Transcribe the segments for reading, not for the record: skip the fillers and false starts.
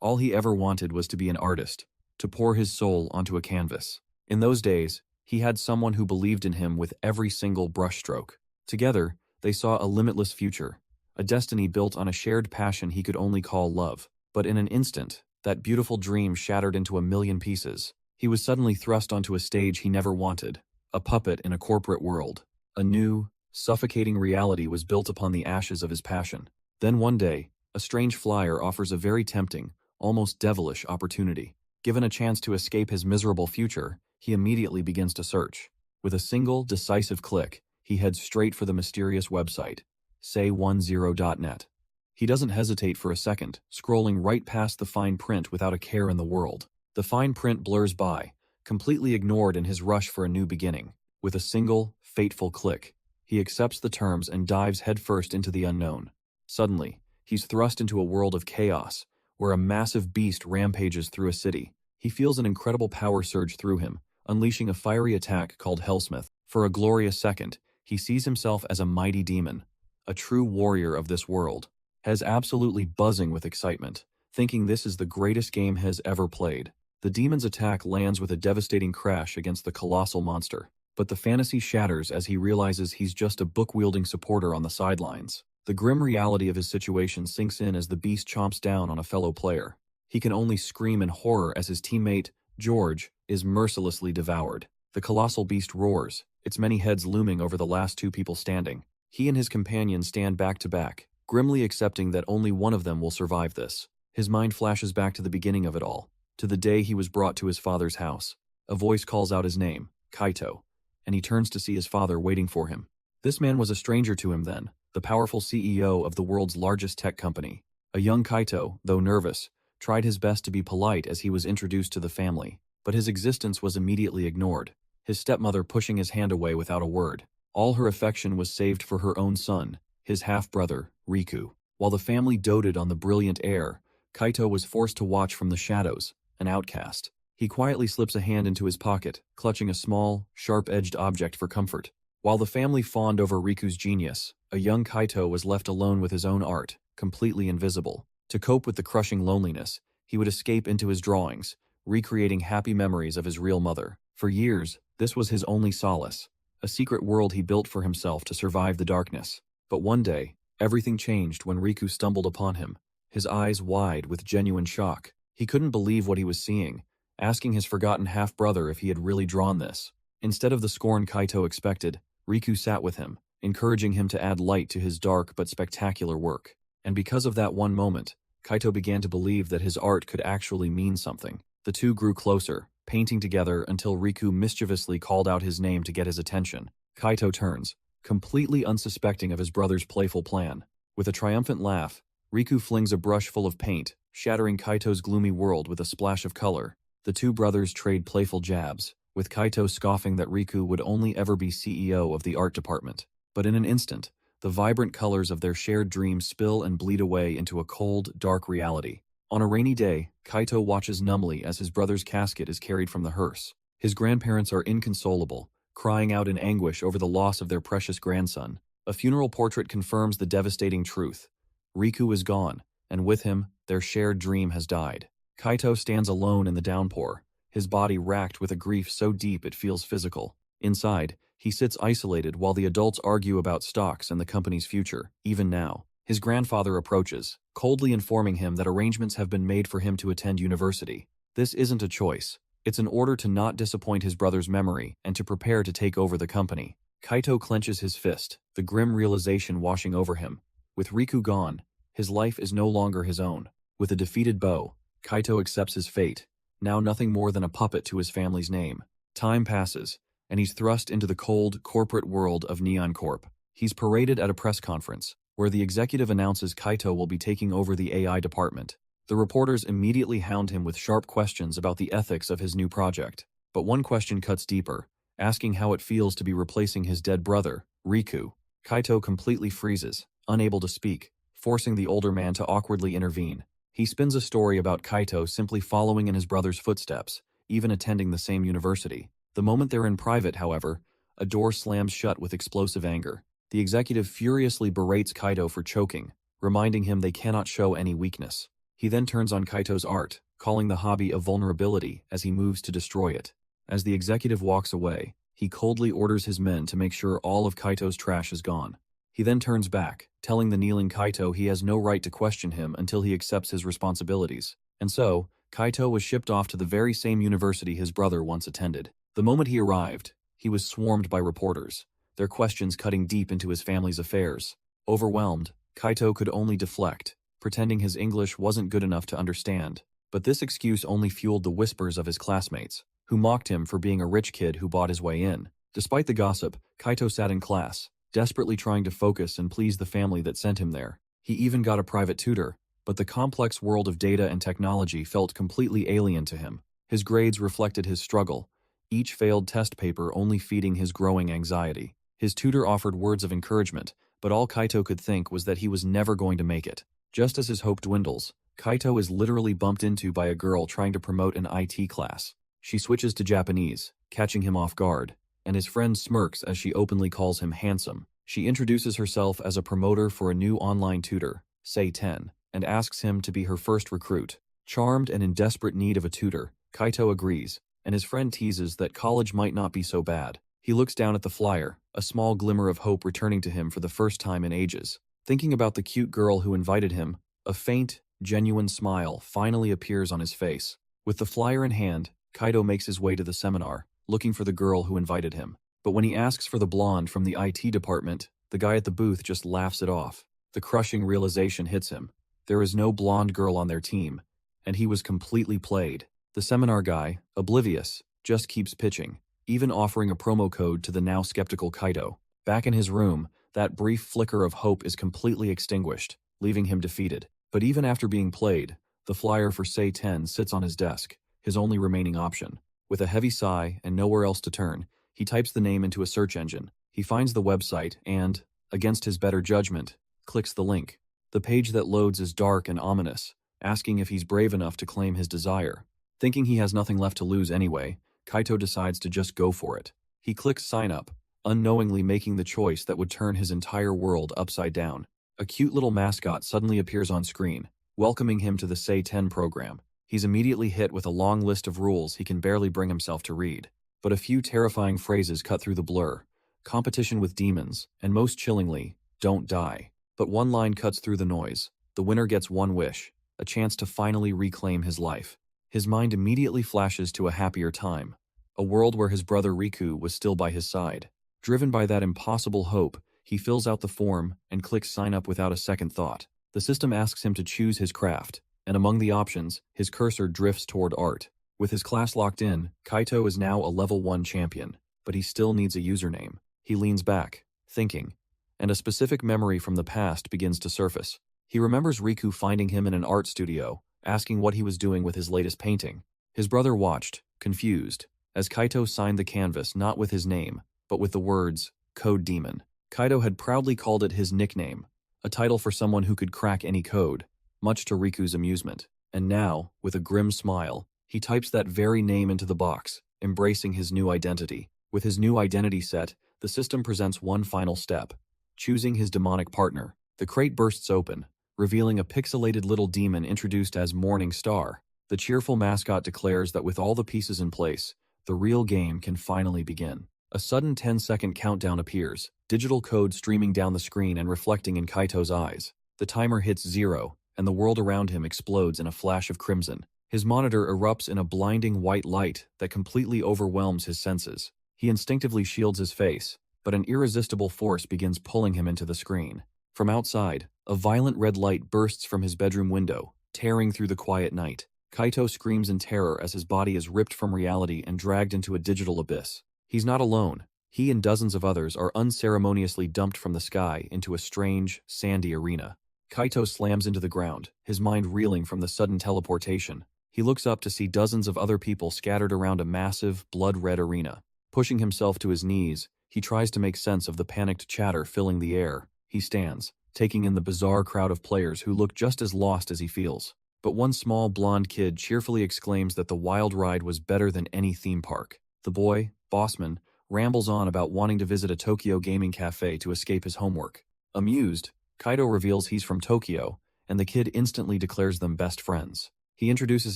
All he ever wanted was to be an artist, to pour his soul onto a canvas. In those days, he had someone who believed in him with every single brushstroke. Together, they saw a limitless future, a destiny built on a shared passion he could only call love. But in an instant, that beautiful dream shattered into a million pieces. He was suddenly thrust onto a stage he never wanted, a puppet in a corporate world. A new, suffocating reality was built upon the ashes of his passion. Then one day, a strange flyer offers a very tempting, almost devilish opportunity. Given a chance to escape his miserable future, he immediately begins to search. With a single, decisive click, he heads straight for the mysterious website, say10.net. He doesn't hesitate for a second, scrolling right past the fine print without a care in the world. The fine print blurs by, completely ignored in his rush for a new beginning. With a single, fateful click, he accepts the terms and dives headfirst into the unknown. Suddenly, he's thrust into a world of chaos, where a massive beast rampages through a city. He feels an incredible power surge through him, unleashing a fiery attack called Hellsmith. For a glorious second, he sees himself as a mighty demon, a true warrior of this world. Has absolutely buzzing with excitement, thinking this is the greatest game he has ever played. The demon's attack lands with a devastating crash against the colossal monster, but the fantasy shatters as he realizes he's just a book-wielding supporter on the sidelines. The grim reality of his situation sinks in as the beast chomps down on a fellow player. He can only scream in horror as his teammate, George, is mercilessly devoured. The colossal beast roars, its many heads looming over the last two people standing. He and his companion stand back to back, grimly accepting that only one of them will survive this. His mind flashes back to the beginning of it all, to the day he was brought to his father's house. A voice calls out his name, Kaito, and he turns to see his father waiting for him. This man was a stranger to him then, the powerful CEO of the world's largest tech company. A young Kaito, though nervous, tried his best to be polite as he was introduced to the family, but his existence was immediately ignored, his stepmother pushing his hand away without a word. All her affection was saved for her own son, his half-brother, Riku. While the family doted on the brilliant heir, Kaito was forced to watch from the shadows, an outcast. He quietly slips a hand into his pocket, clutching a small, sharp-edged object for comfort. While the family fawned over Riku's genius, a young Kaito was left alone with his own art, completely invisible. To cope with the crushing loneliness, he would escape into his drawings, recreating happy memories of his real mother. For years, this was his only solace, a secret world he built for himself to survive the darkness. But one day, everything changed when Riku stumbled upon him, his eyes wide with genuine shock. He couldn't believe what he was seeing, asking his forgotten half-brother if he had really drawn this. Instead of the scorn Kaito expected, Riku sat with him, encouraging him to add light to his dark but spectacular work. And because of that one moment, Kaito began to believe that his art could actually mean something. The two grew closer, painting together until Riku mischievously called out his name to get his attention. Kaito turns, completely unsuspecting of his brother's playful plan. With a triumphant laugh, Riku flings a brush full of paint, shattering Kaito's gloomy world with a splash of color. The two brothers trade playful jabs, with Kaito scoffing that Riku would only ever be CEO of the art department. But in an instant, the vibrant colors of their shared dream spill and bleed away into a cold, dark reality. On a rainy day, Kaito watches numbly as his brother's casket is carried from the hearse. His grandparents are inconsolable, crying out in anguish over the loss of their precious grandson. A funeral portrait confirms the devastating truth. Riku is gone, and with him, their shared dream has died. Kaito stands alone in the downpour, his body racked with a grief so deep it feels physical. Inside, he sits isolated while the adults argue about stocks and the company's future. Even now, his grandfather approaches, coldly informing him that arrangements have been made for him to attend university. This isn't a choice. It's an order to not disappoint his brother's memory and to prepare to take over the company. Kaito clenches his fist, the grim realization washing over him. With Riku gone, his life is no longer his own. With a defeated bow, Kaito accepts his fate, now nothing more than a puppet to his family's name. Time passes, and he's thrust into the cold, corporate world of Neon Corp. He's paraded at a press conference, where the executive announces Kaito will be taking over the AI department. The reporters immediately hound him with sharp questions about the ethics of his new project. But one question cuts deeper, asking how it feels to be replacing his dead brother, Riku. Kaito completely freezes, unable to speak, forcing the older man to awkwardly intervene. He spins a story about Kaito simply following in his brother's footsteps, even attending the same university. The moment they're in private, however, a door slams shut with explosive anger. The executive furiously berates Kaito for choking, reminding him they cannot show any weakness. He then turns on Kaito's art, calling the hobby a vulnerability as he moves to destroy it. As the executive walks away, he coldly orders his men to make sure all of Kaito's trash is gone. He then turns back, telling the kneeling Kaito he has no right to question him until he accepts his responsibilities. And so, Kaito was shipped off to the very same university his brother once attended. The moment he arrived, he was swarmed by reporters, their questions cutting deep into his family's affairs. Overwhelmed, Kaito could only deflect, pretending his English wasn't good enough to understand. But this excuse only fueled the whispers of his classmates, who mocked him for being a rich kid who bought his way in. Despite the gossip, Kaito sat in class, desperately trying to focus and please the family that sent him there. He even got a private tutor, but the complex world of data and technology felt completely alien to him. His grades reflected his struggle, each failed test paper only feeding his growing anxiety. His tutor offered words of encouragement, but all Kaito could think was that he was never going to make it. Just as his hope dwindles, Kaito is literally bumped into by a girl trying to promote an IT class. She switches to Japanese, catching him off guard, and his friend smirks as she openly calls him handsome. She introduces herself as a promoter for a new online tutor, Say 10, and asks him to be her first recruit. Charmed and in desperate need of a tutor, Kaito agrees, and his friend teases that college might not be so bad. He looks down at the flyer, a small glimmer of hope returning to him for the first time in ages. Thinking about the cute girl who invited him, a faint, genuine smile finally appears on his face. With the flyer in hand, Kaito makes his way to the seminar, looking for the girl who invited him. But when he asks for the blonde from the IT department, the guy at the booth just laughs it off. The crushing realization hits him. There is no blonde girl on their team, and he was completely played. The seminar guy, oblivious, just keeps pitching, even offering a promo code to the now skeptical Kaito. Back in his room, that brief flicker of hope is completely extinguished, leaving him defeated. But even after being played, the flyer for Say 10 sits on his desk, his only remaining option. With a heavy sigh and nowhere else to turn, he types the name into a search engine. He finds the website and, against his better judgment, clicks the link. The page that loads is dark and ominous, asking if he's brave enough to claim his desire. Thinking he has nothing left to lose anyway, Kaito decides to just go for it. He clicks sign up, unknowingly making the choice that would turn his entire world upside down. A cute little mascot suddenly appears on screen, welcoming him to the Say 10 program. He's immediately hit with a long list of rules he can barely bring himself to read. But a few terrifying phrases cut through the blur. Competition with demons, and most chillingly, don't die. But one line cuts through the noise. The winner gets one wish, a chance to finally reclaim his life. His mind immediately flashes to a happier time, a world where his brother Riku was still by his side. Driven by that impossible hope, he fills out the form and clicks sign up without a second thought. The system asks him to choose his craft, and among the options, his cursor drifts toward art. With his class locked in, Kaito is now a level 1 champion, but he still needs a username. He leans back, thinking, and a specific memory from the past begins to surface. He remembers Riku finding him in an art studio, asking what he was doing with his latest painting. His brother watched, confused, as Kaito signed the canvas not with his name, but with the words, Code Demon. Kaito had proudly called it his nickname, a title for someone who could crack any code, much to Riku's amusement. And now, with a grim smile, he types that very name into the box, embracing his new identity. With his new identity set, the system presents one final step, choosing his demonic partner. The crate bursts open, revealing a pixelated little demon introduced as Morning Star. The cheerful mascot declares that with all the pieces in place, the real game can finally begin. A sudden 10-second countdown appears, digital code streaming down the screen and reflecting in Kaito's eyes. The timer hits 0, and the world around him explodes in a flash of crimson. His monitor erupts in a blinding white light that completely overwhelms his senses. He instinctively shields his face, but an irresistible force begins pulling him into the screen. From outside, a violent red light bursts from his bedroom window, tearing through the quiet night. Kaito screams in terror as his body is ripped from reality and dragged into a digital abyss. He's not alone. He and dozens of others are unceremoniously dumped from the sky into a strange, sandy arena. Kaito slams into the ground, his mind reeling from the sudden teleportation. He looks up to see dozens of other people scattered around a massive, blood-red arena. Pushing himself to his knees, he tries to make sense of the panicked chatter filling the air. He stands, taking in the bizarre crowd of players who look just as lost as he feels. But one small blonde kid cheerfully exclaims that the wild ride was better than any theme park. The boy, Bossman, rambles on about wanting to visit a Tokyo gaming cafe to escape his homework. Amused, Kaito reveals he's from Tokyo, and the kid instantly declares them best friends. He introduces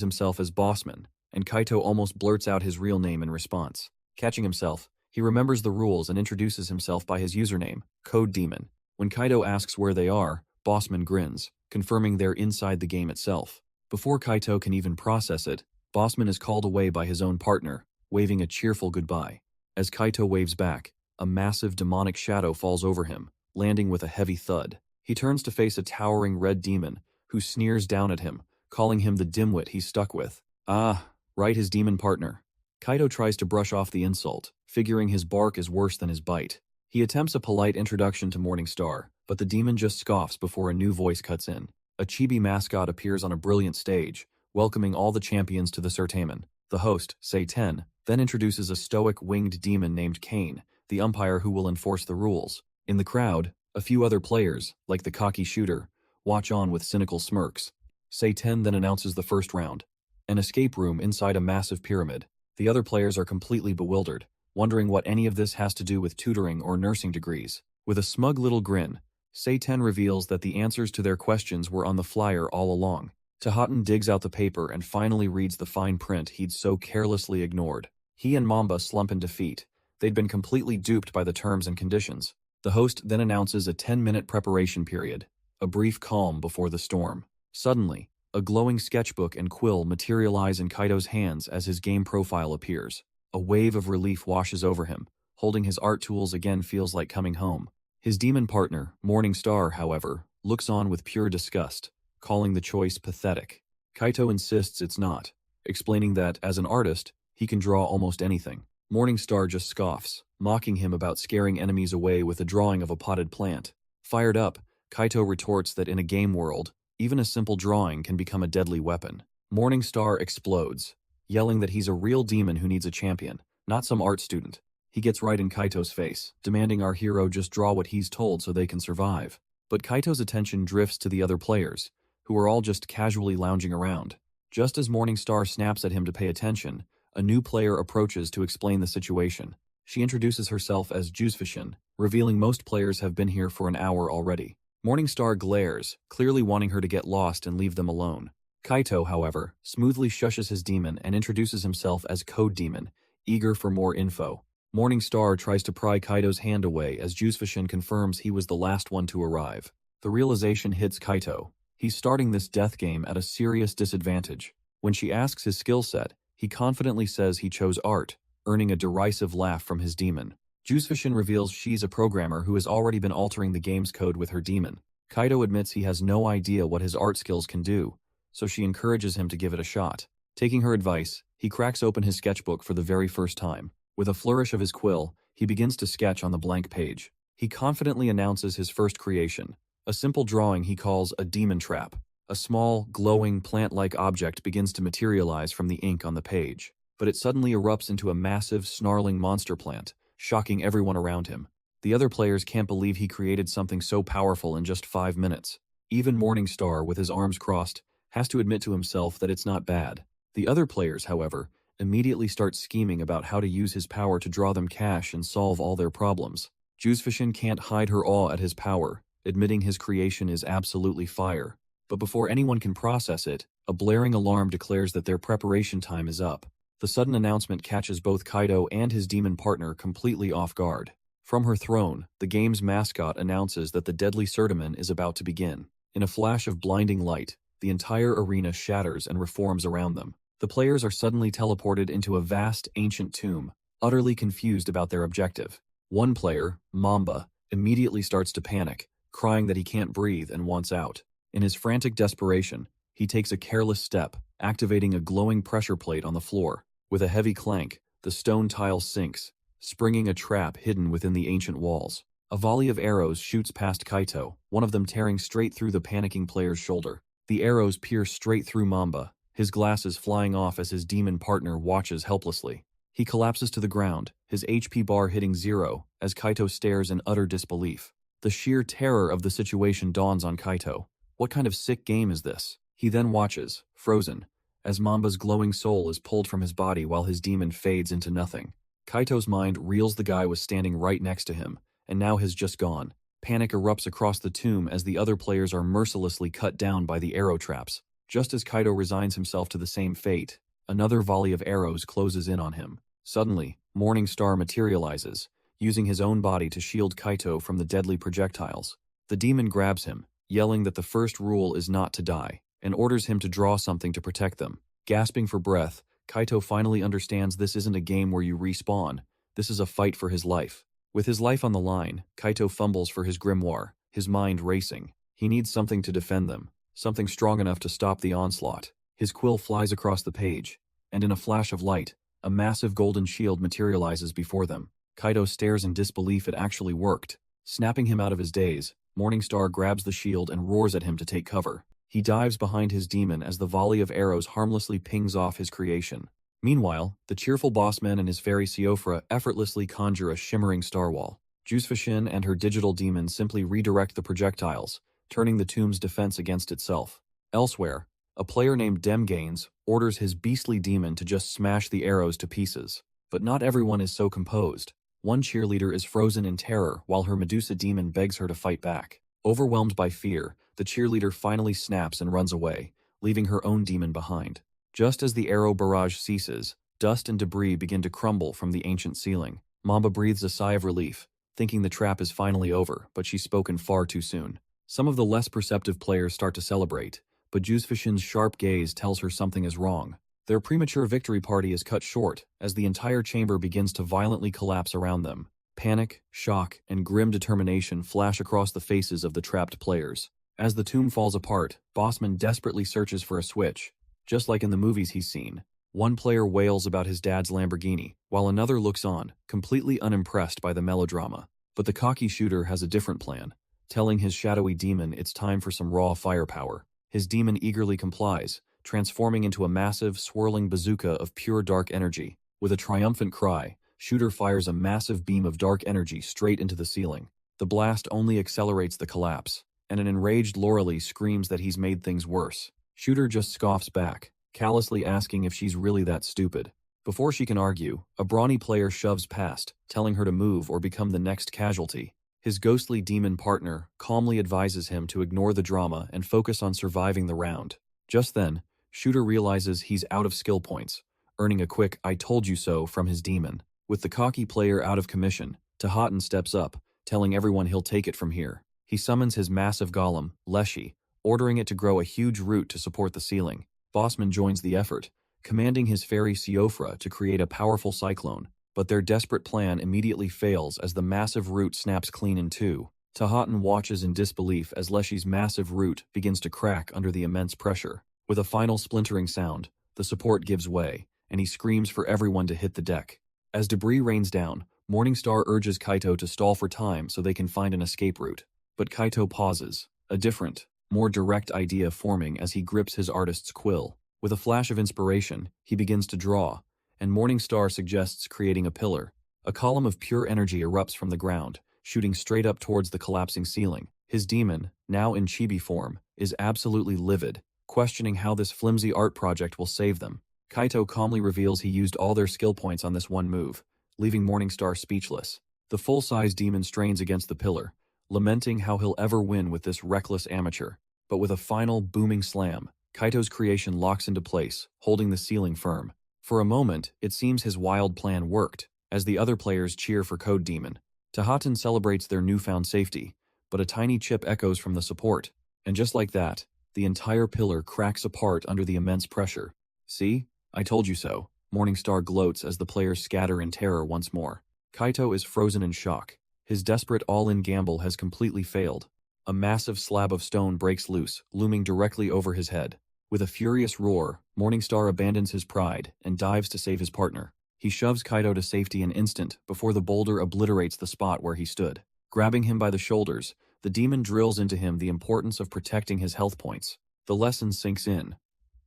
himself as Bossman, and Kaito almost blurts out his real name in response. Catching himself, he remembers the rules and introduces himself by his username, Code Demon. When Kaito asks where they are, Bossman grins, confirming they're inside the game itself. Before Kaito can even process it, Bossman is called away by his own partner, waving a cheerful goodbye. As Kaito waves back, a massive demonic shadow falls over him, landing with a heavy thud. He turns to face a towering red demon, who sneers down at him, calling him the dimwit he's stuck with. Ah, right, his demon partner. Kaito tries to brush off the insult, figuring his bark is worse than his bite. He attempts a polite introduction to Morningstar, but the demon just scoffs before a new voice cuts in. A chibi mascot appears on a brilliant stage, welcoming all the champions to the certamen. The host, Say-Ten, then introduces a stoic winged demon named Kane, the umpire who will enforce the rules. In the crowd, a few other players, like the cocky shooter, watch on with cynical smirks. Say-Ten then announces the first round, an escape room inside a massive pyramid. The other players are completely bewildered, wondering what any of this has to do with tutoring or nursing degrees. With a smug little grin, Say-Ten reveals that the answers to their questions were on the flyer all along. Tahaten digs out the paper and finally reads the fine print he'd so carelessly ignored. He and Mamba slump in defeat. They'd been completely duped by the terms and conditions. The host then announces a 10-minute preparation period, a brief calm before the storm. Suddenly, a glowing sketchbook and quill materialize in Kaito's hands as his game profile appears. A wave of relief washes over him. Holding his art tools again feels like coming home. His demon partner, Morningstar, however, looks on with pure disgust, calling the choice pathetic. Kaito insists it's not, explaining that, as an artist, he can draw almost anything. Morningstar just scoffs, mocking him about scaring enemies away with a drawing of a potted plant. Fired up, Kaito retorts that in a game world, even a simple drawing can become a deadly weapon. Morningstar explodes, yelling that he's a real demon who needs a champion, not some art student. He gets right in Kaito's face, demanding our hero just draw what he's told so they can survive. But Kaito's attention drifts to the other players, who are all just casually lounging around. Just as Morningstar snaps at him to pay attention, a new player approaches to explain the situation. She introduces herself as Juzfishin, revealing most players have been here for an hour already. Morningstar glares, clearly wanting her to get lost and leave them alone. Kaito, however, smoothly shushes his demon and introduces himself as Code Demon, eager for more info. Morningstar tries to pry Kaito's hand away as Juzfishin confirms he was the last one to arrive. The realization hits Kaito. He's starting this death game at a serious disadvantage. When she asks his skill set, he confidently says he chose art, earning a derisive laugh from his demon. Juzfishin reveals she's a programmer who has already been altering the game's code with her demon. Kaito admits he has no idea what his art skills can do, so she encourages him to give it a shot. Taking her advice, he cracks open his sketchbook for the very first time. With a flourish of his quill, he begins to sketch on the blank page. He confidently announces his first creation, a simple drawing he calls a demon trap. A small, glowing, plant-like object begins to materialize from the ink on the page, but it suddenly erupts into a massive, snarling monster plant, shocking everyone around him. The other players can't believe he created something so powerful in just 5 minutes. Even Morningstar, with his arms crossed, has to admit to himself that it's not bad. The other players, however, immediately start scheming about how to use his power to draw them cash and solve all their problems. Juzfishin can't hide her awe at his power, admitting his creation is absolutely fire. But before anyone can process it, a blaring alarm declares that their preparation time is up. The sudden announcement catches both Kaito and his demon partner completely off guard. From her throne, the game's mascot announces that the deadly certamen is about to begin. In a flash of blinding light, the entire arena shatters and reforms around them. The players are suddenly teleported into a vast, ancient tomb, utterly confused about their objective. One player, Mamba, immediately starts to panic, crying that he can't breathe and wants out. In his frantic desperation, he takes a careless step, activating a glowing pressure plate on the floor. With a heavy clank, the stone tile sinks, springing a trap hidden within the ancient walls. A volley of arrows shoots past Kaito, one of them tearing straight through the panicking player's shoulder. The arrows pierce straight through Mamba, his glasses flying off as his demon partner watches helplessly. He collapses to the ground, his HP bar hitting 0, as Kaito stares in utter disbelief. The sheer terror of the situation dawns on Kaito. What kind of sick game is this? He then watches, frozen, as Mamba's glowing soul is pulled from his body while his demon fades into nothing. Kaito's mind reels the guy was standing right next to him, and now has just gone. Panic erupts across the tomb as the other players are mercilessly cut down by the arrow traps. Just as Kaito resigns himself to the same fate, another volley of arrows closes in on him. Suddenly, Morning Star materializes, using his own body to shield Kaito from the deadly projectiles. The demon grabs him, yelling that the first rule is not to die, and orders him to draw something to protect them. Gasping for breath, Kaito finally understands this isn't a game where you respawn, this is a fight for his life. With his life on the line, Kaito fumbles for his grimoire, his mind racing. He needs something to defend them, something strong enough to stop the onslaught. His quill flies across the page, and in a flash of light, a massive golden shield materializes before them. Kaito stares in disbelief it actually worked. Snapping him out of his daze, Morningstar grabs the shield and roars at him to take cover. He dives behind his demon as the volley of arrows harmlessly pings off his creation. Meanwhile, the cheerful bossman and his fairy Siofra effortlessly conjure a shimmering star wall. Jusfashin and her digital demon simply redirect the projectiles, turning the tomb's defense against itself. Elsewhere, a player named Demgains orders his beastly demon to just smash the arrows to pieces. But not everyone is so composed. One cheerleader is frozen in terror while her Medusa demon begs her to fight back. Overwhelmed by fear, the cheerleader finally snaps and runs away, leaving her own demon behind. Just as the arrow barrage ceases, dust and debris begin to crumble from the ancient ceiling. Mamba breathes a sigh of relief, thinking the trap is finally over, but she's spoken far too soon. Some of the less perceptive players start to celebrate, but Jusfashin's sharp gaze tells her something is wrong. Their premature victory party is cut short as the entire chamber begins to violently collapse around them. Panic, shock, and grim determination flash across the faces of the trapped players. As the tomb falls apart, Bossman desperately searches for a switch. Just like in the movies he's seen, one player wails about his dad's Lamborghini, while another looks on, completely unimpressed by the melodrama. But the cocky shooter has a different plan, telling his shadowy demon it's time for some raw firepower. His demon eagerly complies, transforming into a massive, swirling bazooka of pure dark energy. With a triumphant cry, Shooter fires a massive beam of dark energy straight into the ceiling. The blast only accelerates the collapse, and an enraged Loralee screams that he's made things worse. Shooter just scoffs back, callously asking if she's really that stupid. Before she can argue, a brawny player shoves past, telling her to move or become the next casualty. His ghostly demon partner calmly advises him to ignore the drama and focus on surviving the round. Just then, Shooter realizes he's out of skill points, earning a quick "I told you so" from his demon. With the cocky player out of commission, Tahatin steps up, telling everyone he'll take it from here. He summons his massive golem, Leshy, ordering it to grow a huge root to support the ceiling. Bossman joins the effort, commanding his fairy Siofra to create a powerful cyclone, but their desperate plan immediately fails as the massive root snaps clean in two. Tahatin watches in disbelief as Leshy's massive root begins to crack under the immense pressure. With a final splintering sound, the support gives way, and he screams for everyone to hit the deck. As debris rains down, Morningstar urges Kaito to stall for time so they can find an escape route. But Kaito pauses, a different, more direct idea forming as he grips his artist's quill. With a flash of inspiration, he begins to draw, and Morningstar suggests creating a pillar. A column of pure energy erupts from the ground, shooting straight up towards the collapsing ceiling. His demon, now in chibi form, is absolutely livid, questioning how this flimsy art project will save them. Kaito calmly reveals he used all their skill points on this one move, leaving Morningstar speechless. The full-size demon strains against the pillar, lamenting how he'll ever win with this reckless amateur. But with a final, booming slam, Kaito's creation locks into place, holding the ceiling firm. For a moment, it seems his wild plan worked, as the other players cheer for Code Demon. Tahatin celebrates their newfound safety, but a tiny chip echoes from the support, and just like that, the entire pillar cracks apart under the immense pressure. "See? I told you so," Morningstar gloats as the players scatter in terror once more. Kaito is frozen in shock. His desperate all-in gamble has completely failed. A massive slab of stone breaks loose, looming directly over his head. With a furious roar, Morningstar abandons his pride and dives to save his partner. He shoves Kaito to safety an instant before the boulder obliterates the spot where he stood. Grabbing him by the shoulders, the demon drills into him the importance of protecting his health points. The lesson sinks in.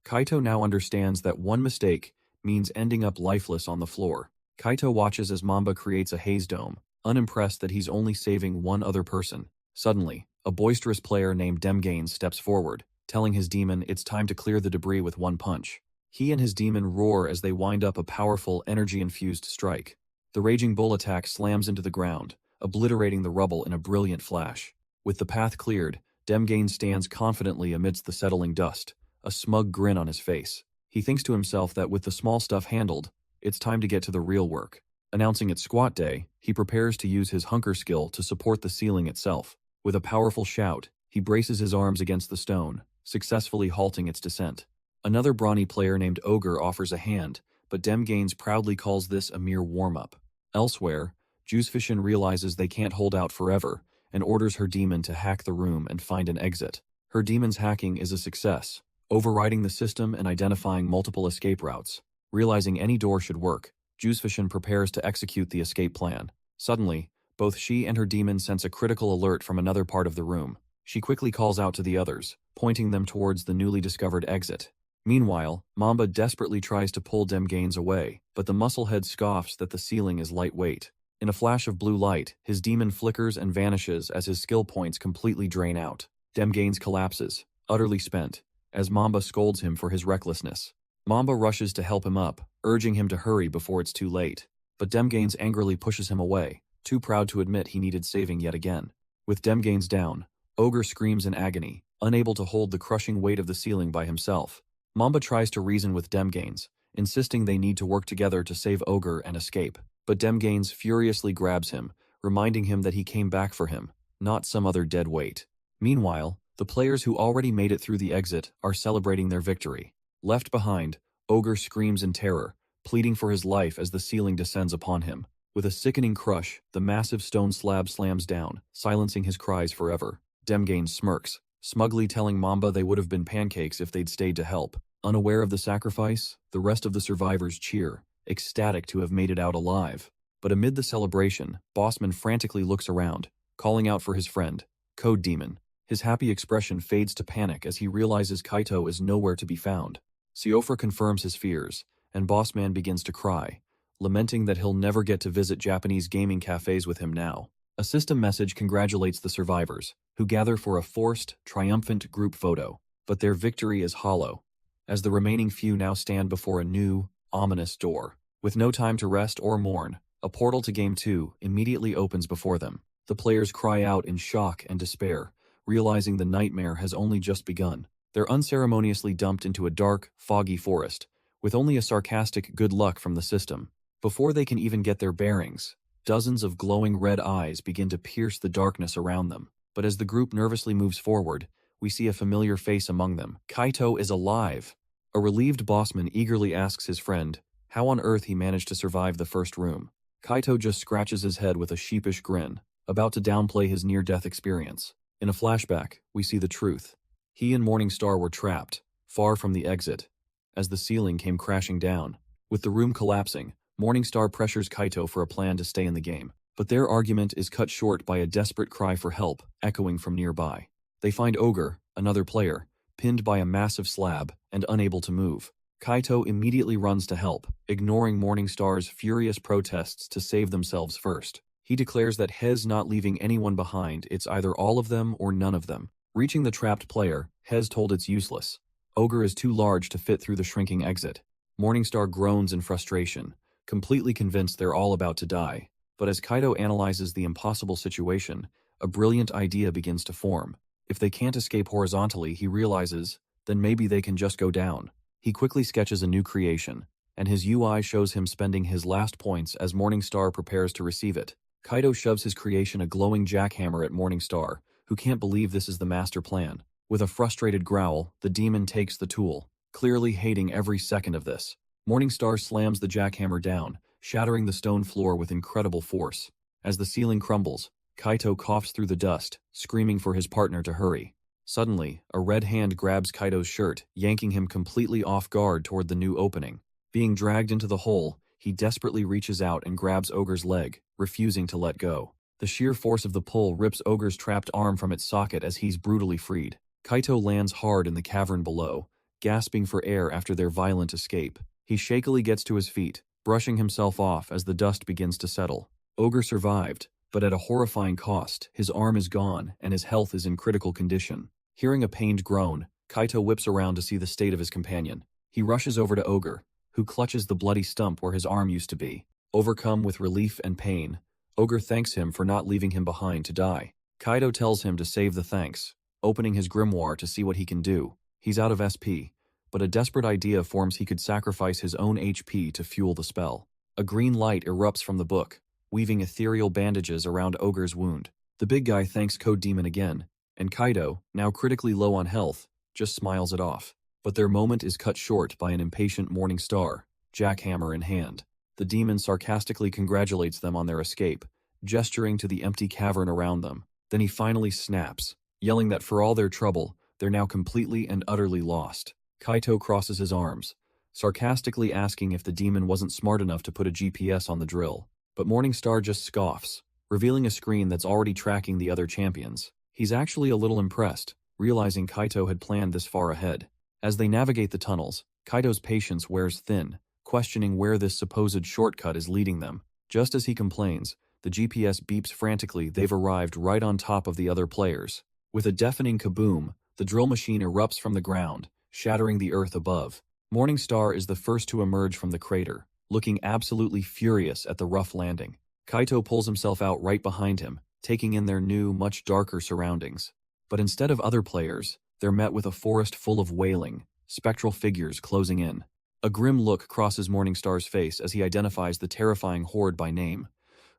Kaito now understands that one mistake means ending up lifeless on the floor. Kaito watches as Mamba creates a haze dome, unimpressed that he's only saving one other person. Suddenly, a boisterous player named Demgains steps forward, telling his demon it's time to clear the debris with one punch. He and his demon roar as they wind up a powerful, energy-infused strike. The Raging Bull attack slams into the ground, obliterating the rubble in a brilliant flash. With the path cleared, Demgain stands confidently amidst the settling dust, a smug grin on his face. He thinks to himself that with the small stuff handled, it's time to get to the real work. Announcing it's squat day, he prepares to use his hunker skill to support the ceiling itself. With a powerful shout, he braces his arms against the stone, successfully halting its descent. Another brawny player named Ogre offers a hand, but Demgains proudly calls this a mere warm-up. Elsewhere, Juzefishin realizes they can't hold out forever and orders her demon to hack the room and find an exit. Her demon's hacking is a success, overriding the system and identifying multiple escape routes. Realizing any door should work, Juzefishin prepares to execute the escape plan. Suddenly, both she and her demon sense a critical alert from another part of the room. She quickly calls out to the others, pointing them towards the newly discovered exit. Meanwhile, Mamba desperately tries to pull Demgains away, but the musclehead scoffs that the ceiling is lightweight. In a flash of blue light, his demon flickers and vanishes as his skill points completely drain out. Demgains collapses, utterly spent, as Mamba scolds him for his recklessness. Mamba rushes to help him up, urging him to hurry before it's too late. But Demgains angrily pushes him away, too proud to admit he needed saving yet again. With Demgains down, Ogre screams in agony, unable to hold the crushing weight of the ceiling by himself. Mamba tries to reason with Demgains, insisting they need to work together to save Ogre and escape. But Demgains furiously grabs him, reminding him that he came back for him, not some other dead weight. Meanwhile, the players who already made it through the exit are celebrating their victory. Left behind, Ogre screams in terror, pleading for his life as the ceiling descends upon him. With a sickening crush, the massive stone slab slams down, silencing his cries forever. Demgains smirks, smugly telling Mamba they would have been pancakes if they'd stayed to help. Unaware of the sacrifice, the rest of the survivors cheer, ecstatic to have made it out alive. But amid the celebration, Bossman frantically looks around, calling out for his friend, Code Demon. His happy expression fades to panic as he realizes Kaito is nowhere to be found. Siofra confirms his fears, and Bossman begins to cry, lamenting that he'll never get to visit Japanese gaming cafes with him now. A system message congratulates the survivors, who gather for a forced, triumphant group photo. But their victory is hollow, as the remaining few now stand before a new, ominous door. With no time to rest or mourn, a portal to Game 2 immediately opens before them. The players cry out in shock and despair, realizing the nightmare has only just begun. They're unceremoniously dumped into a dark, foggy forest, with only a sarcastic good luck from the system. Before they can even get their bearings, dozens of glowing red eyes begin to pierce the darkness around them. But as the group nervously moves forward, we see a familiar face among them. Kaito is alive! A relieved Bossman eagerly asks his friend how on earth he managed to survive the first room. Kaito just scratches his head with a sheepish grin, about to downplay his near-death experience. In a flashback, we see the truth. He and Morningstar were trapped, far from the exit, as the ceiling came crashing down. With the room collapsing, Morningstar pressures Kaito for a plan to stay in the game. But their argument is cut short by a desperate cry for help echoing from nearby. They find Ogre, another player, pinned by a massive slab and unable to move. Kaito immediately runs to help, ignoring Morningstar's furious protests to save themselves first. He declares that Hez not leaving anyone behind, it's either all of them or none of them. Reaching the trapped player, Hez told it's useless. Ogre is too large to fit through the shrinking exit. Morningstar groans in frustration, completely convinced they're all about to die. But as Kaito analyzes the impossible situation, a brilliant idea begins to form. If they can't escape horizontally, he realizes, then maybe they can just go down. He quickly sketches a new creation, and his UI shows him spending his last points as Morningstar prepares to receive it. Kaito shoves his creation a glowing jackhammer at Morningstar, who can't believe this is the master plan. With a frustrated growl, the demon takes the tool, clearly hating every second of this. Morningstar slams the jackhammer down, shattering the stone floor with incredible force. As the ceiling crumbles, Kaito coughs through the dust, screaming for his partner to hurry. Suddenly, a red hand grabs Kaito's shirt, yanking him completely off guard toward the new opening. Being dragged into the hole, he desperately reaches out and grabs Ogre's leg, refusing to let go. The sheer force of the pull rips Ogre's trapped arm from its socket as he's brutally freed. Kaito lands hard in the cavern below, gasping for air after their violent escape. He shakily gets to his feet, brushing himself off as the dust begins to settle. Ogre survived, but at a horrifying cost. His arm is gone, and his health is in critical condition. Hearing a pained groan, Kaito whips around to see the state of his companion. He rushes over to Ogre, who clutches the bloody stump where his arm used to be. Overcome with relief and pain, Ogre thanks him for not leaving him behind to die. Kaido tells him to save the thanks, opening his grimoire to see what he can do. He's out of SP, but a desperate idea forms he could sacrifice his own HP to fuel the spell. A green light erupts from the book, weaving ethereal bandages around Ogre's wound. The big guy thanks Code Demon again, and Kaido, now critically low on health, just smiles it off. But their moment is cut short by an impatient Morning Star, jackhammer in hand. The demon sarcastically congratulates them on their escape, gesturing to the empty cavern around them. Then he finally snaps, yelling that for all their trouble, they're now completely and utterly lost. Kaito crosses his arms, sarcastically asking if the demon wasn't smart enough to put a GPS on the drill. But Morning Star just scoffs, revealing a screen that's already tracking the other champions. He's actually a little impressed, realizing Kaito had planned this far ahead. As they navigate the tunnels, Kaito's patience wears thin, questioning where this supposed shortcut is leading them. Just as he complains, the GPS beeps frantically. They've arrived right on top of the other players. With a deafening kaboom, the drill machine erupts from the ground, shattering the earth above. Morning Star is the first to emerge from the crater, looking absolutely furious at the rough landing. Kaito pulls himself out right behind him, taking in their new, much darker surroundings. But instead of other players, they're met with a forest full of wailing, spectral figures closing in. A grim look crosses Morning Star's face as he identifies the terrifying horde by name.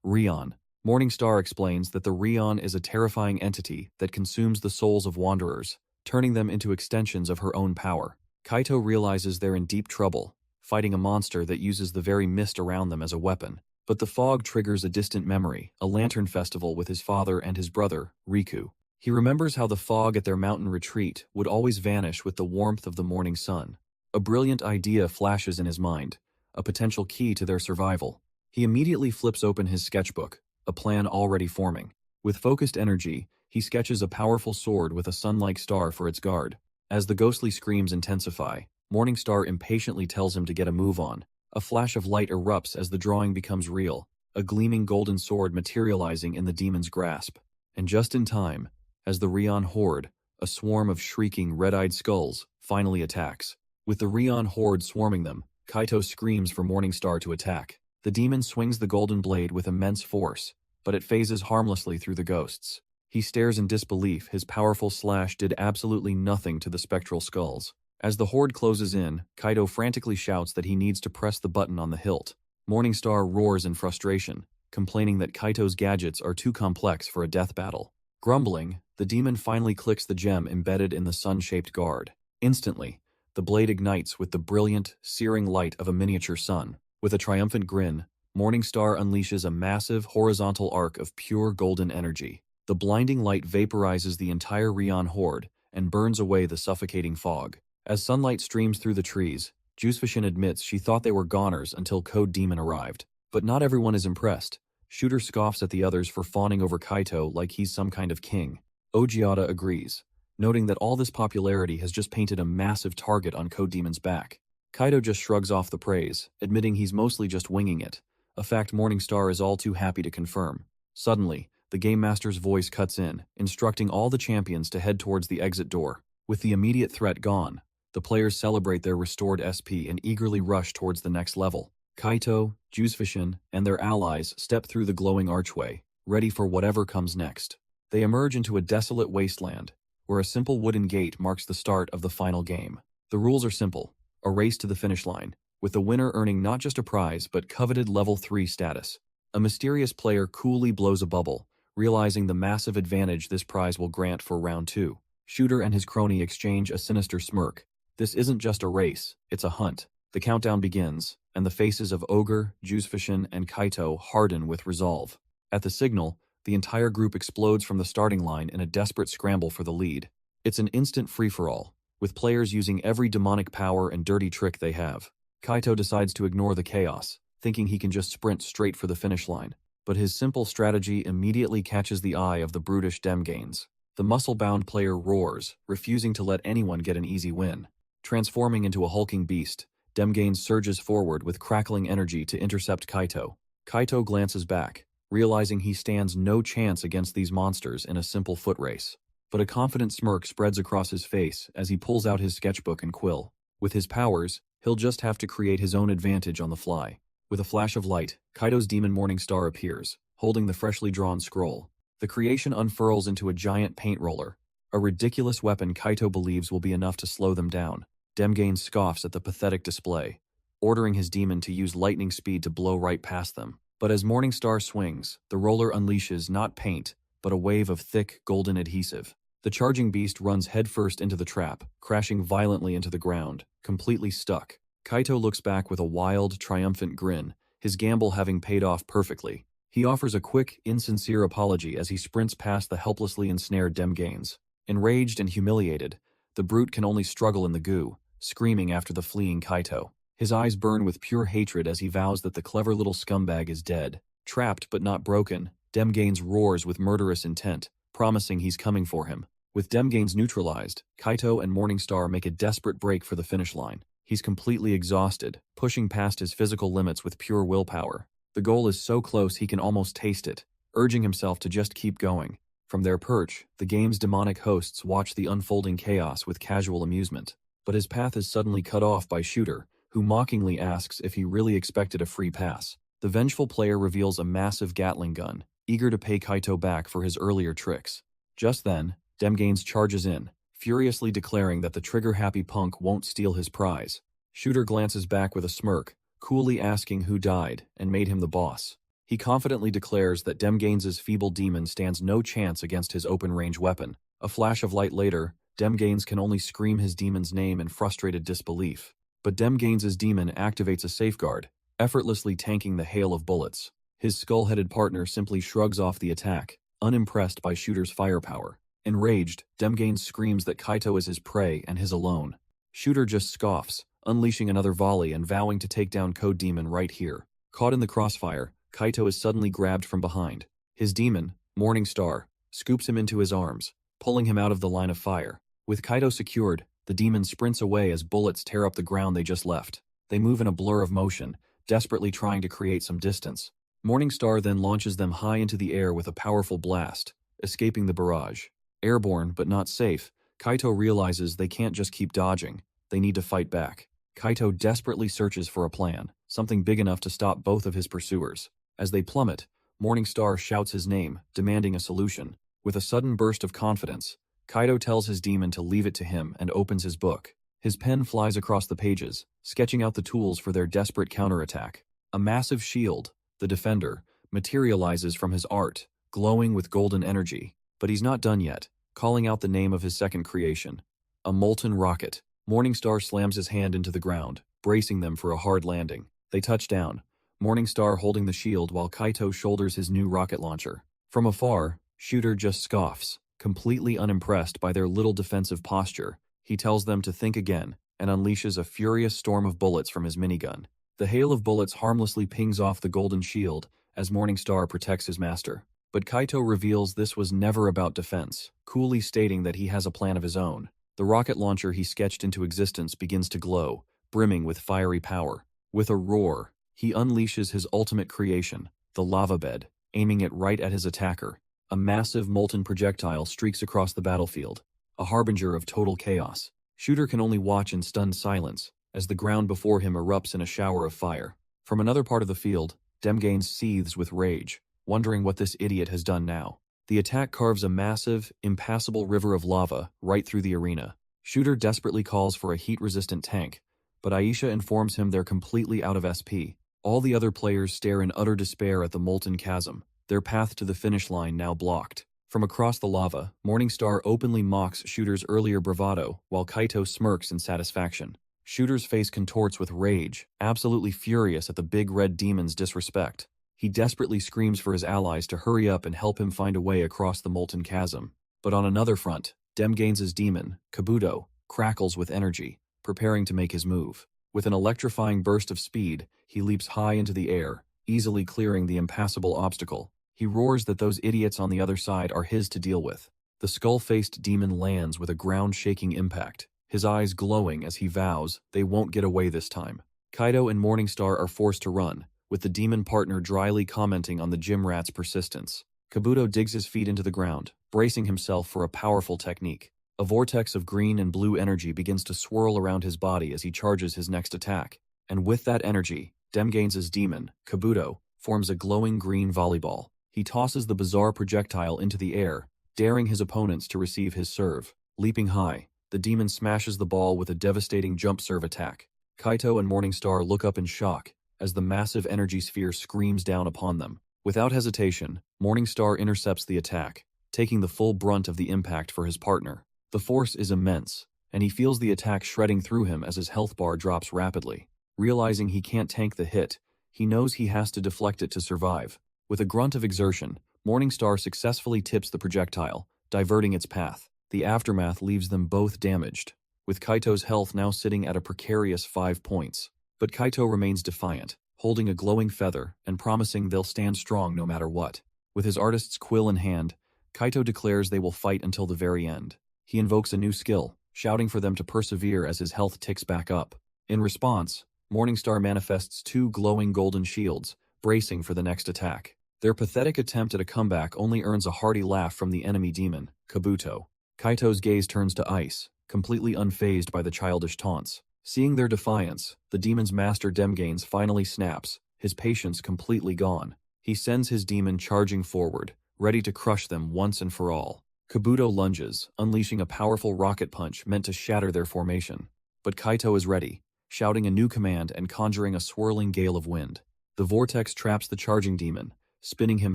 Rion. Morning Star explains that the Rion is a terrifying entity that consumes the souls of wanderers, turning them into extensions of her own power. Kaito realizes they're in deep trouble, fighting a monster that uses the very mist around them as a weapon. But the fog triggers a distant memory, a lantern festival with his father and his brother, Riku. He remembers how the fog at their mountain retreat would always vanish with the warmth of the morning sun. A brilliant idea flashes in his mind, a potential key to their survival. He immediately flips open his sketchbook, a plan already forming. With focused energy, he sketches a powerful sword with a sun-like star for its guard. As the ghostly screams intensify, Morning Star impatiently tells him to get a move on. A flash of light erupts as the drawing becomes real, a gleaming golden sword materializing in the demon's grasp. And just in time, as the Rion horde, a swarm of shrieking red-eyed skulls, finally attacks. With the Rion horde swarming them, Kaito screams for Morning Star to attack. The demon swings the golden blade with immense force, but it phases harmlessly through the ghosts. He stares in disbelief. His powerful slash did absolutely nothing to the spectral skulls. As the horde closes in, Kaito frantically shouts that he needs to press the button on the hilt. Morning Star roars in frustration, complaining that Kaito's gadgets are too complex for a death battle. Grumbling, the demon finally clicks the gem embedded in the sun-shaped guard. Instantly, the blade ignites with the brilliant, searing light of a miniature sun. With a triumphant grin, Morning Star unleashes a massive, horizontal arc of pure golden energy. The blinding light vaporizes the entire Rion horde and burns away the suffocating fog. As sunlight streams through the trees, Juicefishin admits she thought they were goners until Code Demon arrived. But not everyone is impressed. Shooter scoffs at the others for fawning over Kaito like he's some kind of king. Ogiata agrees, noting that all this popularity has just painted a massive target on Code Demon's back. Kaito just shrugs off the praise, admitting he's mostly just winging it, a fact Morning Star is all too happy to confirm. Suddenly, the Game Master's voice cuts in, instructing all the champions to head towards the exit door. With the immediate threat gone, the players celebrate their restored SP and eagerly rush towards the next level. Kaito, Juicefishin, and their allies step through the glowing archway, ready for whatever comes next. They emerge into a desolate wasteland, where a simple wooden gate marks the start of the final game. The rules are simple, a race to the finish line, with the winner earning not just a prize but coveted level 3 status. A mysterious player coolly blows a bubble, realizing the massive advantage this prize will grant for round 2. Shooter and his crony exchange a sinister smirk. This isn't just a race, it's a hunt. The countdown begins, and the faces of Ogre, Juicefishin, and Kaito harden with resolve. At the signal, the entire group explodes from the starting line in a desperate scramble for the lead. It's an instant free-for-all, with players using every demonic power and dirty trick they have. Kaito decides to ignore the chaos, thinking he can just sprint straight for the finish line. But his simple strategy immediately catches the eye of the brutish Demgains. The muscle-bound player roars, refusing to let anyone get an easy win. Transforming into a hulking beast, Demgain surges forward with crackling energy to intercept Kaito. Kaito glances back, realizing he stands no chance against these monsters in a simple foot race. But a confident smirk spreads across his face as he pulls out his sketchbook and quill. With his powers, he'll just have to create his own advantage on the fly. With a flash of light, Kaito's demon Morning Star appears, holding the freshly drawn scroll. The creation unfurls into a giant paint roller, a ridiculous weapon Kaito believes will be enough to slow them down. Demgain scoffs at the pathetic display, ordering his demon to use lightning speed to blow right past them. But as Morningstar swings, the roller unleashes not paint, but a wave of thick, golden adhesive. The charging beast runs headfirst into the trap, crashing violently into the ground, completely stuck. Kaito looks back with a wild, triumphant grin, his gamble having paid off perfectly. He offers a quick, insincere apology as he sprints past the helplessly ensnared Demgains. Enraged and humiliated, the brute can only struggle in the goo, screaming after the fleeing Kaito. His eyes burn with pure hatred as he vows that the clever little scumbag is dead. Trapped but not broken, Demgains roars with murderous intent, promising he's coming for him. With Demgains neutralized, Kaito and Morningstar make a desperate break for the finish line. He's completely exhausted, pushing past his physical limits with pure willpower. The goal is so close he can almost taste it, urging himself to just keep going. From their perch, the game's demonic hosts watch the unfolding chaos with casual amusement. But his path is suddenly cut off by Shooter, who mockingly asks if he really expected a free pass. The vengeful player reveals a massive Gatling gun, eager to pay Kaito back for his earlier tricks. Just then, Demgains charges in, furiously declaring that the trigger-happy punk won't steal his prize. Shooter glances back with a smirk, coolly asking who died and made him the boss. He confidently declares that Demgains' feeble demon stands no chance against his open-range weapon. A flash of light later, Demgains can only scream his demon's name in frustrated disbelief. But Demgains' demon activates a safeguard, effortlessly tanking the hail of bullets. His skull-headed partner simply shrugs off the attack, unimpressed by Shooter's firepower. Enraged, Demgains screams that Kaito is his prey and his alone. Shooter just scoffs, unleashing another volley and vowing to take down Code Demon right here. Caught in the crossfire, Kaito is suddenly grabbed from behind. His demon, Morningstar, scoops him into his arms, pulling him out of the line of fire. With Kaito secured, the demon sprints away as bullets tear up the ground they just left. They move in a blur of motion, desperately trying to create some distance. Morningstar then launches them high into the air with a powerful blast, escaping the barrage. Airborne but not safe, Kaito realizes they can't just keep dodging, they need to fight back. Kaito desperately searches for a plan, something big enough to stop both of his pursuers. As they plummet, Morningstar shouts his name, demanding a solution. With a sudden burst of confidence, Kaito tells his demon to leave it to him and opens his book. His pen flies across the pages, sketching out the tools for their desperate counterattack. A massive shield, the Defender, materializes from his art, glowing with golden energy. But he's not done yet, calling out the name of his second creation. A molten rocket. Morningstar slams his hand into the ground, bracing them for a hard landing. They touch down, Morningstar holding the shield while Kaito shoulders his new rocket launcher. From afar, Shooter just scoffs, completely unimpressed by their little defensive posture. He tells them to think again, and unleashes a furious storm of bullets from his minigun. The hail of bullets harmlessly pings off the golden shield as Morningstar protects his master. But Kaito reveals this was never about defense, coolly stating that he has a plan of his own. The rocket launcher he sketched into existence begins to glow, brimming with fiery power. With a roar, he unleashes his ultimate creation, the lava bed, aiming it right at his attacker. A massive molten projectile streaks across the battlefield, a harbinger of total chaos. Shooter can only watch in stunned silence, as the ground before him erupts in a shower of fire. From another part of the field, Demgains seethes with rage, wondering what this idiot has done now. The attack carves a massive, impassable river of lava right through the arena. Shooter desperately calls for a heat-resistant tank, but Aisha informs him they're completely out of SP. All the other players stare in utter despair at the molten chasm, their path to the finish line now blocked. From across the lava, Morningstar openly mocks Shooter's earlier bravado, while Kaito smirks in satisfaction. Shooter's face contorts with rage, absolutely furious at the big red demon's disrespect. He desperately screams for his allies to hurry up and help him find a way across the molten chasm. But on another front, Demgains' demon, Kabuto, crackles with energy, preparing to make his move. With an electrifying burst of speed, he leaps high into the air, easily clearing the impassable obstacle. He roars that those idiots on the other side are his to deal with. The skull-faced demon lands with a ground-shaking impact, his eyes glowing as he vows they won't get away this time. Kaito and Morningstar are forced to run, with the demon partner dryly commenting on the gym rat's persistence. Kabuto digs his feet into the ground, bracing himself for a powerful technique. A vortex of green and blue energy begins to swirl around his body as he charges his next attack. And with that energy, Demgains' demon, Kabuto, forms a glowing green volleyball. He tosses the bizarre projectile into the air, daring his opponents to receive his serve. Leaping high, the demon smashes the ball with a devastating jump serve attack. Kaito and Morningstar look up in shock as the massive energy sphere screams down upon them. Without hesitation, Morningstar intercepts the attack, taking the full brunt of the impact for his partner. The force is immense, and he feels the attack shredding through him as his health bar drops rapidly. Realizing he can't tank the hit, he knows he has to deflect it to survive. With a grunt of exertion, Morningstar successfully tips the projectile, diverting its path. The aftermath leaves them both damaged, with Kaito's health now sitting at a precarious 5 points. But Kaito remains defiant, holding a glowing feather and promising they'll stand strong no matter what. With his artist's quill in hand, Kaito declares they will fight until the very end. He invokes a new skill, shouting for them to persevere as his health ticks back up. In response, Morningstar manifests 2 glowing golden shields, bracing for the next attack. Their pathetic attempt at a comeback only earns a hearty laugh from the enemy demon, Kabuto. Kaito's gaze turns to ice, completely unfazed by the childish taunts. Seeing their defiance, the demon's master Demgains finally snaps, his patience completely gone. He sends his demon charging forward, ready to crush them once and for all. Kabuto lunges, unleashing a powerful rocket punch meant to shatter their formation. But Kaito is ready, shouting a new command and conjuring a swirling gale of wind. The vortex traps the charging demon, spinning him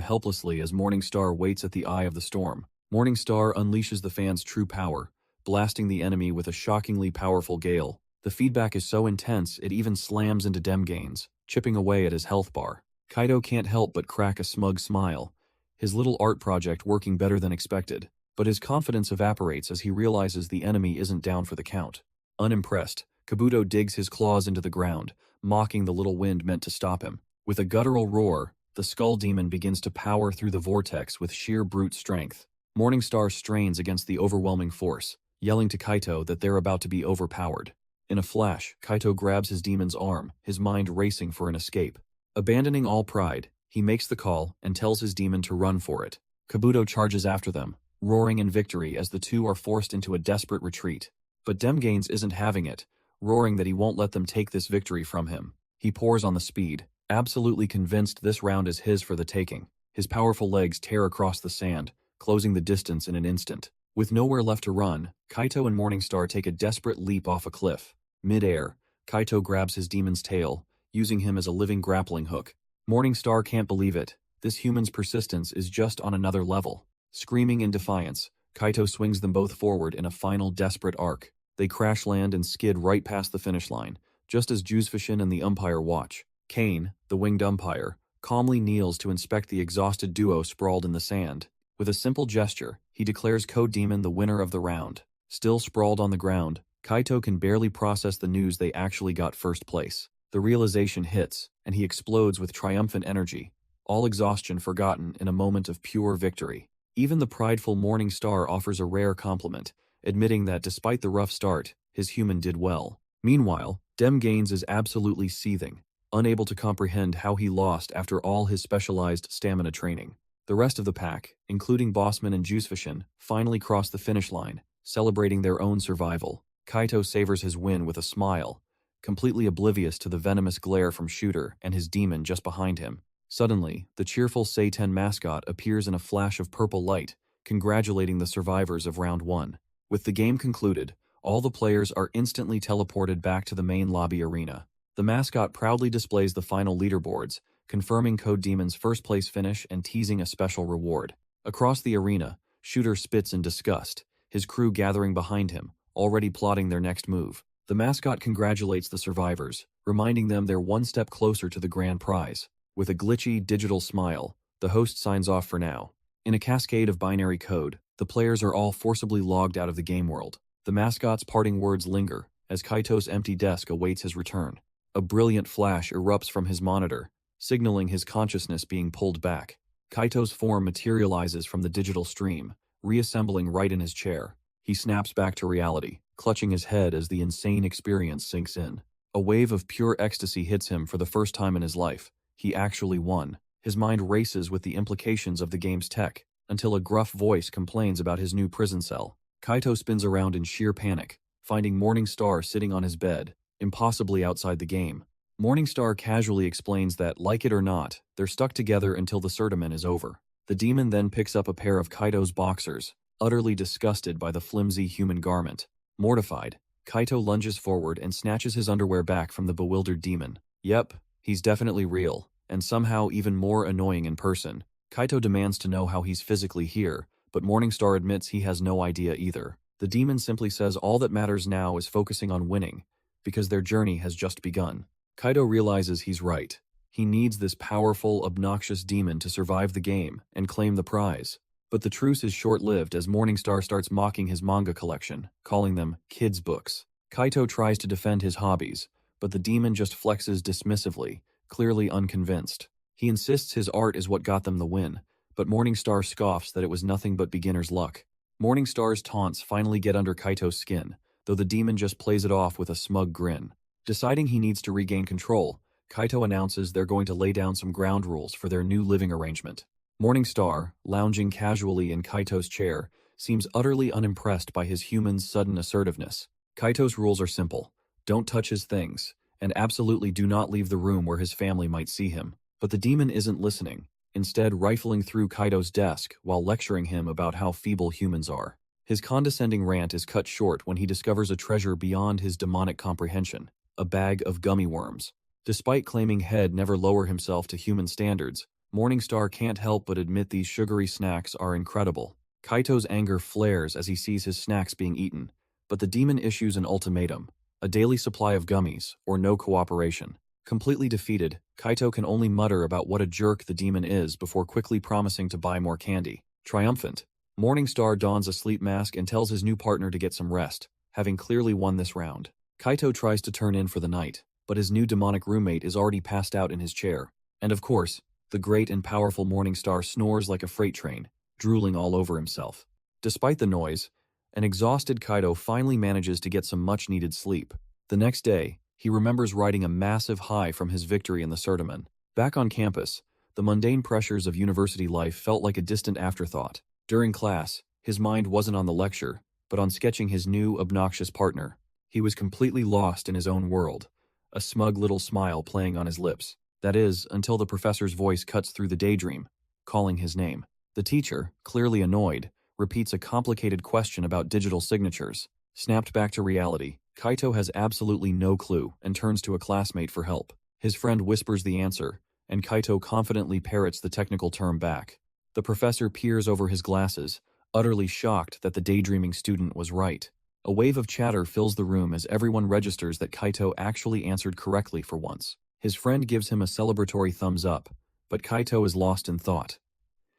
helplessly as Morningstar waits at the eye of the storm. Morningstar unleashes the fan's true power, blasting the enemy with a shockingly powerful gale. The feedback is so intense it even slams into Demgains, chipping away at his health bar. Kaito can't help but crack a smug smile, his little art project working better than expected, but his confidence evaporates as he realizes the enemy isn't down for the count. Unimpressed, Kabuto digs his claws into the ground, mocking the little wind meant to stop him. With a guttural roar, the skull demon begins to power through the vortex with sheer brute strength. Morningstar strains against the overwhelming force, yelling to Kaito that they're about to be overpowered. In a flash, Kaito grabs his demon's arm, his mind racing for an escape. Abandoning all pride, he makes the call and tells his demon to run for it. Kabuto charges after them, roaring in victory as the two are forced into a desperate retreat. But Demgains isn't having it, roaring that he won't let them take this victory from him. He pours on the speed, absolutely convinced this round is his for the taking. His powerful legs tear across the sand, closing the distance in an instant. With nowhere left to run, Kaito and Morningstar take a desperate leap off a cliff. Mid-air, Kaito grabs his demon's tail, using him as a living grappling hook. Morningstar can't believe it. This human's persistence is just on another level. Screaming in defiance, Kaito swings them both forward in a final desperate arc. They crash land and skid right past the finish line, just as Juzefishin and the umpire watch. Kane, the winged umpire, calmly kneels to inspect the exhausted duo sprawled in the sand. With a simple gesture, he declares Code Demon the winner of the round. Still sprawled on the ground, Kaito can barely process the news they actually got first place. The realization hits, and he explodes with triumphant energy, all exhaustion forgotten in a moment of pure victory. Even the prideful Morningstar offers a rare compliment, admitting that despite the rough start, his human did well. Meanwhile, Demgains is absolutely seething, unable to comprehend how he lost after all his specialized stamina training. The rest of the pack, including Bossman and Juzefishin, finally cross the finish line, celebrating their own survival. Kaito savors his win with a smile, completely oblivious to the venomous glare from Shooter and his demon just behind him. Suddenly, the cheerful Seiten mascot appears in a flash of purple light, congratulating the survivors of Round 1. With the game concluded, all the players are instantly teleported back to the main lobby arena. The mascot proudly displays the final leaderboards, confirming Code Demon's first-place finish and teasing a special reward. Across the arena, Shooter spits in disgust, his crew gathering behind him, already plotting their next move. The mascot congratulates the survivors, reminding them they're one step closer to the grand prize. With a glitchy, digital smile, the host signs off for now. In a cascade of binary code, the players are all forcibly logged out of the game world. The mascot's parting words linger, as Kaito's empty desk awaits his return. A brilliant flash erupts from his monitor, signaling his consciousness being pulled back. Kaito's form materializes from the digital stream, reassembling right in his chair. He snaps back to reality, clutching his head as the insane experience sinks in. A wave of pure ecstasy hits him for the first time in his life. He actually won. His mind races with the implications of the game's tech, until a gruff voice complains about his new prison cell. Kaito spins around in sheer panic, finding Morningstar sitting on his bed, impossibly outside the game. Morningstar casually explains that, like it or not, they're stuck together until the certamen is over. The demon then picks up a pair of Kaito's boxers, utterly disgusted by the flimsy human garment. Mortified, Kaito lunges forward and snatches his underwear back from the bewildered demon. Yep, he's definitely real, and somehow even more annoying in person. Kaito demands to know how he's physically here, but Morningstar admits he has no idea either. The demon simply says all that matters now is focusing on winning, because their journey has just begun. Kaito realizes he's right. He needs this powerful, obnoxious demon to survive the game and claim the prize. But the truce is short-lived as Morningstar starts mocking his manga collection, calling them kids' books. Kaito tries to defend his hobbies, but the demon just flexes dismissively, clearly unconvinced. He insists his art is what got them the win, but Morningstar scoffs that it was nothing but beginner's luck. Morningstar's taunts finally get under Kaito's skin, though the demon just plays it off with a smug grin. Deciding he needs to regain control, Kaito announces they're going to lay down some ground rules for their new living arrangement. Morningstar, lounging casually in Kaito's chair, seems utterly unimpressed by his human's sudden assertiveness. Kaito's rules are simple: don't touch his things, and absolutely do not leave the room where his family might see him. But the demon isn't listening, instead rifling through Kaito's desk while lecturing him about how feeble humans are. His condescending rant is cut short when he discovers a treasure beyond his demonic comprehension: a bag of gummy worms. Despite claiming Head never lower himself to human standards, Morningstar can't help but admit these sugary snacks are incredible. Kaito's anger flares as he sees his snacks being eaten, but the demon issues an ultimatum: a daily supply of gummies, or no cooperation. Completely defeated, Kaito can only mutter about what a jerk the demon is before quickly promising to buy more candy. Triumphant, Morningstar dons a sleep mask and tells his new partner to get some rest, having clearly won this round. Kaito tries to turn in for the night, but his new demonic roommate is already passed out in his chair. And of course, the great and powerful Morningstar snores like a freight train, drooling all over himself. Despite the noise, an exhausted Kaito finally manages to get some much-needed sleep. The next day, he remembers riding a massive high from his victory in the Certamen. Back on campus, the mundane pressures of university life felt like a distant afterthought. During class, his mind wasn't on the lecture, but on sketching his new, obnoxious partner. He was completely lost in his own world, a smug little smile playing on his lips. That is, until the professor's voice cuts through the daydream, calling his name. The teacher, clearly annoyed, repeats a complicated question about digital signatures. Snapped back to reality, Kaito has absolutely no clue and turns to a classmate for help. His friend whispers the answer, and Kaito confidently parrots the technical term back. The professor peers over his glasses, utterly shocked that the daydreaming student was right. A wave of chatter fills the room as everyone registers that Kaito actually answered correctly for once. His friend gives him a celebratory thumbs up, but Kaito is lost in thought.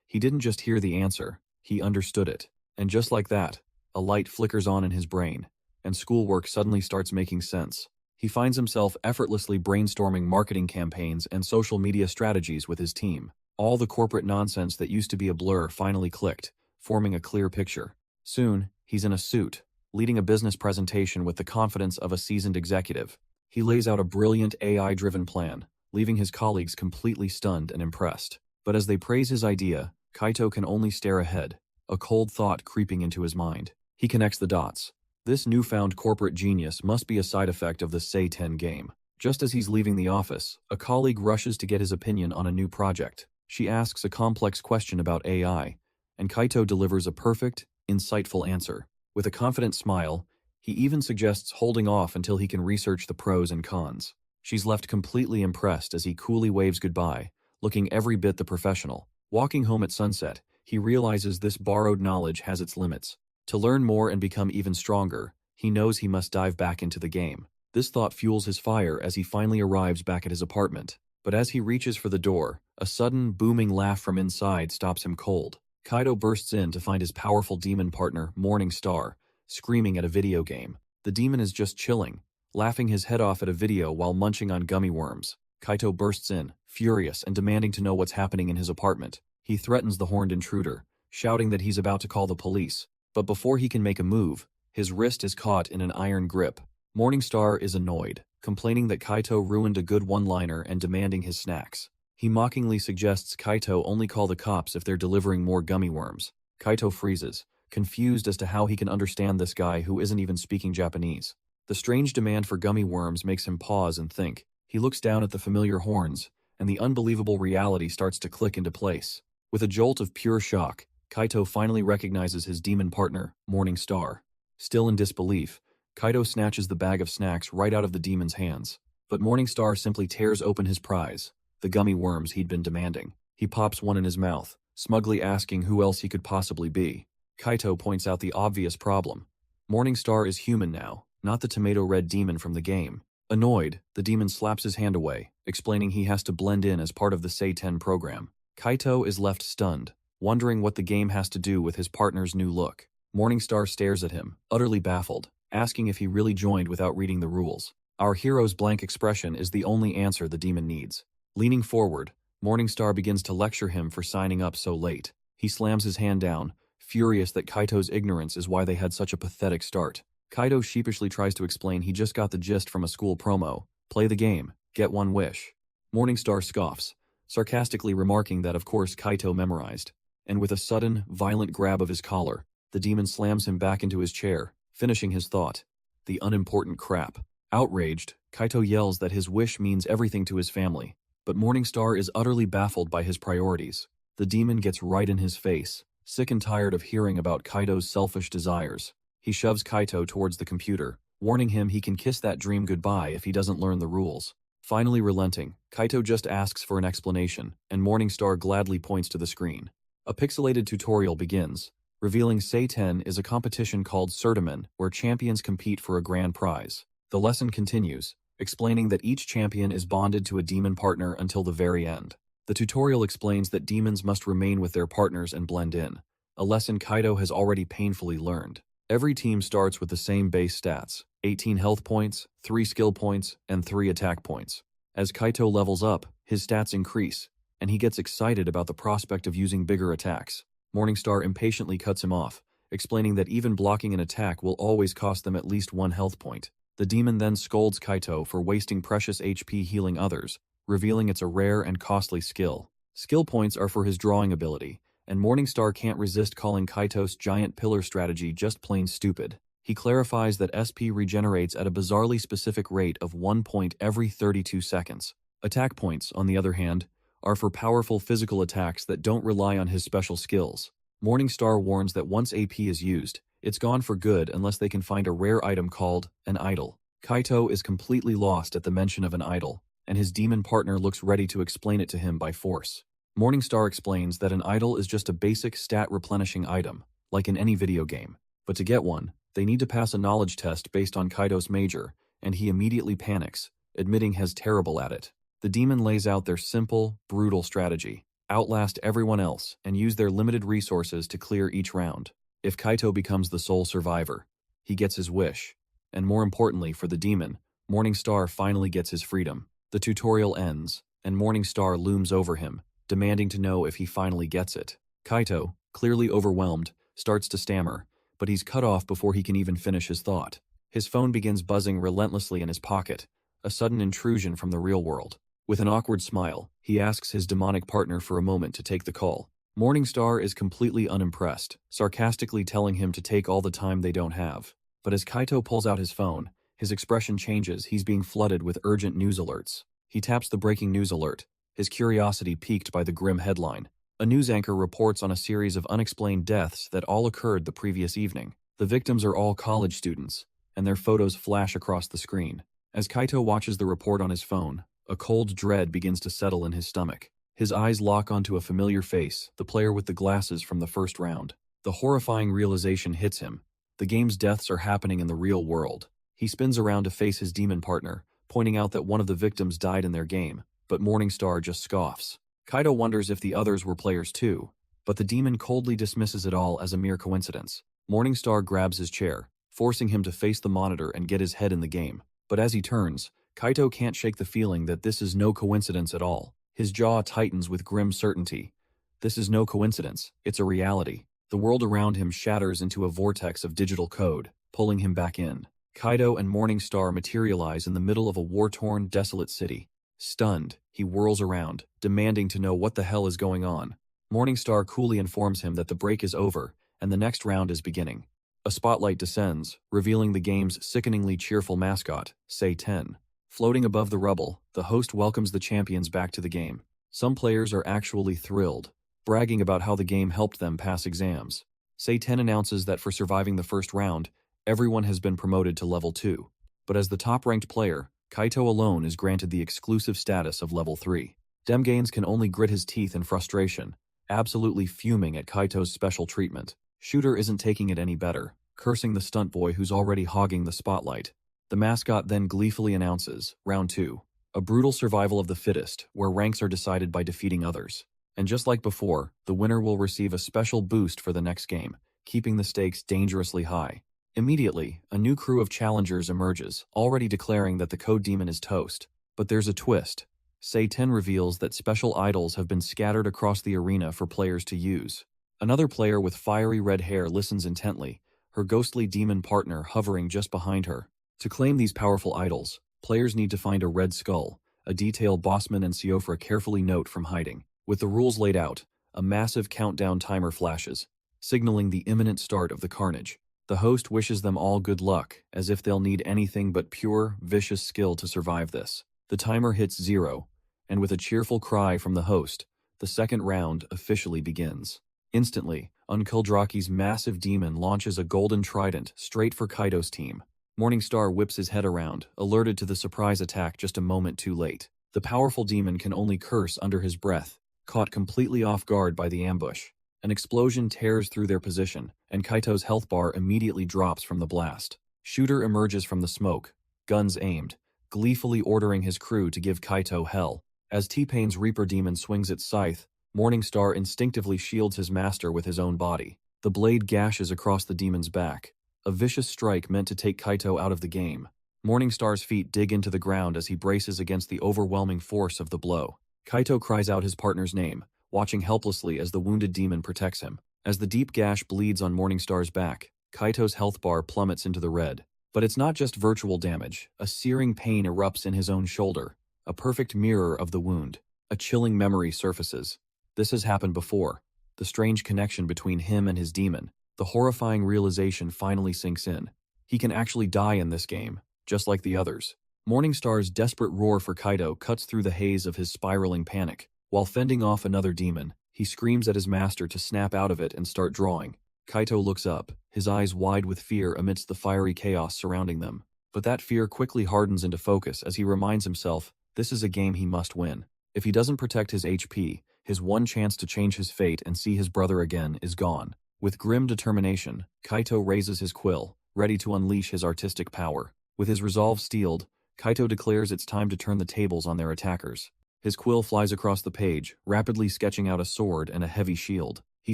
He didn't just hear the answer, he understood it. And just like that, a light flickers on in his brain, and schoolwork suddenly starts making sense. He finds himself effortlessly brainstorming marketing campaigns and social media strategies with his team. All the corporate nonsense that used to be a blur finally clicked, forming a clear picture. Soon, he's in a suit, leading a business presentation with the confidence of a seasoned executive. He lays out a brilliant AI-driven plan, leaving his colleagues completely stunned and impressed. But as they praise his idea, Kaito can only stare ahead, a cold thought creeping into his mind. He connects the dots. This newfound corporate genius must be a side effect of the Say 10 game. Just as he's leaving the office, a colleague rushes to get his opinion on a new project. She asks a complex question about AI, and Kaito delivers a perfect, insightful answer. With a confident smile, he even suggests holding off until he can research the pros and cons. She's left completely impressed as he coolly waves goodbye, looking every bit the professional. Walking home at sunset, he realizes this borrowed knowledge has its limits. To learn more and become even stronger, he knows he must dive back into the game. This thought fuels his fire as he finally arrives back at his apartment. But as he reaches for the door, a sudden, booming laugh from inside stops him cold. Kaito bursts in to find his powerful demon partner, Morningstar, screaming at a video game. The demon is just chilling, laughing his head off at a video while munching on gummy worms. Kaito bursts in, furious and demanding to know what's happening in his apartment. He threatens the horned intruder, shouting that he's about to call the police. But before he can make a move, his wrist is caught in an iron grip. Morningstar is annoyed, complaining that Kaito ruined a good one-liner and demanding his snacks. He mockingly suggests Kaito only call the cops if they're delivering more gummy worms. Kaito freezes, confused as to how he can understand this guy who isn't even speaking Japanese. The strange demand for gummy worms makes him pause and think. He looks down at the familiar horns, and the unbelievable reality starts to click into place. With a jolt of pure shock, Kaito finally recognizes his demon partner, Morning Star. Still in disbelief, Kaito snatches the bag of snacks right out of the demon's hands. But Morning Star simply tears open his prize, the gummy worms he'd been demanding. He pops one in his mouth, smugly asking who else he could possibly be. Kaito points out the obvious problem. Morning Star is human now, not the tomato-red demon from the game. Annoyed, the demon slaps his hand away, explaining he has to blend in as part of the Sei-10 program. Kaito is left stunned, wondering what the game has to do with his partner's new look. Morning Star stares at him, utterly baffled, asking if he really joined without reading the rules. Our hero's blank expression is the only answer the demon needs. Leaning forward, Morning Star begins to lecture him for signing up so late. He slams his hand down, furious that Kaito's ignorance is why they had such a pathetic start. Kaito sheepishly tries to explain he just got the gist from a school promo. Play the game, get one wish. Morning Star scoffs, sarcastically remarking that of course Kaito memorized. And with a sudden, violent grab of his collar, the demon slams him back into his chair, finishing his thought. The unimportant crap. Outraged, Kaito yells that his wish means everything to his family. But Morning Star is utterly baffled by his priorities. The demon gets right in his face, sick and tired of hearing about Kaito's selfish desires. He shoves Kaito towards the computer, warning him he can kiss that dream goodbye if he doesn't learn the rules. Finally relenting, Kaito just asks for an explanation, and Morning Star gladly points to the screen. A pixelated tutorial begins, revealing Sei-10 is a competition called Certamen, where champions compete for a grand prize. The lesson continues, explaining that each champion is bonded to a demon partner until the very end. The tutorial explains that demons must remain with their partners and blend in, a lesson Kaito has already painfully learned. Every team starts with the same base stats, 18 health points, 3 skill points, and 3 attack points. As Kaito levels up, his stats increase, and he gets excited about the prospect of using bigger attacks. Morning Star impatiently cuts him off, explaining that even blocking an attack will always cost them at least 1 health point. The demon then scolds Kaito for wasting precious HP healing others, revealing it's a rare and costly skill. Skill points are for his drawing ability, and Morning Star can't resist calling Kaito's giant pillar strategy just plain stupid. He clarifies that SP regenerates at a bizarrely specific rate of 1 point every 32 seconds. Attack points, on the other hand, are for powerful physical attacks that don't rely on his special skills. Morning Star warns that once AP is used, it's gone for good unless they can find a rare item called an idol. Kaito is completely lost at the mention of an idol, and his demon partner looks ready to explain it to him by force. Morning Star explains that an idol is just a basic stat replenishing item, like in any video game. But to get one, they need to pass a knowledge test based on Kaito's major, and he immediately panics, admitting he's terrible at it. The demon lays out their simple, brutal strategy: outlast everyone else and use their limited resources to clear each round. If Kaito becomes the sole survivor, he gets his wish. And more importantly for the demon, Morning Star finally gets his freedom. The tutorial ends, and Morning Star looms over him, demanding to know if he finally gets it. Kaito, clearly overwhelmed, starts to stammer, but he's cut off before he can even finish his thought. His phone begins buzzing relentlessly in his pocket, a sudden intrusion from the real world. With an awkward smile, he asks his demonic partner for a moment to take the call. Morning Star is completely unimpressed, sarcastically telling him to take all the time they don't have. But as Kaito pulls out his phone, his expression changes. He's being flooded with urgent news alerts. He taps the breaking news alert, his curiosity piqued by the grim headline. A news anchor reports on a series of unexplained deaths that all occurred the previous evening. The victims are all college students, and their photos flash across the screen. As Kaito watches the report on his phone, a cold dread begins to settle in his stomach. His eyes lock onto a familiar face, the player with the glasses from the first round. The horrifying realization hits him. The game's deaths are happening in the real world. He spins around to face his demon partner, pointing out that one of the victims died in their game, but Morning Star just scoffs. Kaito wonders if the others were players too, but the demon coldly dismisses it all as a mere coincidence. Morning Star grabs his chair, forcing him to face the monitor and get his head in the game. But as he turns, Kaito can't shake the feeling that this is no coincidence at all. His jaw tightens with grim certainty. This is no coincidence, it's a reality. The world around him shatters into a vortex of digital code, pulling him back in. Kaito and Morning Star materialize in the middle of a war-torn, desolate city. Stunned, he whirls around, demanding to know what the hell is going on. Morning Star coolly informs him that the break is over, and the next round is beginning. A spotlight descends, revealing the game's sickeningly cheerful mascot, Sei-10. Floating above the rubble, the host welcomes the champions back to the game. Some players are actually thrilled. bragging about how the game helped them pass exams. Say 10 announces that for surviving the first round, everyone has been promoted to level 2. But as the top-ranked player, Kaito alone is granted the exclusive status of level 3. Demgains can only grit his teeth in frustration, absolutely fuming at Kaito's special treatment. Shooter isn't taking it any better, cursing the stunt boy who's already hogging the spotlight. The mascot then gleefully announces, Round 2. A brutal survival of the fittest, where ranks are decided by defeating others. And just like before, the winner will receive a special boost for the next game, keeping the stakes dangerously high. Immediately, a new crew of challengers emerges, already declaring that the code demon is toast. But there's a twist. Say 10 reveals that special idols have been scattered across the arena for players to use. Another player with fiery red hair listens intently, her ghostly demon partner hovering just behind her. To claim these powerful idols, players need to find a red skull, a detail Bossman and Siofra carefully note from hiding. With the rules laid out, a massive countdown timer flashes, signaling the imminent start of the carnage. The host wishes them all good luck, as if they'll need anything but pure, vicious skill to survive this. The timer hits 0, and with a cheerful cry from the host, the second round officially begins. Instantly, Unkuldraki's massive demon launches a golden trident straight for Kaito's team. Morningstar whips his head around, alerted to the surprise attack just a moment too late. The powerful demon can only curse under his breath, caught completely off guard by the ambush. An explosion tears through their position, and Kaito's health bar immediately drops from the blast. Shooter emerges from the smoke, guns aimed, gleefully ordering his crew to give Kaito hell. As T-Pain's Reaper demon swings its scythe, Morningstar instinctively shields his master with his own body. The blade gashes across the demon's back, a vicious strike meant to take Kaito out of the game. Morningstar's feet dig into the ground as he braces against the overwhelming force of the blow. Kaito cries out his partner's name, watching helplessly as the wounded demon protects him. As the deep gash bleeds on Morningstar's back, Kaito's health bar plummets into the red. But it's not just virtual damage. A searing pain erupts in his own shoulder, a perfect mirror of the wound. A chilling memory surfaces. This has happened before. The strange connection between him and his demon. The horrifying realization finally sinks in. He can actually die in this game, just like the others. Morningstar's desperate roar for Kaito cuts through the haze of his spiraling panic. While fending off another demon, he screams at his master to snap out of it and start drawing. Kaito looks up, his eyes wide with fear amidst the fiery chaos surrounding them. But that fear quickly hardens into focus as he reminds himself, this is a game he must win. If he doesn't protect his HP, his one chance to change his fate and see his brother again is gone. With grim determination, Kaito raises his quill, ready to unleash his artistic power. With his resolve steeled, Kaito declares it's time to turn the tables on their attackers. His quill flies across the page, rapidly sketching out a sword and a heavy shield. He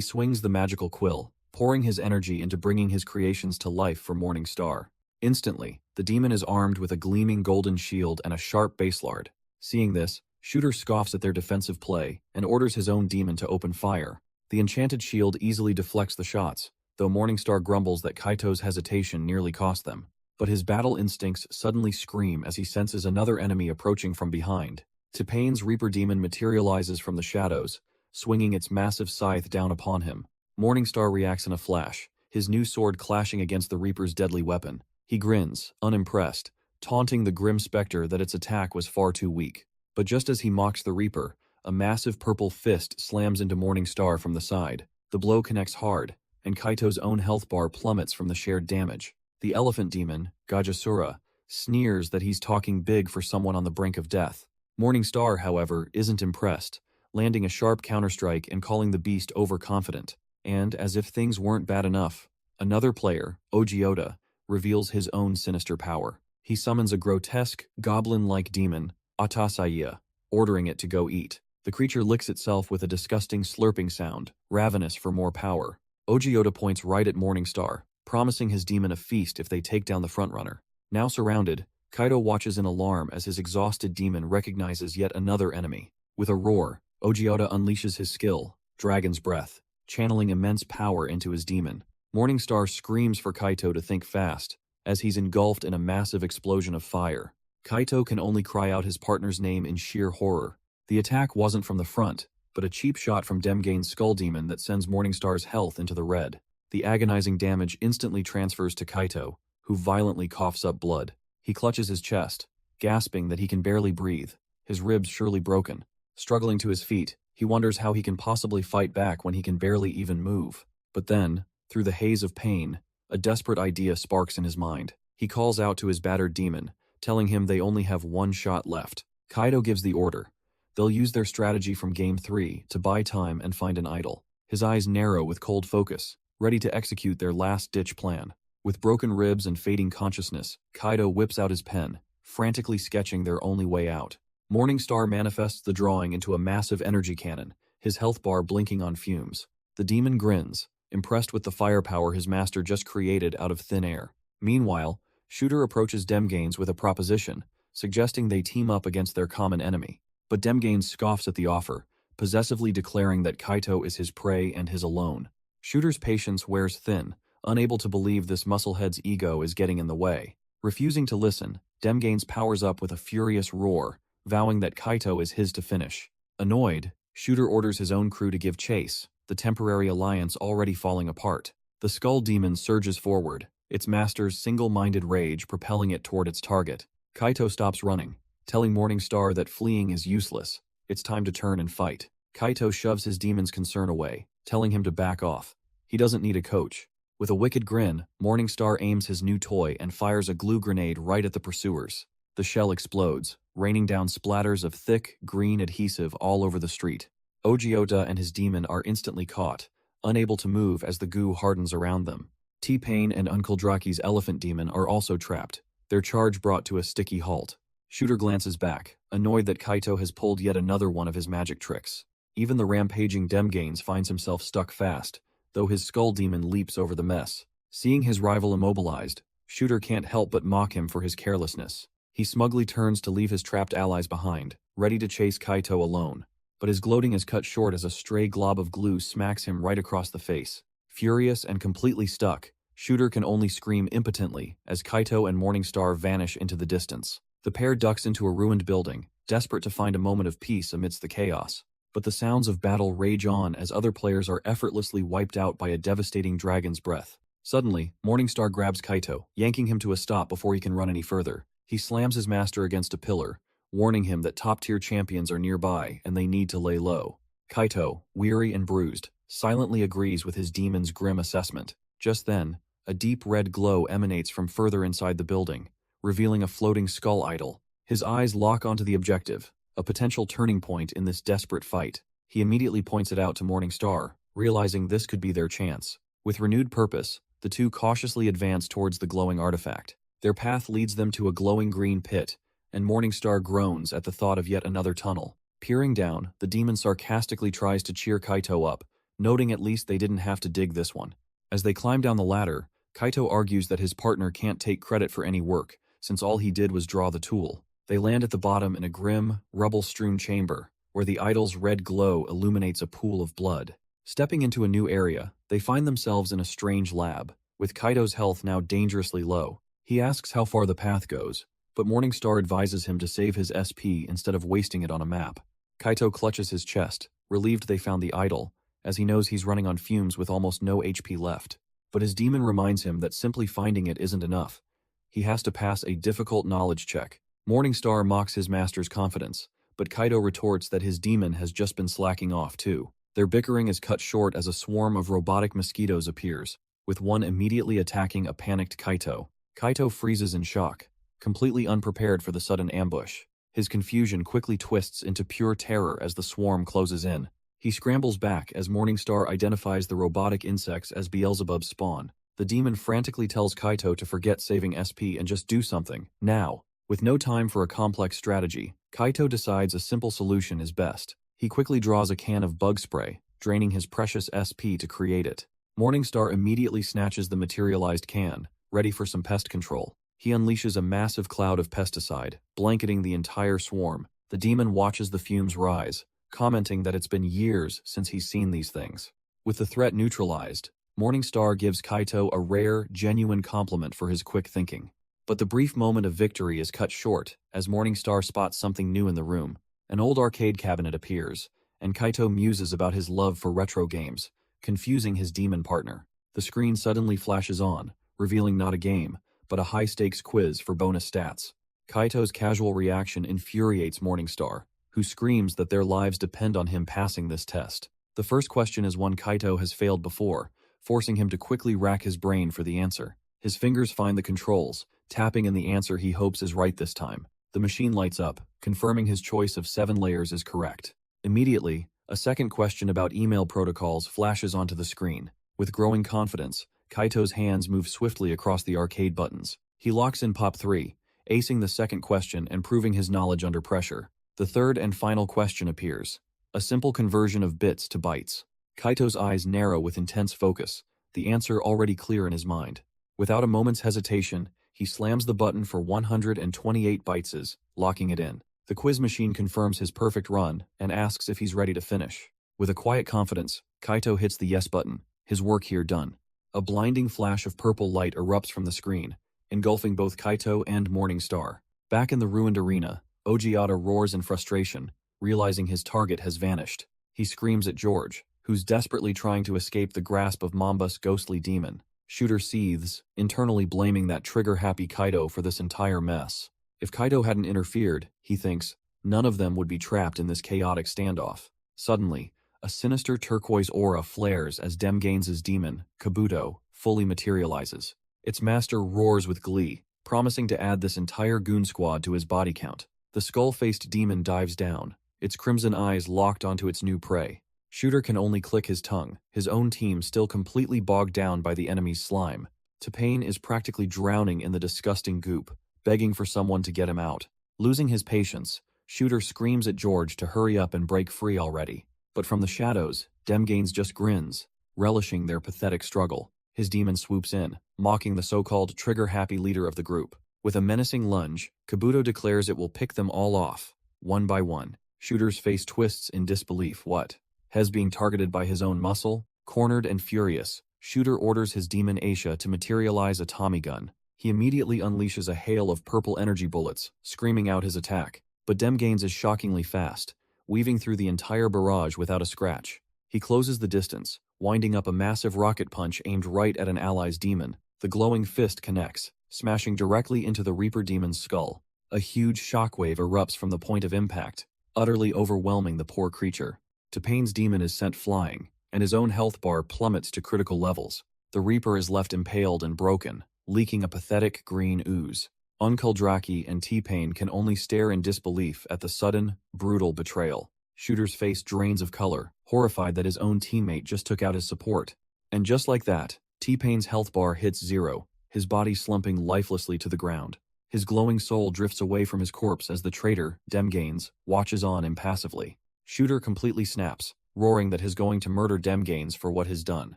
swings the magical quill, pouring his energy into bringing his creations to life for Morningstar. Instantly, the demon is armed with a gleaming golden shield and a sharp baselard. Seeing this, Shooter scoffs at their defensive play and orders his own demon to open fire. The enchanted shield easily deflects the shots, though Morningstar grumbles that Kaito's hesitation nearly cost them. But his battle instincts suddenly scream as he senses another enemy approaching from behind. T-Pain's Reaper demon materializes from the shadows, swinging its massive scythe down upon him. Morningstar reacts in a flash, his new sword clashing against the Reaper's deadly weapon. He grins, unimpressed, taunting the grim specter that its attack was far too weak. But just as he mocks the Reaper, a massive purple fist slams into Morningstar from the side. The blow connects hard, and Kaito's own health bar plummets from the shared damage. The elephant demon, Gajasura, sneers that he's talking big for someone on the brink of death. Morningstar, however, isn't impressed, landing a sharp counterstrike and calling the beast overconfident. And, as if things weren't bad enough, another player, Ojiota, reveals his own sinister power. He summons a grotesque, goblin-like demon, Atasaya, ordering it to go eat. The creature licks itself with a disgusting slurping sound, ravenous for more power. Ojiota points right at Morningstar, promising his demon a feast if they take down the frontrunner. Now surrounded, Kaito watches in alarm as his exhausted demon recognizes yet another enemy. With a roar, Ojiota unleashes his skill, Dragon's Breath, channeling immense power into his demon. Morningstar screams for Kaito to think fast, as he's engulfed in a massive explosion of fire. Kaito can only cry out his partner's name in sheer horror. The attack wasn't from the front, but a cheap shot from Demgain's Skull Demon that sends Morningstar's health into the red. The agonizing damage instantly transfers to Kaito, who violently coughs up blood. He clutches his chest, gasping that he can barely breathe, his ribs surely broken. Struggling to his feet, he wonders how he can possibly fight back when he can barely even move. But then, through the haze of pain, a desperate idea sparks in his mind. He calls out to his battered demon, telling him they only have one shot left. Kaido gives the order. They'll use their strategy from Game 3 to buy time and find an idol. His eyes narrow with cold focus, ready to execute their last-ditch plan. With broken ribs and fading consciousness, Kaido whips out his pen, frantically sketching their only way out. Morningstar manifests the drawing into a massive energy cannon, his health bar blinking on fumes. The demon grins, impressed with the firepower his master just created out of thin air. Meanwhile, Shooter approaches Demgains with a proposition, suggesting they team up against their common enemy. But Demgains scoffs at the offer, possessively declaring that Kaito is his prey and his alone. Shooter's patience wears thin, unable to believe this musclehead's ego is getting in the way. Refusing to listen, Demgains powers up with a furious roar, vowing that Kaito is his to finish. Annoyed, Shooter orders his own crew to give chase, the temporary alliance already falling apart. The Skull Demon surges forward, its master's single-minded rage propelling it toward its target. Kaito stops running, telling Morningstar that fleeing is useless. It's time to turn and fight. Kaito shoves his demon's concern away, telling him to back off. He doesn't need a coach. With a wicked grin, Morningstar aims his new toy and fires a glue grenade right at the pursuers. The shell explodes, raining down splatters of thick, green adhesive all over the street. Ogiota and his demon are instantly caught, unable to move as the goo hardens around them. T-Pain and Uncle Draki's elephant demon are also trapped, their charge brought to a sticky halt. Shooter glances back, annoyed that Kaito has pulled yet another one of his magic tricks. Even the rampaging Demgains finds himself stuck fast, though his skull demon leaps over the mess. Seeing his rival immobilized, Shooter can't help but mock him for his carelessness. He smugly turns to leave his trapped allies behind, ready to chase Kaito alone. But his gloating is cut short as a stray glob of glue smacks him right across the face. Furious and completely stuck, Shooter can only scream impotently as Kaito and Morningstar vanish into the distance. The pair ducks into a ruined building, desperate to find a moment of peace amidst the chaos. But the sounds of battle rage on as other players are effortlessly wiped out by a devastating dragon's breath. Suddenly, Morningstar grabs Kaito, yanking him to a stop before he can run any further. He slams his master against a pillar, warning him that top-tier champions are nearby and they need to lay low. Kaito, weary and bruised, silently agrees with his demon's grim assessment. Just then, a deep red glow emanates from further inside the building, revealing a floating skull idol. His eyes lock onto the objective, a potential turning point in this desperate fight. He immediately points it out to Morningstar, realizing this could be their chance. With renewed purpose, the two cautiously advance towards the glowing artifact. Their path leads them to a glowing green pit, and Morningstar groans at the thought of yet another tunnel. Peering down, the demon sarcastically tries to cheer Kaito up, noting at least they didn't have to dig this one. As they climb down the ladder, Kaito argues that his partner can't take credit for any work, since all he did was draw the tool. They land at the bottom in a grim, rubble-strewn chamber, where the idol's red glow illuminates a pool of blood. Stepping into a new area, they find themselves in a strange lab, with Kaito's health now dangerously low. He asks how far the path goes, but Morningstar advises him to save his SP instead of wasting it on a map. Kaito clutches his chest, relieved they found the idol, as he knows he's running on fumes with almost no HP left. But his demon reminds him that simply finding it isn't enough. He has to pass a difficult knowledge check. Morningstar mocks his master's confidence, but Kaito retorts that his demon has just been slacking off too. Their bickering is cut short as a swarm of robotic mosquitoes appears, with one immediately attacking a panicked Kaito. Kaito freezes in shock, completely unprepared for the sudden ambush. His confusion quickly twists into pure terror as the swarm closes in. He scrambles back as Morningstar identifies the robotic insects as Beelzebub's spawn. The demon frantically tells Kaito to forget saving SP and just do something, now. With no time for a complex strategy, Kaito decides a simple solution is best. He quickly draws a can of bug spray, draining his precious SP to create it. Morningstar immediately snatches the materialized can, ready for some pest control. He unleashes a massive cloud of pesticide, blanketing the entire swarm. The demon watches the fumes rise, commenting that it's been years since he's seen these things. With the threat neutralized, Morningstar gives Kaito a rare, genuine compliment for his quick thinking. But the brief moment of victory is cut short as Morningstar spots something new in the room. An old arcade cabinet appears, and Kaito muses about his love for retro games, confusing his demon partner. The screen suddenly flashes on, revealing not a game, but a high-stakes quiz for bonus stats. Kaito's casual reaction infuriates Morningstar, who screams that their lives depend on him passing this test. The first question is one Kaito has failed before, forcing him to quickly rack his brain for the answer. His fingers find the controls, tapping in the answer he hopes is right this time. The machine lights up, confirming his choice of 7 layers is correct. Immediately, a second question about email protocols flashes onto the screen. With growing confidence, Kaito's hands move swiftly across the arcade buttons. He locks in Pop 3, acing the second question and proving his knowledge under pressure. The third and final question appears. A simple conversion of bits to bytes. Kaito's eyes narrow with intense focus, the answer already clear in his mind. Without a moment's hesitation, he slams the button for 128 bytes, locking it in. The quiz machine confirms his perfect run and asks if he's ready to finish. With a quiet confidence, Kaito hits the yes button, his work here done. A blinding flash of purple light erupts from the screen, engulfing both Kaito and Morningstar. Back in the ruined arena, Ogiata roars in frustration, realizing his target has vanished. He screams at George, who's desperately trying to escape the grasp of Mamba's ghostly demon. Shooter seethes, internally blaming that trigger-happy Kaito for this entire mess. If Kaito hadn't interfered, he thinks, none of them would be trapped in this chaotic standoff. Suddenly, a sinister turquoise aura flares as Demgaines's demon, Kabuto, fully materializes. Its master roars with glee, promising to add this entire goon squad to his body count. The skull-faced demon dives down, its crimson eyes locked onto its new prey. Shooter can only click his tongue, his own team still completely bogged down by the enemy's slime. T-Pain is practically drowning in the disgusting goop, begging for someone to get him out. Losing his patience, Shooter screams at George to hurry up and break free already. But from the shadows, Demgaines just grins, relishing their pathetic struggle. His demon swoops in, mocking the so-called trigger-happy leader of the group. With a menacing lunge, Kabuto declares it will pick them all off, one by one. Shooter's face twists in disbelief. What? Hez being targeted by his own muscle? Cornered and furious, Shooter orders his demon Aisha to materialize a Tommy gun. He immediately unleashes a hail of purple energy bullets, screaming out his attack. But Demgaines is shockingly fast, weaving through the entire barrage without a scratch. He closes the distance, winding up a massive rocket punch aimed right at an ally's demon. The glowing fist connects, smashing directly into the Reaper demon's skull. A huge shockwave erupts from the point of impact, utterly overwhelming the poor creature. T-Pain's demon is sent flying, and his own health bar plummets to critical levels. The Reaper is left impaled and broken, leaking a pathetic green ooze. Uncle Draki and T-Pain can only stare in disbelief at the sudden, brutal betrayal. Shooter's face drains of color, horrified that his own teammate just took out his support. And just like that, T-Pain's health bar hits zero, his body slumping lifelessly to the ground. His glowing soul drifts away from his corpse as the traitor, Demgaines, watches on impassively. Shooter completely snaps, roaring that he's going to murder Demgaines for what he's done.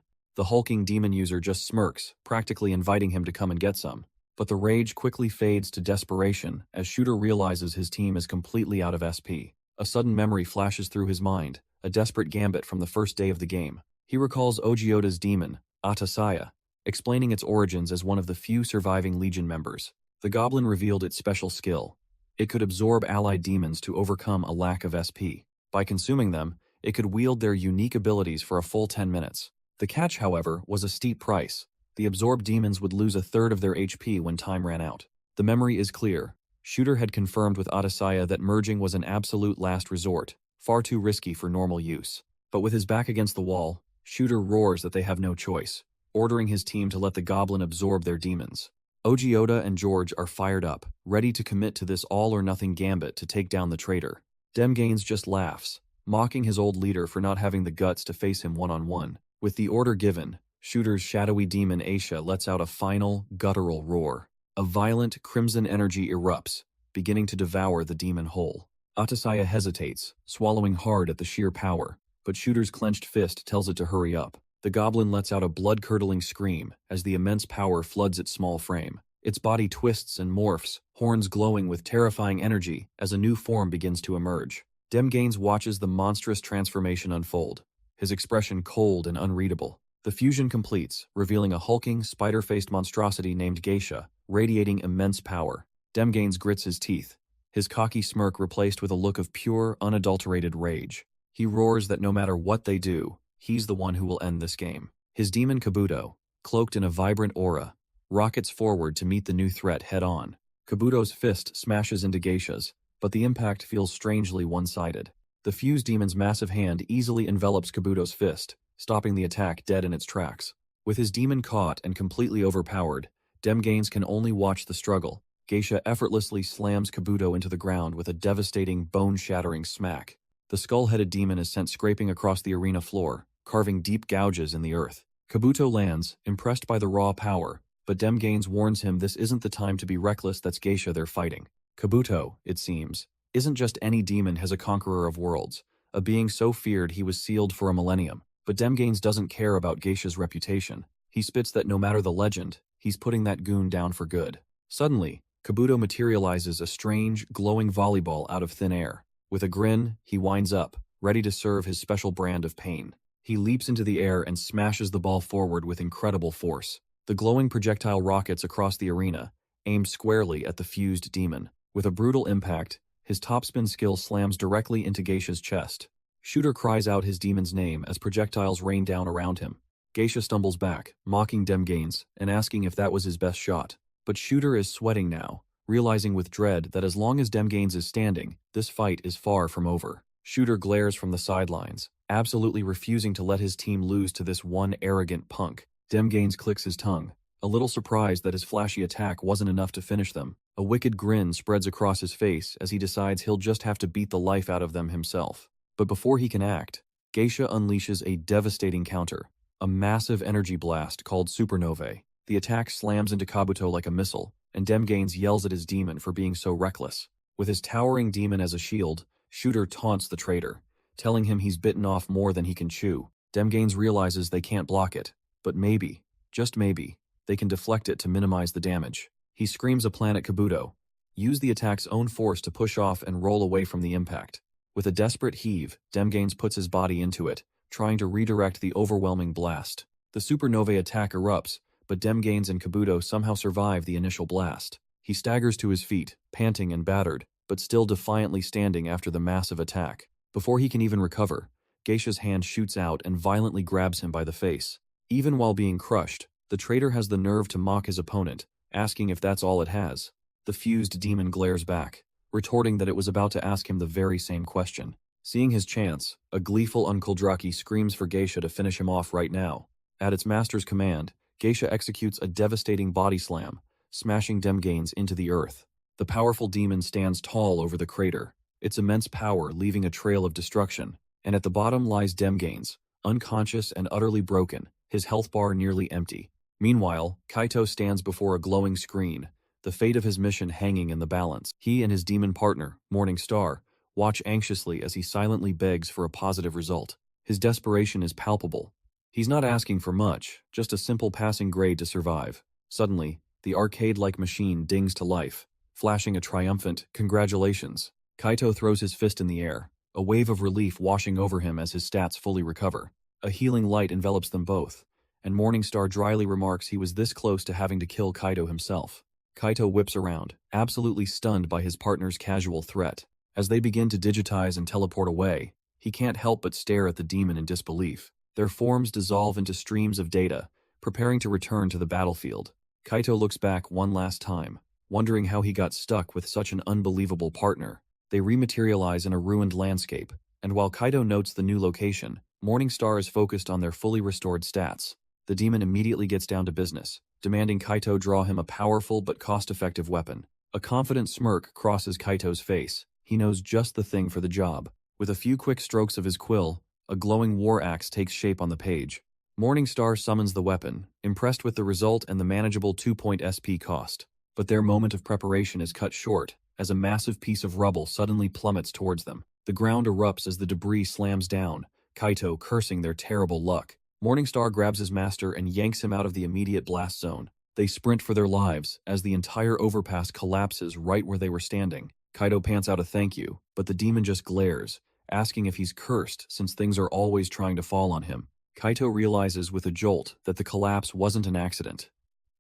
The hulking demon user just smirks, practically inviting him to come and get some. But the rage quickly fades to desperation as Shooter realizes his team is completely out of SP. A sudden memory flashes through his mind, a desperate gambit from the first day of the game. He recalls Ogiota's demon, Atasaya, explaining its origins as one of the few surviving Legion members. The goblin revealed its special skill. It could absorb allied demons to overcome a lack of SP. By consuming them, it could wield their unique abilities for a full 10 minutes. The catch, however, was a steep price. The absorbed demons would lose a third of their HP when time ran out. The memory is clear. Shooter had confirmed with Atasaya that merging was an absolute last resort, far too risky for normal use. But with his back against the wall, Shooter roars that they have no choice, ordering his team to let the goblin absorb their demons. Ogiota and George are fired up, ready to commit to this all-or-nothing gambit to take down the traitor. Demgaines just laughs, mocking his old leader for not having the guts to face him one-on-one. With the order given, Shooter's shadowy demon Aisha lets out a final, guttural roar. A violent, crimson energy erupts, beginning to devour the demon whole. Atasaya hesitates, swallowing hard at the sheer power, but Shooter's clenched fist tells it to hurry up. The goblin lets out a blood-curdling scream as the immense power floods its small frame. Its body twists and morphs, horns glowing with terrifying energy as a new form begins to emerge. Demgaines watches the monstrous transformation unfold, his expression cold and unreadable. The fusion completes, revealing a hulking, spider-faced monstrosity named Geisha, radiating immense power. Demgaines grits his teeth, his cocky smirk replaced with a look of pure, unadulterated rage. He roars that no matter what they do, he's the one who will end this game. His demon Kabuto, cloaked in a vibrant aura, rockets forward to meet the new threat head-on. Kabuto's fist smashes into Geisha's, but the impact feels strangely one-sided. The fused demon's massive hand easily envelops Kabuto's fist, stopping the attack dead in its tracks. With his demon caught and completely overpowered, Demgains can only watch the struggle. Geisha effortlessly slams Kabuto into the ground with a devastating, bone-shattering smack. The skull-headed demon is sent scraping across the arena floor, carving deep gouges in the earth. Kabuto lands, impressed by the raw power, but Demgains warns him this isn't the time to be reckless. That's Geisha they're fighting. Kabuto, it seems, isn't just any demon as a conqueror of worlds, a being so feared he was sealed for a millennium. But Demgains doesn't care about Geisha's reputation. He spits that no matter the legend, he's putting that goon down for good. Suddenly, Kabuto materializes a strange, glowing volleyball out of thin air. With a grin, he winds up, ready to serve his special brand of pain. He leaps into the air and smashes the ball forward with incredible force. The glowing projectile rockets across the arena, aimed squarely at the fused demon. With a brutal impact, his topspin skill slams directly into Geisha's chest. Shooter cries out his demon's name as projectiles rain down around him. Geisha stumbles back, mocking Demgains, and asking if that was his best shot. But Shooter is sweating now, realizing with dread that as long as Demgains is standing, this fight is far from over. Shooter glares from the sidelines, absolutely refusing to let his team lose to this one arrogant punk. Demgains clicks his tongue, a little surprised that his flashy attack wasn't enough to finish them. A wicked grin spreads across his face as he decides he'll just have to beat the life out of them himself. But before he can act, Geisha unleashes a devastating counter, a massive energy blast called Supernovae. The attack slams into Kabuto like a missile, and Demgains yells at his demon for being so reckless. With his towering demon as a shield, Shooter taunts the traitor, telling him he's bitten off more than he can chew. Demgains realizes they can't block it, but maybe, just maybe, they can deflect it to minimize the damage. He screams a plan at Kabuto, use the attack's own force to push off and roll away from the impact. With a desperate heave, Demgains puts his body into it, trying to redirect the overwhelming blast. The supernovae attack erupts, but Demgains and Kabuto somehow survive the initial blast. He staggers to his feet, panting and battered, but still defiantly standing after the massive attack. Before he can even recover, Geisha's hand shoots out and violently grabs him by the face. Even while being crushed, the traitor has the nerve to mock his opponent, asking if that's all it has. The fused demon glares back, retorting that it was about to ask him the very same question. Seeing his chance, a gleeful Uncle Draki screams for Geisha to finish him off right now. At its master's command, Geisha executes a devastating body slam, smashing Demgains into the earth. The powerful demon stands tall over the crater, its immense power leaving a trail of destruction, and at the bottom lies Demgains, unconscious and utterly broken, his health bar nearly empty. Meanwhile, Kaito stands before a glowing screen, the fate of his mission hanging in the balance. He and his demon partner, Morning Star, watch anxiously as he silently begs for a positive result. His desperation is palpable. He's not asking for much, just a simple passing grade to survive. Suddenly, the arcade-like machine dings to life, flashing a triumphant, "Congratulations." Kaito throws his fist in the air, a wave of relief washing over him as his stats fully recover. A healing light envelops them both, and Morningstar dryly remarks he was this close to having to kill Kaito himself. Kaito whips around, absolutely stunned by his partner's casual threat. As they begin to digitize and teleport away, he can't help but stare at the demon in disbelief. Their forms dissolve into streams of data, preparing to return to the battlefield. Kaito looks back one last time, wondering how he got stuck with such an unbelievable partner. They rematerialize in a ruined landscape, and while Kaito notes the new location, Morningstar is focused on their fully restored stats. The demon immediately gets down to business, demanding Kaito draw him a powerful but cost-effective weapon. A confident smirk crosses Kaito's face. He knows just the thing for the job. With a few quick strokes of his quill, a glowing war axe takes shape on the page. Morningstar summons the weapon, impressed with the result and the manageable 2-point SP cost. But their moment of preparation is cut short, as a massive piece of rubble suddenly plummets towards them. The ground erupts as the debris slams down, Kaito cursing their terrible luck. Morningstar grabs his master and yanks him out of the immediate blast zone. They sprint for their lives as the entire overpass collapses right where they were standing. Kaito pants out a thank you, but the demon just glares, asking if he's cursed since things are always trying to fall on him. Kaito realizes with a jolt that the collapse wasn't an accident.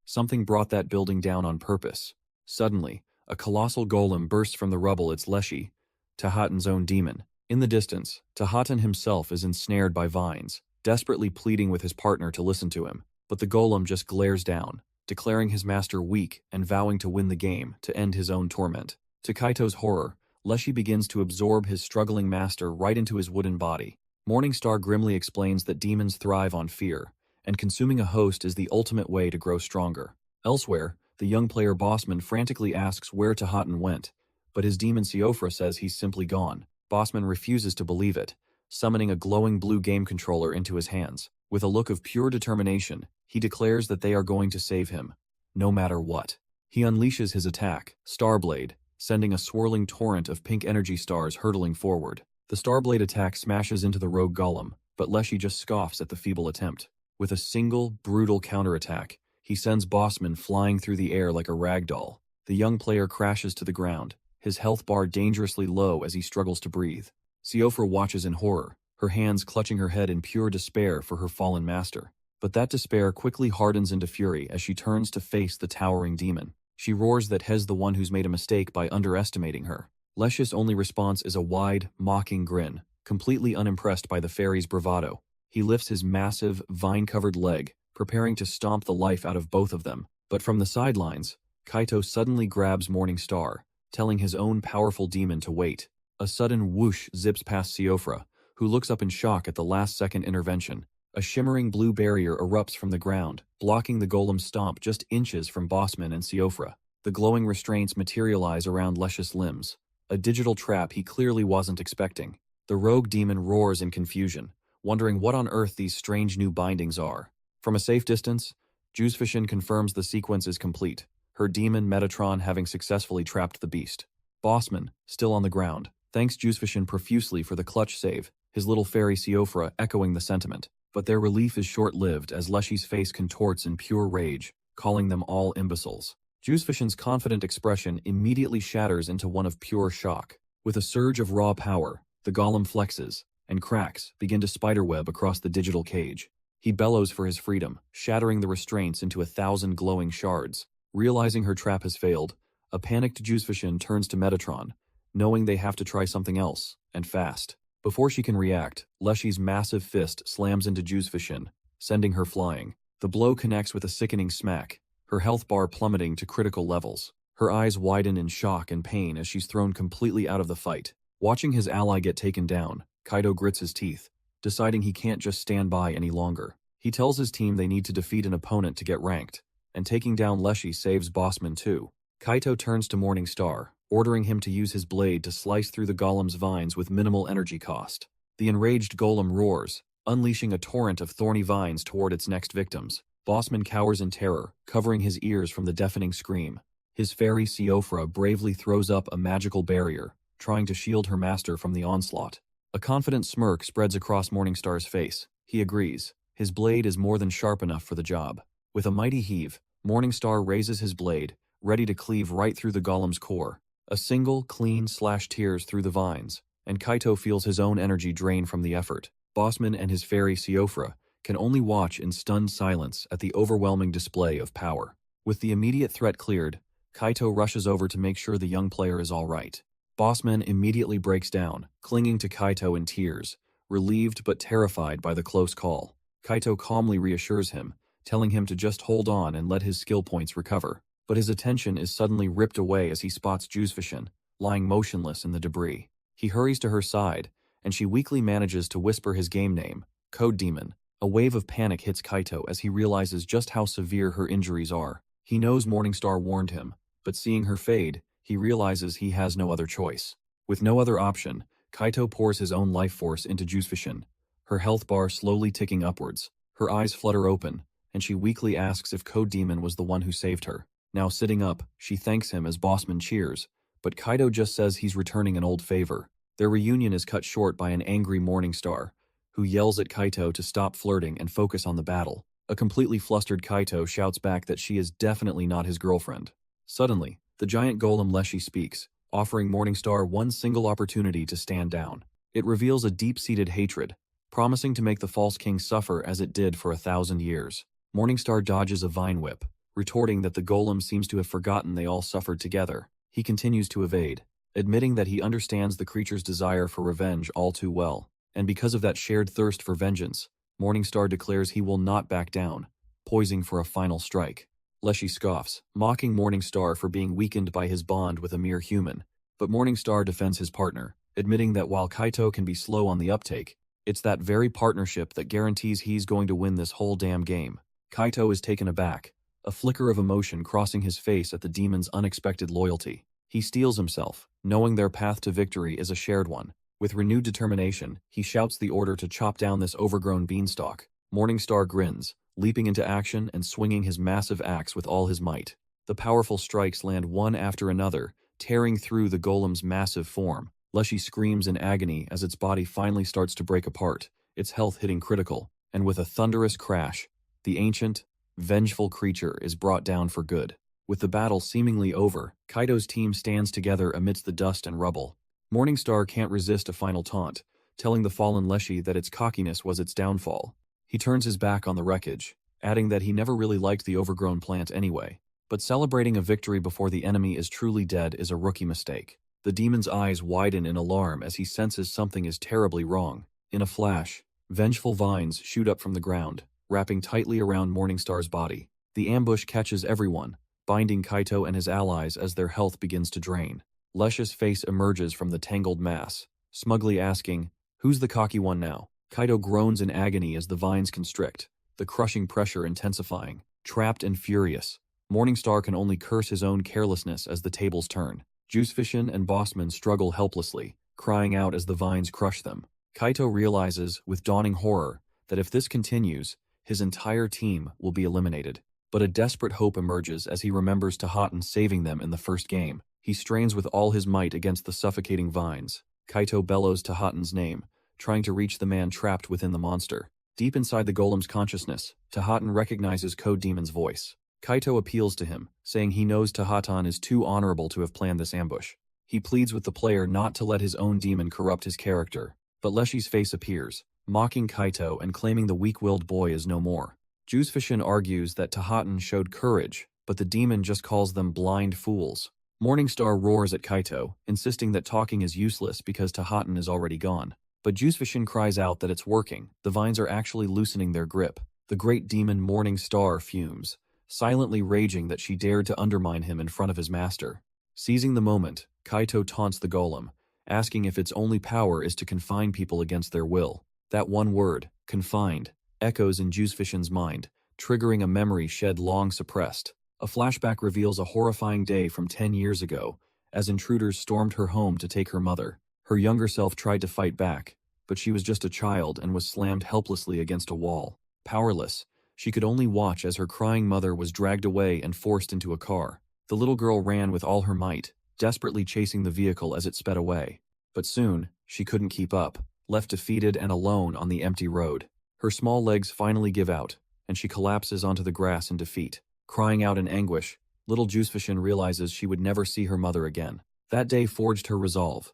Something brought that building down on purpose. Suddenly, a colossal golem bursts from the rubble. It's Leshy, Tahatan's own demon. In the distance, Tahatan himself is ensnared by vines, desperately pleading with his partner to listen to him. But the golem just glares down, declaring his master weak and vowing to win the game to end his own torment. To Kaito's horror, Leshy begins to absorb his struggling master right into his wooden body. Morningstar grimly explains that demons thrive on fear, and consuming a host is the ultimate way to grow stronger. Elsewhere, the young player Bossman frantically asks where Tahatin went, but his demon Siofra says he's simply gone. Bossman refuses to believe it, summoning a glowing blue game controller into his hands. With a look of pure determination, he declares that they are going to save him, no matter what. He unleashes his attack, Starblade, sending a swirling torrent of pink energy stars hurtling forward. The Starblade attack smashes into the rogue golem, but Leshy just scoffs at the feeble attempt. With a single, brutal counterattack, he sends Bossman flying through the air like a ragdoll. The young player crashes to the ground, his health bar dangerously low as he struggles to breathe. Siofra watches in horror, her hands clutching her head in pure despair for her fallen master. But that despair quickly hardens into fury as she turns to face the towering demon. She roars that Hez the one who's made a mistake by underestimating her. Leshy's only response is a wide, mocking grin, completely unimpressed by the fairy's bravado. He lifts his massive, vine-covered leg, preparing to stomp the life out of both of them. But from the sidelines, Kaito suddenly grabs Morningstar, telling his own powerful demon to wait. A sudden whoosh zips past Siofra, who looks up in shock at the last-second intervention. A shimmering blue barrier erupts from the ground, blocking the golem's stomp just inches from Bossman and Siofra. The glowing restraints materialize around Leshy's limbs, a digital trap he clearly wasn't expecting. The rogue demon roars in confusion, wondering what on earth these strange new bindings are. From a safe distance, Juzefishin confirms the sequence is complete, her demon Metatron having successfully trapped the beast. Bossman, still on the ground, thanks Juzefishin profusely for the clutch save, his little fairy Siofra echoing the sentiment. But their relief is short-lived as Leshy's face contorts in pure rage, calling them all imbeciles. Juzefishin's confident expression immediately shatters into one of pure shock. With a surge of raw power, the golem flexes, and cracks begin to spiderweb across the digital cage. He bellows for his freedom, shattering the restraints into 1,000 glowing shards. Realizing her trap has failed, a panicked Juzefishin turns to Metatron, knowing they have to try something else, and fast. Before she can react, Leshy's massive fist slams into Juzefishin, sending her flying. The blow connects with a sickening smack, her health bar plummeting to critical levels. Her eyes widen in shock and pain as she's thrown completely out of the fight. Watching his ally get taken down, Kaito grits his teeth, deciding he can't just stand by any longer. He tells his team they need to defeat an opponent to get ranked, and taking down Leshy saves Bossman too. Kaito turns to Morningstar, ordering him to use his blade to slice through the golem's vines with minimal energy cost. The enraged golem roars, unleashing a torrent of thorny vines toward its next victims. Bossman cowers in terror, covering his ears from the deafening scream. His fairy Siofra bravely throws up a magical barrier, trying to shield her master from the onslaught. A confident smirk spreads across Morningstar's face. He agrees. His blade is more than sharp enough for the job. With a mighty heave, Morningstar raises his blade, ready to cleave right through the golem's core. A single, clean slash tears through the vines, and Kaito feels his own energy drain from the effort. Bossman and his fairy Siofra can only watch in stunned silence at the overwhelming display of power. With the immediate threat cleared, Kaito rushes over to make sure the young player is all right. Bossman immediately breaks down, clinging to Kaito in tears, relieved but terrified by the close call. Kaito calmly reassures him, telling him to just hold on and let his skill points recover. But his attention is suddenly ripped away as he spots Juzefishin, lying motionless in the debris. He hurries to her side, and she weakly manages to whisper his game name, Code Demon. A wave of panic hits Kaito as he realizes just how severe her injuries are. He knows Morningstar warned him, but seeing her fade, he realizes he has no other choice. With no other option, Kaito pours his own life force into Juzefishin, her health bar slowly ticking upwards. Her eyes flutter open, and she weakly asks if Code Demon was the one who saved her. Now sitting up, she thanks him as Bossman cheers, but Kaito just says he's returning an old favor. Their reunion is cut short by an angry Morningstar, who yells at Kaito to stop flirting and focus on the battle. A completely flustered Kaito shouts back that she is definitely not his girlfriend. Suddenly, the giant golem Leshy speaks, offering Morningstar one single opportunity to stand down. It reveals a deep-seated hatred, promising to make the false king suffer as it did for 1,000 years. Morningstar dodges a vine whip, retorting that the golem seems to have forgotten they all suffered together. He continues to evade, admitting that he understands the creature's desire for revenge all too well, and because of that shared thirst for vengeance, Morningstar declares he will not back down, poising for a final strike. Leshy scoffs, mocking Morningstar for being weakened by his bond with a mere human. But Morningstar defends his partner, admitting that while Kaito can be slow on the uptake, it's that very partnership that guarantees he's going to win this whole damn game. Kaito is taken aback, a flicker of emotion crossing his face at the demon's unexpected loyalty. He steels himself, knowing their path to victory is a shared one. With renewed determination, he shouts the order to chop down this overgrown beanstalk. Morningstar grins, leaping into action and swinging his massive axe with all his might. The powerful strikes land one after another, tearing through the golem's massive form. Leshy screams in agony as its body finally starts to break apart, its health hitting critical, and with a thunderous crash, the ancient, vengeful creature is brought down for good. With the battle seemingly over, Kaito's team stands together amidst the dust and rubble. Morningstar can't resist a final taunt, telling the fallen Leshy that its cockiness was its downfall. He turns his back on the wreckage, adding that he never really liked the overgrown plant anyway. But celebrating a victory before the enemy is truly dead is a rookie mistake. The demon's eyes widen in alarm as he senses something is terribly wrong. In a flash, vengeful vines shoot up from the ground, wrapping tightly around Morningstar's body. The ambush catches everyone, binding Kaito and his allies as their health begins to drain. Lesh's face emerges from the tangled mass, smugly asking, "Who's the cocky one now?" Kaito groans in agony as the vines constrict, the crushing pressure intensifying. Trapped and furious, Morningstar can only curse his own carelessness as the tables turn. Juicefishin and Bossman struggle helplessly, crying out as the vines crush them. Kaito realizes, with dawning horror, that if this continues, his entire team will be eliminated. But a desperate hope emerges as he remembers Tahatan saving them in the first game. He strains with all his might against the suffocating vines. Kaito bellows Tahatan's name, trying to reach the man trapped within the monster. Deep inside the golem's consciousness, Tahatan recognizes Code Demon's voice. Kaito appeals to him, saying he knows Tahatan is too honorable to have planned this ambush. He pleads with the player not to let his own demon corrupt his character, but Leshy's face appears, mocking Kaito and claiming the weak-willed boy is no more. Juicefishin argues that Tahatan showed courage, but the demon just calls them blind fools. Morningstar roars at Kaito, insisting that talking is useless because Tahatan is already gone. But Juicefishin cries out that it's working. The vines are actually loosening their grip. The great demon Morningstar fumes, silently raging that she dared to undermine him in front of his master. Seizing the moment, Kaito taunts the golem, asking if its only power is to confine people against their will. That one word, confined, echoes in Juicefishin's mind, triggering a memory shed long suppressed. A flashback reveals a horrifying day from 10 years ago, as intruders stormed her home to take her mother. Her younger self tried to fight back, but she was just a child and was slammed helplessly against a wall. Powerless, she could only watch as her crying mother was dragged away and forced into a car. The little girl ran with all her might, desperately chasing the vehicle as it sped away. But soon, she couldn't keep up, left defeated and alone on the empty road. Her small legs finally give out, and she collapses onto the grass in defeat. Crying out in anguish, little Juicefishin realizes she would never see her mother again. That day forged her resolve.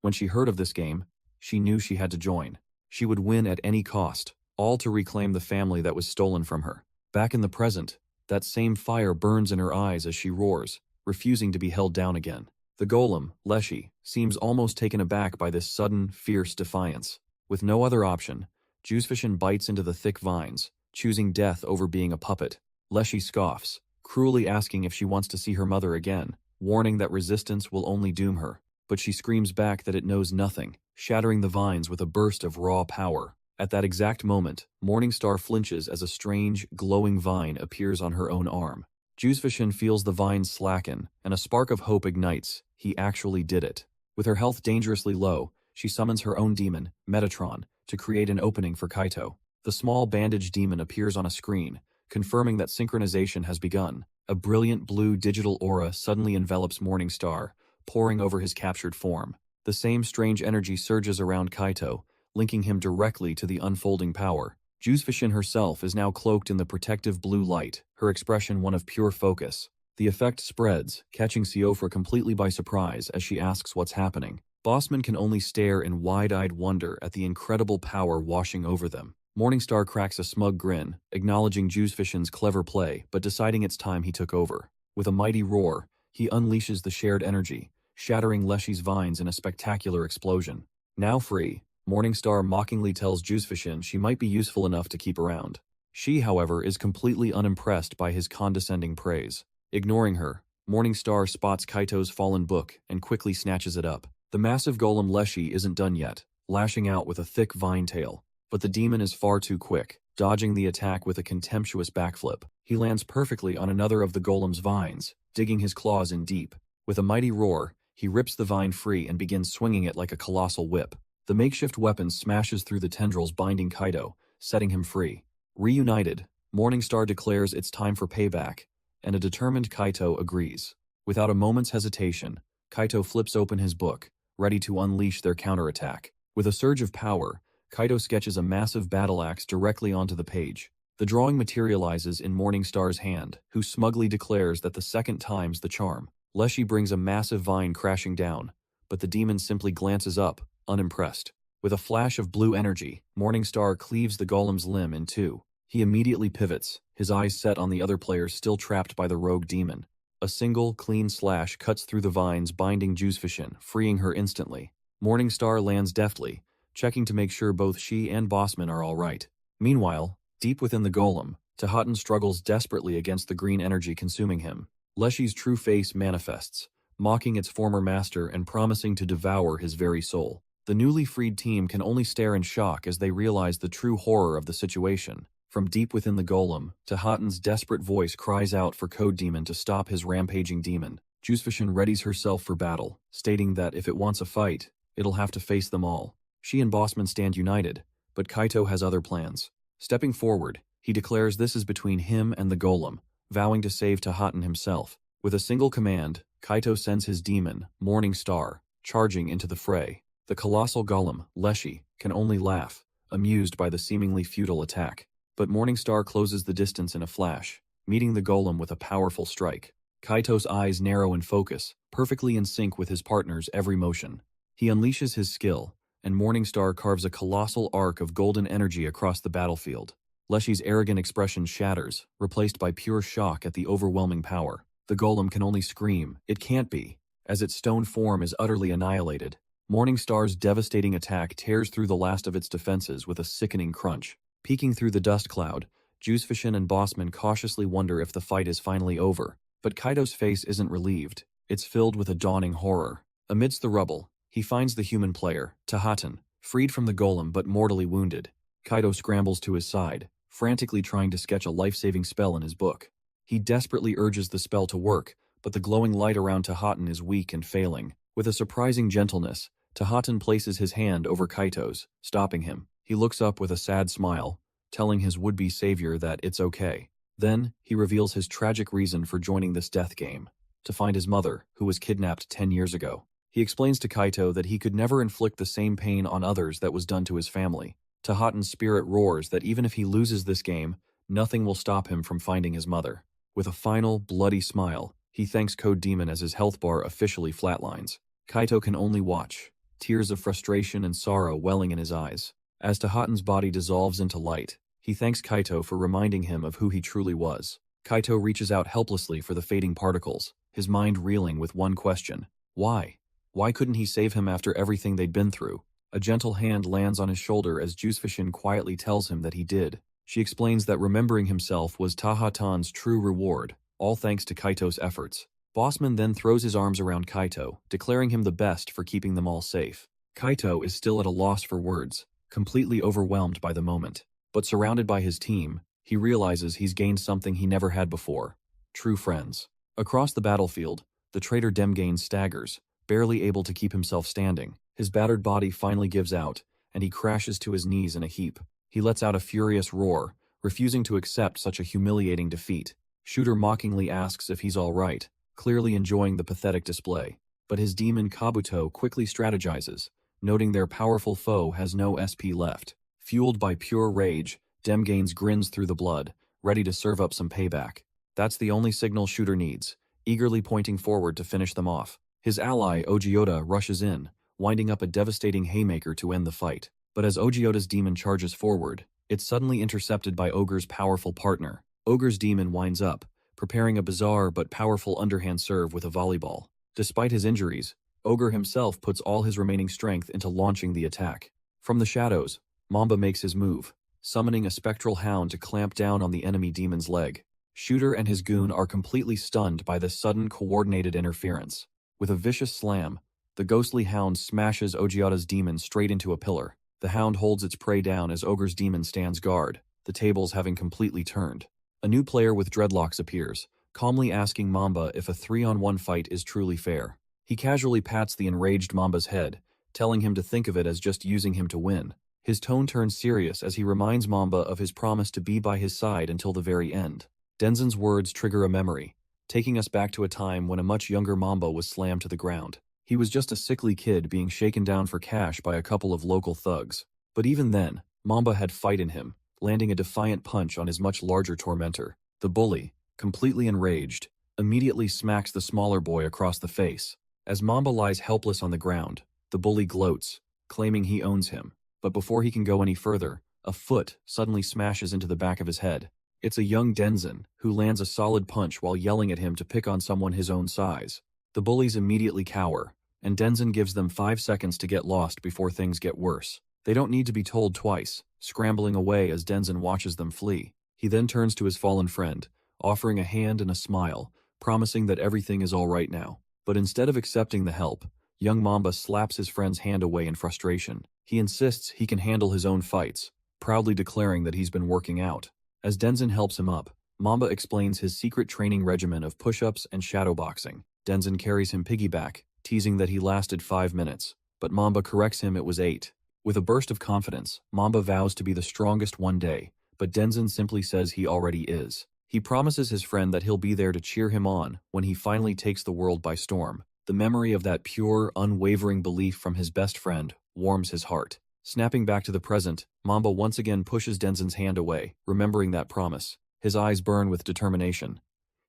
When she heard of this game, she knew she had to join. She would win at any cost, all to reclaim the family that was stolen from her. Back in the present, that same fire burns in her eyes as she roars, refusing to be held down again. The golem, Leshy, seems almost taken aback by this sudden, fierce defiance. With no other option, Juicefishin bites into the thick vines, choosing death over being a puppet. Leshy scoffs, cruelly asking if she wants to see her mother again, warning that resistance will only doom her. But she screams back that it knows nothing, shattering the vines with a burst of raw power. At that exact moment, Morningstar flinches as a strange, glowing vine appears on her own arm. Juicefishin feels the vines slacken, and a spark of hope ignites. He actually did it. With her health dangerously low, she summons her own demon, Metatron, to create an opening for Kaito. The small bandaged demon appears on a screen, confirming that synchronization has begun. A brilliant blue digital aura suddenly envelops Morningstar, pouring over his captured form. The same strange energy surges around Kaito, linking him directly to the unfolding power. Juicefishin herself is now cloaked in the protective blue light, her expression one of pure focus. The effect spreads, catching Siofra completely by surprise as she asks what's happening. Bossman can only stare in wide-eyed wonder at the incredible power washing over them. Morningstar cracks a smug grin, acknowledging Juicefishin's clever play, but deciding it's time he took over. With a mighty roar, he unleashes the shared energy, shattering Leshy's vines in a spectacular explosion. Now free, Morningstar mockingly tells Juicefishin she might be useful enough to keep around. She, however, is completely unimpressed by his condescending praise. Ignoring her, Morningstar spots Kaito's fallen book and quickly snatches it up. The massive golem Leshy isn't done yet, lashing out with a thick vine tail. But the demon is far too quick, dodging the attack with a contemptuous backflip. He lands perfectly on another of the golem's vines, digging his claws in deep. With a mighty roar, he rips the vine free and begins swinging it like a colossal whip. The makeshift weapon smashes through the tendrils binding Kaito, setting him free. Reunited, Morningstar declares it's time for payback, and a determined Kaito agrees. Without a moment's hesitation, Kaito flips open his book, ready to unleash their counterattack. With a surge of power, Kaito sketches a massive battle axe directly onto the page. The drawing materializes in Morningstar's hand, who smugly declares that the second time's the charm. Leshy brings a massive vine crashing down, but the demon simply glances up, unimpressed. With a flash of blue energy, Morningstar cleaves the golem's limb in two. He immediately pivots, his eyes set on the other players still trapped by the rogue demon. A single, clean slash cuts through the vines binding Juzefishin, freeing her instantly. Morningstar lands deftly, checking to make sure both she and Bossman are all right. Meanwhile, deep within the golem, Tahatan struggles desperately against the green energy consuming him. Leshy's true face manifests, mocking its former master and promising to devour his very soul. The newly freed team can only stare in shock as they realize the true horror of the situation. From deep within the golem, Tahatan's desperate voice cries out for Code Demon to stop his rampaging demon. Juzefishin readies herself for battle, stating that if it wants a fight, it'll have to face them all. She and Bossman stand united, but Kaito has other plans. Stepping forward, he declares this is between him and the golem, vowing to save Tahatan himself. With a single command, Kaito sends his demon, Morningstar, charging into the fray. The colossal golem, Leshy, can only laugh, amused by the seemingly futile attack. But Morningstar closes the distance in a flash, meeting the golem with a powerful strike. Kaito's eyes narrow in focus, perfectly in sync with his partner's every motion. He unleashes his skill, and Morningstar carves a colossal arc of golden energy across the battlefield. Leshy's arrogant expression shatters, replaced by pure shock at the overwhelming power. The golem can only scream, "It can't be," as its stone form is utterly annihilated. Morningstar's devastating attack tears through the last of its defenses with a sickening crunch. Peeking through the dust cloud, Juzefishin and Bossman cautiously wonder if the fight is finally over. But Kaito's face isn't relieved. It's filled with a dawning horror. Amidst the rubble, he finds the human player, Tahatan, freed from the golem but mortally wounded. Kaito scrambles to his side, frantically trying to sketch a life-saving spell in his book. He desperately urges the spell to work, but the glowing light around Tahatan is weak and failing. With a surprising gentleness, Tahatan places his hand over Kaito's, stopping him. He looks up with a sad smile, telling his would-be savior that it's okay. Then, he reveals his tragic reason for joining this death game: to find his mother, who was kidnapped 10 years ago. He explains to Kaito that he could never inflict the same pain on others that was done to his family. Tahatan's spirit roars that even if he loses this game, nothing will stop him from finding his mother. With a final, bloody smile, he thanks Code Demon as his health bar officially flatlines. Kaito can only watch, tears of frustration and sorrow welling in his eyes. As Tahatan's body dissolves into light, he thanks Kaito for reminding him of who he truly was. Kaito reaches out helplessly for the fading particles, his mind reeling with one question: why? Why couldn't he save him after everything they'd been through? A gentle hand lands on his shoulder as Juzefishin quietly tells him that he did. She explains that remembering himself was Tahatan's true reward, all thanks to Kaito's efforts. Bossman then throws his arms around Kaito, declaring him the best for keeping them all safe. Kaito is still at a loss for words, completely overwhelmed by the moment. But surrounded by his team, he realizes he's gained something he never had before: true friends. Across the battlefield, the traitor Demgain staggers, barely able to keep himself standing. His battered body finally gives out, and he crashes to his knees in a heap. He lets out a furious roar, refusing to accept such a humiliating defeat. Shooter mockingly asks if he's all right, clearly enjoying the pathetic display. But his demon Kabuto quickly strategizes, noting their powerful foe has no SP left. Fueled by pure rage, Demgain grins through the blood, ready to serve up some payback. That's the only signal Shooter needs, eagerly pointing forward to finish them off. His ally, Ogioda, rushes in, winding up a devastating haymaker to end the fight. But as Ogioda's demon charges forward, it's suddenly intercepted by Ogre's powerful partner. Ogre's demon winds up, preparing a bizarre but powerful underhand serve with a volleyball. Despite his injuries, Ogre himself puts all his remaining strength into launching the attack. From the shadows, Mamba makes his move, summoning a spectral hound to clamp down on the enemy demon's leg. Shooter and his goon are completely stunned by this sudden coordinated interference. With a vicious slam, the ghostly hound smashes Ogiata's demon straight into a pillar. The hound holds its prey down as Ogre's demon stands guard, the tables having completely turned. A new player with dreadlocks appears, calmly asking Mamba if a 3-on-1 fight is truly fair. He casually pats the enraged Mamba's head, telling him to think of it as just using him to win. His tone turns serious as he reminds Mamba of his promise to be by his side until the very end. Denzin's words trigger a memory, taking us back to a time when a much younger Mamba was slammed to the ground. He was just a sickly kid being shaken down for cash by a couple of local thugs. But even then, Mamba had fight in him, landing a defiant punch on his much larger tormentor. The bully, completely enraged, immediately smacks the smaller boy across the face. As Mamba lies helpless on the ground, the bully gloats, claiming he owns him. But before he can go any further, a foot suddenly smashes into the back of his head. It's a young Denzin, who lands a solid punch while yelling at him to pick on someone his own size. The bullies immediately cower, and Denzin gives them 5 seconds to get lost before things get worse. They don't need to be told twice, scrambling away as Denzin watches them flee. He then turns to his fallen friend, offering a hand and a smile, promising that everything is all right now. But instead of accepting the help, young Mamba slaps his friend's hand away in frustration. He insists he can handle his own fights, proudly declaring that he's been working out. As Denzin helps him up, Mamba explains his secret training regimen of push-ups and shadowboxing. Denzin carries him piggyback, teasing that he lasted 5 minutes, but Mamba corrects him it was 8. With a burst of confidence, Mamba vows to be the strongest one day, but Denzin simply says he already is. He promises his friend that he'll be there to cheer him on when he finally takes the world by storm. The memory of that pure, unwavering belief from his best friend warms his heart. Snapping back to the present, Mamba once again pushes Denzin's hand away, remembering that promise. His eyes burn with determination.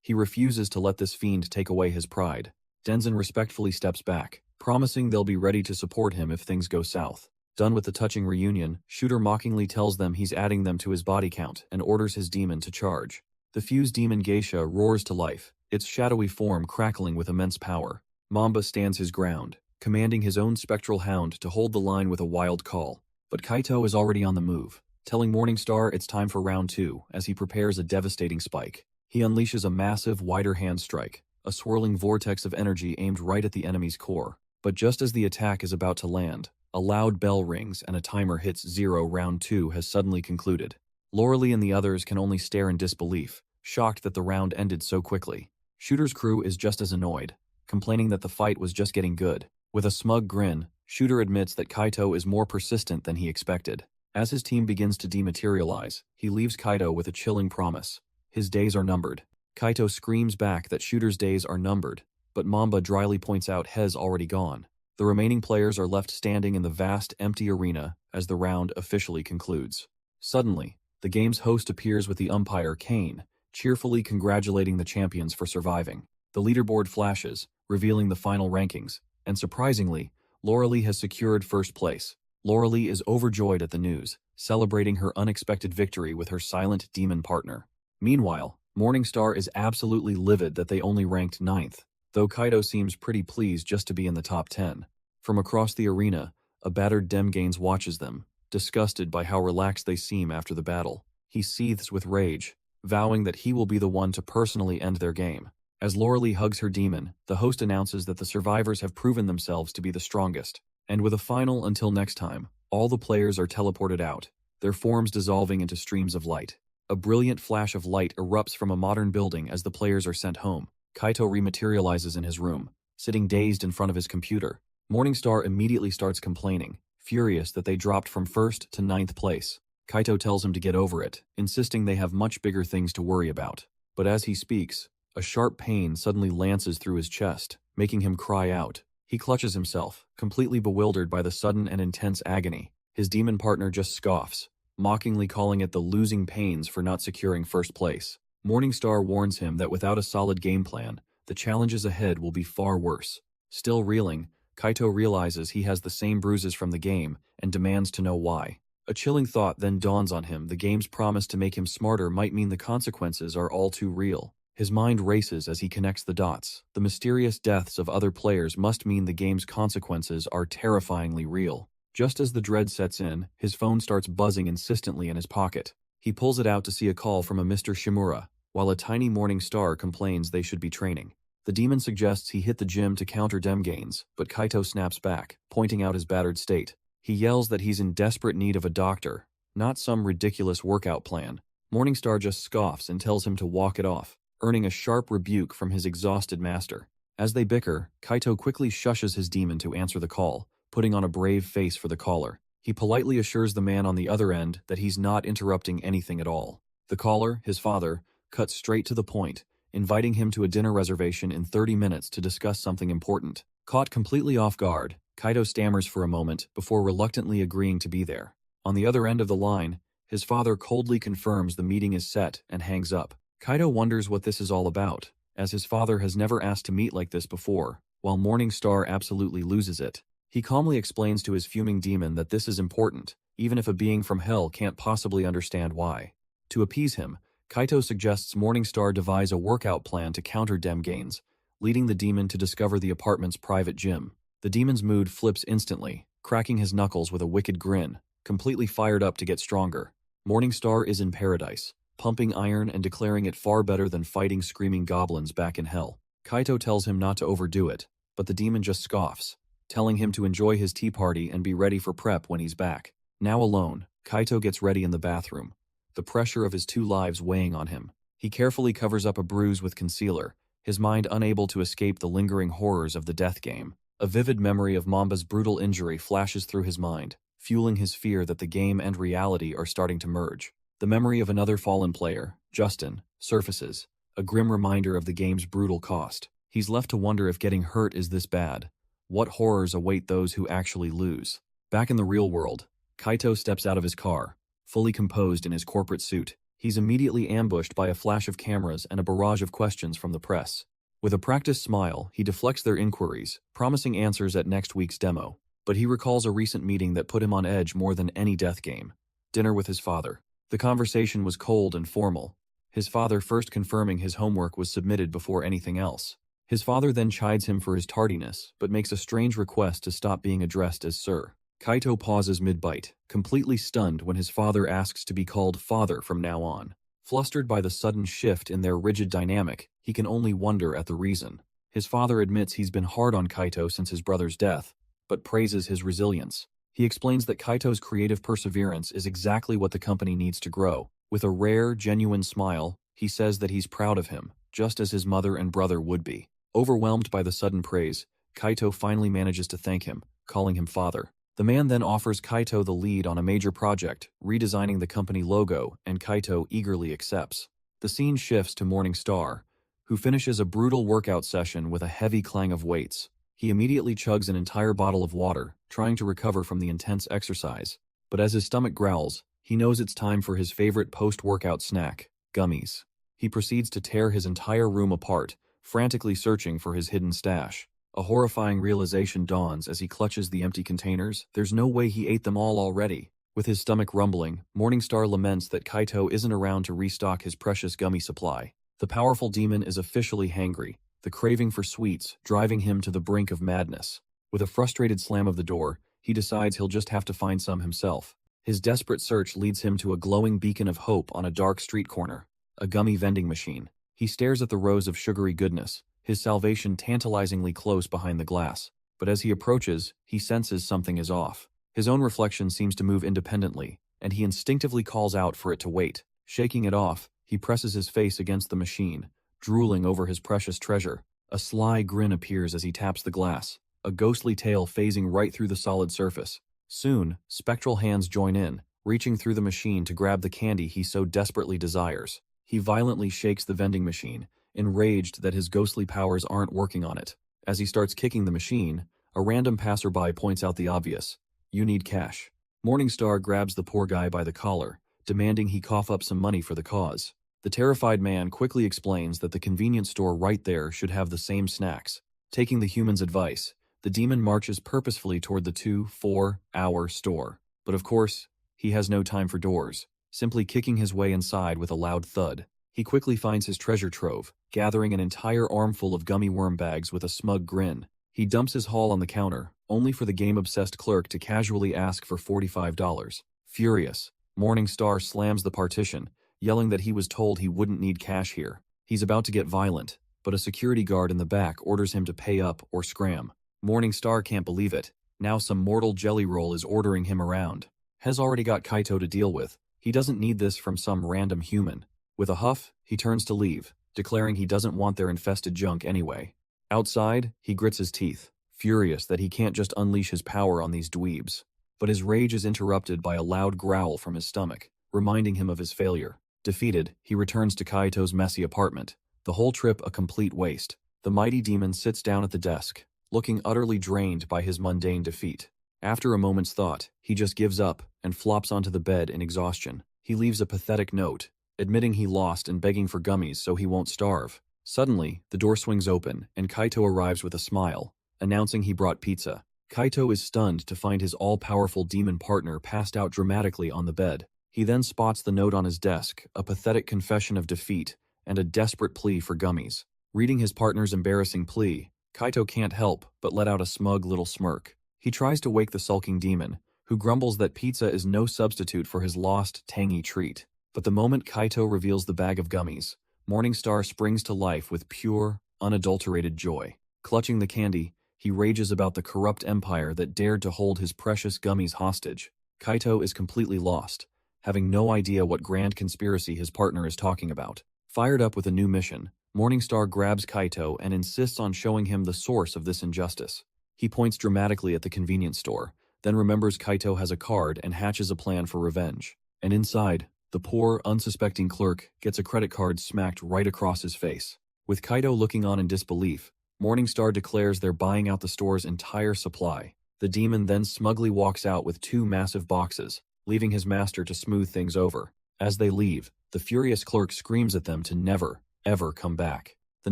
He refuses to let this fiend take away his pride. Denzin respectfully steps back, promising they'll be ready to support him if things go south. Done with the touching reunion, Shooter mockingly tells them he's adding them to his body count and orders his demon to charge. The fused demon geisha roars to life, its shadowy form crackling with immense power. Mamba stands his ground, commanding his own spectral hound to hold the line with a wild call. But Kaito is already on the move, telling Morningstar it's time for round 2 as he prepares a devastating spike. He unleashes a massive, wider hand strike, a swirling vortex of energy aimed right at the enemy's core. But just as the attack is about to land, a loud bell rings and a timer hits 0. Round 2 has suddenly concluded. Loralee and the others can only stare in disbelief, shocked that the round ended so quickly. Shooter's crew is just as annoyed, complaining that the fight was just getting good. With a smug grin, Shooter admits that Kaito is more persistent than he expected. As his team begins to dematerialize, he leaves Kaito with a chilling promise. His days are numbered. Kaito screams back that Shooter's days are numbered, but Mamba dryly points out He's already gone. The remaining players are left standing in the vast, empty arena as the round officially concludes. Suddenly, the game's host appears with the umpire, Kane, cheerfully congratulating the champions for surviving. The leaderboard flashes, revealing the final rankings, and surprisingly, Loralee has secured first place. Loralee is overjoyed at the news, celebrating her unexpected victory with her silent demon partner. Meanwhile, Morningstar is absolutely livid that they only ranked 9th, though Kaito seems pretty pleased just to be in the top 10. From across the arena, a battered Demgains watches them, disgusted by how relaxed they seem after the battle. He seethes with rage, vowing that he will be the one to personally end their game. As Loralee hugs her demon, the host announces that the survivors have proven themselves to be the strongest. And with a final "until next time," all the players are teleported out, their forms dissolving into streams of light. A brilliant flash of light erupts from a modern building as the players are sent home. Kaito rematerializes in his room, sitting dazed in front of his computer. Morningstar immediately starts complaining, furious that they dropped from 1st to 9th place. Kaito tells him to get over it, insisting they have much bigger things to worry about. But as he speaks, a sharp pain suddenly lances through his chest, making him cry out. He clutches himself, completely bewildered by the sudden and intense agony. His demon partner just scoffs, mockingly calling it the losing pains for not securing first place. Morningstar warns him that without a solid game plan, the challenges ahead will be far worse. Still reeling, Kaito realizes he has the same bruises from the game and demands to know why. A chilling thought then dawns on him: the game's promise to make him smarter might mean the consequences are all too real. His mind races as he connects the dots. The mysterious deaths of other players must mean the game's consequences are terrifyingly real. Just as the dread sets in, his phone starts buzzing insistently in his pocket. He pulls it out to see a call from a Mr. Shimura, while a tiny morning star complains they should be training. The demon suggests he hit the gym to counter dem gains, but Kaito snaps back, pointing out his battered state. He yells that he's in desperate need of a doctor, not some ridiculous workout plan. Morningstar just scoffs and tells him to walk it off, earning a sharp rebuke from his exhausted master. As they bicker, Kaito quickly shushes his demon to answer the call, putting on a brave face for the caller. He politely assures the man on the other end that he's not interrupting anything at all. The caller, his father, cuts straight to the point, inviting him to a dinner reservation in 30 minutes to discuss something important. Caught completely off guard, Kaito stammers for a moment before reluctantly agreeing to be there. On the other end of the line, his father coldly confirms the meeting is set and hangs up. Kaito wonders what this is all about, as his father has never asked to meet like this before, while Morningstar absolutely loses it. He calmly explains to his fuming demon that this is important, even if a being from hell can't possibly understand why. To appease him, Kaito suggests Morningstar devise a workout plan to counter dem gains, leading the demon to discover the apartment's private gym. The demon's mood flips instantly, cracking his knuckles with a wicked grin, completely fired up to get stronger. Morningstar is in paradise, pumping iron and declaring it far better than fighting screaming goblins back in hell. Kaito tells him not to overdo it, but the demon just scoffs, telling him to enjoy his tea party and be ready for prep when he's back. Now alone, Kaito gets ready in the bathroom, the pressure of his two lives weighing on him. He carefully covers up a bruise with concealer, his mind unable to escape the lingering horrors of the death game. A vivid memory of Mamba's brutal injury flashes through his mind, fueling his fear that the game and reality are starting to merge. The memory of another fallen player, Justin, surfaces, a grim reminder of the game's brutal cost. He's left to wonder if getting hurt is this bad. What horrors await those who actually lose? Back in the real world, Kaito steps out of his car, fully composed in his corporate suit. He's immediately ambushed by a flash of cameras and a barrage of questions from the press. With a practiced smile, he deflects their inquiries, promising answers at next week's demo. But he recalls a recent meeting that put him on edge more than any death game: dinner with his father. The conversation was cold and formal, his father first confirming his homework was submitted before anything else. His father then chides him for his tardiness, but makes a strange request to stop being addressed as sir. Kaito pauses mid-bite, completely stunned when his father asks to be called father from now on. Flustered by the sudden shift in their rigid dynamic, he can only wonder at the reason. His father admits he's been hard on Kaito since his brother's death, but praises his resilience. He explains that Kaito's creative perseverance is exactly what the company needs to grow. With a rare, genuine smile, he says that he's proud of him, just as his mother and brother would be. Overwhelmed by the sudden praise, Kaito finally manages to thank him, calling him father. The man then offers Kaito the lead on a major project, redesigning the company logo, and Kaito eagerly accepts. The scene shifts to Morningstar, who finishes a brutal workout session with a heavy clang of weights. He immediately chugs an entire bottle of water, trying to recover from the intense exercise. But as his stomach growls, he knows it's time for his favorite post-workout snack, gummies. He proceeds to tear his entire room apart, frantically searching for his hidden stash. A horrifying realization dawns as he clutches the empty containers. There's no way he ate them all already. With his stomach rumbling, Morningstar laments that Kaito isn't around to restock his precious gummy supply. The powerful demon is officially hangry, the craving for sweets driving him to the brink of madness. With a frustrated slam of the door, he decides he'll just have to find some himself. His desperate search leads him to a glowing beacon of hope on a dark street corner, a gummy vending machine. He stares at the rows of sugary goodness, his salvation tantalizingly close behind the glass. But as he approaches, he senses something is off. His own reflection seems to move independently, and he instinctively calls out for it to wait. Shaking it off, he presses his face against the machine, drooling over his precious treasure. A sly grin appears as he taps the glass, a ghostly tail phasing right through the solid surface. Soon, spectral hands join in, reaching through the machine to grab the candy he so desperately desires. He violently shakes the vending machine, enraged that his ghostly powers aren't working on it. As he starts kicking the machine, a random passerby points out the obvious: "You need cash." Morningstar grabs the poor guy by the collar, demanding he cough up some money for the cause. The terrified man quickly explains that the convenience store right there should have the same snacks. Taking the human's advice, the demon marches purposefully toward the 2-4-hour store. But of course, he has no time for doors, simply kicking his way inside with a loud thud. He quickly finds his treasure trove, gathering an entire armful of gummy worm bags with a smug grin. He dumps his haul on the counter, only for the game-obsessed clerk to casually ask for $45. Furious, Morningstar slams the partition, yelling that he was told he wouldn't need cash here. He's about to get violent, but a security guard in the back orders him to pay up or scram. Morningstar can't believe it. Now some mortal jelly roll is ordering him around. Has already got Kaito to deal with. He doesn't need this from some random human. With a huff, he turns to leave, declaring he doesn't want their infested junk anyway. Outside, he grits his teeth, furious that he can't just unleash his power on these dweebs. But his rage is interrupted by a loud growl from his stomach, reminding him of his failure. Defeated, he returns to Kaito's messy apartment. The whole trip a complete waste. The mighty demon sits down at the desk, looking utterly drained by his mundane defeat. After a moment's thought, he just gives up and flops onto the bed in exhaustion. He leaves a pathetic note, admitting he lost and begging for gummies so he won't starve. Suddenly, the door swings open and Kaito arrives with a smile, announcing he brought pizza. Kaito is stunned to find his all-powerful demon partner passed out dramatically on the bed. He then spots the note on his desk, a pathetic confession of defeat and a desperate plea for gummies. Reading his partner's embarrassing plea, Kaito can't help but let out a smug little smirk. He tries to wake the sulking demon, who grumbles that pizza is no substitute for his lost, tangy treat. But the moment Kaito reveals the bag of gummies, Morningstar springs to life with pure, unadulterated joy. Clutching the candy, he rages about the corrupt empire that dared to hold his precious gummies hostage. Kaito is completely lost, having no idea what grand conspiracy his partner is talking about. Fired up with a new mission, Morningstar grabs Kaito and insists on showing him the source of this injustice. He points dramatically at the convenience store, then remembers Kaito has a card and hatches a plan for revenge. And inside, the poor, unsuspecting clerk gets a credit card smacked right across his face. With Kaito looking on in disbelief, Morningstar declares they're buying out the store's entire supply. The demon then smugly walks out with 2 massive boxes, leaving his master to smooth things over. As they leave, the furious clerk screams at them to never, ever come back. The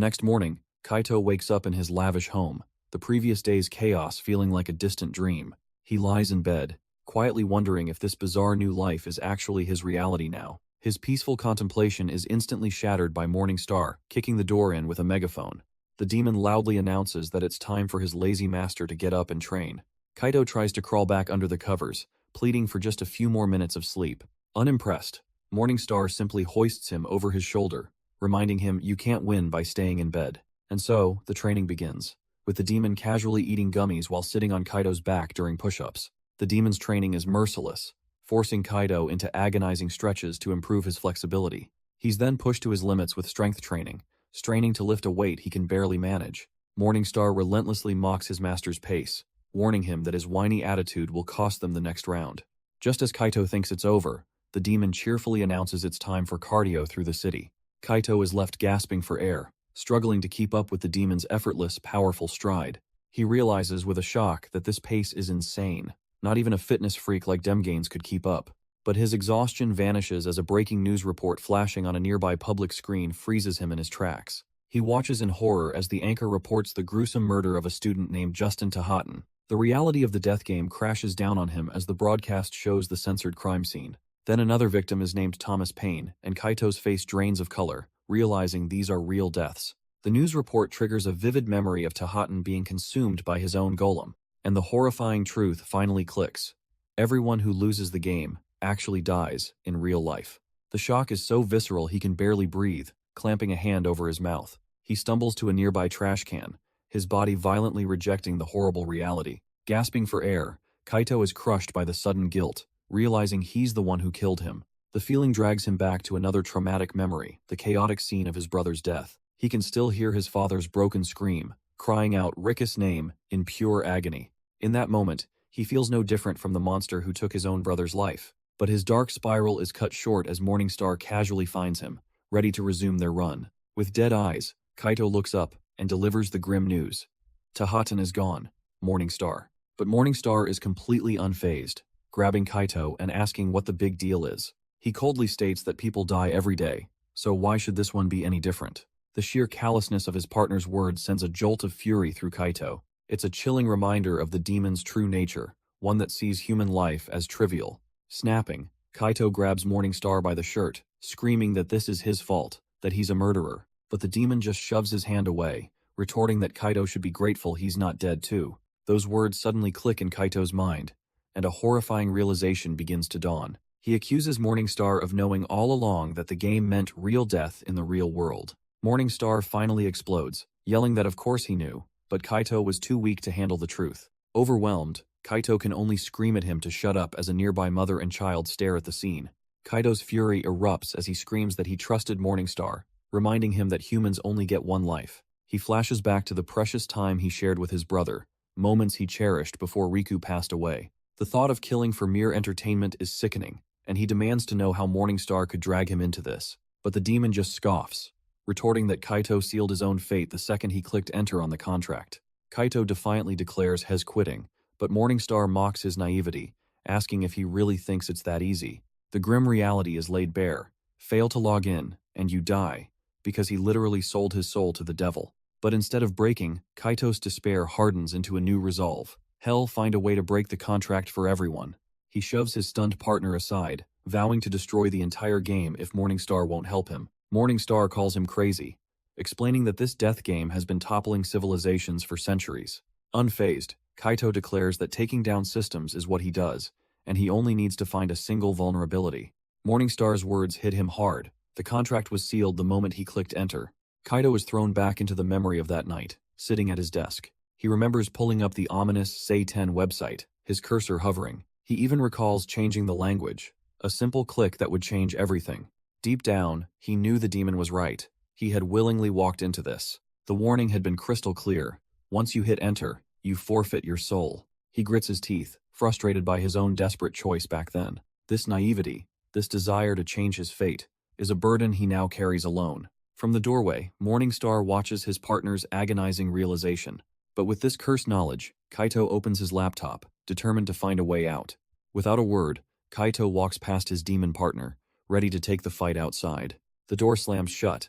next morning, Kaito wakes up in his lavish home, the previous day's chaos feeling like a distant dream. He lies in bed, quietly wondering if this bizarre new life is actually his reality now. His peaceful contemplation is instantly shattered by Morningstar, kicking the door in with a megaphone. The demon loudly announces that it's time for his lazy master to get up and train. Kaito tries to crawl back under the covers, pleading for just a few more minutes of sleep. Unimpressed, Morningstar simply hoists him over his shoulder, reminding him you can't win by staying in bed. And so, the training begins, with the demon casually eating gummies while sitting on Kaito's back during push-ups. The demon's training is merciless, forcing Kaito into agonizing stretches to improve his flexibility. He's then pushed to his limits with strength training, straining to lift a weight he can barely manage. Morningstar relentlessly mocks his master's pace, warning him that his whiny attitude will cost them the next round. Just as Kaito thinks it's over, the demon cheerfully announces it's time for cardio through the city. Kaito is left gasping for air, struggling to keep up with the demon's effortless, powerful stride. He realizes with a shock that this pace is insane. Not even a fitness freak like Demgains could keep up. But his exhaustion vanishes as a breaking news report flashing on a nearby public screen freezes him in his tracks. He watches in horror as the anchor reports the gruesome murder of a student named Justin Tahatan. The reality of the death game crashes down on him as the broadcast shows the censored crime scene. Then another victim is named Thomas Paine, and Kaito's face drains of color, realizing these are real deaths. The news report triggers a vivid memory of Tahatan being consumed by his own golem, and the horrifying truth finally clicks. Everyone who loses the game actually dies in real life. The shock is so visceral he can barely breathe, clamping a hand over his mouth. He stumbles to a nearby trash can, his body violently rejecting the horrible reality. Gasping for air, Kaito is crushed by the sudden guilt, realizing he's the one who killed him. The feeling drags him back to another traumatic memory, the chaotic scene of his brother's death. He can still hear his father's broken scream, crying out Rickus' name in pure agony. In that moment, he feels no different from the monster who took his own brother's life. But his dark spiral is cut short as Morningstar casually finds him, ready to resume their run. With dead eyes, Kaito looks up and delivers the grim news. Tahatan is gone, Morningstar. But Morningstar is completely unfazed, grabbing Kaito and asking what the big deal is. He coldly states that people die every day, so why should this one be any different? The sheer callousness of his partner's words sends a jolt of fury through Kaito. It's a chilling reminder of the demon's true nature, one that sees human life as trivial. Snapping, Kaito grabs Morningstar by the shirt, screaming that this is his fault, that he's a murderer. But the demon just shoves his hand away, retorting that Kaito should be grateful he's not dead too. Those words suddenly click in Kaito's mind, and a horrifying realization begins to dawn. He accuses Morningstar of knowing all along that the game meant real death in the real world. Morningstar finally explodes, yelling that of course he knew, but Kaito was too weak to handle the truth. Overwhelmed, Kaito can only scream at him to shut up as a nearby mother and child stare at the scene. Kaito's fury erupts as he screams that he trusted Morningstar, reminding him that humans only get one life. He flashes back to the precious time he shared with his brother, moments he cherished before Riku passed away. The thought of killing for mere entertainment is sickening, and he demands to know how Morningstar could drag him into this. But the demon just scoffs, retorting that Kaito sealed his own fate the second he clicked enter on the contract. Kaito defiantly declares he's quitting, but Morningstar mocks his naivety, asking if he really thinks it's that easy. The grim reality is laid bare. Fail to log in, and you die, because he literally sold his soul to the devil. But instead of breaking, Kaito's despair hardens into a new resolve. Hell, find a way to break the contract for everyone. He shoves his stunned partner aside, vowing to destroy the entire game if Morningstar won't help him. Morningstar calls him crazy, explaining that this death game has been toppling civilizations for centuries. Unfazed, Kaito declares that taking down systems is what he does, and he only needs to find a single vulnerability. Morningstar's words hit him hard. The contract was sealed the moment he clicked enter. Kaito is thrown back into the memory of that night, sitting at his desk. He remembers pulling up the ominous Say 10 website, his cursor hovering. He even recalls changing the language, a simple click that would change everything. Deep down, he knew the demon was right. He had willingly walked into this. The warning had been crystal clear. Once you hit enter, you forfeit your soul. He grits his teeth, frustrated by his own desperate choice back then. This naivety, this desire to change his fate, is a burden he now carries alone. From the doorway, Morningstar watches his partner's agonizing realization. But with this cursed knowledge, Kaito opens his laptop, determined to find a way out. Without a word, Kaito walks past his demon partner, ready to take the fight outside. The door slams shut,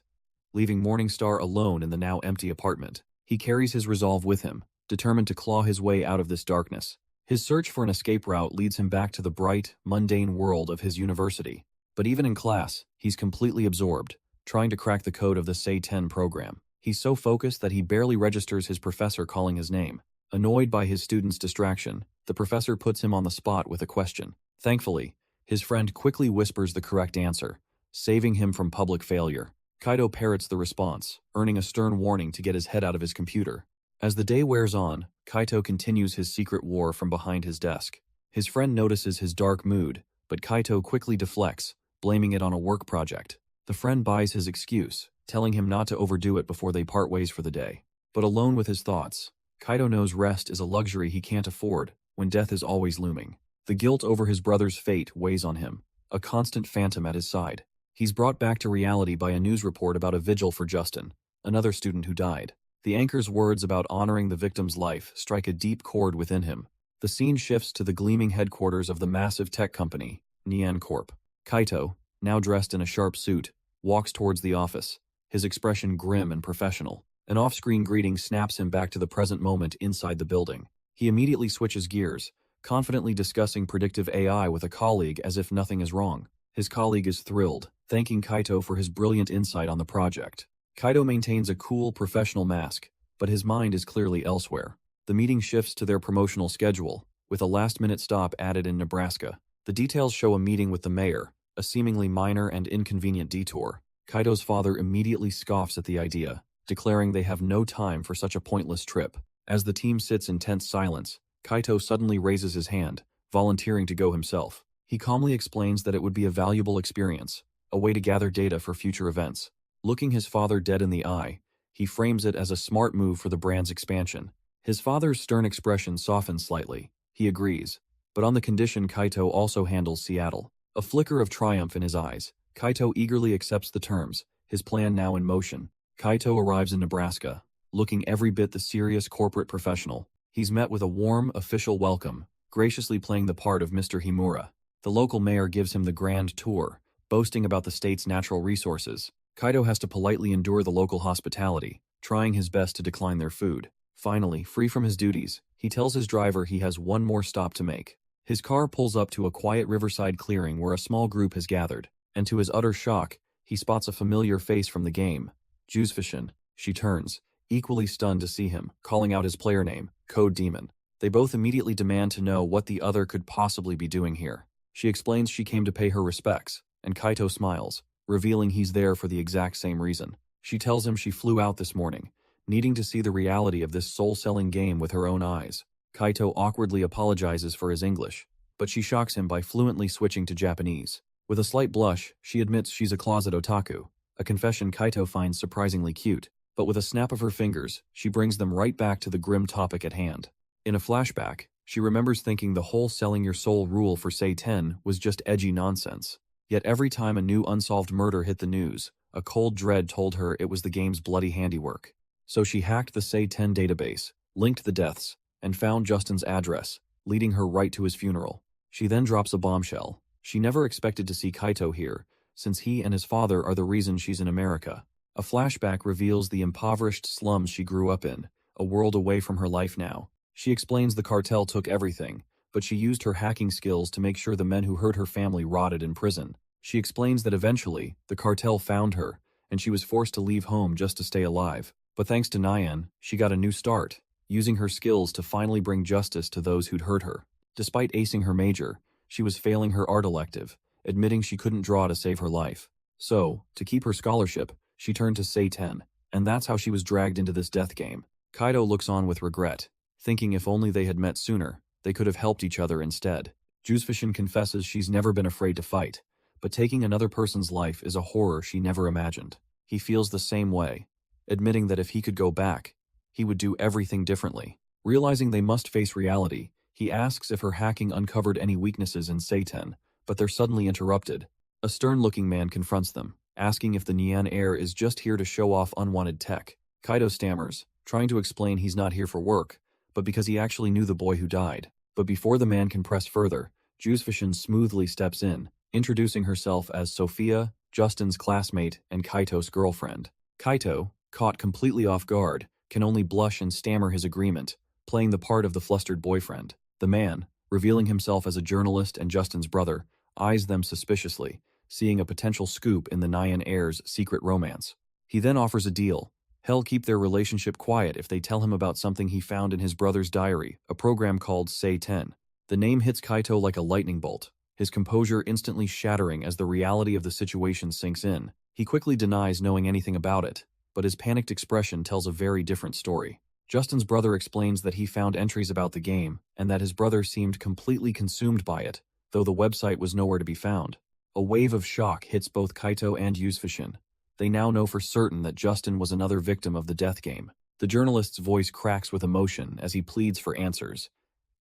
leaving Morningstar alone in the now empty apartment. He carries his resolve with him, determined to claw his way out of this darkness. His search for an escape route leads him back to the bright, mundane world of his university. But even in class, he's completely absorbed, trying to crack the code of the Say 10 program. He's so focused that he barely registers his professor calling his name. Annoyed by his student's distraction, the professor puts him on the spot with a question. Thankfully, his friend quickly whispers the correct answer, saving him from public failure. Kaito parrots the response, earning a stern warning to get his head out of his computer. As the day wears on, Kaito continues his secret war from behind his desk. His friend notices his dark mood, but Kaito quickly deflects, blaming it on a work project. The friend buys his excuse, telling him not to overdo it before they part ways for the day. But alone with his thoughts, Kaito knows rest is a luxury he can't afford when death is always looming. The guilt over his brother's fate weighs on him, a constant phantom at his side. He's brought back to reality by a news report about a vigil for Justin, another student who died. The anchor's words about honoring the victim's life strike a deep chord within him. The scene shifts to the gleaming headquarters of the massive tech company, Nian Corp. Kaito, now dressed in a sharp suit, walks towards the office, his expression grim and professional. An off-screen greeting snaps him back to the present moment inside the building. He immediately switches gears, confidently discussing predictive AI with a colleague as if nothing is wrong. His colleague is thrilled, thanking Kaito for his brilliant insight on the project. Kaito maintains a cool, professional mask, but his mind is clearly elsewhere. The meeting shifts to their promotional schedule, with a last-minute stop added in Nebraska. The details show a meeting with the mayor, a seemingly minor and inconvenient detour. Kaito's father immediately scoffs at the idea, declaring they have no time for such a pointless trip. As the team sits in tense silence, Kaito suddenly raises his hand, volunteering to go himself. He calmly explains that it would be a valuable experience, a way to gather data for future events. Looking his father dead in the eye, he frames it as a smart move for the brand's expansion. His father's stern expression softens slightly. He agrees, but on the condition Kaito also handles Seattle. A flicker of triumph in his eyes, Kaito eagerly accepts the terms, his plan now in motion. Kaito arrives in Nebraska, looking every bit the serious corporate professional. He's met with a warm, official welcome, graciously playing the part of Mr. Himura. The local mayor gives him the grand tour, boasting about the state's natural resources. Kaito has to politely endure the local hospitality, trying his best to decline their food. Finally, free from his duties, he tells his driver he has one more stop to make. His car pulls up to a quiet riverside clearing where a small group has gathered, and to his utter shock, he spots a familiar face from the game. Juzefishin. She turns, equally stunned to see him, calling out his player name, Code Demon. They both immediately demand to know what the other could possibly be doing here. She explains she came to pay her respects, and Kaito smiles, revealing he's there for the exact same reason. She tells him she flew out this morning, needing to see the reality of this soul-selling game with her own eyes. Kaito awkwardly apologizes for his English, but she shocks him by fluently switching to Japanese. With a slight blush, she admits she's a closet otaku, a confession Kaito finds surprisingly cute, but with a snap of her fingers, she brings them right back to the grim topic at hand. In a flashback, she remembers thinking the whole selling your soul rule for Say 10 was just edgy nonsense. Yet every time a new unsolved murder hit the news, a cold dread told her it was the game's bloody handiwork. So she hacked the Say 10 database, linked the deaths, and found Justin's address, leading her right to his funeral. She then drops a bombshell. She never expected to see Kaito here, since he and his father are the reason she's in America. A flashback reveals the impoverished slums she grew up in, a world away from her life now. She explains the cartel took everything, but she used her hacking skills to make sure the men who hurt her family rotted in prison. She explains that eventually, the cartel found her, and she was forced to leave home just to stay alive. But thanks to Nyan, she got a new start, using her skills to finally bring justice to those who'd hurt her. Despite acing her major, she was failing her art elective, admitting she couldn't draw to save her life. So, to keep her scholarship, she turned to Say 10, and that's how she was dragged into this death game. Kaito looks on with regret, thinking if only they had met sooner, they could have helped each other instead. Juzefishin confesses she's never been afraid to fight, but taking another person's life is a horror she never imagined. He feels the same way, admitting that if he could go back, he would do everything differently. Realizing they must face reality, he asks if her hacking uncovered any weaknesses in Say 10, but they're suddenly interrupted. A stern-looking man confronts them, asking if the Nyan heir is just here to show off unwanted tech. Kaito stammers, trying to explain he's not here for work, but because he actually knew the boy who died. But before the man can press further, Juzefishin smoothly steps in, introducing herself as Sophia, Justin's classmate and Kaito's girlfriend. Kaito, caught completely off guard, can only blush and stammer his agreement, playing the part of the flustered boyfriend. The man, revealing himself as a journalist and Justin's brother, eyes them suspiciously, seeing a potential scoop in the Nyan heir's secret romance. He then offers a deal. He'll keep their relationship quiet if they tell him about something he found in his brother's diary, a program called Say 10. The name hits Kaito like a lightning bolt, his composure instantly shattering as the reality of the situation sinks in. He quickly denies knowing anything about it, but his panicked expression tells a very different story. Justin's brother explains that he found entries about the game, and that his brother seemed completely consumed by it, though the website was nowhere to be found. A wave of shock hits both Kaito and Juzefishin. They now know for certain that Justin was another victim of the death game. The journalist's voice cracks with emotion as he pleads for answers,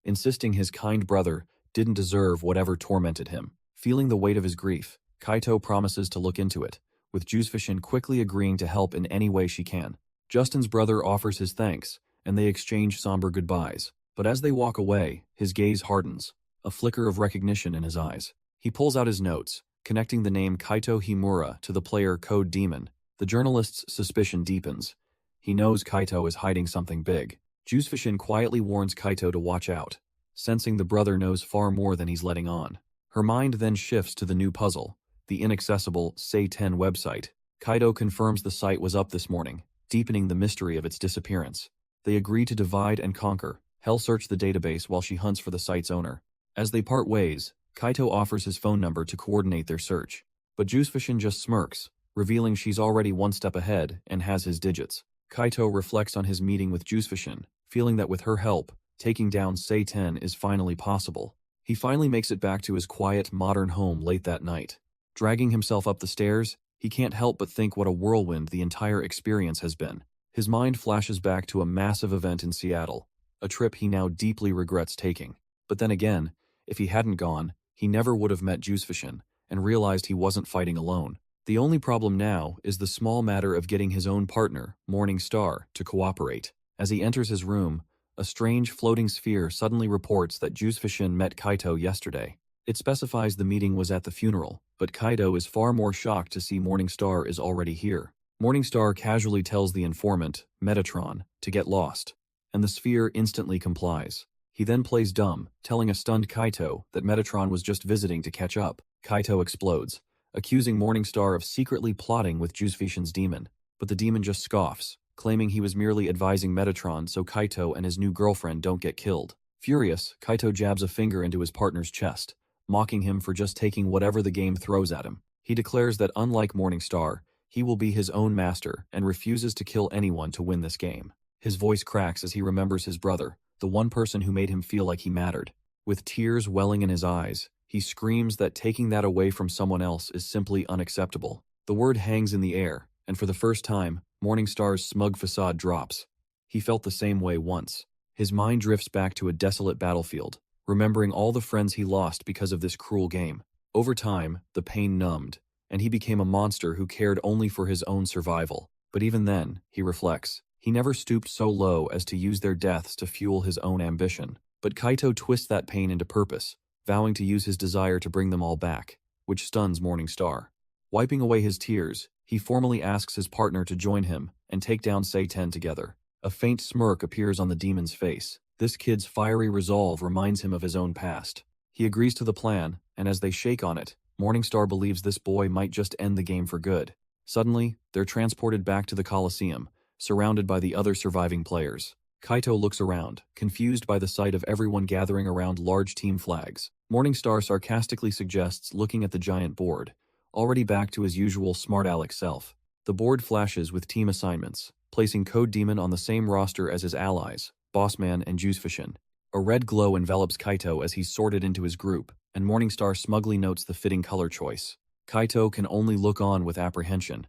insisting his kind brother didn't deserve whatever tormented him. Feeling the weight of his grief, Kaito promises to look into it, with Juzefishin quickly agreeing to help in any way she can. Justin's brother offers his thanks, and they exchange somber goodbyes. But as they walk away, his gaze hardens, a flicker of recognition in his eyes. He pulls out his notes, connecting the name Kaito Himura to the player Code Demon. The journalist's suspicion deepens. He knows Kaito is hiding something big. Juzefishin quietly warns Kaito to watch out, sensing the brother knows far more than he's letting on. Her mind then shifts to the new puzzle, the inaccessible Say 10 website. Kaito confirms the site was up this morning, deepening the mystery of its disappearance. They agree to divide and conquer. Hell search the database while she hunts for the site's owner. As they part ways, Kaito offers his phone number to coordinate their search, but Juzefishin just smirks, revealing she's already one step ahead and has his digits. Kaito reflects on his meeting with Juzefishin, feeling that with her help, taking down Say 10 is finally possible. He finally makes it back to his quiet, modern home late that night. Dragging himself up the stairs, he can't help but think what a whirlwind the entire experience has been. His mind flashes back to a massive event in Seattle, a trip he now deeply regrets taking. But then again, if he hadn't gone, he never would have met Juzefishin and realized he wasn't fighting alone. The only problem now is the small matter of getting his own partner, Morning Star, to cooperate. As he enters his room, a strange floating sphere suddenly reports that Juzefishin met Kaito yesterday. It specifies the meeting was at the funeral, but Kaito is far more shocked to see Morningstar is already here. Morningstar casually tells the informant, Metatron, to get lost, and the sphere instantly complies. He then plays dumb, telling a stunned Kaito that Metatron was just visiting to catch up. Kaito explodes, accusing Morningstar of secretly plotting with Juzefishin's demon, but the demon just scoffs, claiming he was merely advising Metatron so Kaito and his new girlfriend don't get killed. Furious, Kaito jabs a finger into his partner's chest, mocking him for just taking whatever the game throws at him. He declares that unlike Morningstar, he will be his own master and refuses to kill anyone to win this game. His voice cracks as he remembers his brother, the one person who made him feel like he mattered. With tears welling in his eyes, he screams that taking that away from someone else is simply unacceptable. The word hangs in the air, and for the first time, Morningstar's smug facade drops. He felt the same way once. His mind drifts back to a desolate battlefield, remembering all the friends he lost because of this cruel game. Over time, the pain numbed, and he became a monster who cared only for his own survival. But even then, he reflects, he never stooped so low as to use their deaths to fuel his own ambition. But Kaito twists that pain into purpose, vowing to use his desire to bring them all back, which stuns Morningstar. Wiping away his tears, he formally asks his partner to join him and take down Sei-ten together. A faint smirk appears on the demon's face. This kid's fiery resolve reminds him of his own past. He agrees to the plan, and as they shake on it, Morningstar believes this boy might just end the game for good. Suddenly, they're transported back to the Colosseum, surrounded by the other surviving players. Kaito looks around, confused by the sight of everyone gathering around large team flags. Morningstar sarcastically suggests looking at the giant board, already back to his usual smart aleck self. The board flashes with team assignments, placing Code Demon on the same roster as his allies, Bossman and Jusfishin. A red glow envelops Kaito as he's sorted into his group, and Morningstar smugly notes the fitting color choice. Kaito can only look on with apprehension,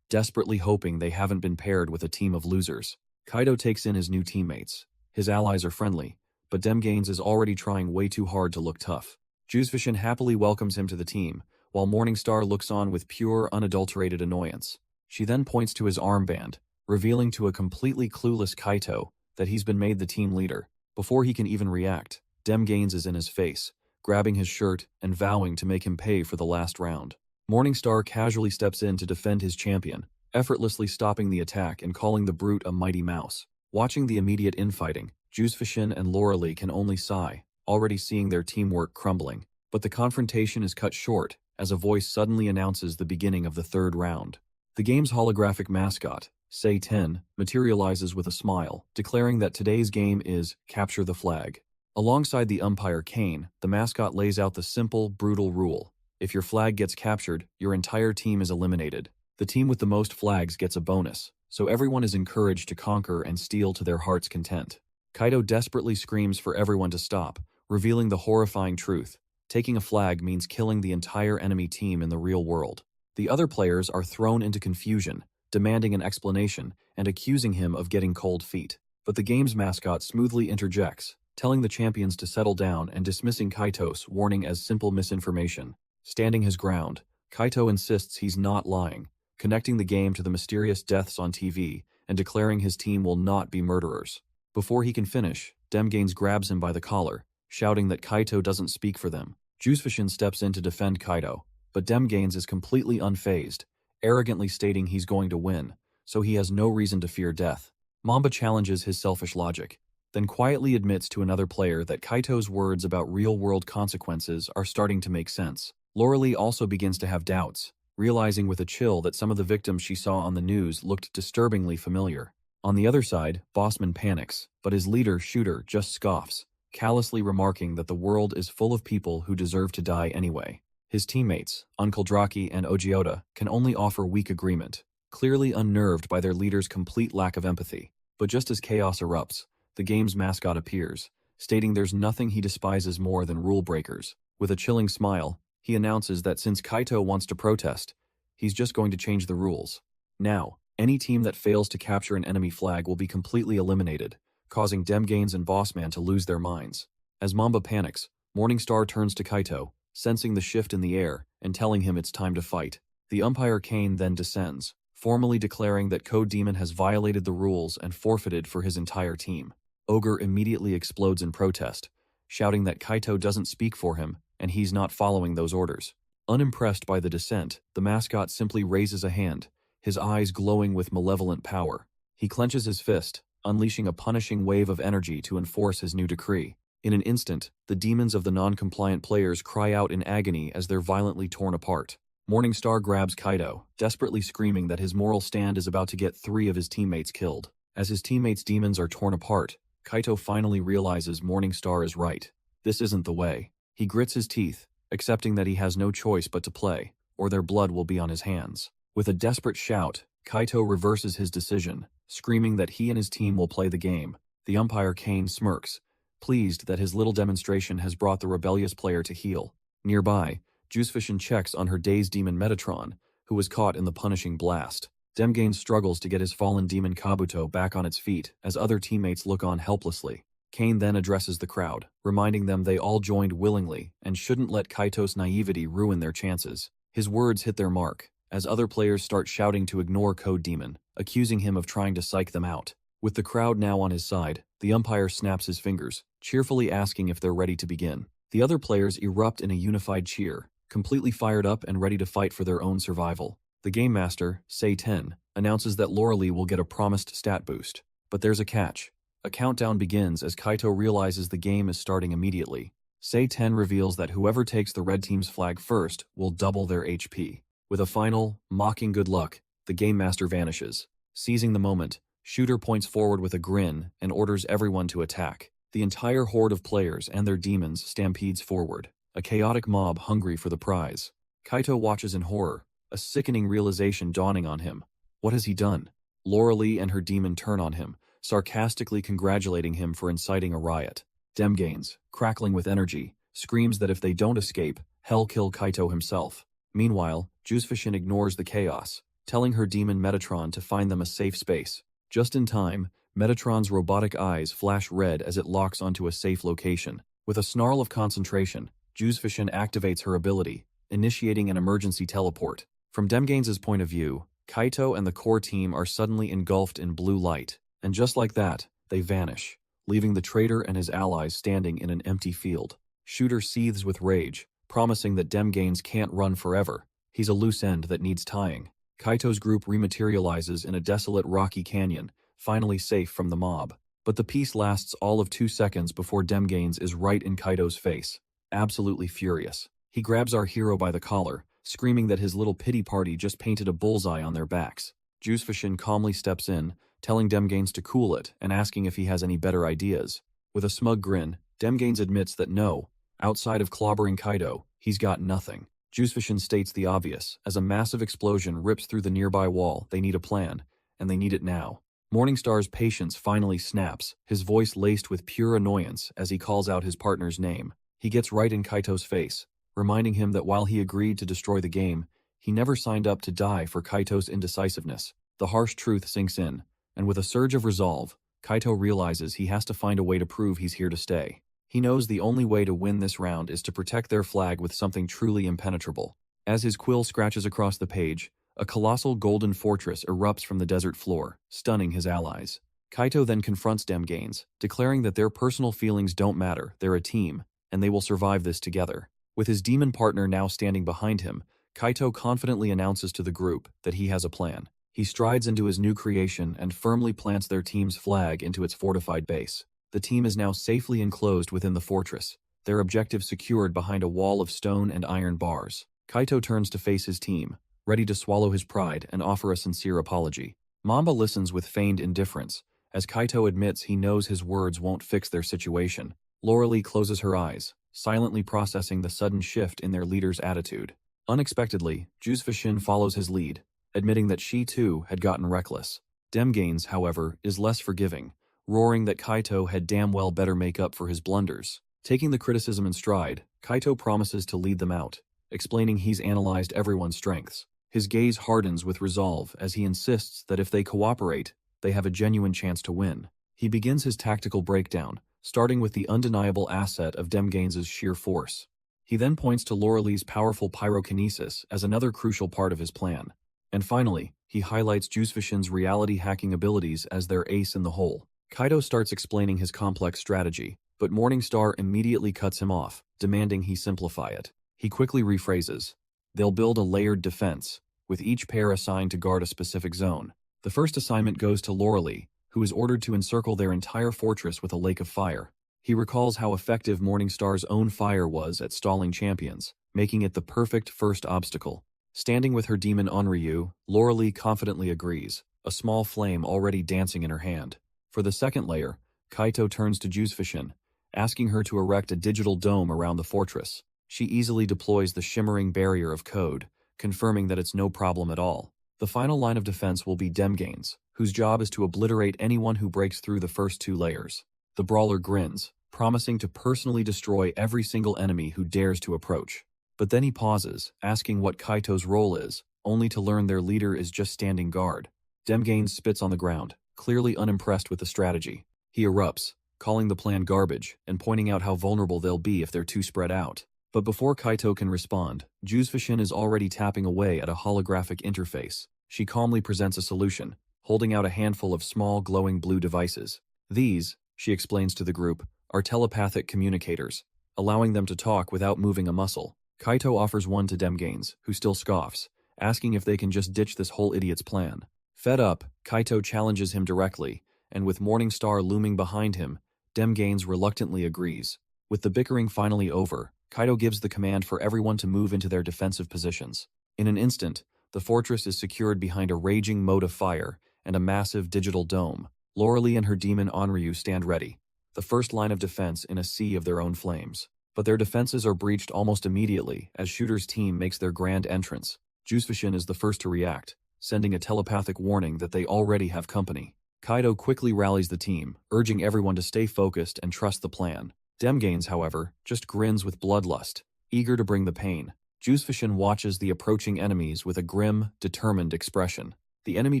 desperately hoping they haven't been paired with a team of losers. Kaito takes in his new teammates. His allies are friendly, but Demgains is already trying way too hard to look tough. Jusfishin happily welcomes him to the team, while Morningstar looks on with pure, unadulterated annoyance. She then points to his armband, revealing to a completely clueless Kaito that he's been made the team leader. Before he can even react, Demgains is in his face, grabbing his shirt and vowing to make him pay for the last round. Morningstar casually steps in to defend his champion, effortlessly stopping the attack and calling the brute a mighty mouse. Watching the immediate infighting, Jusfishin and Loralee can only sigh, already seeing their teamwork crumbling. But the confrontation is cut short, as a voice suddenly announces the beginning of the third round. The game's holographic mascot, Sei-ten, materializes with a smile, declaring that today's game is Capture the Flag. Alongside the umpire Kane, the mascot lays out the simple, brutal rule. If your flag gets captured, your entire team is eliminated. The team with the most flags gets a bonus, so everyone is encouraged to conquer and steal to their heart's content. Kaito desperately screams for everyone to stop, revealing the horrifying truth. Taking a flag means killing the entire enemy team in the real world. The other players are thrown into confusion, demanding an explanation and accusing him of getting cold feet. But the game's mascot smoothly interjects, telling the champions to settle down and dismissing Kaito's warning as simple misinformation. Standing his ground, Kaito insists he's not lying, connecting the game to the mysterious deaths on TV and declaring his team will not be murderers. Before he can finish, Demgains grabs him by the collar, shouting that Kaito doesn't speak for them. Jusfishin steps in to defend Kaito, but Demgains is completely unfazed, arrogantly stating he's going to win, so he has no reason to fear death. Mamba challenges his selfish logic, then quietly admits to another player that Kaito's words about real-world consequences are starting to make sense. Loralee also begins to have doubts, realizing with a chill that some of the victims she saw on the news looked disturbingly familiar. On the other side, Bossman panics, but his leader, Shooter, just scoffs, callously remarking that the world is full of people who deserve to die anyway. His teammates, Uncle Draki and Ojiota, can only offer weak agreement, clearly unnerved by their leader's complete lack of empathy. But just as chaos erupts, the game's mascot appears, stating there's nothing he despises more than rule breakers. With a chilling smile, he announces that since Kaito wants to protest, he's just going to change the rules. Now, any team that fails to capture an enemy flag will be completely eliminated, causing Demgains and Bossman to lose their minds. As Mamba panics, Morningstar turns to Kaito, sensing the shift in the air and telling him it's time to fight. The umpire Kane then descends, formally declaring that Code Demon has violated the rules and forfeited for his entire team. Ogre immediately explodes in protest, shouting that Kaito doesn't speak for him and he's not following those orders. Unimpressed by the dissent, the mascot simply raises a hand, his eyes glowing with malevolent power. He clenches his fist, unleashing a punishing wave of energy to enforce his new decree. In an instant, the demons of the non-compliant players cry out in agony as they're violently torn apart. Morningstar grabs Kaito, desperately screaming that his moral stand is about to get 3 of his teammates killed. As his teammates' demons are torn apart, Kaito finally realizes Morningstar is right. This isn't the way. He grits his teeth, accepting that he has no choice but to play, or their blood will be on his hands. With a desperate shout, Kaito reverses his decision, screaming that he and his team will play the game. The umpire Kane smirks, pleased that his little demonstration has brought the rebellious player to heel. Nearby, Juicefishin checks on her dazed demon Metatron, who was caught in the punishing blast. Demgain struggles to get his fallen demon Kabuto back on its feet as other teammates look on helplessly. Kane then addresses the crowd, reminding them they all joined willingly and shouldn't let Kaito's naivety ruin their chances. His words hit their mark, as other players start shouting to ignore Code Demon, accusing him of trying to psych them out. With the crowd now on his side, the umpire snaps his fingers, cheerfully asking if they're ready to begin. The other players erupt in a unified cheer, completely fired up and ready to fight for their own survival. The Game Master, Say-10, announces that Lauralee will get a promised stat boost. But there's a catch. A countdown begins as Kaito realizes the game is starting immediately. Say-10 reveals that whoever takes the red team's flag first will double their HP. With a final, mocking good luck, the Game Master vanishes. Seizing the moment, Shooter points forward with a grin and orders everyone to attack. The entire horde of players and their demons stampedes forward, a chaotic mob hungry for the prize. Kaito watches in horror, a sickening realization dawning on him. What has he done? Lauralee and her demon turn on him, sarcastically congratulating him for inciting a riot. Demgains, crackling with energy, screams that if they don't escape, hell kill Kaito himself. Meanwhile, Juicefishin ignores the chaos, telling her demon Metatron to find them a safe space. Just in time, Metatron's robotic eyes flash red as it locks onto a safe location. With a snarl of concentration, Juicefishin activates her ability, initiating an emergency teleport. From Demgains' point of view, Kaito and the core team are suddenly engulfed in blue light, and just like that, they vanish, leaving the traitor and his allies standing in an empty field. Shooter seethes with rage, promising that Demgains can't run forever. He's a loose end that needs tying. Kaito's group rematerializes in a desolate rocky canyon, finally safe from the mob. But the peace lasts all of 2 seconds before Demgains is right in Kaito's face, absolutely furious. He grabs our hero by the collar, screaming that his little pity party just painted a bullseye on their backs. Juicefishin calmly steps in, telling Demgains to cool it and asking if he has any better ideas. With a smug grin, Demgains admits that no, outside of clobbering Kaito, he's got nothing. Juicefishin states the obvious, as a massive explosion rips through the nearby wall. They need a plan, and they need it now. Morningstar's patience finally snaps, his voice laced with pure annoyance as he calls out his partner's name. He gets right in Kaito's face, reminding him that while he agreed to destroy the game, he never signed up to die for Kaito's indecisiveness. The harsh truth sinks in, and with a surge of resolve, Kaito realizes he has to find a way to prove he's here to stay. He knows the only way to win this round is to protect their flag with something truly impenetrable. As his quill scratches across the page, a colossal golden fortress erupts from the desert floor, stunning his allies. Kaito then confronts Demgains, declaring that their personal feelings don't matter, they're a team, and they will survive this together. With his demon partner now standing behind him, Kaito confidently announces to the group that he has a plan. He strides into his new creation and firmly plants their team's flag into its fortified base. The team is now safely enclosed within the fortress, their objective secured behind a wall of stone and iron bars. Kaito turns to face his team, ready to swallow his pride and offer a sincere apology. Mamba listens with feigned indifference, as Kaito admits he knows his words won't fix their situation. Lauralee closes her eyes, silently processing the sudden shift in their leader's attitude. Unexpectedly, Juicefishin follows his lead, admitting that she too had gotten reckless. Demgains, however, is less forgiving, roaring that Kaito had damn well better make up for his blunders. Taking the criticism in stride, Kaito promises to lead them out, explaining he's analyzed everyone's strengths. His gaze hardens with resolve as he insists that if they cooperate, they have a genuine chance to win. He begins his tactical breakdown, starting with the undeniable asset of Demgains' sheer force. He then points to Lauralee's powerful pyrokinesis as another crucial part of his plan. And finally, he highlights Juicefishin's reality hacking abilities as their ace in the hole. Kaito starts explaining his complex strategy, but Morningstar immediately cuts him off, demanding he simplify it. He quickly rephrases. They'll build a layered defense, with each pair assigned to guard a specific zone. The first assignment goes to Lauralee, who is ordered to encircle their entire fortress with a lake of fire. He recalls how effective Morningstar's own fire was at stalling champions, making it the perfect first obstacle. Standing with her demon Onryu, Lauralee confidently agrees, a small flame already dancing in her hand. For the second layer, Kaito turns to Juicefishin, asking her to erect a digital dome around the fortress. She easily deploys the shimmering barrier of code, confirming that it's no problem at all. The final line of defense will be Demgains, whose job is to obliterate anyone who breaks through the first 2 layers. The brawler grins, promising to personally destroy every single enemy who dares to approach. But then he pauses, asking what Kaito's role is, only to learn their leader is just standing guard. Demgains spits on the ground, clearly unimpressed with the strategy. He erupts, calling the plan garbage and pointing out how vulnerable they'll be if they're too spread out. But before Kaito can respond, Juzefishin is already tapping away at a holographic interface. She calmly presents a solution, holding out a handful of small glowing blue devices. These, she explains to the group, are telepathic communicators, allowing them to talk without moving a muscle. Kaito offers one to Demgains, who still scoffs, asking if they can just ditch this whole idiot's plan. Fed up, Kaito challenges him directly, and with Morningstar looming behind him, Demgains reluctantly agrees. With the bickering finally over, Kaito gives the command for everyone to move into their defensive positions. In an instant, the fortress is secured behind a raging moat of fire and a massive digital dome. Loralee and her demon Onryu stand ready, the first line of defense in a sea of their own flames. But their defenses are breached almost immediately as Shooter's team makes their grand entrance. Juzefishin is the first to react, sending a telepathic warning that they already have company. Kaito quickly rallies the team, urging everyone to stay focused and trust the plan. Demgains, however, just grins with bloodlust, eager to bring the pain. Juzefishin watches the approaching enemies with a grim, determined expression. The enemy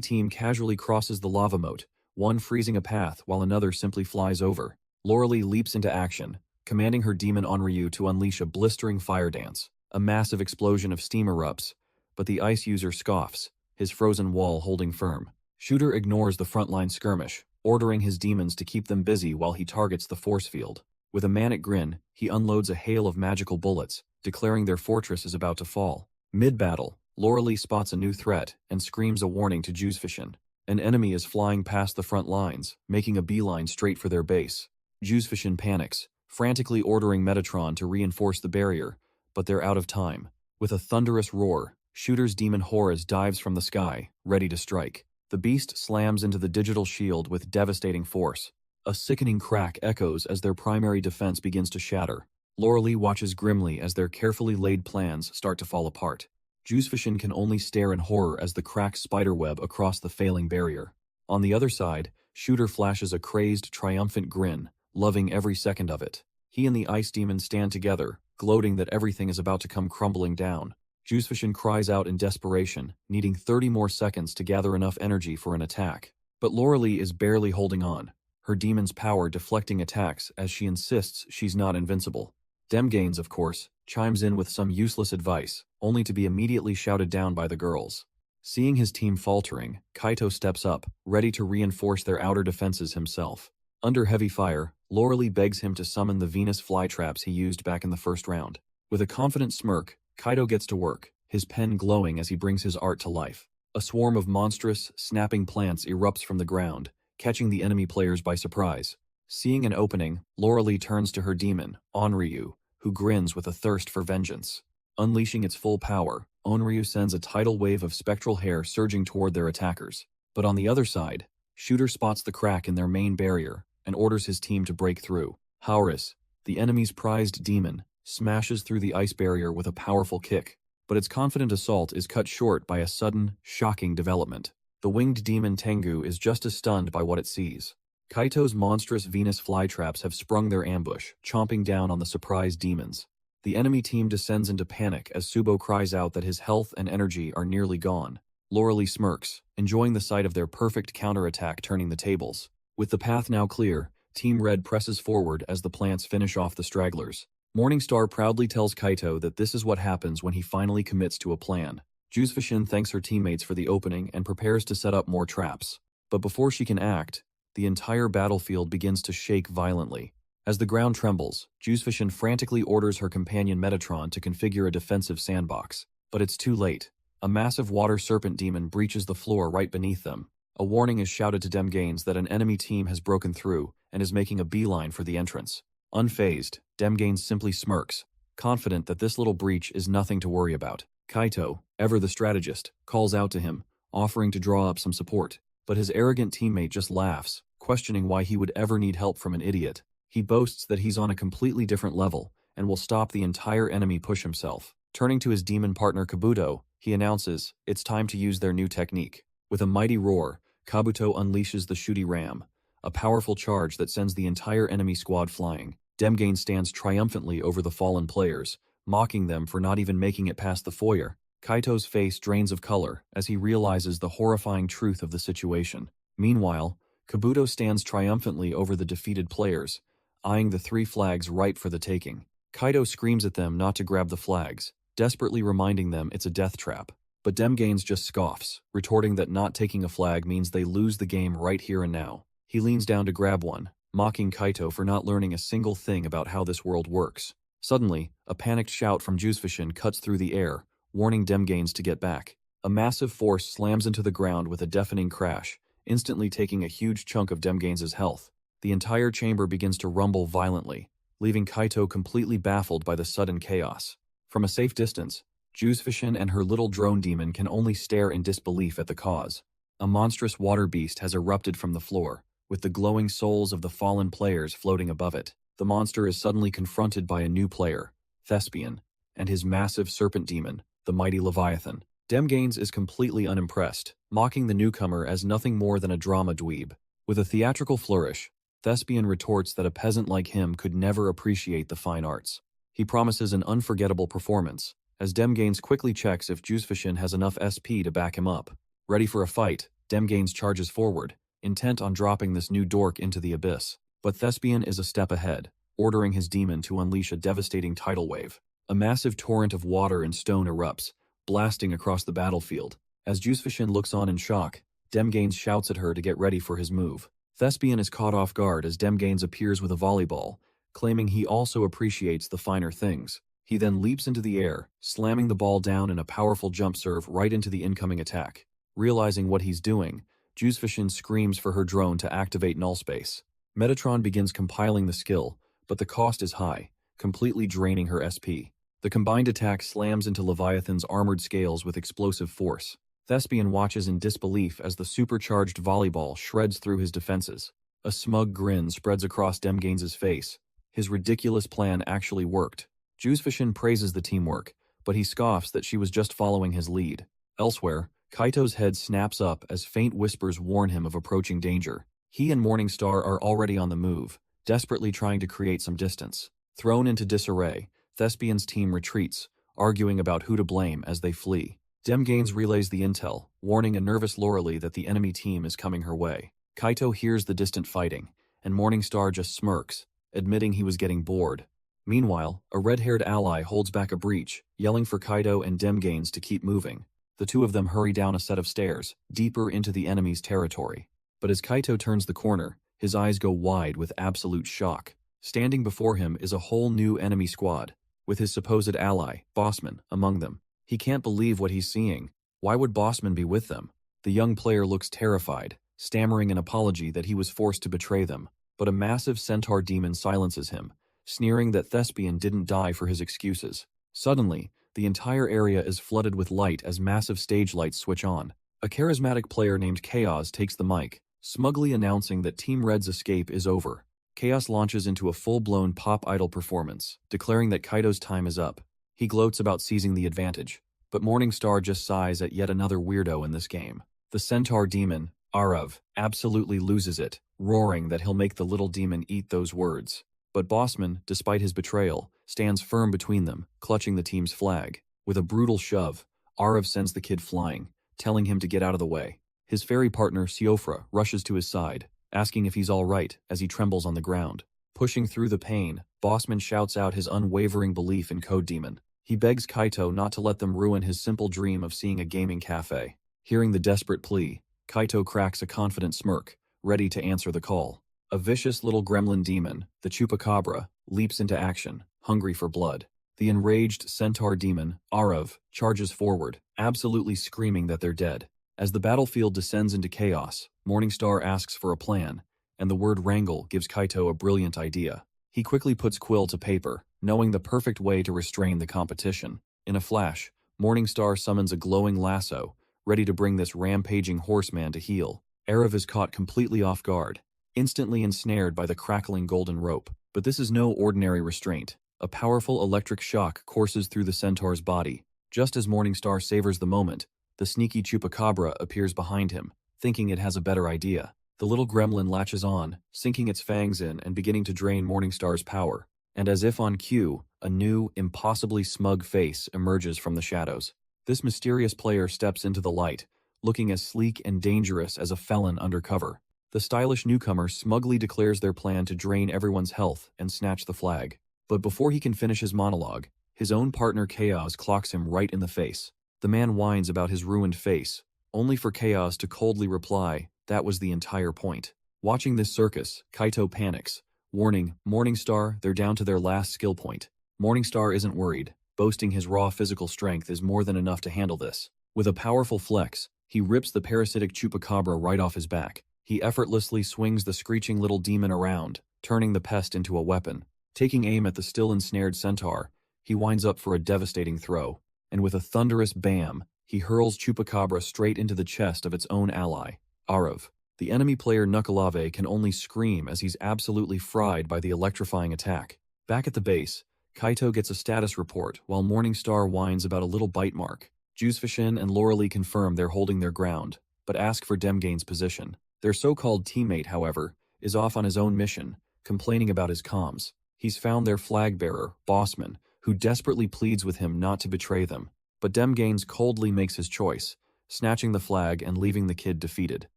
team casually crosses the lava moat, one freezing a path while another simply flies over. Loralee leaps into action, commanding her demon Onryu to unleash a blistering fire dance. A massive explosion of steam erupts, but the ice user scoffs, his frozen wall holding firm. Shooter ignores the frontline skirmish, ordering his demons to keep them busy while he targets the force field. With a manic grin, he unloads a hail of magical bullets, declaring their fortress is about to fall. Mid-battle, Loralee spots a new threat and screams a warning to Juzefishin. An enemy is flying past the front lines, making a beeline straight for their base. Juzefishin panics, frantically ordering Metatron to reinforce the barrier, but they're out of time. With a thunderous roar, Shooter's demon Horus dives from the sky, ready to strike. The beast slams into the digital shield with devastating force. A sickening crack echoes as their primary defense begins to shatter. Loralee watches grimly as their carefully laid plans start to fall apart. Juzefishin can only stare in horror as the cracked spiderweb across the failing barrier. On the other side, Shooter flashes a crazed, triumphant grin, loving every second of it. He and the ice demon stand together, gloating that everything is about to come crumbling down. Juzefishin cries out in desperation, needing 30 more seconds to gather enough energy for an attack. But Loralee is barely holding on, her demon's power deflecting attacks as she insists she's not invincible. Demgains, of course, chimes in with some useless advice, only to be immediately shouted down by the girls. Seeing his team faltering, Kaito steps up, ready to reinforce their outer defenses himself. Under heavy fire, Loralee begs him to summon the Venus flytraps he used back in the first round. With a confident smirk, Kaito gets to work, his pen glowing as he brings his art to life. A swarm of monstrous, snapping plants erupts from the ground, catching the enemy players by surprise. Seeing an opening, Loralee turns to her demon, Onryu, who grins with a thirst for vengeance. Unleashing its full power, Onryu sends a tidal wave of spectral hair surging toward their attackers. But on the other side, Shooter spots the crack in their main barrier and orders his team to break through. Horus, the enemy's prized demon, smashes through the ice barrier with a powerful kick. But its confident assault is cut short by a sudden, shocking development. The winged demon Tengu is just as stunned by what it sees. Kaito's monstrous Venus flytraps have sprung their ambush, chomping down on the surprised demons. The enemy team descends into panic as Subo cries out that his health and energy are nearly gone. Loralee smirks, enjoying the sight of their perfect counterattack turning the tables. With the path now clear, Team Red presses forward as the plants finish off the stragglers. Morningstar proudly tells Kaito that this is what happens when he finally commits to a plan. Juzefishin thanks her teammates for the opening and prepares to set up more traps. But before she can act, the entire battlefield begins to shake violently. As the ground trembles, Juzefishin frantically orders her companion Metatron to configure a defensive sandbox. But it's too late. A massive water serpent demon breaches the floor right beneath them. A warning is shouted to Demgains that an enemy team has broken through and is making a beeline for the entrance. Unfazed, Demgains simply smirks, confident that this little breach is nothing to worry about. Kaito, ever the strategist, calls out to him, offering to draw up some support. But his arrogant teammate just laughs, questioning why he would ever need help from an idiot. He boasts that he's on a completely different level, and will stop the entire enemy push himself. Turning to his demon partner Kabuto, he announces, it's time to use their new technique. With a mighty roar, Kabuto unleashes the Shooty Ram, a powerful charge that sends the entire enemy squad flying. Demgain stands triumphantly over the fallen players, mocking them for not even making it past the foyer. Kaito's face drains of color as he realizes the horrifying truth of the situation. Meanwhile, Kabuto stands triumphantly over the defeated players, eyeing the 3 flags ripe for the taking. Kaito screams at them not to grab the flags, desperately reminding them it's a death trap. But Demgains just scoffs, retorting that not taking a flag means they lose the game right here and now. He leans down to grab one, mocking Kaito for not learning a single thing about how this world works. Suddenly, a panicked shout from Jusufishin cuts through the air, warning Demgains to get back. A massive force slams into the ground with a deafening crash, instantly taking a huge chunk of Demgains' health. The entire chamber begins to rumble violently, leaving Kaito completely baffled by the sudden chaos. From a safe distance, Jusufishin and her little drone demon can only stare in disbelief at the cause. A monstrous water beast has erupted from the floor, with the glowing souls of the fallen players floating above it. The monster is suddenly confronted by a new player, Thespian, and his massive serpent demon, the mighty Leviathan. Demgains is completely unimpressed, mocking the newcomer as nothing more than a drama dweeb. With a theatrical flourish, Thespian retorts that a peasant like him could never appreciate the fine arts. He promises an unforgettable performance, as Demgains quickly checks if Jusufishin has enough SP to back him up. Ready for a fight, Demgains charges forward, intent on dropping this new dork into the abyss. But Thespian is a step ahead, ordering his demon to unleash a devastating tidal wave. A massive torrent of water and stone erupts, blasting across the battlefield. As Jusufishin looks on in shock, Demgains shouts at her to get ready for his move. Thespian is caught off guard as Demgains appears with a volleyball, claiming he also appreciates the finer things. He then leaps into the air, slamming the ball down in a powerful jump serve right into the incoming attack. Realizing what he's doing, Jusufishin screams for her drone to activate nullspace. Metatron begins compiling the skill, but the cost is high, completely draining her SP. The combined attack slams into Leviathan's armored scales with explosive force. Thespian watches in disbelief as the supercharged volleyball shreds through his defenses. A smug grin spreads across Demgains' face. His ridiculous plan actually worked. Jusufishin praises the teamwork, but he scoffs that she was just following his lead. Elsewhere, Kaito's head snaps up as faint whispers warn him of approaching danger. He and Morningstar are already on the move, desperately trying to create some distance. Thrown into disarray, Thespian's team retreats, arguing about who to blame as they flee. Demgains relays the intel, warning a nervous Loralee that the enemy team is coming her way. Kaito hears the distant fighting, and Morningstar just smirks, admitting he was getting bored. Meanwhile, a red-haired ally holds back a breach, yelling for Kaito and Demgains to keep moving. The two of them hurry down a set of stairs, deeper into the enemy's territory. But as Kaito turns the corner, his eyes go wide with absolute shock. Standing before him is a whole new enemy squad, with his supposed ally, Bossman, among them. He can't believe what he's seeing. Why would Bossman be with them? The young player looks terrified, stammering an apology that he was forced to betray them. But a massive centaur demon silences him, sneering that Thespian didn't die for his excuses. Suddenly, the entire area is flooded with light as massive stage lights switch on. A charismatic player named Chaos takes the mic, smugly announcing that Team Red's escape is over. Chaos launches into a full-blown pop idol performance, declaring that Kaito's time is up. He gloats about seizing the advantage, but Morningstar just sighs at yet another weirdo in this game. The centaur demon, Arav, absolutely loses it, roaring that he'll make the little demon eat those words. But Bossman, despite his betrayal, stands firm between them, clutching the team's flag. With a brutal shove, Arav sends the kid flying, telling him to get out of the way. His fairy partner, Siofra, rushes to his side, asking if he's all right as he trembles on the ground. Pushing through the pain, Bossman shouts out his unwavering belief in Code Demon. He begs Kaito not to let them ruin his simple dream of seeing a gaming cafe. Hearing the desperate plea, Kaito cracks a confident smirk, ready to answer the call. A vicious little gremlin demon, the Chupacabra, leaps into action, hungry for blood. The enraged centaur demon, Arav, charges forward, absolutely screaming that they're dead. As the battlefield descends into chaos, Morningstar asks for a plan, and the word wrangle gives Kaito a brilliant idea. He quickly puts quill to paper, knowing the perfect way to restrain the competition. In a flash, Morningstar summons a glowing lasso, ready to bring this rampaging horseman to heel. Arav is caught completely off guard, instantly ensnared by the crackling golden rope. But this is no ordinary restraint. A powerful electric shock courses through the centaur's body. Just as Morningstar savors the moment, the sneaky chupacabra appears behind him, thinking it has a better idea. The little gremlin latches on, sinking its fangs in and beginning to drain Morningstar's power. And as if on cue, a new, impossibly smug face emerges from the shadows. This mysterious player steps into the light, looking as sleek and dangerous as a felon undercover. The stylish newcomer smugly declares their plan to drain everyone's health and snatch the flag. But before he can finish his monologue, his own partner Chaos clocks him right in the face. The man whines about his ruined face, only for Chaos to coldly reply, "That was the entire point." Watching this circus, Kaito panics, warning, "Morningstar, they're down to their last skill point." Morningstar isn't worried, boasting his raw physical strength is more than enough to handle this. With a powerful flex, he rips the parasitic chupacabra right off his back. He effortlessly swings the screeching little demon around, turning the pest into a weapon. Taking aim at the still ensnared centaur, he winds up for a devastating throw, and with a thunderous bam, he hurls chupacabra straight into the chest of its own ally, Arav. The enemy player Nukalave can only scream as he's absolutely fried by the electrifying attack. Back at the base, Kaito gets a status report while Morningstar whines about a little bite mark. Juzefishin and Loralee confirm they're holding their ground, but ask for Demgain's position. Their so-called teammate, however, is off on his own mission, complaining about his comms. He's found their flag bearer, Bossman, who desperately pleads with him not to betray them. But Demgains coldly makes his choice, snatching the flag and leaving the kid defeated.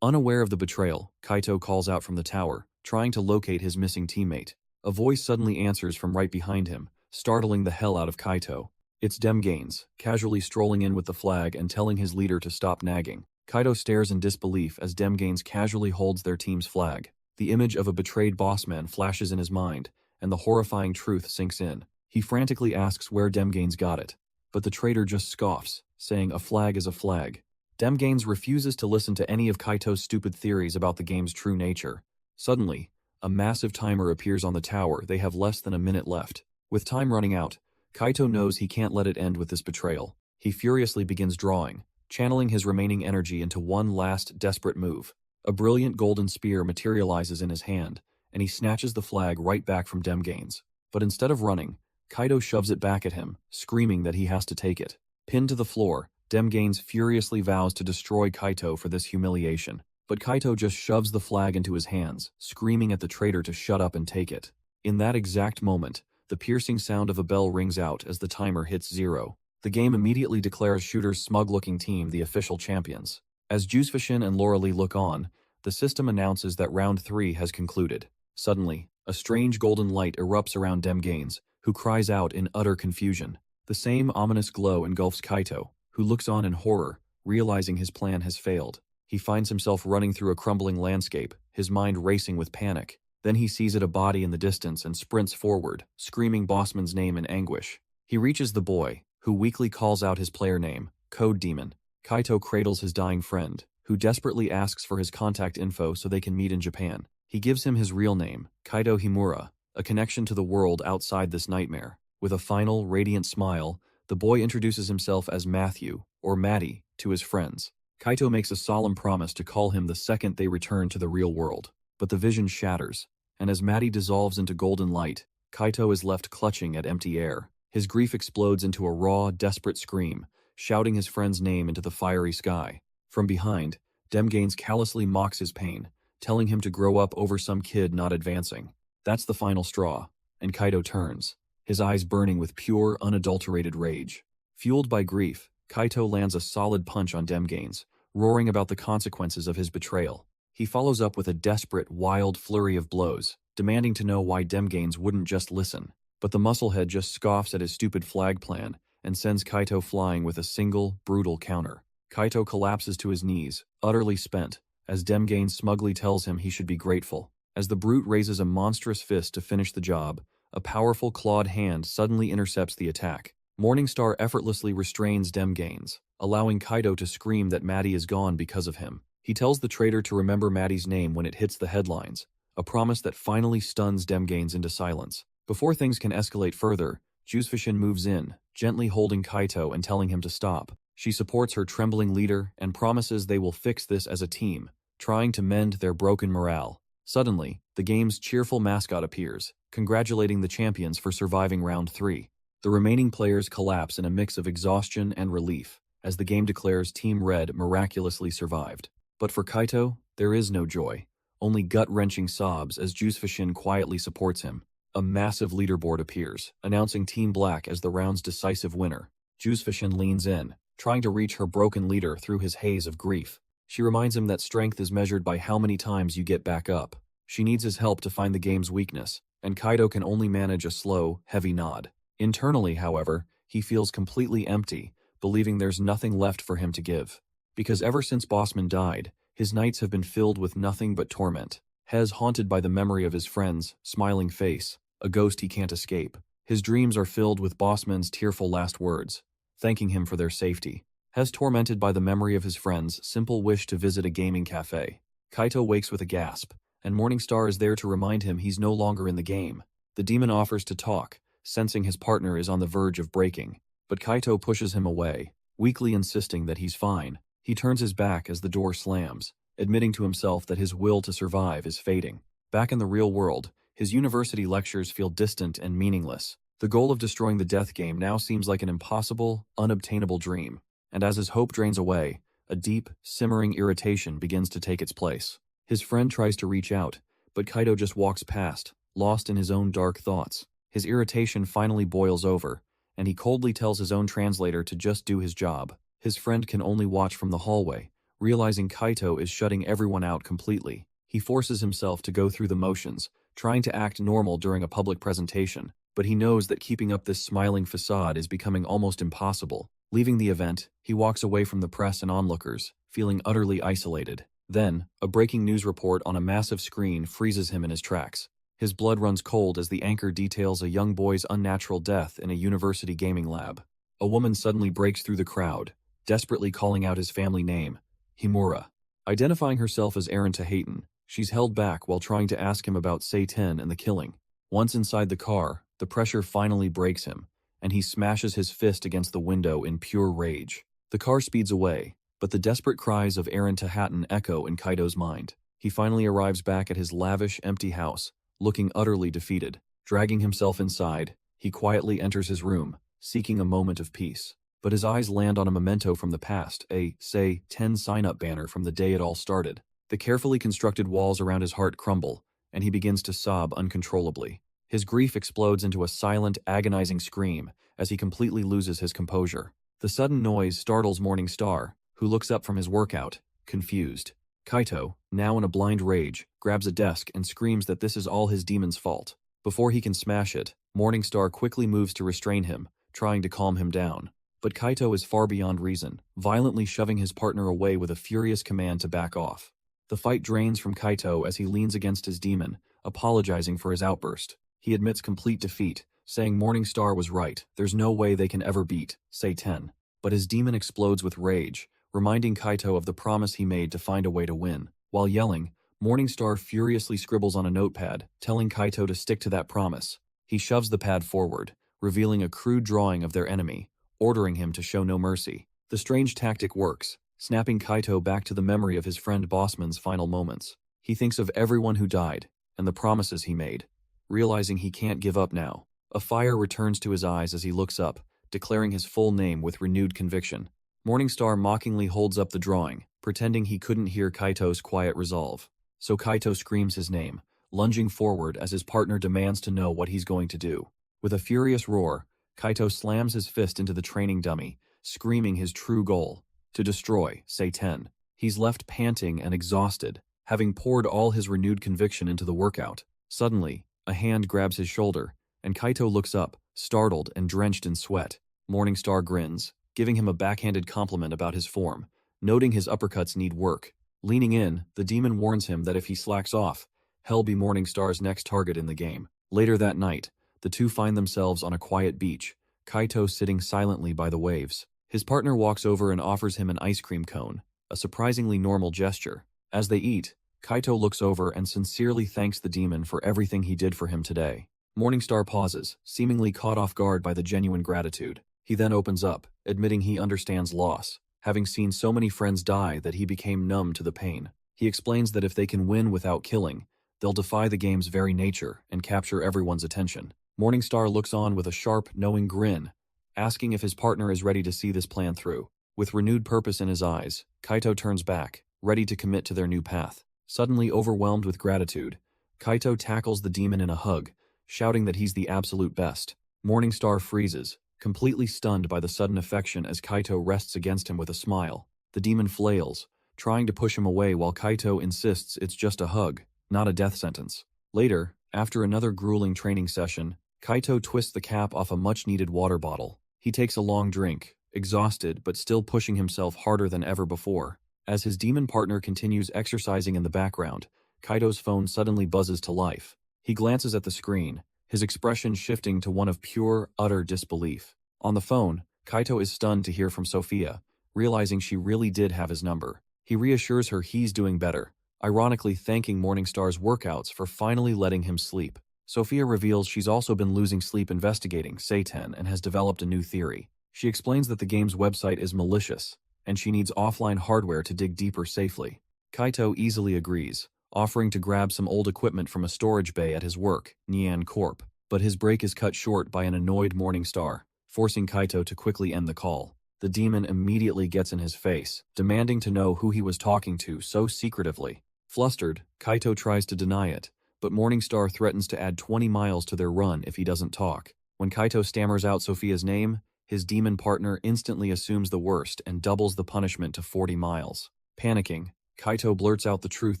Unaware of the betrayal, Kaito calls out from the tower, trying to locate his missing teammate. A voice suddenly answers from right behind him, startling the hell out of Kaito. It's Demgains, casually strolling in with the flag and telling his leader to stop nagging. Kaito stares in disbelief as Demgains casually holds their team's flag. The image of a betrayed bossman flashes in his mind, and the horrifying truth sinks in. He frantically asks where Demgains got it, but the traitor just scoffs, saying a flag is a flag. Demgains refuses to listen to any of Kaito's stupid theories about the game's true nature. Suddenly, a massive timer appears on the tower. They have less than a minute left. With time running out, Kaito knows he can't let it end with this betrayal. He furiously begins drawing, channeling his remaining energy into one last desperate move. A brilliant golden spear materializes in his hand, and he snatches the flag right back from Demgains. But instead of running, Kaito shoves it back at him, screaming that he has to take it. Pinned to the floor, Demgains furiously vows to destroy Kaito for this humiliation. But Kaito just shoves the flag into his hands, screaming at the traitor to shut up and take it. In that exact moment, the piercing sound of a bell rings out as the timer hits 0. The game immediately declares Shooter's smug-looking team the official champions. As Juzefishin and Loralee look on, the system announces that Round 3 has concluded. Suddenly, a strange golden light erupts around Demgains, who cries out in utter confusion. The same ominous glow engulfs Kaito, who looks on in horror, realizing his plan has failed. He finds himself running through a crumbling landscape, his mind racing with panic. Then he sees a body in the distance and sprints forward, screaming Bossman's name in anguish. He reaches the boy, who weakly calls out his player name, Code Demon. Kaito cradles his dying friend, who desperately asks for his contact info so they can meet in Japan. He gives him his real name, Kaito Himura, a connection to the world outside this nightmare. With a final, radiant smile, the boy introduces himself as Matthew, or Matty, to his friends. Kaito makes a solemn promise to call him the second they return to the real world. But the vision shatters, and as Matty dissolves into golden light, Kaito is left clutching at empty air. His grief explodes into a raw, desperate scream, shouting his friend's name into the fiery sky. From behind, Demgains callously mocks his pain, telling him to grow up over some kid not advancing. That's the final straw, and Kaito turns, his eyes burning with pure, unadulterated rage. Fueled by grief, Kaito lands a solid punch on Demgains, roaring about the consequences of his betrayal. He follows up with a desperate, wild flurry of blows, demanding to know why Demgains wouldn't just listen. But the musclehead just scoffs at his stupid flag plan and sends Kaito flying with a single, brutal counter. Kaito collapses to his knees, utterly spent, as Demgains smugly tells him he should be grateful. As the brute raises a monstrous fist to finish the job, a powerful clawed hand suddenly intercepts the attack. Morningstar effortlessly restrains Demgains, allowing Kaito to scream that Matty is gone because of him. He tells the traitor to remember Matty's name when it hits the headlines, a promise that finally stuns Demgains into silence. Before things can escalate further, Juzefishin moves in, gently holding Kaito and telling him to stop. She supports her trembling leader and promises they will fix this as a team, trying to mend their broken morale. Suddenly, the game's cheerful mascot appears, congratulating the champions for surviving round 3. The remaining players collapse in a mix of exhaustion and relief, as the game declares Team Red miraculously survived. But for Kaito, there is no joy, only gut-wrenching sobs as Jusufishin quietly supports him. A massive leaderboard appears, announcing Team Black as the round's decisive winner. Jusufishin leans in, trying to reach her broken leader through his haze of grief. She reminds him that strength is measured by how many times you get back up. She needs his help to find the game's weakness, and Kaito can only manage a slow, heavy nod. Internally, however, he feels completely empty, believing there's nothing left for him to give. Because ever since Bossman died, his nights have been filled with nothing but torment. Hez haunted by the memory of his friend's smiling face, a ghost he can't escape. His dreams are filled with Bossman's tearful last words, thanking him for their safety. Hez tormented by the memory of his friend's simple wish to visit a gaming cafe. Kaito wakes with a gasp, and Morningstar is there to remind him he's no longer in the game. The demon offers to talk, sensing his partner is on the verge of breaking. But Kaito pushes him away, weakly insisting that he's fine. He turns his back as the door slams, admitting to himself that his will to survive is fading. Back in the real world, his university lectures feel distant and meaningless. The goal of destroying the death game now seems like an impossible, unobtainable dream. And as his hope drains away, a deep, simmering irritation begins to take its place. His friend tries to reach out, but Kaito just walks past, lost in his own dark thoughts. His irritation finally boils over, and he coldly tells his own translator to just do his job. His friend can only watch from the hallway, realizing Kaito is shutting everyone out completely. He forces himself to go through the motions, trying to act normal during a public presentation, but he knows that keeping up this smiling facade is becoming almost impossible. Leaving the event, he walks away from the press and onlookers, feeling utterly isolated. Then, a breaking news report on a massive screen freezes him in his tracks. His blood runs cold as the anchor details a young boy's unnatural death in a university gaming lab. A woman suddenly breaks through the crowd, desperately calling out his family name, Himura. Identifying herself as Aaron Tahayton, she's held back while trying to ask him about Sei-ten and the killing. Once inside the car, the pressure finally breaks him, and he smashes his fist against the window in pure rage. The car speeds away, but the desperate cries of Aaron Tahayton echo in Kaito's mind. He finally arrives back at his lavish, empty house, looking utterly defeated. Dragging himself inside, he quietly enters his room, seeking a moment of peace. But his eyes land on a memento from the past, a Sei-ten sign-up banner from the day it all started. The carefully constructed walls around his heart crumble, and he begins to sob uncontrollably. His grief explodes into a silent, agonizing scream as he completely loses his composure. The sudden noise startles Morningstar, who looks up from his workout, confused. Kaito, now in a blind rage, grabs a desk and screams that this is all his demon's fault. Before he can smash it, Morningstar quickly moves to restrain him, trying to calm him down. But Kaito is far beyond reason, violently shoving his partner away with a furious command to back off. The fight drains from Kaito as he leans against his demon, apologizing for his outburst. He admits complete defeat, saying Morningstar was right, there's no way they can ever beat Sei-ten. But his demon explodes with rage, reminding Kaito of the promise he made to find a way to win. While yelling, Morningstar furiously scribbles on a notepad, telling Kaito to stick to that promise. He shoves the pad forward, revealing a crude drawing of their enemy, ordering him to show no mercy. The strange tactic works, snapping Kaito back to the memory of his friend Bossman's final moments. He thinks of everyone who died, and the promises he made, realizing he can't give up now. A fire returns to his eyes as he looks up, declaring his full name with renewed conviction. Morningstar mockingly holds up the drawing, pretending he couldn't hear Kaito's quiet resolve. So Kaito screams his name, lunging forward as his partner demands to know what he's going to do. With a furious roar, Kaito slams his fist into the training dummy, screaming his true goal, to destroy Sei-ten. He's left panting and exhausted, having poured all his renewed conviction into the workout. Suddenly, a hand grabs his shoulder, and Kaito looks up, startled and drenched in sweat. Morningstar grins, giving him a backhanded compliment about his form, noting his uppercuts need work. Leaning in, the demon warns him that if he slacks off, he'll be Morningstar's next target in the game. Later that night, the two find themselves on a quiet beach, Kaito sitting silently by the waves. His partner walks over and offers him an ice cream cone, a surprisingly normal gesture. As they eat, Kaito looks over and sincerely thanks the demon for everything he did for him today. Morningstar pauses, seemingly caught off guard by the genuine gratitude. He then opens up, admitting he understands loss, having seen so many friends die that he became numb to the pain. He explains that if they can win without killing, They'll defy the game's very nature and capture everyone's attention. Morningstar looks on with a sharp, knowing grin, asking if his partner is ready to see this plan through. With renewed purpose in his eyes, Kaito turns back, ready to commit to their new path. Suddenly overwhelmed with gratitude, Kaito tackles the demon in a hug, shouting that he's the absolute best. Morningstar freezes, completely stunned by the sudden affection as Kaito rests against him with a smile. The demon flails, trying to push him away while Kaito insists it's just a hug, not a death sentence. Later, after another grueling training session, Kaito twists the cap off a much-needed water bottle. He takes a long drink, exhausted but still pushing himself harder than ever before. As his demon partner continues exercising in the background, Kaito's phone suddenly buzzes to life. He glances at the screen, his expression shifting to one of pure, utter disbelief. On the phone, Kaito is stunned to hear from Sophia, realizing she really did have his number. He reassures her he's doing better, ironically thanking Morningstar's workouts for finally letting him sleep. Sophia reveals she's also been losing sleep investigating Satan and has developed a new theory. She explains that the game's website is malicious, and she needs offline hardware to dig deeper safely. Kaito easily agrees, offering to grab some old equipment from a storage bay at his work, Nian Corp. But his break is cut short by an annoyed Morningstar, forcing Kaito to quickly end the call. The demon immediately gets in his face, demanding to know who he was talking to so secretively. Flustered, Kaito tries to deny it, but Morningstar threatens to add 20 miles to their run if he doesn't talk. When Kaito stammers out Sophia's name, his demon partner instantly assumes the worst and doubles the punishment to 40 miles. Panicking, Kaito blurts out the truth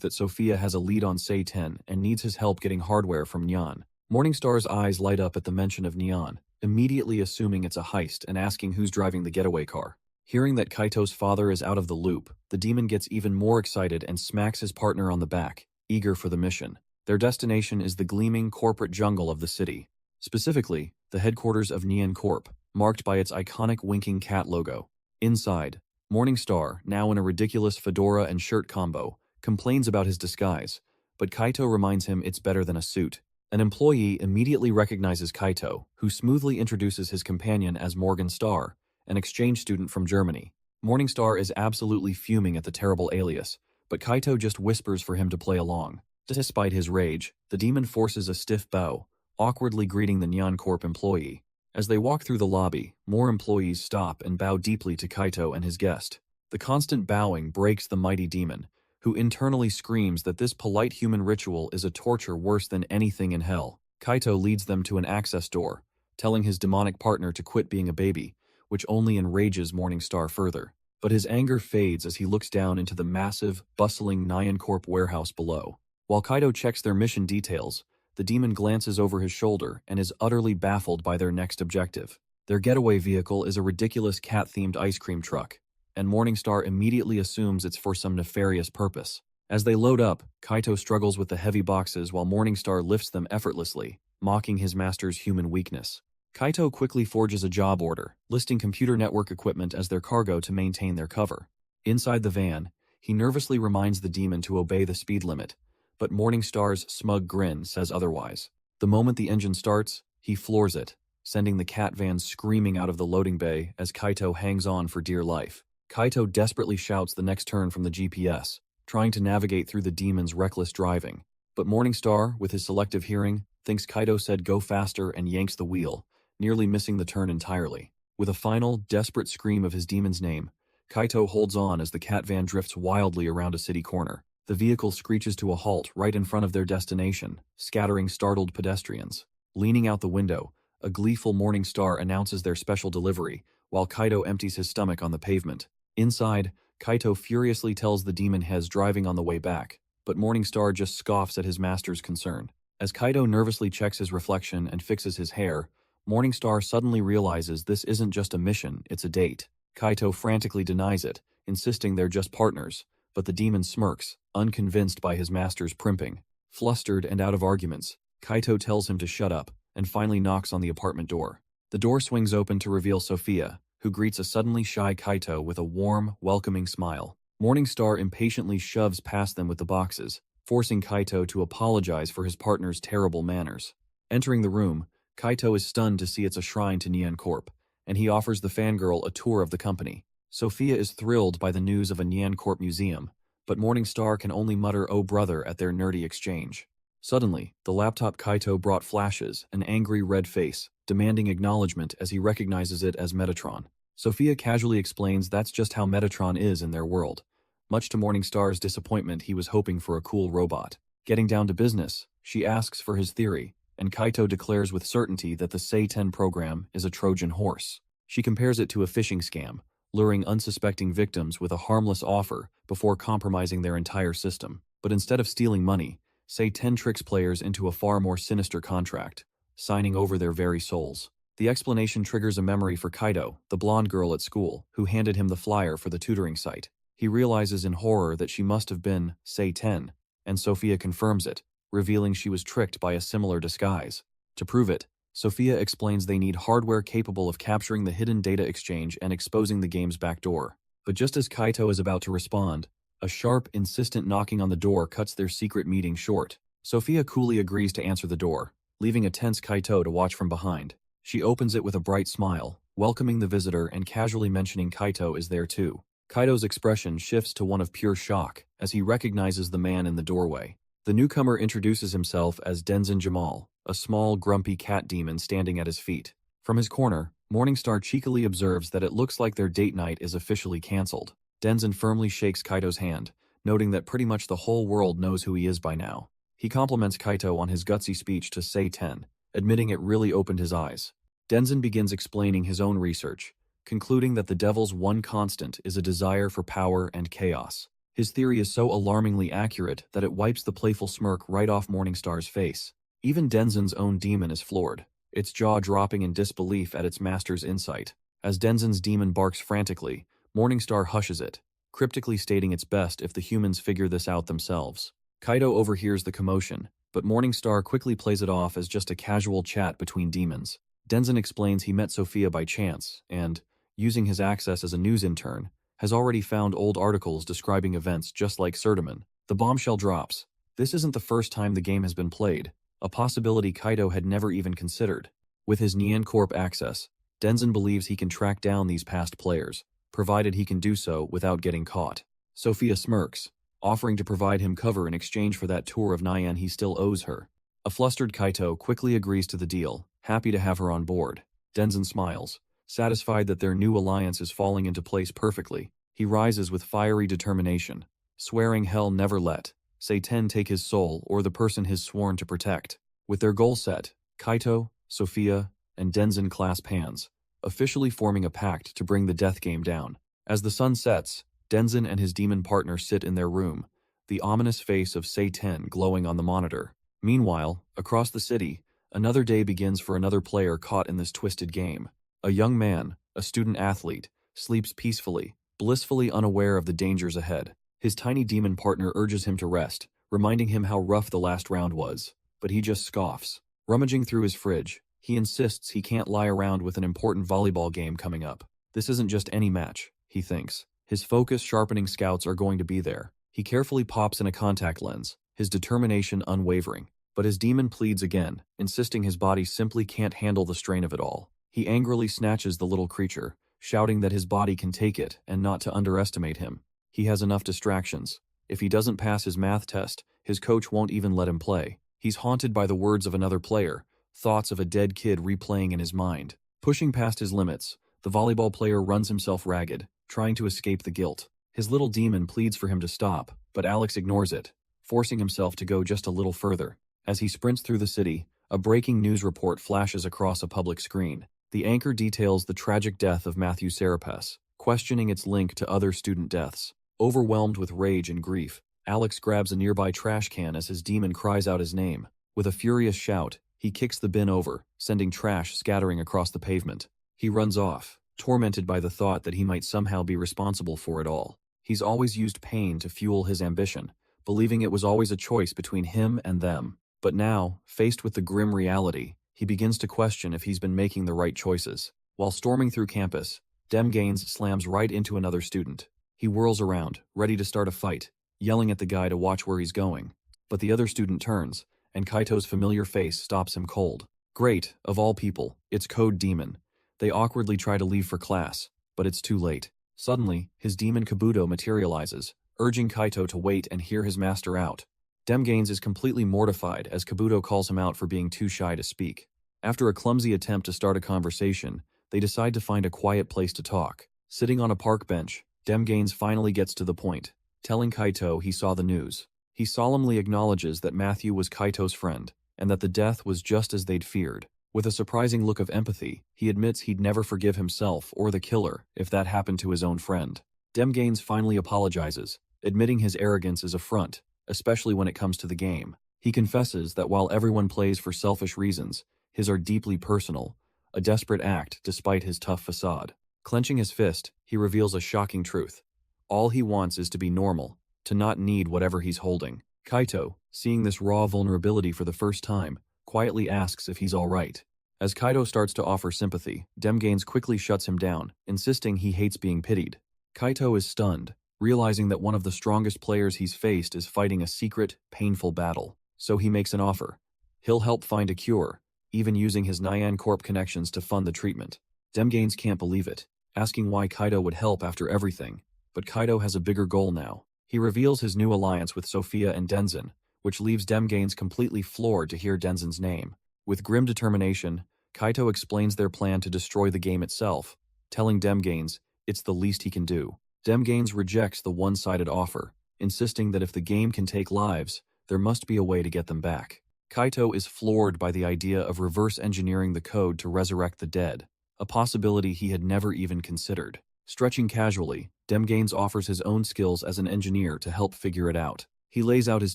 that Sophia has a lead on Satan and needs his help getting hardware from Nyan. Morningstar's eyes light up at the mention of Nyan, immediately assuming it's a heist and asking who's driving the getaway car. Hearing that Kaito's father is out of the loop, the demon gets even more excited and smacks his partner on the back, eager for the mission. Their destination is the gleaming corporate jungle of the city, specifically the headquarters of Nian Corp, marked by its iconic winking cat logo. Inside, Morningstar, now in a ridiculous fedora and shirt combo, complains about his disguise, but Kaito reminds him it's better than a suit. An employee immediately recognizes Kaito, who smoothly introduces his companion as Morgan Starr, an exchange student from Germany. Morningstar is absolutely fuming at the terrible alias, but Kaito just whispers for him to play along. Despite his rage, the demon forces a stiff bow, awkwardly greeting the Nyan Corp employee. As they walk through the lobby, more employees stop and bow deeply to Kaito and his guest. The constant bowing breaks the mighty demon, who internally screams that this polite human ritual is a torture worse than anything in hell. Kaito leads them to an access door, telling his demonic partner to quit being a baby, which only enrages Morningstar further. But his anger fades as he looks down into the massive, bustling Nyan Corp warehouse below. While Kaito checks their mission details, the demon glances over his shoulder and is utterly baffled by their next objective. Their getaway vehicle is a ridiculous cat-themed ice cream truck, and Morningstar immediately assumes it's for some nefarious purpose. As they load up, Kaito struggles with the heavy boxes while Morningstar lifts them effortlessly, mocking his master's human weakness. Kaito quickly forges a job order, listing computer network equipment as their cargo to maintain their cover. Inside the van, he nervously reminds the demon to obey the speed limit, but Morningstar's smug grin says otherwise. The moment the engine starts, he floors it, sending the cat van screaming out of the loading bay as Kaito hangs on for dear life. Kaito desperately shouts the next turn from the GPS, trying to navigate through the demon's reckless driving. But Morningstar, with his selective hearing, thinks Kaito said go faster and yanks the wheel, nearly missing the turn entirely. With a final, desperate scream of his demon's name, Kaito holds on as the cat van drifts wildly around a city corner. The vehicle screeches to a halt right in front of their destination, scattering startled pedestrians. Leaning out the window, a gleeful Morningstar announces their special delivery, while Kaito empties his stomach on the pavement. Inside, Kaito furiously tells the demon he's driving on the way back, but Morningstar just scoffs at his master's concern. As Kaito nervously checks his reflection and fixes his hair, Morningstar suddenly realizes this isn't just a mission, it's a date. Kaito frantically denies it, insisting they're just partners, but the demon smirks, unconvinced by his master's primping. Flustered and out of arguments, Kaito tells him to shut up, and finally knocks on the apartment door. The door swings open to reveal Sophia, who greets a suddenly shy Kaito with a warm, welcoming smile. Morningstar impatiently shoves past them with the boxes, forcing Kaito to apologize for his partner's terrible manners. Entering the room, Kaito is stunned to see it's a shrine to Nian Corp, and he offers the fangirl a tour of the company. Sophia is thrilled by the news of a Nian Corp museum, but Morningstar can only mutter "oh brother" at their nerdy exchange. Suddenly, the laptop Kaito brought flashes, an angry red face, demanding acknowledgement as he recognizes it as Metatron. Sophia casually explains that's just how Metatron is in their world. Much to Morningstar's disappointment, he was hoping for a cool robot. Getting down to business, she asks for his theory, and Kaito declares with certainty that the Sei-10 program is a Trojan horse. She compares it to a phishing scam, luring unsuspecting victims with a harmless offer before compromising their entire system. But instead of stealing money, Sei-10 tricks players into a far more sinister contract, signing over their very souls. The explanation triggers a memory for Kaito, the blonde girl at school, who handed him the flyer for the tutoring site. He realizes in horror that she must have been Sei-10, and Sophia confirms it, revealing she was tricked by a similar disguise. To prove it, Sophia explains they need hardware capable of capturing the hidden data exchange and exposing the game's backdoor. But just as Kaito is about to respond, a sharp, insistent knocking on the door cuts their secret meeting short. Sophia coolly agrees to answer the door, leaving a tense Kaito to watch from behind. She opens it with a bright smile, welcoming the visitor and casually mentioning Kaito is there too. Kaito's expression shifts to one of pure shock as he recognizes the man in the doorway. The newcomer introduces himself as Denzin Jamal, a small, grumpy cat demon standing at his feet. From his corner, Morningstar cheekily observes that it looks like their date night is officially cancelled. Denzin firmly shakes Kaito's hand, noting that pretty much the whole world knows who he is by now. He compliments Kaito on his gutsy speech to Sei-10, admitting it really opened his eyes. Denzin begins explaining his own research, concluding that the devil's one constant is a desire for power and chaos. His theory is so alarmingly accurate that it wipes the playful smirk right off Morningstar's face. Even Denzin's own demon is floored, its jaw dropping in disbelief at its master's insight. As Denzin's demon barks frantically, Morningstar hushes it, cryptically stating it's best if the humans figure this out themselves. Kaito overhears the commotion, but Morningstar quickly plays it off as just a casual chat between demons. Denzin explains he met Sophia by chance and, using his access as a news intern, has already found old articles describing events just like Sertaman. The bombshell drops. This isn't the first time the game has been played, a possibility Kaito had never even considered. With his Nyan Corp access, Denzin believes he can track down these past players, provided he can do so without getting caught. Sophia smirks, offering to provide him cover in exchange for that tour of Nyan he still owes her. A flustered Kaito quickly agrees to the deal, happy to have her on board. Denzin smiles, satisfied that their new alliance is falling into place perfectly. He rises with fiery determination, swearing hell never let Sei-10 take his soul or the person he's sworn to protect. With their goal set, Kaito, Sophia, and Denzin clasp hands, officially forming a pact to bring the death game down. As the sun sets, Denzin and his demon partner sit in their room, the ominous face of Sei-10 glowing on the monitor. Meanwhile, across the city, another day begins for another player caught in this twisted game. A young man, a student athlete, sleeps peacefully, blissfully unaware of the dangers ahead. His tiny demon partner urges him to rest, reminding him how rough the last round was, but he just scoffs. Rummaging through his fridge, he insists he can't lie around with an important volleyball game coming up. This isn't just any match, he thinks. His focus-sharpening scouts are going to be there. He carefully pops in a contact lens, his determination unwavering. But his demon pleads again, insisting his body simply can't handle the strain of it all. He angrily snatches the little creature, shouting that his body can take it and not to underestimate him. He has enough distractions. If he doesn't pass his math test, his coach won't even let him play. He's haunted by the words of another player, thoughts of a dead kid replaying in his mind. Pushing past his limits, the volleyball player runs himself ragged, trying to escape the guilt. His little demon pleads for him to stop, but Alex ignores it, forcing himself to go just a little further. As he sprints through the city, a breaking news report flashes across a public screen. The anchor details the tragic death of Matthew Serapes, questioning its link to other student deaths. Overwhelmed with rage and grief, Alex grabs a nearby trash can as his demon cries out his name. With a furious shout, he kicks the bin over, sending trash scattering across the pavement. He runs off, tormented by the thought that he might somehow be responsible for it all. He's always used pain to fuel his ambition, believing it was always a choice between him and them. But now, faced with the grim reality, he begins to question if he's been making the right choices. While storming through campus, Dem Gaines slams right into another student. He whirls around, ready to start a fight, yelling at the guy to watch where he's going. But the other student turns, and Kaito's familiar face stops him cold. Great, of all people, it's Code Demon. They awkwardly try to leave for class, but it's too late. Suddenly, his demon Kabuto materializes, urging Kaito to wait and hear his master out. Demgains is completely mortified as Kabuto calls him out for being too shy to speak. After a clumsy attempt to start a conversation, they decide to find a quiet place to talk. Sitting on a park bench, Demgains finally gets to the point, telling Kaito he saw the news. He solemnly acknowledges that Matthew was Kaito's friend, and that the death was just as they'd feared. With a surprising look of empathy, he admits he'd never forgive himself or the killer if that happened to his own friend. Demgains finally apologizes, admitting his arrogance is a front, especially when it comes to the game. He confesses that while everyone plays for selfish reasons, his are deeply personal, a desperate act despite his tough facade. Clenching his fist, he reveals a shocking truth. All he wants is to be normal, to not need whatever he's holding. Kaito, seeing this raw vulnerability for the first time, quietly asks if he's alright. As Kaito starts to offer sympathy, Demgains quickly shuts him down, insisting he hates being pitied. Kaito is stunned, realizing that one of the strongest players he's faced is fighting a secret, painful battle. So he makes an offer. He'll help find a cure, even using his Nyan Corp connections to fund the treatment. Demgains can't believe it, asking why Kaito would help after everything. But Kaito has a bigger goal now. He reveals his new alliance with Sophia and Denzin, which leaves Demgains completely floored to hear Denzin's name. With grim determination, Kaito explains their plan to destroy the game itself, telling Demgains it's the least he can do. Demgains rejects the one-sided offer, insisting that if the game can take lives, there must be a way to get them back. Kaito is floored by the idea of reverse engineering the code to resurrect the dead, a possibility he had never even considered. Stretching casually, Demgains offers his own skills as an engineer to help figure it out. He lays out his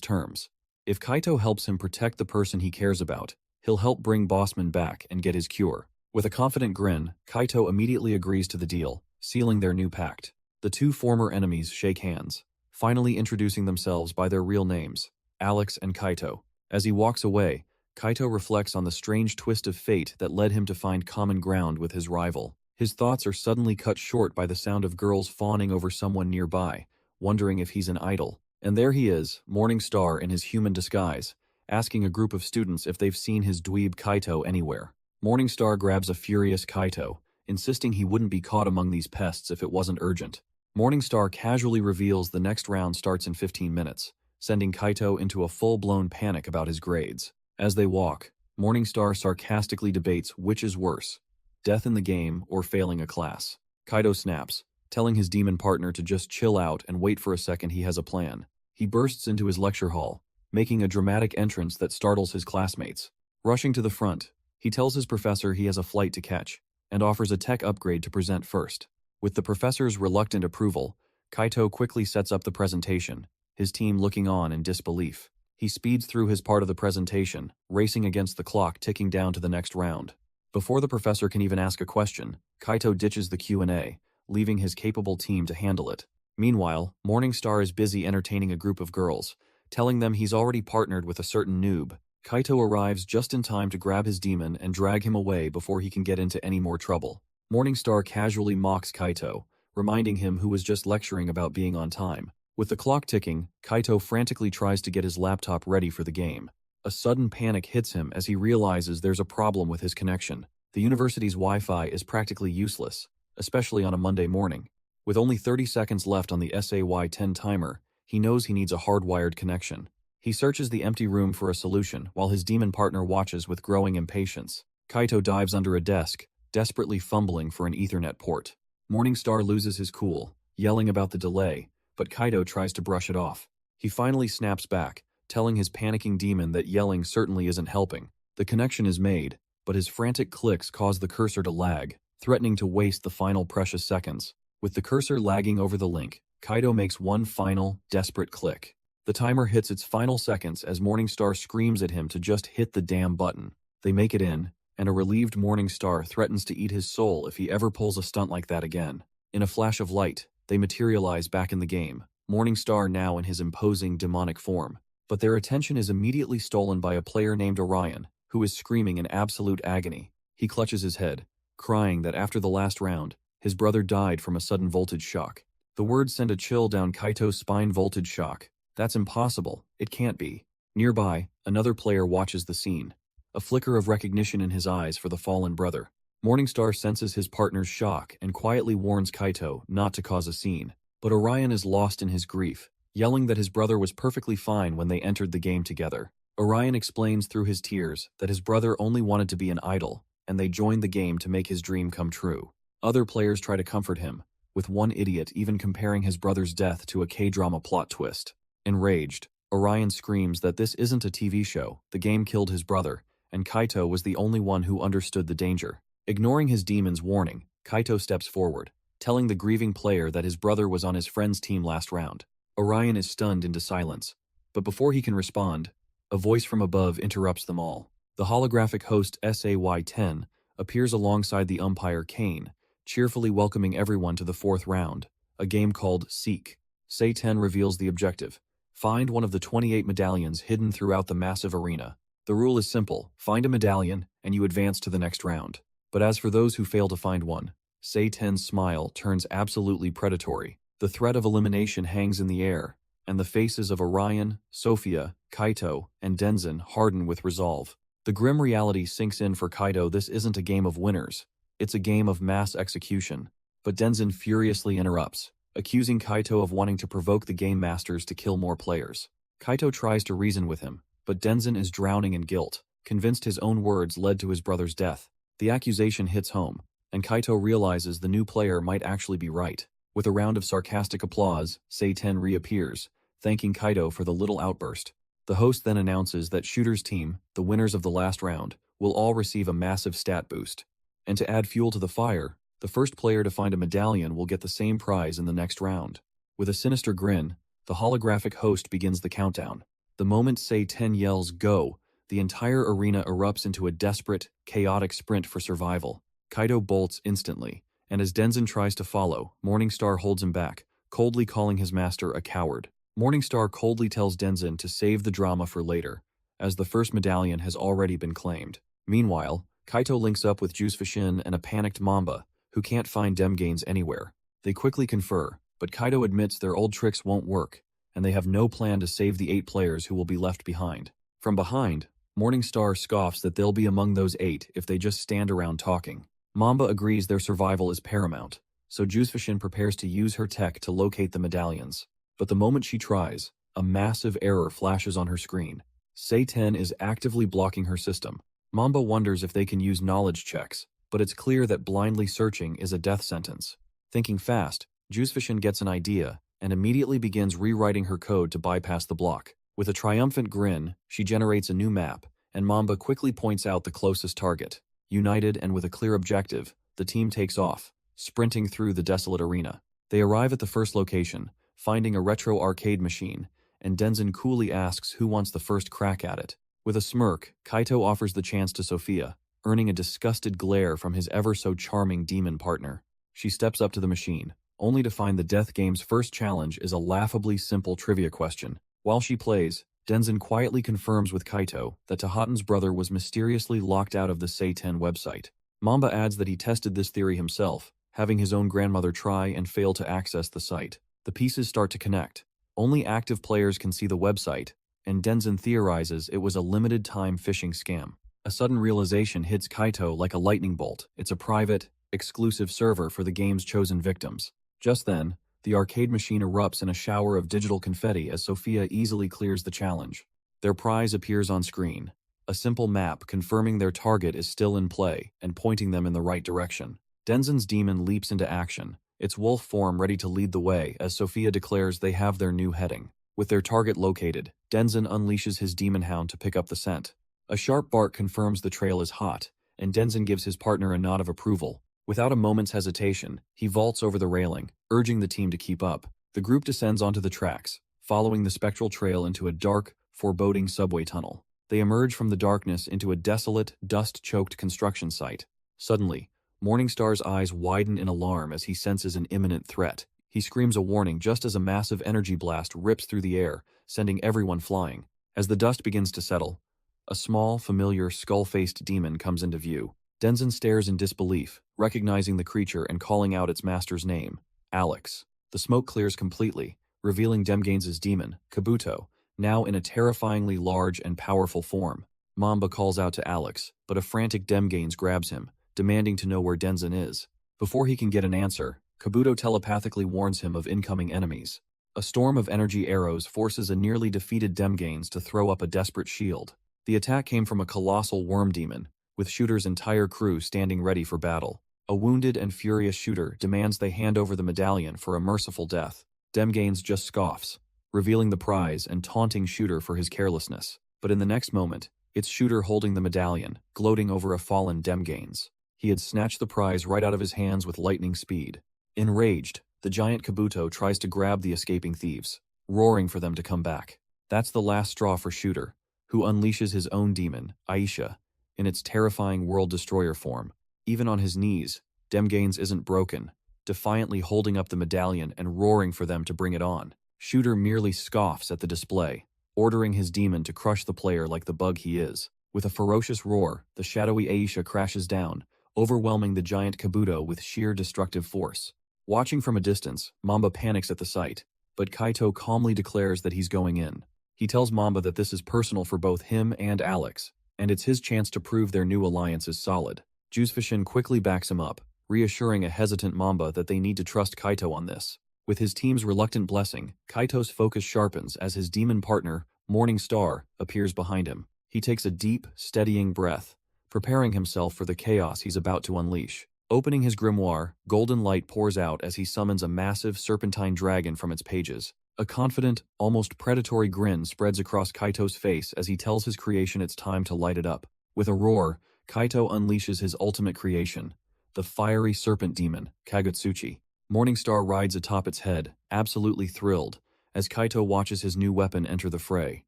terms. If Kaito helps him protect the person he cares about, he'll help bring Bossman back and get his cure. With a confident grin, Kaito immediately agrees to the deal, sealing their new pact. The two former enemies shake hands, finally introducing themselves by their real names, Alex and Kaito. As he walks away, Kaito reflects on the strange twist of fate that led him to find common ground with his rival. His thoughts are suddenly cut short by the sound of girls fawning over someone nearby, wondering if he's an idol. And there he is, Morning Star in his human disguise, asking a group of students if they've seen his dweeb Kaito anywhere. Morning Star grabs a furious Kaito, insisting he wouldn't be caught among these pests if it wasn't urgent. Morning Star casually reveals the next round starts in 15 minutes, sending Kaito into a full-blown panic about his grades. As they walk, Morning Star sarcastically debates which is worse, death in the game or failing a class. Kaito snaps, telling his demon partner to just chill out and wait for a second. He has a plan. He bursts into his lecture hall, making a dramatic entrance that startles his classmates. Rushing to the front, he tells his professor he has a flight to catch, and offers a tech upgrade to present first. With the professor's reluctant approval, Kaito quickly sets up the presentation, his team looking on in disbelief. He speeds through his part of the presentation, racing against the clock ticking down to the next round. Before the professor can even ask a question, Kaito ditches the Q&A, leaving his capable team to handle it. Meanwhile, Morning Star is busy entertaining a group of girls, telling them he's already partnered with a certain noob. Kaito arrives just in time to grab his demon and drag him away before he can get into any more trouble. Morning Star casually mocks Kaito, reminding him who was just lecturing about being on time. With the clock ticking, Kaito frantically tries to get his laptop ready for the game. A sudden panic hits him as he realizes there's a problem with his connection. The university's Wi-Fi is practically useless, especially on a Monday morning. With only 30 seconds left on the SAY-10 timer, he knows he needs a hardwired connection. He searches the empty room for a solution while his demon partner watches with growing impatience. Kaito dives under a desk, desperately fumbling for an Ethernet port. Morning Star loses his cool, yelling about the delay, but Kaito tries to brush it off. He finally snaps back, telling his panicking demon that yelling certainly isn't helping. The connection is made, but his frantic clicks cause the cursor to lag, threatening to waste the final precious seconds. With the cursor lagging over the link, Kaito makes one final, desperate click. The timer hits its final seconds as Morning Star screams at him to just hit the damn button. They make it in, and a relieved Morning Star threatens to eat his soul if he ever pulls a stunt like that again. In a flash of light, they materialize back in the game, Morning Star now in his imposing demonic form. But their attention is immediately stolen by a player named Orion, who is screaming in absolute agony. He clutches his head, crying that after the last round, his brother died from a sudden voltage shock. The words send a chill down Kaito's spine. Voltage shock. That's impossible. It can't be. Nearby, another player watches the scene, a flicker of recognition in his eyes for the fallen brother. Morning Star senses his partner's shock and quietly warns Kaito not to cause a scene. But Orion is lost in his grief, yelling that his brother was perfectly fine when they entered the game together. Orion explains through his tears that his brother only wanted to be an idol, and they joined the game to make his dream come true. Other players try to comfort him, with one idiot even comparing his brother's death to a K-drama plot twist. Enraged, Orion screams that this isn't a TV show, the game killed his brother, and Kaito was the only one who understood the danger. Ignoring his demon's warning, Kaito steps forward, telling the grieving player that his brother was on his friend's team last round. Orion is stunned into silence, but before he can respond, a voice from above interrupts them all. The holographic host SAY-10 appears alongside the umpire Kane, cheerfully welcoming everyone to the fourth round, a game called Seek. SAY-10 reveals the objective: find one of the 28 medallions hidden throughout the massive arena. The rule is simple: find a medallion, and you advance to the next round. But as for those who fail to find one, SAY-10's smile turns absolutely predatory. The threat of elimination hangs in the air, and the faces of Orion, Sophia, Kaito, and Denzin harden with resolve. The grim reality sinks in for Kaito. This isn't a game of winners, it's a game of mass execution. But Denzin furiously interrupts, accusing Kaito of wanting to provoke the game masters to kill more players. Kaito tries to reason with him, but Denzin is drowning in guilt, convinced his own words led to his brother's death. The accusation hits home, and Kaito realizes the new player might actually be right. With a round of sarcastic applause, SAY-10 reappears, thanking Kaito for the little outburst. The host then announces that Shooter's team, the winners of the last round, will all receive a massive stat boost. And to add fuel to the fire, the first player to find a medallion will get the same prize in the next round. With a sinister grin, the holographic host begins the countdown. The moment SAY-10 yells "Go!", the entire arena erupts into a desperate, chaotic sprint for survival. Kaito bolts instantly, and as Denzin tries to follow, Morningstar holds him back, coldly calling his master a coward. Morningstar coldly tells Denzin to save the drama for later, as the first medallion has already been claimed. Meanwhile, Kaito links up with Jusufishin and a panicked Mamba, who can't find Demgains anywhere. They quickly confer, but Kaito admits their old tricks won't work, and they have no plan to save the 8 players who will be left behind. From behind, Morningstar scoffs that they'll be among those 8 if they just stand around talking. Mamba agrees their survival is paramount, so Jusufishin prepares to use her tech to locate the medallions. But the moment she tries, a massive error flashes on her screen. SAY-10 is actively blocking her system. Mamba wonders if they can use knowledge checks, but it's clear that blindly searching is a death sentence. Thinking fast, Jusufishin gets an idea and immediately begins rewriting her code to bypass the block. With a triumphant grin, she generates a new map, and Mamba quickly points out the closest target. United and with a clear objective, the team takes off, sprinting through the desolate arena. They arrive at the first location, finding a retro arcade machine, and Denzin coolly asks who wants the first crack at it. With a smirk, Kaito offers the chance to Sophia, earning a disgusted glare from his ever-so-charming demon partner. She steps up to the machine, only to find the death game's first challenge is a laughably simple trivia question. While she plays, Denzin quietly confirms with Kaito that Tahatan's brother was mysteriously locked out of the SAY-10 website. Mamba adds that he tested this theory himself, having his own grandmother try and fail to access the site. The pieces start to connect. Only active players can see the website, and Denzin theorizes it was a limited-time phishing scam. A sudden realization hits Kaito like a lightning bolt. It's a private, exclusive server for the game's chosen victims. Just then, the arcade machine erupts in a shower of digital confetti as Sophia easily clears the challenge. Their prize appears on screen, a simple map confirming their target is still in play and pointing them in the right direction. Denzin's demon leaps into action, its wolf form ready to lead the way as Sophia declares they have their new heading. With their target located, Denzin unleashes his demon hound to pick up the scent. A sharp bark confirms the trail is hot, and Denzin gives his partner a nod of approval. Without a moment's hesitation, he vaults over the railing, urging the team to keep up. The group descends onto the tracks, following the spectral trail into a dark, foreboding subway tunnel. They emerge from the darkness into a desolate, dust-choked construction site. Suddenly, Morningstar's eyes widen in alarm as he senses an imminent threat. He screams a warning just as a massive energy blast rips through the air, sending everyone flying. As the dust begins to settle, a small, familiar, skull-faced demon comes into view. Denzin stares in disbelief, recognizing the creature and calling out its master's name, Alex. The smoke clears completely, revealing Demgains' demon, Kabuto, now in a terrifyingly large and powerful form. Mamba calls out to Alex, but a frantic Demgains grabs him, demanding to know where Denzin is. Before he can get an answer, Kabuto telepathically warns him of incoming enemies. A storm of energy arrows forces a nearly defeated Demgains to throw up a desperate shield. The attack came from a colossal worm demon, with Shooter's entire crew standing ready for battle. A wounded and furious Shooter demands they hand over the medallion for a merciful death. Demgains just scoffs, revealing the prize and taunting Shooter for his carelessness. But in the next moment, it's Shooter holding the medallion, gloating over a fallen Demgains. He had snatched the prize right out of his hands with lightning speed. Enraged, the giant Kabuto tries to grab the escaping thieves, roaring for them to come back. That's the last straw for Shooter, who unleashes his own demon, Aisha, in its terrifying world destroyer form. Even on his knees, Demgains isn't broken, defiantly holding up the medallion and roaring for them to bring it on. Shooter merely scoffs at the display, ordering his demon to crush the player like the bug he is. With a ferocious roar, the shadowy Aisha crashes down, overwhelming the giant Kabuto with sheer destructive force. Watching from a distance, Mamba panics at the sight, but Kaito calmly declares that he's going in. He tells Mamba that this is personal for both him and Alex, and it's his chance to prove their new alliance is solid. Juzefishin quickly backs him up, reassuring a hesitant Mamba that they need to trust Kaito on this. With his team's reluctant blessing, Kaito's focus sharpens as his demon partner, Morning Star, appears behind him. He takes a deep, steadying breath, preparing himself for the chaos he's about to unleash. Opening his grimoire, golden light pours out as he summons a massive serpentine dragon from its pages. A confident, almost predatory grin spreads across Kaito's face as he tells his creation it's time to light it up. With a roar, Kaito unleashes his ultimate creation, the fiery serpent demon, Kagutsuchi. Morningstar rides atop its head, absolutely thrilled, as Kaito watches his new weapon enter the fray.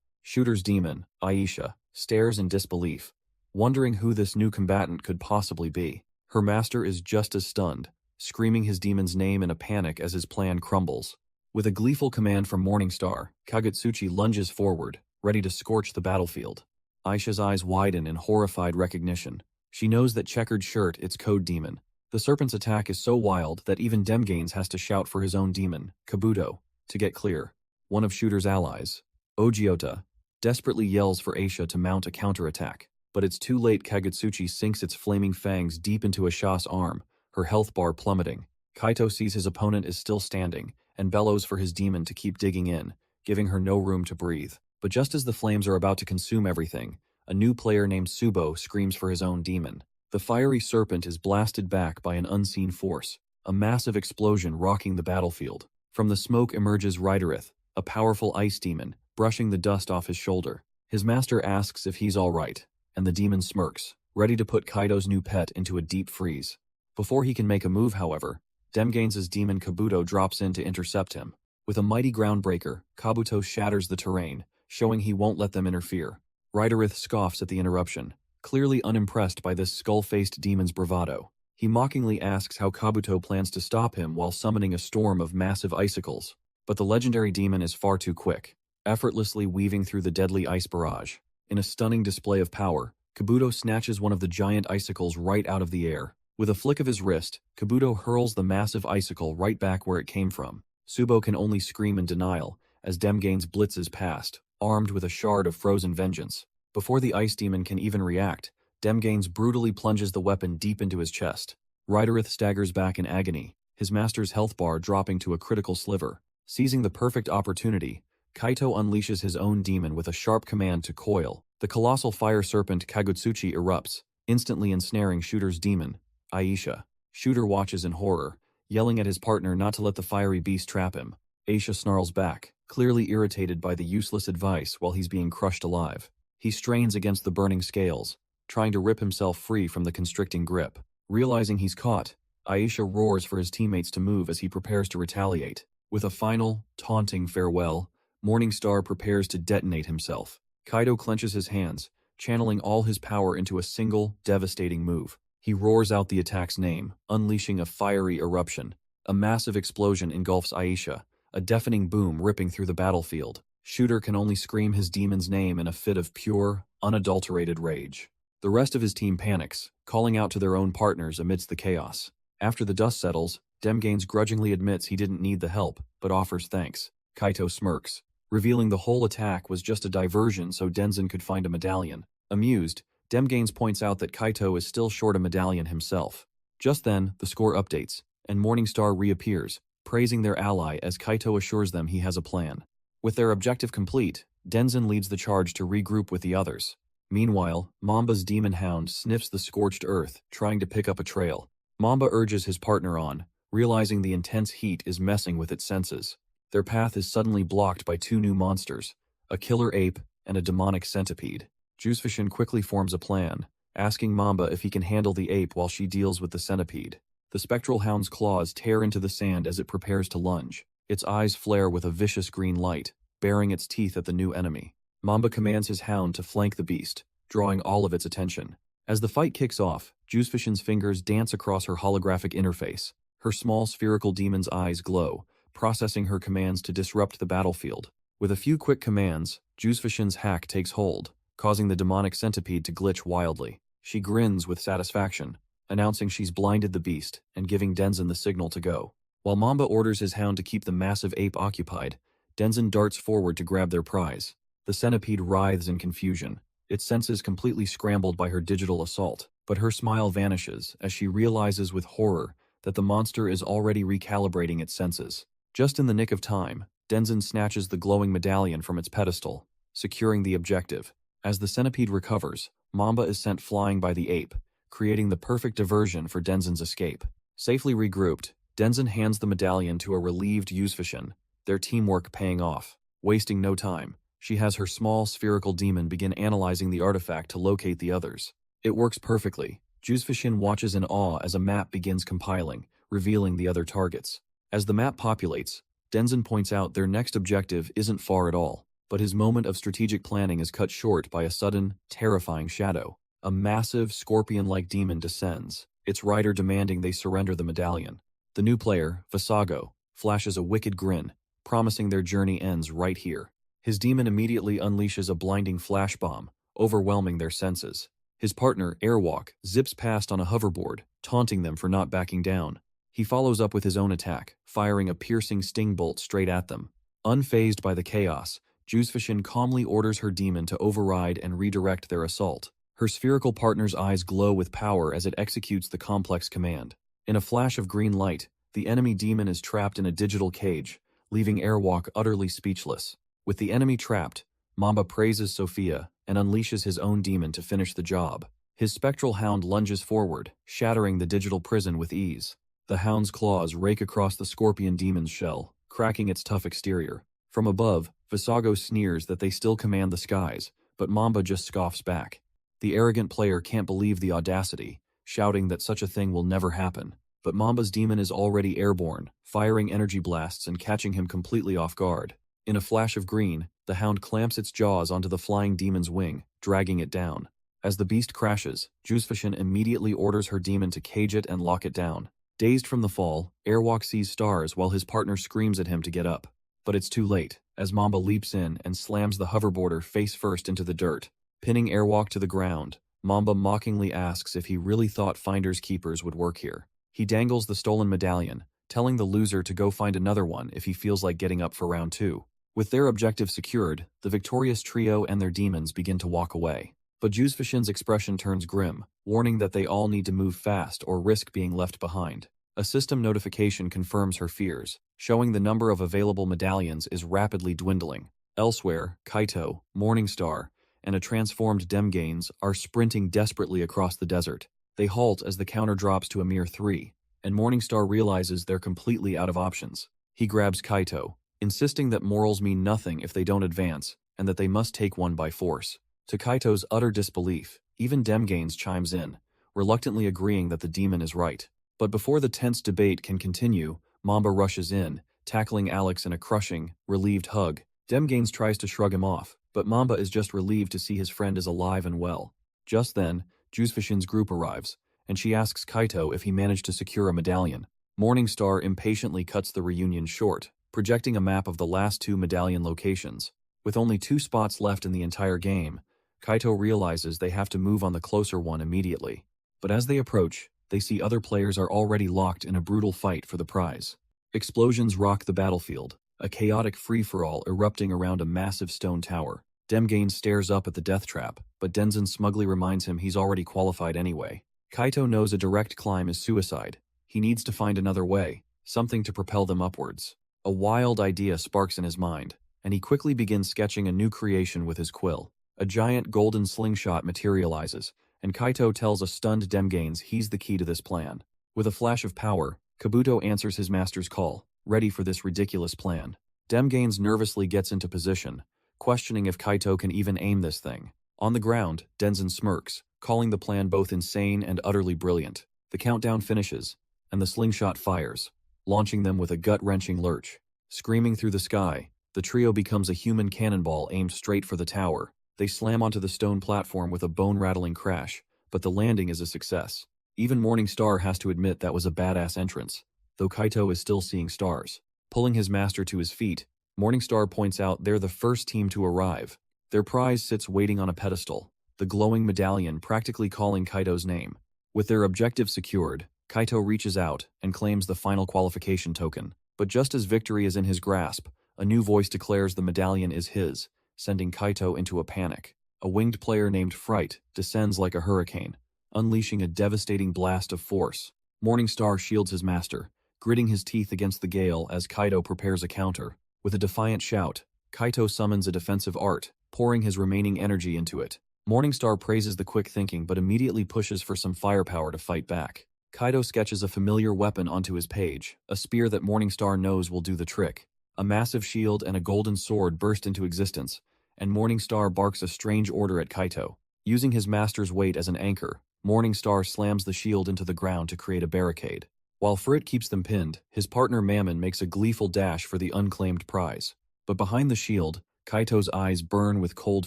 Shooter's demon, Aisha, stares in disbelief, wondering who this new combatant could possibly be. Her master is just as stunned, screaming his demon's name in a panic as his plan crumbles. With a gleeful command from Morningstar, Kagutsuchi lunges forward, ready to scorch the battlefield. Aisha's eyes widen in horrified recognition. She knows that Checkered Shirt, its code demon. The serpent's attack is so wild that even Demgains has to shout for his own demon, Kabuto, to get clear. One of Shooter's allies, Ojiota, desperately yells for Aisha to mount a counterattack. But it's too late. Kagutsuchi sinks its flaming fangs deep into Aisha's arm, her health bar plummeting. Kaito sees his opponent is still standing, and bellows for his demon to keep digging in, giving her no room to breathe. But just as the flames are about to consume everything, a new player named Subo screams for his own demon. The fiery serpent is blasted back by an unseen force, a massive explosion rocking the battlefield. From the smoke emerges Riderith, a powerful ice demon, brushing the dust off his shoulder. His master asks if he's all right, and the demon smirks, ready to put Kaito's new pet into a deep freeze. Before he can make a move, however, Demgains' demon Kabuto drops in to intercept him. With a mighty groundbreaker, Kabuto shatters the terrain, showing he won't let them interfere. Riderith scoffs at the interruption, clearly unimpressed by this skull-faced demon's bravado. He mockingly asks how Kabuto plans to stop him while summoning a storm of massive icicles. But the legendary demon is far too quick, effortlessly weaving through the deadly ice barrage. In a stunning display of power, Kabuto snatches one of the giant icicles right out of the air. With a flick of his wrist, Kabuto hurls the massive icicle right back where it came from. Subo can only scream in denial as Demgains blitzes past, armed with a shard of frozen vengeance. Before the ice demon can even react, Demgains brutally plunges the weapon deep into his chest. Riderith staggers back in agony, his master's health bar dropping to a critical sliver. Seizing the perfect opportunity, Kaito unleashes his own demon with a sharp command to coil. The colossal fire serpent Kagutsuchi erupts, instantly ensnaring Shooter's demon, Aisha. Shooter watches in horror, yelling at his partner not to let the fiery beast trap him. Aisha snarls back, clearly irritated by the useless advice while he's being crushed alive. He strains against the burning scales, trying to rip himself free from the constricting grip. Realizing he's caught, Aisha roars for his teammates to move as he prepares to retaliate. With a final, taunting farewell, Morningstar prepares to detonate himself. Kaito clenches his hands, channeling all his power into a single, devastating move. He roars out the attack's name, unleashing a fiery eruption. A massive explosion engulfs Aisha, a deafening boom ripping through the battlefield. Shooter can only scream his demon's name in a fit of pure, unadulterated rage. The rest of his team panics, calling out to their own partners amidst the chaos. After the dust settles, Demgains grudgingly admits he didn't need the help, but offers thanks. Kaito smirks, revealing the whole attack was just a diversion so Denzin could find a medallion. Amused, Demgains points out that Kaito is still short a medallion himself. Just then, the score updates, and Morningstar reappears, praising their ally as Kaito assures them he has a plan. With their objective complete, Denzin leads the charge to regroup with the others. Meanwhile, Mamba's demon hound sniffs the scorched earth, trying to pick up a trail. Mamba urges his partner on, realizing the intense heat is messing with its senses. Their path is suddenly blocked by two new monsters, a killer ape and a demonic centipede. Jusufishin quickly forms a plan, asking Mamba if he can handle the ape while she deals with the centipede. The spectral hound's claws tear into the sand as it prepares to lunge. Its eyes flare with a vicious green light, baring its teeth at the new enemy. Mamba commands his hound to flank the beast, drawing all of its attention. As the fight kicks off, Jusufishin's fingers dance across her holographic interface. Her small spherical demon's eyes glow, processing her commands to disrupt the battlefield. With a few quick commands, Jusufishin's hack takes hold, causing the demonic centipede to glitch wildly. She grins with satisfaction, announcing she's blinded the beast and giving Denzin the signal to go. While Mamba orders his hound to keep the massive ape occupied, Denzin darts forward to grab their prize. The centipede writhes in confusion, its senses completely scrambled by her digital assault, but her smile vanishes as she realizes with horror that the monster is already recalibrating its senses. Just in the nick of time, Denzin snatches the glowing medallion from its pedestal, securing the objective. As the centipede recovers, Mamba is sent flying by the ape, creating the perfect diversion for Denzin's escape. Safely regrouped, Denzin hands the medallion to a relieved Jusufishin, their teamwork paying off. Wasting no time, she has her small spherical demon begin analyzing the artifact to locate the others. It works perfectly. Jusufishin watches in awe as a map begins compiling, revealing the other targets. As the map populates, Denzin points out their next objective isn't far at all, but his moment of strategic planning is cut short by a sudden, terrifying shadow. A massive, scorpion-like demon descends, its rider demanding they surrender the medallion. The new player, Visago, flashes a wicked grin, promising their journey ends right here. His demon immediately unleashes a blinding flash bomb, overwhelming their senses. His partner, Airwalk, zips past on a hoverboard, taunting them for not backing down. He follows up with his own attack, firing a piercing sting bolt straight at them. Unfazed by the chaos, Jusufishin calmly orders her demon to override and redirect their assault. Her spherical partner's eyes glow with power as it executes the complex command. In a flash of green light, the enemy demon is trapped in a digital cage, leaving Airwalk utterly speechless. With the enemy trapped, Mamba praises Sophia and unleashes his own demon to finish the job. His spectral hound lunges forward, shattering the digital prison with ease. The hound's claws rake across the scorpion demon's shell, cracking its tough exterior. From above, Visago sneers that they still command the skies, but Mamba just scoffs back. The arrogant player can't believe the audacity, shouting that such a thing will never happen. But Mamba's demon is already airborne, firing energy blasts and catching him completely off guard. In a flash of green, the hound clamps its jaws onto the flying demon's wing, dragging it down. As the beast crashes, Jusufishin immediately orders her demon to cage it and lock it down. Dazed from the fall, Airwalk sees stars while his partner screams at him to get up. But it's too late, as Mamba leaps in and slams the hoverboarder face first into the dirt. Pinning Airwalk to the ground, Mamba mockingly asks if he really thought Finders Keepers would work here. He dangles the stolen medallion, telling the loser to go find another one if he feels like getting up for round 2. With their objective secured, the victorious trio and their demons begin to walk away. But Jusufishin's expression turns grim, warning that they all need to move fast or risk being left behind. A system notification confirms her fears, showing the number of available medallions is rapidly dwindling. Elsewhere, Kaito, Morningstar, and a transformed Demgains are sprinting desperately across the desert. They halt as the counter drops to a mere 3, and Morningstar realizes they're completely out of options. He grabs Kaito, insisting that morals mean nothing if they don't advance, and that they must take one by force. To Kaito's utter disbelief, even Demgains chimes in, reluctantly agreeing that the demon is right. But before the tense debate can continue, Mamba rushes in, tackling Alex in a crushing, relieved hug. Demgains tries to shrug him off, but Mamba is just relieved to see his friend is alive and well. Just then, Jusufishin's group arrives, and she asks Kaito if he managed to secure a medallion. Morningstar impatiently cuts the reunion short, projecting a map of the last 2 medallion locations. With only 2 spots left in the entire game, Kaito realizes they have to move on the closer one immediately. But as they approach, they see other players are already locked in a brutal fight for the prize. Explosions rock the battlefield, a chaotic free-for-all erupting around a massive stone tower. Demgain stares up at the death trap, but Denzin smugly reminds him he's already qualified anyway. Kaito knows a direct climb is suicide. He needs to find another way, something to propel them upwards. A wild idea sparks in his mind, and he quickly begins sketching a new creation with his quill. A giant golden slingshot materializes, and Kaito tells a stunned Demganes he's the key to this plan. With a flash of power, Kabuto answers his master's call, ready for this ridiculous plan. Demganes nervously gets into position, questioning if Kaito can even aim this thing. On the ground, Denzin smirks, calling the plan both insane and utterly brilliant. The countdown finishes, and the slingshot fires, launching them with a gut-wrenching lurch. Screaming through the sky, the trio becomes a human cannonball aimed straight for the tower. They slam onto the stone platform with a bone-rattling crash, but the landing is a success. Even Morningstar has to admit that was a badass entrance, though Kaito is still seeing stars. Pulling his master to his feet, Morningstar points out they're the first team to arrive. Their prize sits waiting on a pedestal, the glowing medallion practically calling Kaito's name. With their objective secured, Kaito reaches out and claims the final qualification token. But just as victory is in his grasp, a new voice declares the medallion is his, sending Kaito into a panic. A winged player named Fright descends like a hurricane, unleashing a devastating blast of force. Morningstar shields his master, gritting his teeth against the gale as Kaito prepares a counter. With a defiant shout, Kaito summons a defensive art, pouring his remaining energy into it. Morningstar praises the quick thinking but immediately pushes for some firepower to fight back. Kaito sketches a familiar weapon onto his page, a spear that Morningstar knows will do the trick. A massive shield and a golden sword burst into existence, and Morningstar barks a strange order at Kaito. Using his master's weight as an anchor, Morningstar slams the shield into the ground to create a barricade. While Frit keeps them pinned, his partner Mammon makes a gleeful dash for the unclaimed prize. But behind the shield, Kaito's eyes burn with cold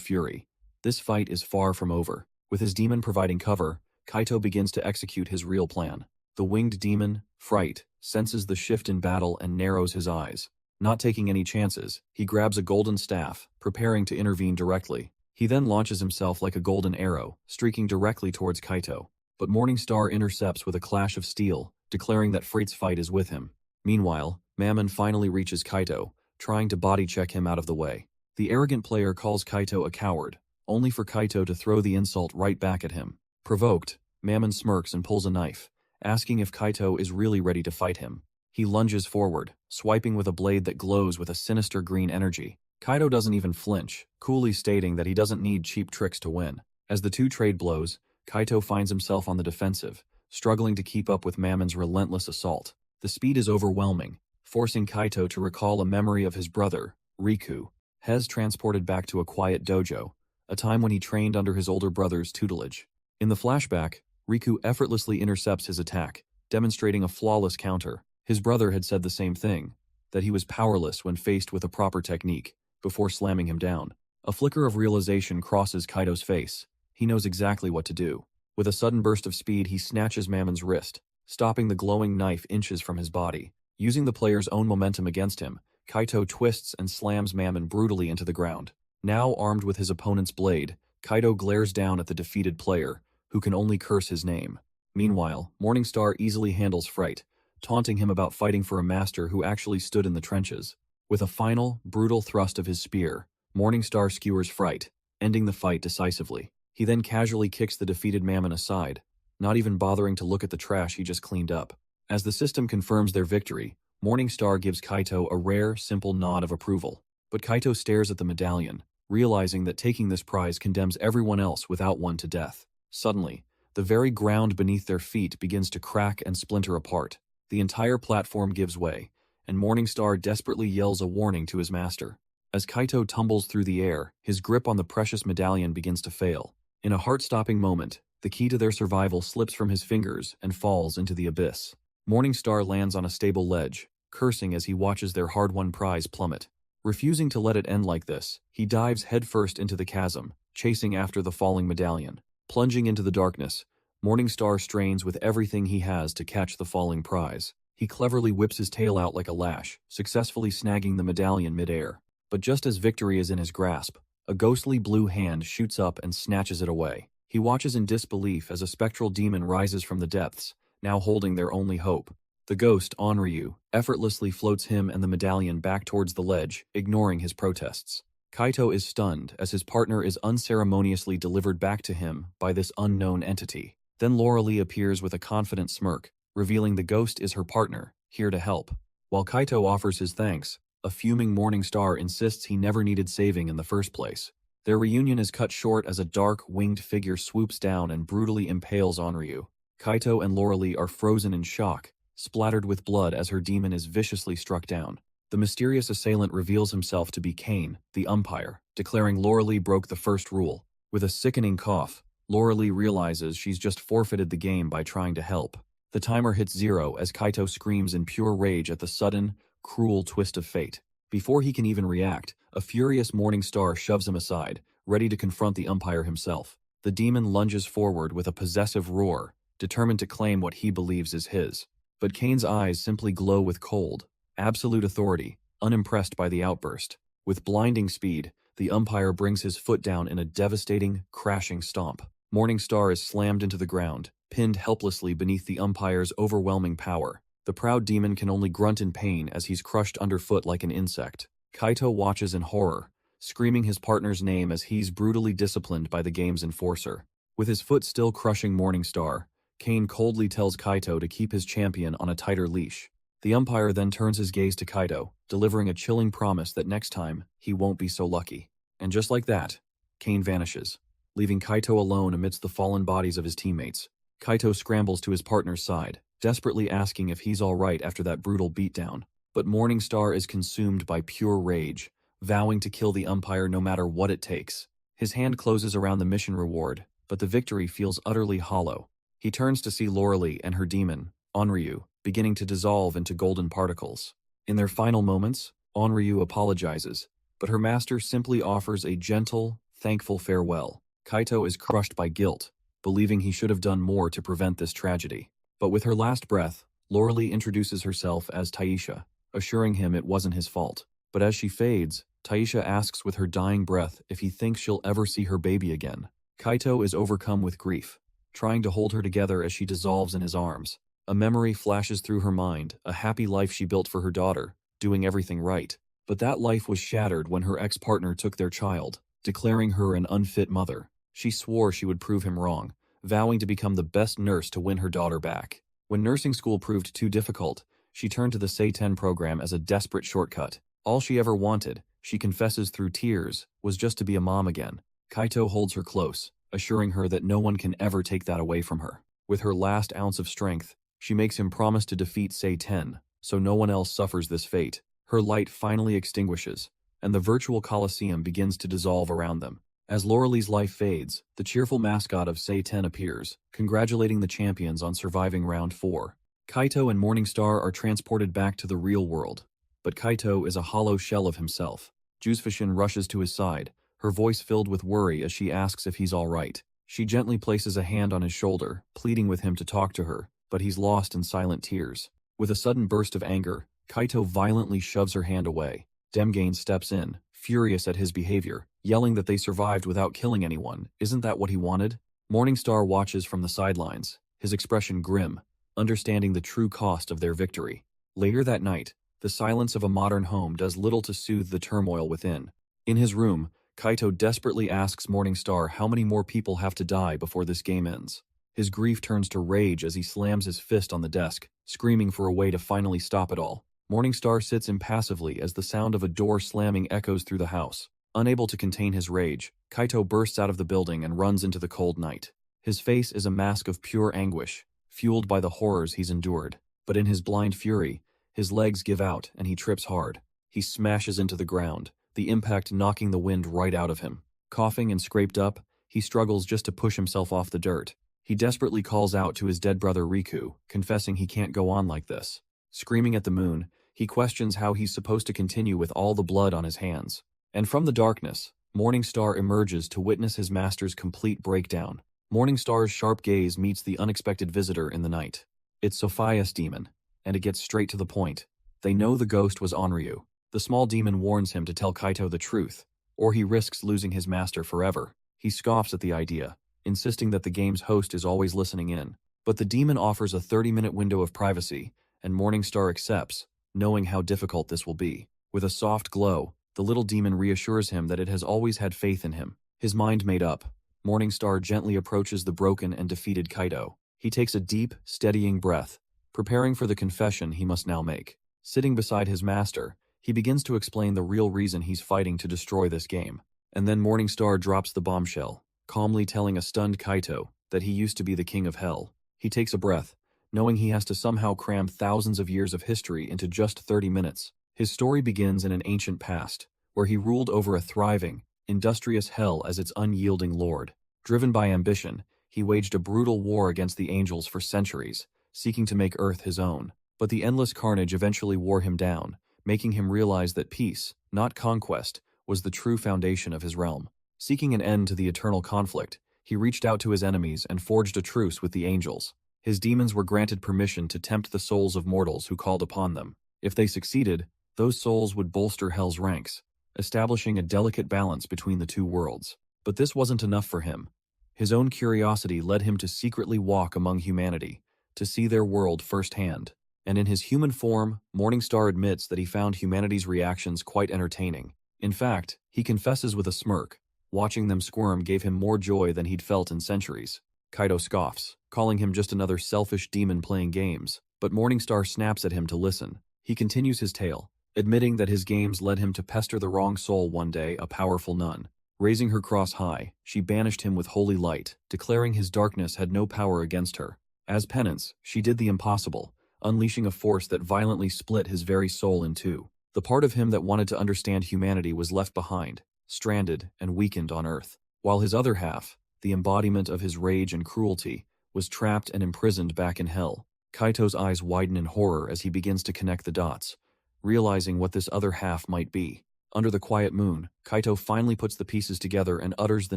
fury. This fight is far from over. With his demon providing cover, Kaito begins to execute his real plan. The winged demon, Fright, senses the shift in battle and narrows his eyes. Not taking any chances, he grabs a golden staff, preparing to intervene directly. He then launches himself like a golden arrow, streaking directly towards Kaito. But Morningstar intercepts with a clash of steel, declaring that Fright's fight is with him. Meanwhile, Mammon finally reaches Kaito, trying to body-check him out of the way. The arrogant player calls Kaito a coward, only for Kaito to throw the insult right back at him. Provoked, Mammon smirks and pulls a knife, asking if Kaito is really ready to fight him. He lunges forward, swiping with a blade that glows with a sinister green energy. Kaito doesn't even flinch, coolly stating that he doesn't need cheap tricks to win. As the two trade blows, Kaito finds himself on the defensive, struggling to keep up with Mammon's relentless assault. The speed is overwhelming, forcing Kaito to recall a memory of his brother, Riku. Hez transported back to a quiet dojo, a time when he trained under his older brother's tutelage. In the flashback, Riku effortlessly intercepts his attack, demonstrating a flawless counter. His brother had said the same thing, that he was powerless when faced with a proper technique, before slamming him down. A flicker of realization crosses Kaito's face. He knows exactly what to do. With a sudden burst of speed, he snatches Mammon's wrist, stopping the glowing knife inches from his body. Using the player's own momentum against him, Kaito twists and slams Mammon brutally into the ground. Now armed with his opponent's blade, Kaito glares down at the defeated player, who can only curse his name. Meanwhile, Morningstar easily handles Fright, taunting him about fighting for a master who actually stood in the trenches. With a final, brutal thrust of his spear, Morningstar skewers Fright, ending the fight decisively. He then casually kicks the defeated Mammon aside, not even bothering to look at the trash he just cleaned up. As the system confirms their victory, Morningstar gives Kaito a rare, simple nod of approval. But Kaito stares at the medallion, realizing that taking this prize condemns everyone else without one to death. Suddenly, the very ground beneath their feet begins to crack and splinter apart. The entire platform gives way, and Morningstar desperately yells a warning to his master. As Kaito tumbles through the air, his grip on the precious medallion begins to fail. In a heart-stopping moment, the key to their survival slips from his fingers and falls into the abyss. Morningstar lands on a stable ledge, cursing as he watches their hard-won prize plummet. Refusing to let it end like this, he dives headfirst into the chasm, chasing after the falling medallion. Plunging into the darkness, Morningstar strains with everything he has to catch the falling prize. He cleverly whips his tail out like a lash, successfully snagging the medallion mid-air. But just as victory is in his grasp, a ghostly blue hand shoots up and snatches it away. He watches in disbelief as a spectral demon rises from the depths, now holding their only hope. The ghost, Onryu, effortlessly floats him and the medallion back towards the ledge, ignoring his protests. Kaito is stunned as his partner is unceremoniously delivered back to him by this unknown entity. Then Laura Lee appears with a confident smirk, revealing the ghost is her partner, here to help. While Kaito offers his thanks, a fuming Morning Star insists he never needed saving in the first place. Their reunion is cut short as a dark, winged figure swoops down and brutally impales Onryu. Kaito and Lauralee are frozen in shock, splattered with blood as her demon is viciously struck down. The mysterious assailant reveals himself to be Kane, the umpire, declaring Lauralee broke the first rule. With a sickening cough, Lauralee realizes she's just forfeited the game by trying to help. The timer hits 0 as Kaito screams in pure rage at the sudden, cruel twist of fate. Before he can even react, a furious Morning Star shoves him aside, ready to confront the umpire himself. The demon lunges forward with a possessive roar, determined to claim what he believes is his. But Kane's eyes simply glow with cold, absolute authority, unimpressed by the outburst. With blinding speed, the umpire brings his foot down in a devastating, crashing stomp. Morning Star is slammed into the ground, pinned helplessly beneath the umpire's overwhelming power. The proud demon can only grunt in pain as he's crushed underfoot like an insect. Kaito watches in horror, screaming his partner's name as he's brutally disciplined by the game's enforcer. With his foot still crushing Morning Star, Kane coldly tells Kaito to keep his champion on a tighter leash. The umpire then turns his gaze to Kaito, delivering a chilling promise that next time, he won't be so lucky. And just like that, Kane vanishes, leaving Kaito alone amidst the fallen bodies of his teammates. Kaito scrambles to his partner's side, desperately asking if he's alright after that brutal beatdown. But Morning Star is consumed by pure rage, vowing to kill the umpire no matter what it takes. His hand closes around the mission reward, but the victory feels utterly hollow. He turns to see Lauralee and her demon, Onryu, beginning to dissolve into golden particles. In their final moments, Onryu apologizes, but her master simply offers a gentle, thankful farewell. Kaito is crushed by guilt, believing he should have done more to prevent this tragedy. But with her last breath, Lauralee introduces herself as Taisha, assuring him it wasn't his fault. But as she fades, Taisha asks with her dying breath if he thinks she'll ever see her baby again. Kaito is overcome with grief, trying to hold her together as she dissolves in his arms. A memory flashes through her mind, a happy life she built for her daughter, doing everything right. But that life was shattered when her ex-partner took their child, declaring her an unfit mother. She swore she would prove him wrong, vowing to become the best nurse to win her daughter back. When nursing school proved too difficult, she turned to the Sei-10 program as a desperate shortcut. All she ever wanted, she confesses through tears, was just to be a mom again. Kaito holds her close, assuring her that no one can ever take that away from her. With her last ounce of strength, she makes him promise to defeat Sei-10, so no one else suffers this fate. Her light finally extinguishes, and the virtual coliseum begins to dissolve around them. As Lauralee's life fades, the cheerful mascot of Sei-10 appears, congratulating the champions on surviving round 4. Kaito and Morning Star are transported back to the real world, but Kaito is a hollow shell of himself. Juzefishin rushes to his side, her voice filled with worry as she asks if he's alright. She gently places a hand on his shoulder, pleading with him to talk to her, but he's lost in silent tears. With a sudden burst of anger, Kaito violently shoves her hand away. Demgain steps in, furious at his behavior, yelling that they survived without killing anyone. Isn't that what he wanted? Morning Star watches from the sidelines, his expression grim, understanding the true cost of their victory. Later that night, the silence of a modern home does little to soothe the turmoil within. In his room, Kaito desperately asks Morning Star how many more people have to die before this game ends. His grief turns to rage as he slams his fist on the desk, screaming for a way to finally stop it all. Morning Star sits impassively as the sound of a door slamming echoes through the house. Unable to contain his rage, Kaito bursts out of the building and runs into the cold night. His face is a mask of pure anguish, fueled by the horrors he's endured. But in his blind fury, his legs give out and he trips hard. He smashes into the ground, the impact knocking the wind right out of him. Coughing and scraped up, he struggles just to push himself off the dirt. He desperately calls out to his dead brother Riku, confessing he can't go on like this. Screaming at the moon, he questions how he's supposed to continue with all the blood on his hands. And from the darkness, Morning Star emerges to witness his master's complete breakdown. Morning Star's sharp gaze meets the unexpected visitor in the night. It's Sophia's demon, and it gets straight to the point. They know the ghost was Onryu. The small demon warns him to tell Kaito the truth, or he risks losing his master forever. He scoffs at the idea, insisting that the game's host is always listening in. But the demon offers a 30-minute window of privacy, and Morning Star accepts, knowing how difficult this will be. With a soft glow, the little demon reassures him that it has always had faith in him. His mind made up, Morning Star gently approaches the broken and defeated Kaito. He takes a deep, steadying breath, preparing for the confession he must now make. Sitting beside his master, he begins to explain the real reason he's fighting to destroy this game. And then Morningstar drops the bombshell, calmly telling a stunned Kaito that he used to be the king of hell. He takes a breath, knowing he has to somehow cram thousands of years of history into just 30 minutes. His story begins in an ancient past, where he ruled over a thriving, industrious hell as its unyielding lord. Driven by ambition, he waged a brutal war against the angels for centuries, seeking to make Earth his own. But the endless carnage eventually wore him down, making him realize that peace, not conquest, was the true foundation of his realm. Seeking an end to the eternal conflict, he reached out to his enemies and forged a truce with the angels. His demons were granted permission to tempt the souls of mortals who called upon them. If they succeeded, those souls would bolster hell's ranks, establishing a delicate balance between the two worlds. But this wasn't enough for him. His own curiosity led him to secretly walk among humanity, to see their world firsthand. And in his human form, Morningstar admits that he found humanity's reactions quite entertaining. In fact, he confesses with a smirk, watching them squirm gave him more joy than he'd felt in centuries. Kaito scoffs, calling him just another selfish demon playing games, but Morningstar snaps at him to listen. He continues his tale, admitting that his games led him to pester the wrong soul one day, a powerful nun. Raising her cross high, she banished him with holy light, declaring his darkness had no power against her. As penance, she did the impossible, unleashing a force that violently split his very soul in two. The part of him that wanted to understand humanity was left behind, stranded and weakened on Earth, while his other half, the embodiment of his rage and cruelty, was trapped and imprisoned back in hell. Kaito's eyes widen in horror as he begins to connect the dots, realizing what this other half might be. Under the quiet moon, Kaito finally puts the pieces together and utters the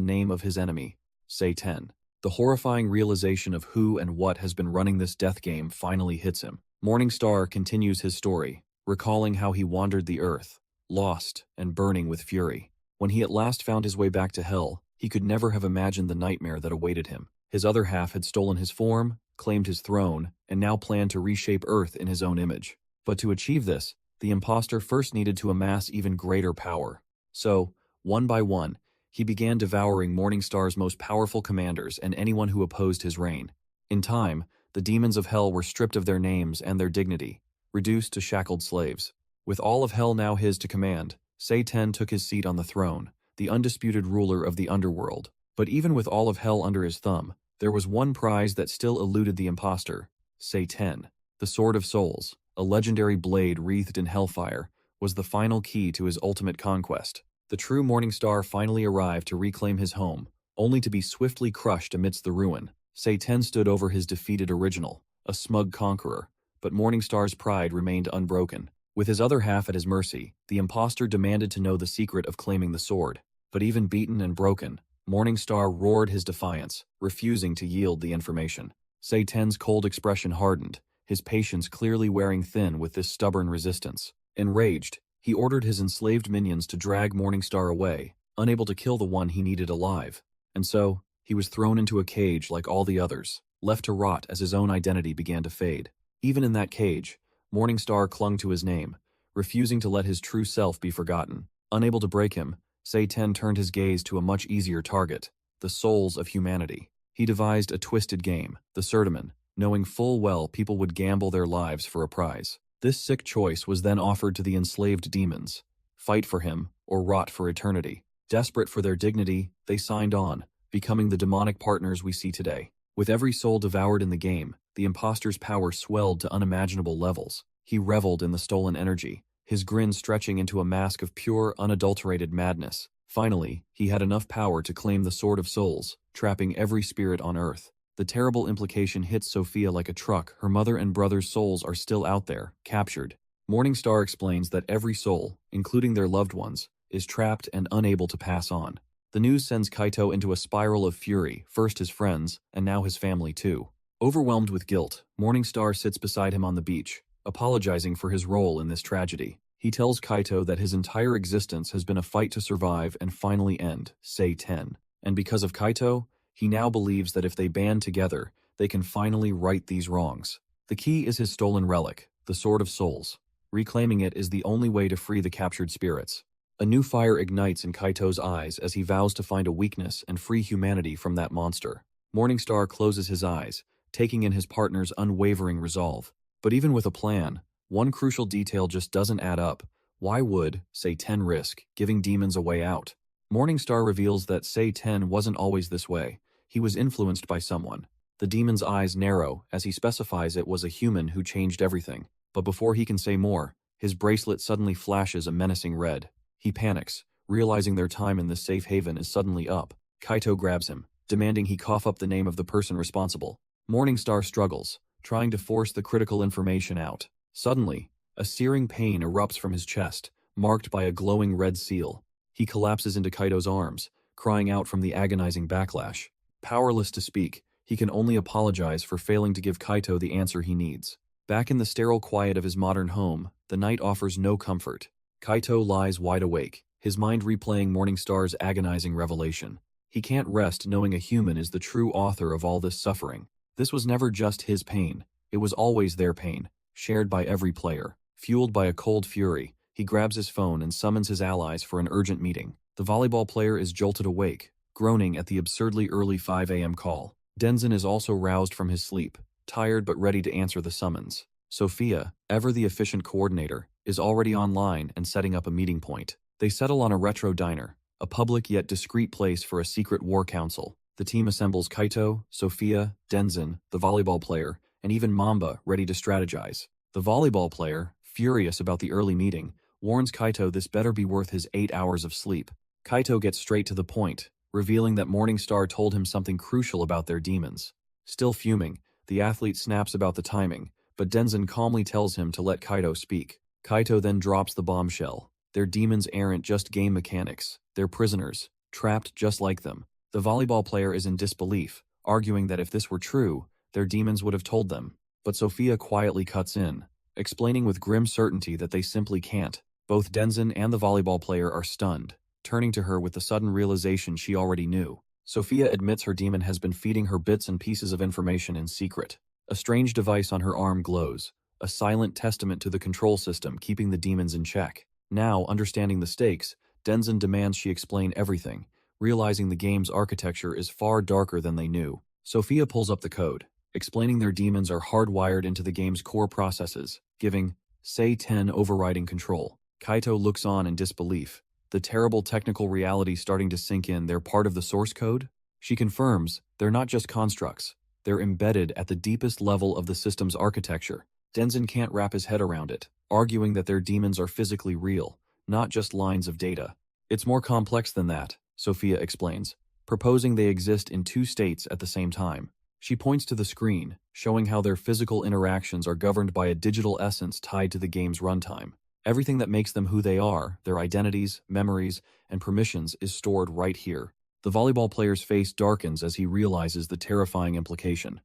name of his enemy, Satan. The horrifying realization of who and what has been running this death game finally hits him. Morningstar continues his story, recalling how he wandered the earth, lost and burning with fury. When he at last found his way back to hell, he could never have imagined the nightmare that awaited him. His other half had stolen his form, claimed his throne, and now planned to reshape Earth in his own image. But to achieve this, the imposter first needed to amass even greater power. So, one by one, he began devouring Morningstar's most powerful commanders and anyone who opposed his reign. In time, the demons of hell were stripped of their names and their dignity, reduced to shackled slaves. With all of hell now his to command, Satan took his seat on the throne, the undisputed ruler of the underworld. But even with all of hell under his thumb, there was one prize that still eluded the imposter, Satan. The Sword of Souls, a legendary blade wreathed in hellfire, was the final key to his ultimate conquest. The true Morningstar finally arrived to reclaim his home, only to be swiftly crushed amidst the ruin. Satan stood over his defeated original, a smug conqueror, but Morningstar's pride remained unbroken. With his other half at his mercy, the imposter demanded to know the secret of claiming the sword. But even beaten and broken, Morningstar roared his defiance, refusing to yield the information. Satan's cold expression hardened, his patience clearly wearing thin with this stubborn resistance. Enraged, he ordered his enslaved minions to drag Morningstar away, unable to kill the one he needed alive. And so, he was thrown into a cage like all the others, left to rot as his own identity began to fade. Even in that cage, Morningstar clung to his name, refusing to let his true self be forgotten. Unable to break him, Satan turned his gaze to a much easier target, the souls of humanity. He devised a twisted game, the Certamen, knowing full well people would gamble their lives for a prize. This sick choice was then offered to the enslaved demons: fight for him, or rot for eternity. Desperate for their dignity, they signed on, becoming the demonic partners we see today. With every soul devoured in the game, the imposter's power swelled to unimaginable levels. He reveled in the stolen energy, his grin stretching into a mask of pure, unadulterated madness. Finally, he had enough power to claim the Sword of Souls, trapping every spirit on Earth. The terrible implication hits Sophia like a truck. Her mother and brother's souls are still out there, captured. Morningstar explains that every soul, including their loved ones, is trapped and unable to pass on. The news sends Kaito into a spiral of fury, first his friends, and now his family too. Overwhelmed with guilt, Morningstar sits beside him on the beach, apologizing for his role in this tragedy. He tells Kaito that his entire existence has been a fight to survive and finally end, Satan. And because of Kaito, he now believes that if they band together, they can finally right these wrongs. The key is his stolen relic, the Sword of Souls. Reclaiming it is the only way to free the captured spirits. A new fire ignites in Kaito's eyes as he vows to find a weakness and free humanity from that monster. Morningstar closes his eyes, taking in his partner's unwavering resolve. But even with a plan, one crucial detail just doesn't add up. Why would, say 10 risk, giving demons a way out? Morningstar reveals that say 10 wasn't always this way. He was influenced by someone. The demon's eyes narrow as he specifies it was a human who changed everything. But before he can say more, his bracelet suddenly flashes a menacing red. He panics, realizing their time in this safe haven is suddenly up. Kaito grabs him, demanding he cough up the name of the person responsible. Morningstar struggles, trying to force the critical information out. Suddenly, a searing pain erupts from his chest, marked by a glowing red seal. He collapses into Kaito's arms, crying out from the agonizing backlash. Powerless to speak, he can only apologize for failing to give Kaito the answer he needs. Back in the sterile quiet of his modern home, the night offers no comfort. Kaito lies wide awake, his mind replaying Morningstar's agonizing revelation. He can't rest knowing a human is the true author of all this suffering. This was never just his pain, it was always their pain, shared by every player. Fueled by a cold fury, he grabs his phone and summons his allies for an urgent meeting. The volleyball player is jolted awake, groaning at the absurdly early 5 a.m. call. Denzin is also roused from his sleep, tired but ready to answer the summons. Sophia, ever the efficient coordinator, is already online and setting up a meeting point. They settle on a retro diner, a public yet discreet place for a secret war council. The team assembles Kaito, Sophia, Denzin, the volleyball player, and even Mamba ready to strategize. The volleyball player, furious about the early meeting, warns Kaito this better be worth his 8 hours of sleep. Kaito gets straight to the point, revealing that Morningstar told him something crucial about their demons. Still fuming, the athlete snaps about the timing, but Denzin calmly tells him to let Kaito speak. Kaito then drops the bombshell. Their demons aren't just game mechanics, they're prisoners, trapped just like them. The volleyball player is in disbelief, arguing that if this were true, their demons would have told them. But Sophia quietly cuts in, explaining with grim certainty that they simply can't. Both Denzin and the volleyball player are stunned, turning to her with the sudden realization she already knew. Sophia admits her demon has been feeding her bits and pieces of information in secret. A strange device on her arm glows, a silent testament to the control system keeping the demons in check. Now, understanding the stakes, Denzin demands she explain everything, realizing the game's architecture is far darker than they knew. Sophia pulls up the code, explaining their demons are hardwired into the game's core processes, giving, say 10 overriding control. Kaito looks on in disbelief, the terrible technical reality starting to sink in. They're part of the source code? She confirms, they're not just constructs, they're embedded at the deepest level of the system's architecture. Denzin can't wrap his head around it, arguing that their demons are physically real, not just lines of data. It's more complex than that, Sophia explains, proposing they exist in two states at the same time. She points to the screen, showing how their physical interactions are governed by a digital essence tied to the game's runtime. Everything that makes them who they are, their identities, memories, and permissions, is stored right here. The volleyball player's face darkens as he realizes the terrifying implication.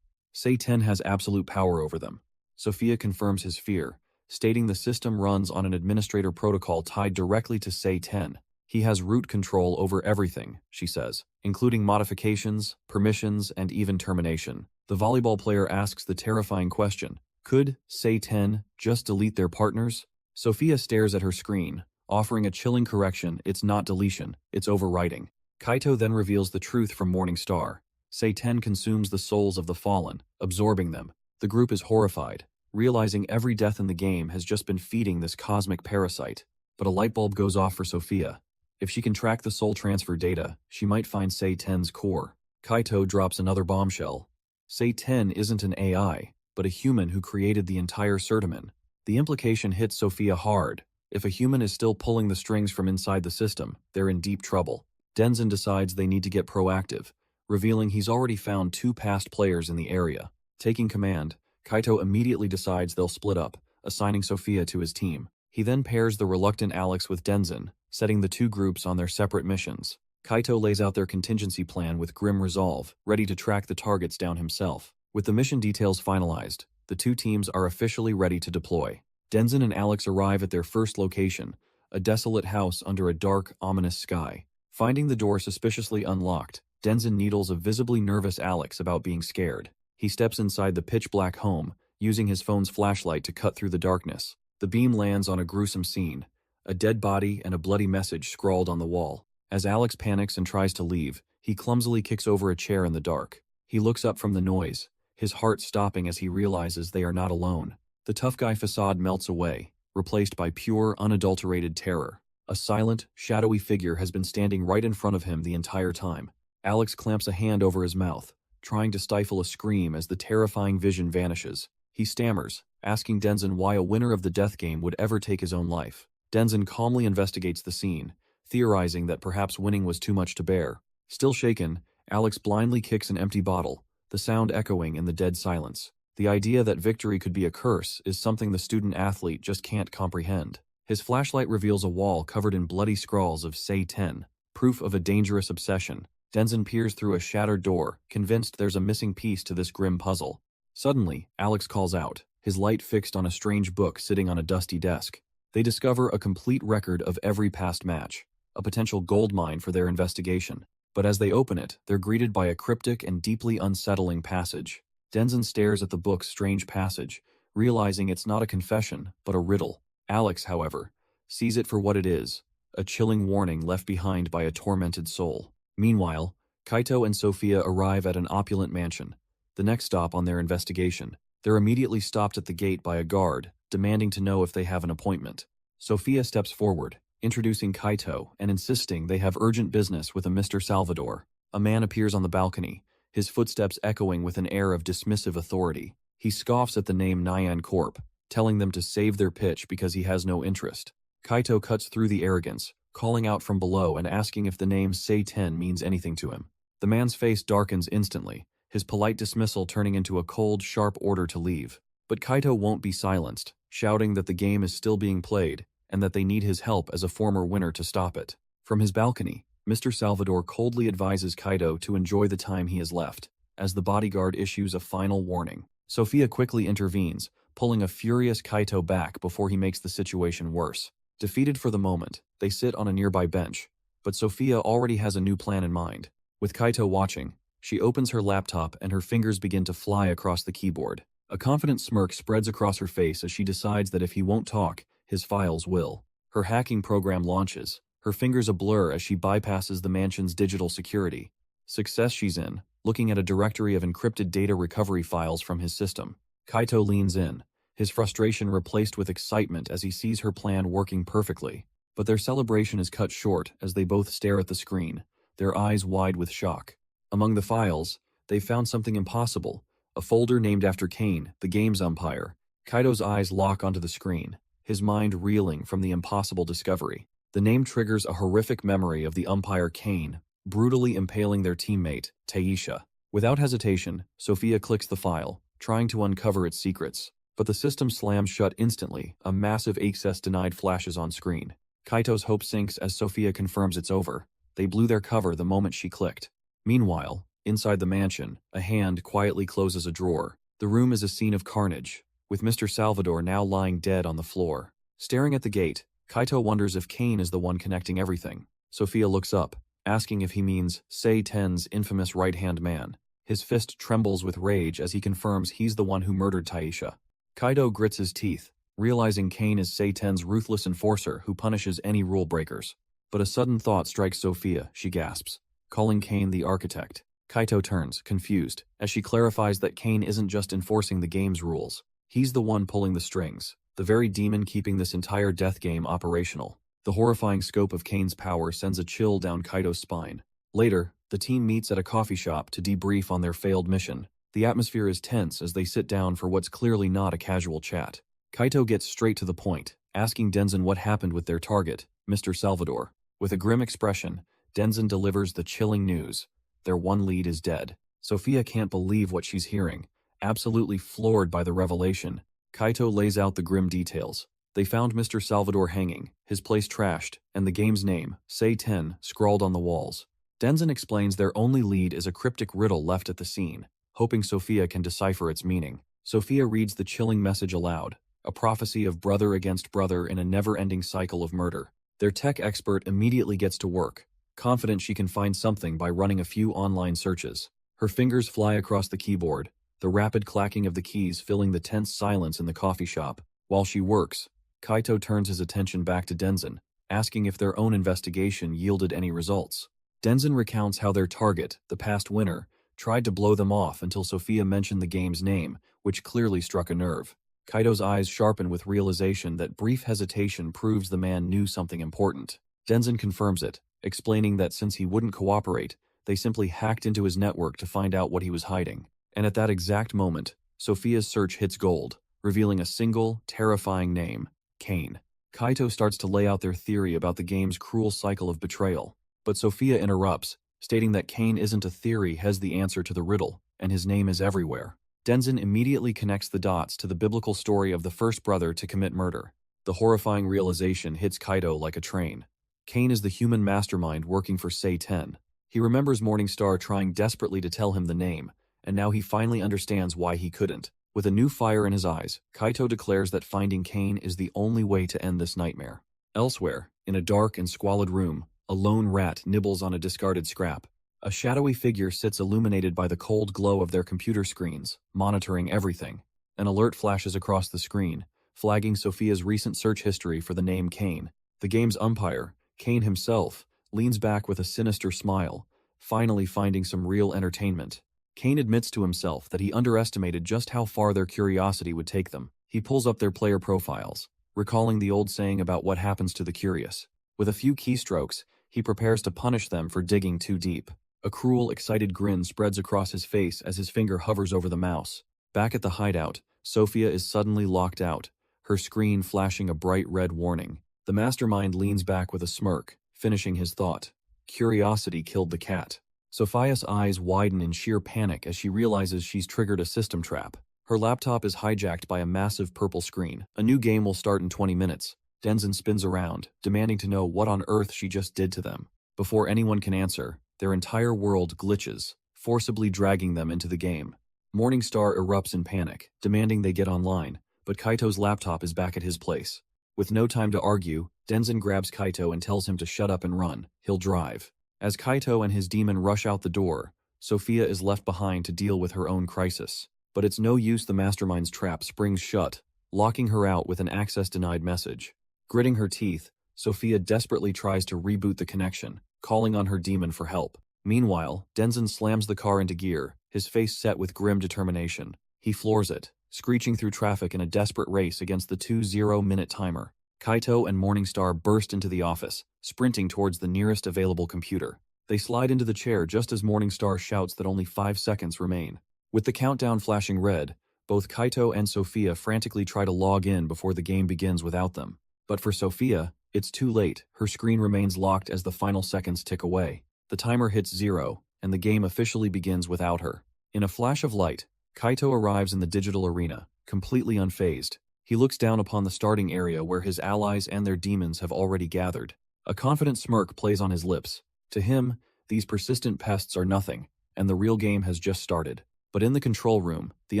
Say 10 has absolute power over them. Sophia confirms his fear, stating the system runs on an administrator protocol tied directly to Say 10. He has root control over everything, she says, including modifications, permissions, and even termination. The volleyball player asks the terrifying question, could Say 10 just delete their partners? Sophia stares at her screen, offering a chilling correction. It's not deletion, it's overwriting. Kaito then reveals the truth from Morningstar. Say 10 consumes the souls of the fallen, absorbing them. The group is horrified, realizing every death in the game has just been feeding this cosmic parasite. But a light bulb goes off for Sophia. If she can track the soul transfer data, she might find Say 10's core. Kaito drops another bombshell. Say 10 isn't an AI, but a human who created the entire Certamen. The implication hits Sophia hard. If a human is still pulling the strings from inside the system, they're in deep trouble. Denzin decides they need to get proactive, revealing he's already found 2 past players in the area. Taking command, Kaito immediately decides they'll split up, assigning Sophia to his team. He then pairs the reluctant Alex with Denzin, setting the 2 groups on their separate missions. Kaito lays out their contingency plan with grim resolve, ready to track the targets down himself. With the mission details finalized, the 2 teams are officially ready to deploy. Denzin and Alex arrive at their first location, a desolate house under a dark, ominous sky. Finding the door suspiciously unlocked, Denzin needles a visibly nervous Alex about being scared. He steps inside the pitch-black home, using his phone's flashlight to cut through the darkness. The beam lands on a gruesome scene, a dead body and a bloody message scrawled on the wall. As Alex panics and tries to leave, he clumsily kicks over a chair in the dark. He looks up from the noise, his heart stopping as he realizes they are not alone. The tough guy facade melts away, replaced by pure, unadulterated terror. A silent, shadowy figure has been standing right in front of him the entire time. Alex clamps a hand over his mouth, trying to stifle a scream as the terrifying vision vanishes. He stammers, asking Denzin why a winner of the death game would ever take his own life. Denzin calmly investigates the scene, theorizing that perhaps winning was too much to bear. Still shaken, Alex blindly kicks an empty bottle, the sound echoing in the dead silence. The idea that victory could be a curse is something the student-athlete just can't comprehend. His flashlight reveals a wall covered in bloody scrawls of Say 10, proof of a dangerous obsession. Denzin peers through a shattered door, convinced there's a missing piece to this grim puzzle. Suddenly, Alex calls out, his light fixed on a strange book sitting on a dusty desk. They discover a complete record of every past match, a potential goldmine for their investigation. But as they open it, they're greeted by a cryptic and deeply unsettling passage. Denzin stares at the book's strange passage, realizing it's not a confession, but a riddle. Alex, however, sees it for what it is, a chilling warning left behind by a tormented soul. Meanwhile, Kaito and Sophia arrive at an opulent mansion, the next stop on their investigation. They're immediately stopped at the gate by a guard, demanding to know if they have an appointment. Sophia steps forward, introducing Kaito and insisting they have urgent business with a Mr. Salvador. A man appears on the balcony, his footsteps echoing with an air of dismissive authority. He scoffs at the name Nyan Corp, telling them to save their pitch because he has no interest. Kaito cuts through the arrogance, calling out from below and asking if the name Say 10 means anything to him. The man's face darkens instantly, his polite dismissal turning into a cold, sharp order to leave. But Kaito won't be silenced, shouting that the game is still being played and that they need his help as a former winner to stop it. From his balcony, Mr. Salvador coldly advises Kaito to enjoy the time he has left, as the bodyguard issues a final warning. Sophia quickly intervenes, pulling a furious Kaito back before he makes the situation worse. Defeated for the moment, they sit on a nearby bench, but Sophia already has a new plan in mind. With Kaito watching, she opens her laptop and her fingers begin to fly across the keyboard. A confident smirk spreads across her face as she decides that if he won't talk, his files will. Her hacking program launches, her fingers a blur as she bypasses the mansion's digital security. Success she's in, looking at a directory of encrypted data recovery files from his system. Kaito leans in, his frustration replaced with excitement as he sees her plan working perfectly. But their celebration is cut short as they both stare at the screen, their eyes wide with shock. Among the files, they've found something impossible, a folder named after Kane, the game's umpire. Kaito's eyes lock onto the screen, his mind reeling from the impossible discovery. The name triggers a horrific memory of the umpire Kane, brutally impaling their teammate, Taisha. Without hesitation, Sophia clicks the file, trying to uncover its secrets. But the system slams shut instantly, a massive access denied flashes on screen. Kaito's hope sinks as Sophia confirms it's over. They blew their cover the moment she clicked. Meanwhile, inside the mansion, a hand quietly closes a drawer. The room is a scene of carnage, with Mr. Salvador now lying dead on the floor. Staring at the gate, Kaito wonders if Kane is the one connecting everything. Sophia looks up, asking if he means Say 10's infamous right-hand man. His fist trembles with rage as he confirms he's the one who murdered Taisha. Kaito grits his teeth, realizing Kane is Say 10's ruthless enforcer who punishes any rule breakers. But a sudden thought strikes Sophia, she gasps, calling Kane the architect. Kaito turns, confused, as she clarifies that Kane isn't just enforcing the game's rules. He's the one pulling the strings, the very demon keeping this entire death game operational. The horrifying scope of Kane's power sends a chill down Kaito's spine. Later, the team meets at a coffee shop to debrief on their failed mission. The atmosphere is tense as they sit down for what's clearly not a casual chat. Kaito gets straight to the point, asking Denzin what happened with their target, Mr. Salvador. With a grim expression, Denzin delivers the chilling news. Their one lead is dead. Sophia can't believe what she's hearing, absolutely floored by the revelation. Kaito lays out the grim details. They found Mr. Salvador hanging, his place trashed, and the game's name, Say 10, scrawled on the walls. Denzin explains their only lead is a cryptic riddle left at the scene, hoping Sophia can decipher its meaning. Sophia reads the chilling message aloud, a prophecy of brother against brother in a never-ending cycle of murder. Their tech expert immediately gets to work, confident she can find something by running a few online searches. Her fingers fly across the keyboard, the rapid clacking of the keys filling the tense silence in the coffee shop. While she works, Kaito turns his attention back to Denzin, asking if their own investigation yielded any results. Denzin recounts how their target, the past winner, tried to blow them off until Sophia mentioned the game's name, which clearly struck a nerve. Kaido's eyes sharpen with realization that brief hesitation proves the man knew something important. Denzin confirms it, explaining that since he wouldn't cooperate, they simply hacked into his network to find out what he was hiding. And at that exact moment, Sophia's search hits gold, revealing a single, terrifying name: Kane. Kaito starts to lay out their theory about the game's cruel cycle of betrayal, but Sophia interrupts, stating that Kane isn't a theory, has the answer to the riddle, and his name is everywhere. Denzin immediately connects the dots to the biblical story of the first brother to commit murder. The horrifying realization hits Kaito like a train. Kane is the human mastermind working for Sei-Ten. He remembers Morningstar trying desperately to tell him the name, and now he finally understands why he couldn't. With a new fire in his eyes, Kaito declares that finding Kane is the only way to end this nightmare. Elsewhere, in a dark and squalid room, a lone rat nibbles on a discarded scrap. A shadowy figure sits illuminated by the cold glow of their computer screens, monitoring everything. An alert flashes across the screen, flagging Sophia's recent search history for the name Kane. The game's umpire, Kane himself, leans back with a sinister smile, finally finding some real entertainment. Kane admits to himself that he underestimated just how far their curiosity would take them. He pulls up their player profiles, recalling the old saying about what happens to the curious. With a few keystrokes, he prepares to punish them for digging too deep. A cruel, excited grin spreads across his face as his finger hovers over the mouse. Back at the hideout, Sophia is suddenly locked out, her screen flashing a bright red warning. The mastermind leans back with a smirk, finishing his thought. Curiosity killed the cat. Sophia's eyes widen in sheer panic as she realizes she's triggered a system trap. Her laptop is hijacked by a massive purple screen. A new game will start in 20 minutes. Denzin spins around, demanding to know what on earth she just did to them. Before anyone can answer, their entire world glitches, forcibly dragging them into the game. Morningstar erupts in panic, demanding they get online, but Kaito's laptop is back at his place. With no time to argue, Denzin grabs Kaito and tells him to shut up and run. He'll drive. As Kaito and his demon rush out the door, Sophia is left behind to deal with her own crisis. But it's no use, the mastermind's trap springs shut, locking her out with an access-denied message. Gritting her teeth, Sophia desperately tries to reboot the connection, calling on her demon for help. Meanwhile, Denzin slams the car into gear, his face set with grim determination. He floors it, screeching through traffic in a desperate race against the 20-minute timer. Kaito and Morningstar burst into the office, sprinting towards the nearest available computer. They slide into the chair just as Morningstar shouts that only 5 seconds remain. With the countdown flashing red, both Kaito and Sophia frantically try to log in before the game begins without them. But for Sophia, it's too late. Her screen remains locked as the final seconds tick away. The timer hits 0, and the game officially begins without her. In a flash of light, Kaito arrives in the digital arena, completely unfazed. He looks down upon the starting area where his allies and their demons have already gathered. A confident smirk plays on his lips. To him, these persistent pests are nothing, and the real game has just started. But in the control room, the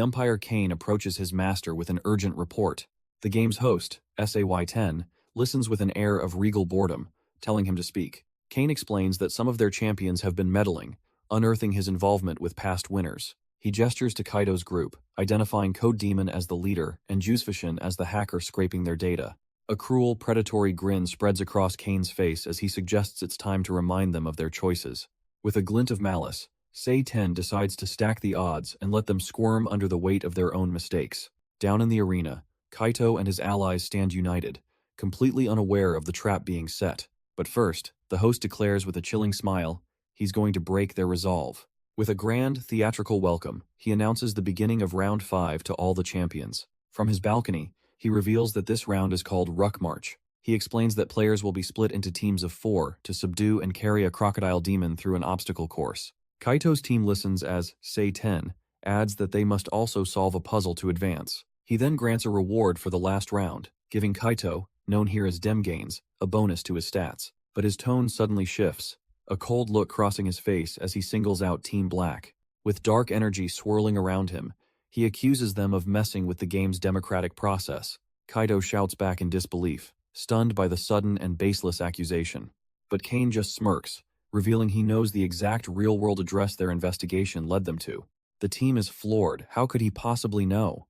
umpire Kane approaches his master with an urgent report. The game's host, Sei-Ten, listens with an air of regal boredom, telling him to speak. Kane explains that some of their champions have been meddling, unearthing his involvement with past winners. He gestures to Kaito's group, identifying Code Demon as the leader and Juzefishin as the hacker scraping their data. A cruel, predatory grin spreads across Kane's face as he suggests it's time to remind them of their choices. With a glint of malice, Sei-Ten decides to stack the odds and let them squirm under the weight of their own mistakes. Down in the arena, Kaito and his allies stand united, completely unaware of the trap being set. But first, the host declares with a chilling smile, he's going to break their resolve. With a grand, theatrical welcome, he announces the beginning of Round 5 to all the champions. From his balcony, he reveals that this round is called Ruck March. He explains that players will be split into teams of 4 to subdue and carry a crocodile demon through an obstacle course. Kaito's team listens as Sei-Ten adds that they must also solve a puzzle to advance. He then grants a reward for the last round, giving Kaito, known here as Demgains, a bonus to his stats. But his tone suddenly shifts, a cold look crossing his face as he singles out Team Black. With dark energy swirling around him, he accuses them of messing with the game's democratic process. Kaito shouts back in disbelief, stunned by the sudden and baseless accusation. But Kane just smirks, revealing he knows the exact real-world address their investigation led them to. The team is floored. How could he possibly know?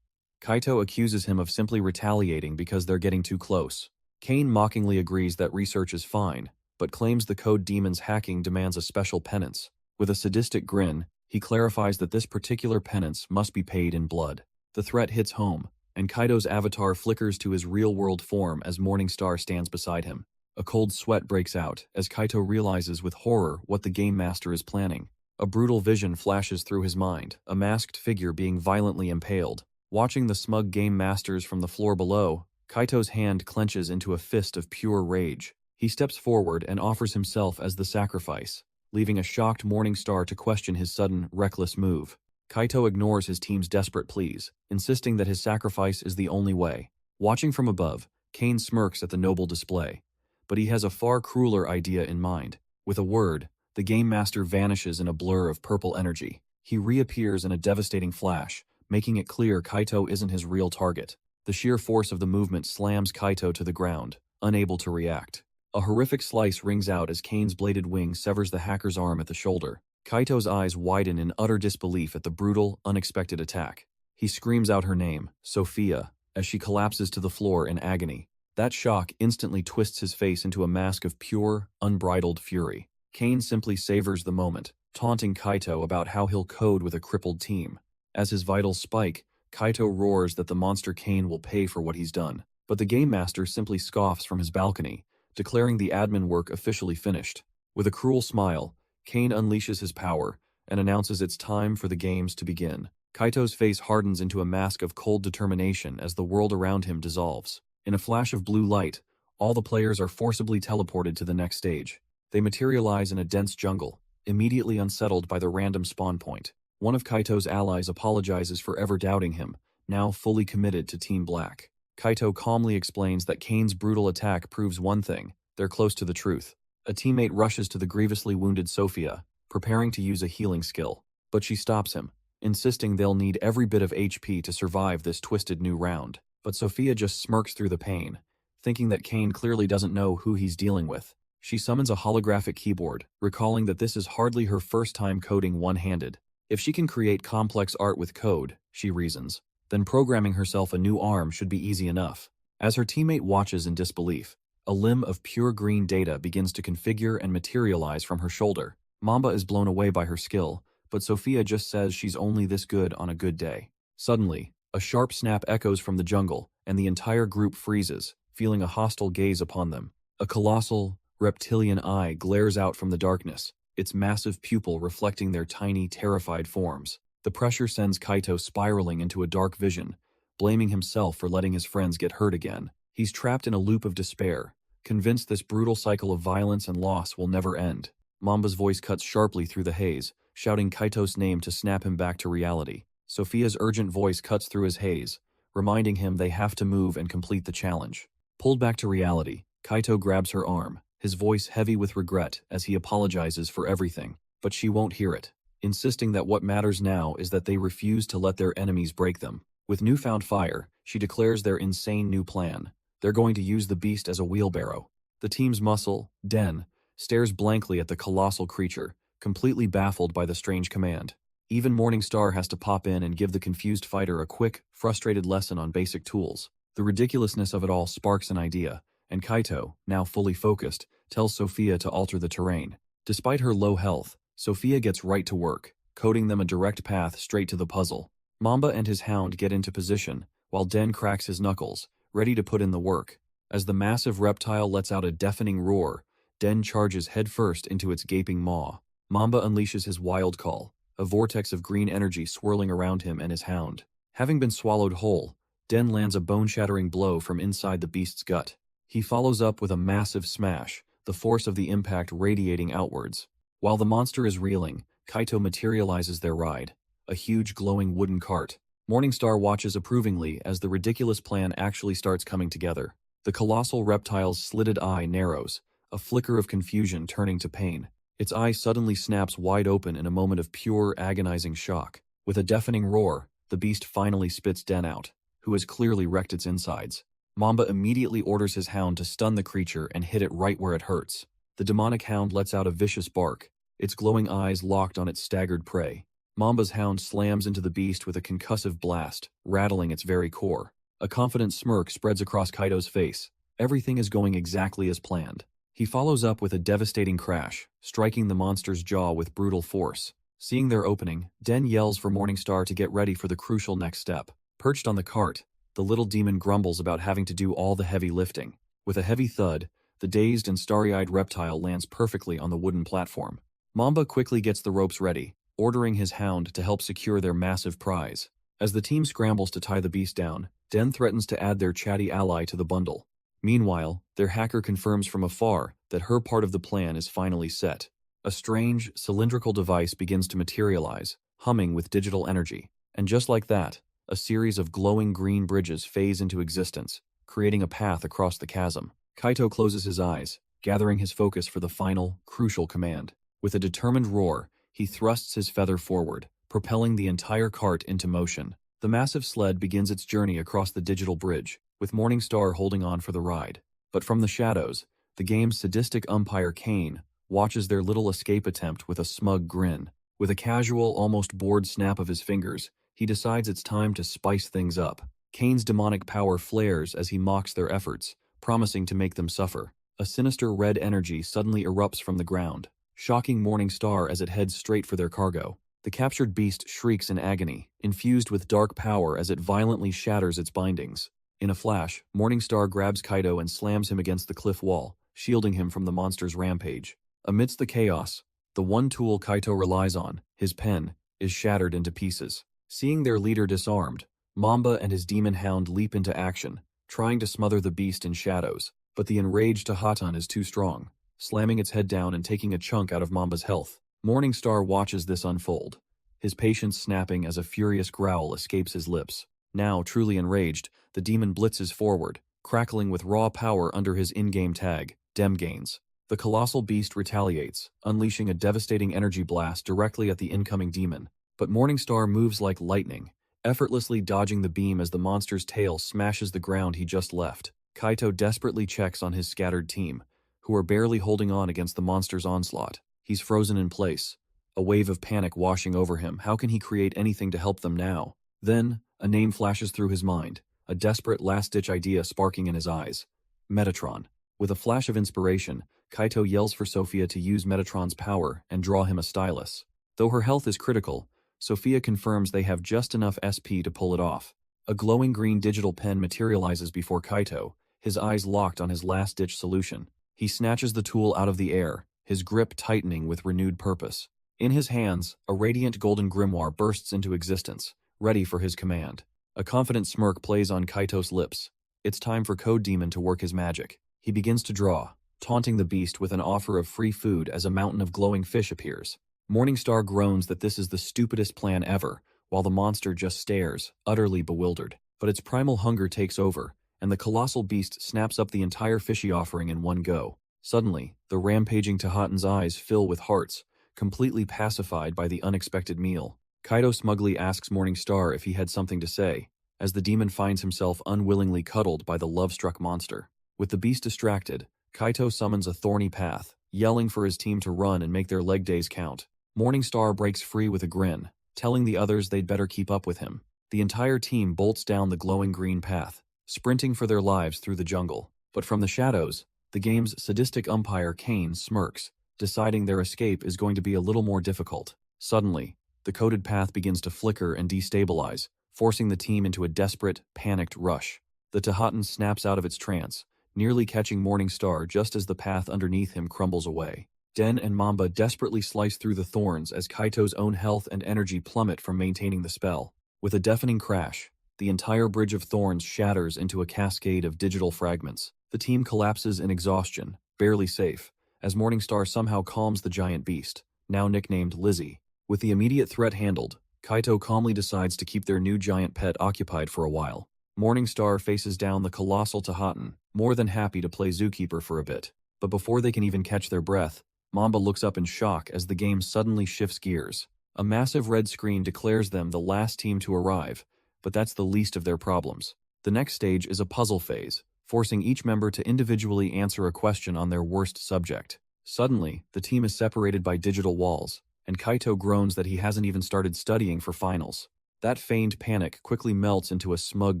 Kaito accuses him of simply retaliating because they're getting too close. Kane mockingly agrees that research is fine, but claims the Code Demon's hacking demands a special penance. With a sadistic grin, he clarifies that this particular penance must be paid in blood. The threat hits home, and Kaido's avatar flickers to his real-world form as Morningstar stands beside him. A cold sweat breaks out as Kaito realizes with horror what the Game Master is planning. A brutal vision flashes through his mind, a masked figure being violently impaled. Watching the smug Game Masters from the floor below, Kaito's hand clenches into a fist of pure rage. He steps forward and offers himself as the sacrifice, leaving a shocked Morningstar to question his sudden, reckless move. Kaito ignores his team's desperate pleas, insisting that his sacrifice is the only way. Watching from above, Kane smirks at the noble display. But he has a far crueler idea in mind. With a word, the Game Master vanishes in a blur of purple energy. He reappears in a devastating flash, making it clear Kaito isn't his real target. The sheer force of the movement slams Kaito to the ground, unable to react. A horrific slice rings out as Kane's bladed wing severs the hacker's arm at the shoulder. Kaito's eyes widen in utter disbelief at the brutal, unexpected attack. He screams out her name, Sophia, as she collapses to the floor in agony. That shock instantly twists his face into a mask of pure, unbridled fury. Kane simply savors the moment, taunting Kaito about how he'll code with a crippled team. As his vitals spike, Kaito roars that the monster Kane will pay for what he's done. But the Game Master simply scoffs from his balcony, declaring the admin work officially finished. With a cruel smile, Kane unleashes his power and announces it's time for the games to begin. Kaito's face hardens into a mask of cold determination as the world around him dissolves. In a flash of blue light, all the players are forcibly teleported to the next stage. They materialize in a dense jungle, immediately unsettled by the random spawn point. One of Kaito's allies apologizes for ever doubting him, now fully committed to Team Black. Kaito calmly explains that Kane's brutal attack proves one thing: they're close to the truth. A teammate rushes to the grievously wounded Sophia, preparing to use a healing skill. But she stops him, insisting they'll need every bit of HP to survive this twisted new round. But Sophia just smirks through the pain, thinking that Kane clearly doesn't know who he's dealing with. She summons a holographic keyboard, recalling that this is hardly her first time coding one-handed. If she can create complex art with code, she reasons, then programming herself a new arm should be easy enough. As her teammate watches in disbelief, a limb of pure green data begins to configure and materialize from her shoulder. Mamba is blown away by her skill, but Sophia just says she's only this good on a good day. Suddenly, a sharp snap echoes from the jungle, and the entire group freezes, feeling a hostile gaze upon them. A colossal, reptilian eye glares out from the darkness, its massive pupil reflecting their tiny, terrified forms. The pressure sends Kaito spiraling into a dark vision, blaming himself for letting his friends get hurt again. He's trapped in a loop of despair, convinced this brutal cycle of violence and loss will never end. Mamba's voice cuts sharply through the haze, shouting Kaito's name to snap him back to reality. Sophia's urgent voice cuts through his haze, reminding him they have to move and complete the challenge. Pulled back to reality, Kaito grabs her arm, his voice heavy with regret as he apologizes for everything. But she won't hear it, insisting that what matters now is that they refuse to let their enemies break them. With newfound fire, she declares their insane new plan. They're going to use the beast as a wheelbarrow. The team's muscle, Den, stares blankly at the colossal creature, completely baffled by the strange command. Even Morningstar has to pop in and give the confused fighter a quick, frustrated lesson on basic tools. The ridiculousness of it all sparks an idea, and Kaito, now fully focused, tells Sophia to alter the terrain. Despite her low health, Sophia gets right to work, coding them a direct path straight to the puzzle. Mamba and his hound get into position, while Den cracks his knuckles, ready to put in the work. As the massive reptile lets out a deafening roar, Den charges headfirst into its gaping maw. Mamba unleashes his wild call, a vortex of green energy swirling around him and his hound. Having been swallowed whole, Den lands a bone-shattering blow from inside the beast's gut. He follows up with a massive smash, the force of the impact radiating outwards. While the monster is reeling, Kaito materializes their ride, a huge glowing wooden cart. Morningstar watches approvingly as the ridiculous plan actually starts coming together. The colossal reptile's slitted eye narrows, a flicker of confusion turning to pain. Its eye suddenly snaps wide open in a moment of pure, agonizing shock. With a deafening roar, the beast finally spits Den out, who has clearly wrecked its insides. Mamba immediately orders his hound to stun the creature and hit it right where it hurts. The demonic hound lets out a vicious bark, its glowing eyes locked on its staggered prey. Mamba's hound slams into the beast with a concussive blast, rattling its very core. A confident smirk spreads across Kaito's face. Everything is going exactly as planned. He follows up with a devastating crash, striking the monster's jaw with brutal force. Seeing their opening, Den yells for Morningstar to get ready for the crucial next step. Perched on the cart, the little demon grumbles about having to do all the heavy lifting. With a heavy thud, the dazed and starry-eyed reptile lands perfectly on the wooden platform. Mamba quickly gets the ropes ready, ordering his hound to help secure their massive prize. As the team scrambles to tie the beast down, Den threatens to add their chatty ally to the bundle. Meanwhile, their hacker confirms from afar that her part of the plan is finally set. A strange, cylindrical device begins to materialize, humming with digital energy. And just like that, a series of glowing green bridges phase into existence, creating a path across the chasm. Kaito closes his eyes, gathering his focus for the final, crucial command. With a determined roar, he thrusts his feather forward, propelling the entire cart into motion. The massive sled begins its journey across the digital bridge, with Morningstar holding on for the ride. But from the shadows, the game's sadistic umpire Kane watches their little escape attempt with a smug grin. With a casual, almost bored snap of his fingers, he decides it's time to spice things up. Kane's demonic power flares as he mocks their efforts, promising to make them suffer. A sinister red energy suddenly erupts from the ground, shocking Morningstar as it heads straight for their cargo. The captured beast shrieks in agony, infused with dark power as it violently shatters its bindings. In a flash, Morningstar grabs Kaito and slams him against the cliff wall, shielding him from the monster's rampage. Amidst the chaos, the one tool Kaito relies on, his pen, is shattered into pieces. Seeing their leader disarmed, Mamba and his demon hound leap into action, trying to smother the beast in shadows. But the enraged Tahatan is too strong, slamming its head down and taking a chunk out of Mamba's health. Morningstar watches this unfold, his patience snapping as a furious growl escapes his lips. Now, truly enraged, the demon blitzes forward, crackling with raw power under his in-game tag, Dem Gains. The colossal beast retaliates, unleashing a devastating energy blast directly at the incoming demon. But Morningstar moves like lightning, effortlessly dodging the beam as the monster's tail smashes the ground he just left. Kaito desperately checks on his scattered team, who are barely holding on against the monster's onslaught. He's frozen in place, a wave of panic washing over him. How can he create anything to help them now? Then, a name flashes through his mind, a desperate last-ditch idea sparking in his eyes. Metatron. With a flash of inspiration, Kaito yells for Sophia to use Metatron's power and draw him a stylus. Though her health is critical, Sophia confirms they have just enough SP to pull it off. A glowing green digital pen materializes before Kaito, his eyes locked on his last-ditch solution. He snatches the tool out of the air, his grip tightening with renewed purpose. In his hands, a radiant golden grimoire bursts into existence, ready for his command. A confident smirk plays on Kaito's lips. It's time for Code Demon to work his magic. He begins to draw, taunting the beast with an offer of free food as a mountain of glowing fish appears. Morningstar groans that this is the stupidest plan ever, while the monster just stares, utterly bewildered. But its primal hunger takes over, and the colossal beast snaps up the entire fishy offering in one go. Suddenly, the rampaging Tahatan's eyes fill with hearts, completely pacified by the unexpected meal. Kaito smugly asks Morningstar if he had something to say, as the demon finds himself unwillingly cuddled by the love-struck monster. With the beast distracted, Kaito summons a thorny path, yelling for his team to run and make their leg days count. Morningstar breaks free with a grin, telling the others they'd better keep up with him. The entire team bolts down the glowing green path, sprinting for their lives through the jungle. But from the shadows, the game's sadistic umpire Kane smirks, deciding their escape is going to be a little more difficult. Suddenly, the coded path begins to flicker and destabilize, forcing the team into a desperate, panicked rush. The Tahatan snaps out of its trance, nearly catching Morningstar just as the path underneath him crumbles away. Den and Mamba desperately slice through the thorns as Kaito's own health and energy plummet from maintaining the spell. With a deafening crash, the entire bridge of thorns shatters into a cascade of digital fragments. The team collapses in exhaustion, barely safe, as Morningstar somehow calms the giant beast, now nicknamed Lizzie. With the immediate threat handled, Kaito calmly decides to keep their new giant pet occupied for a while. Morningstar faces down the colossal Tahatan, more than happy to play zookeeper for a bit. But before they can even catch their breath, Mamba looks up in shock as the game suddenly shifts gears. A massive red screen declares them the last team to arrive, but that's the least of their problems. The next stage is a puzzle phase, forcing each member to individually answer a question on their worst subject. Suddenly, the team is separated by digital walls, and Kaito groans that he hasn't even started studying for finals. That feigned panic quickly melts into a smug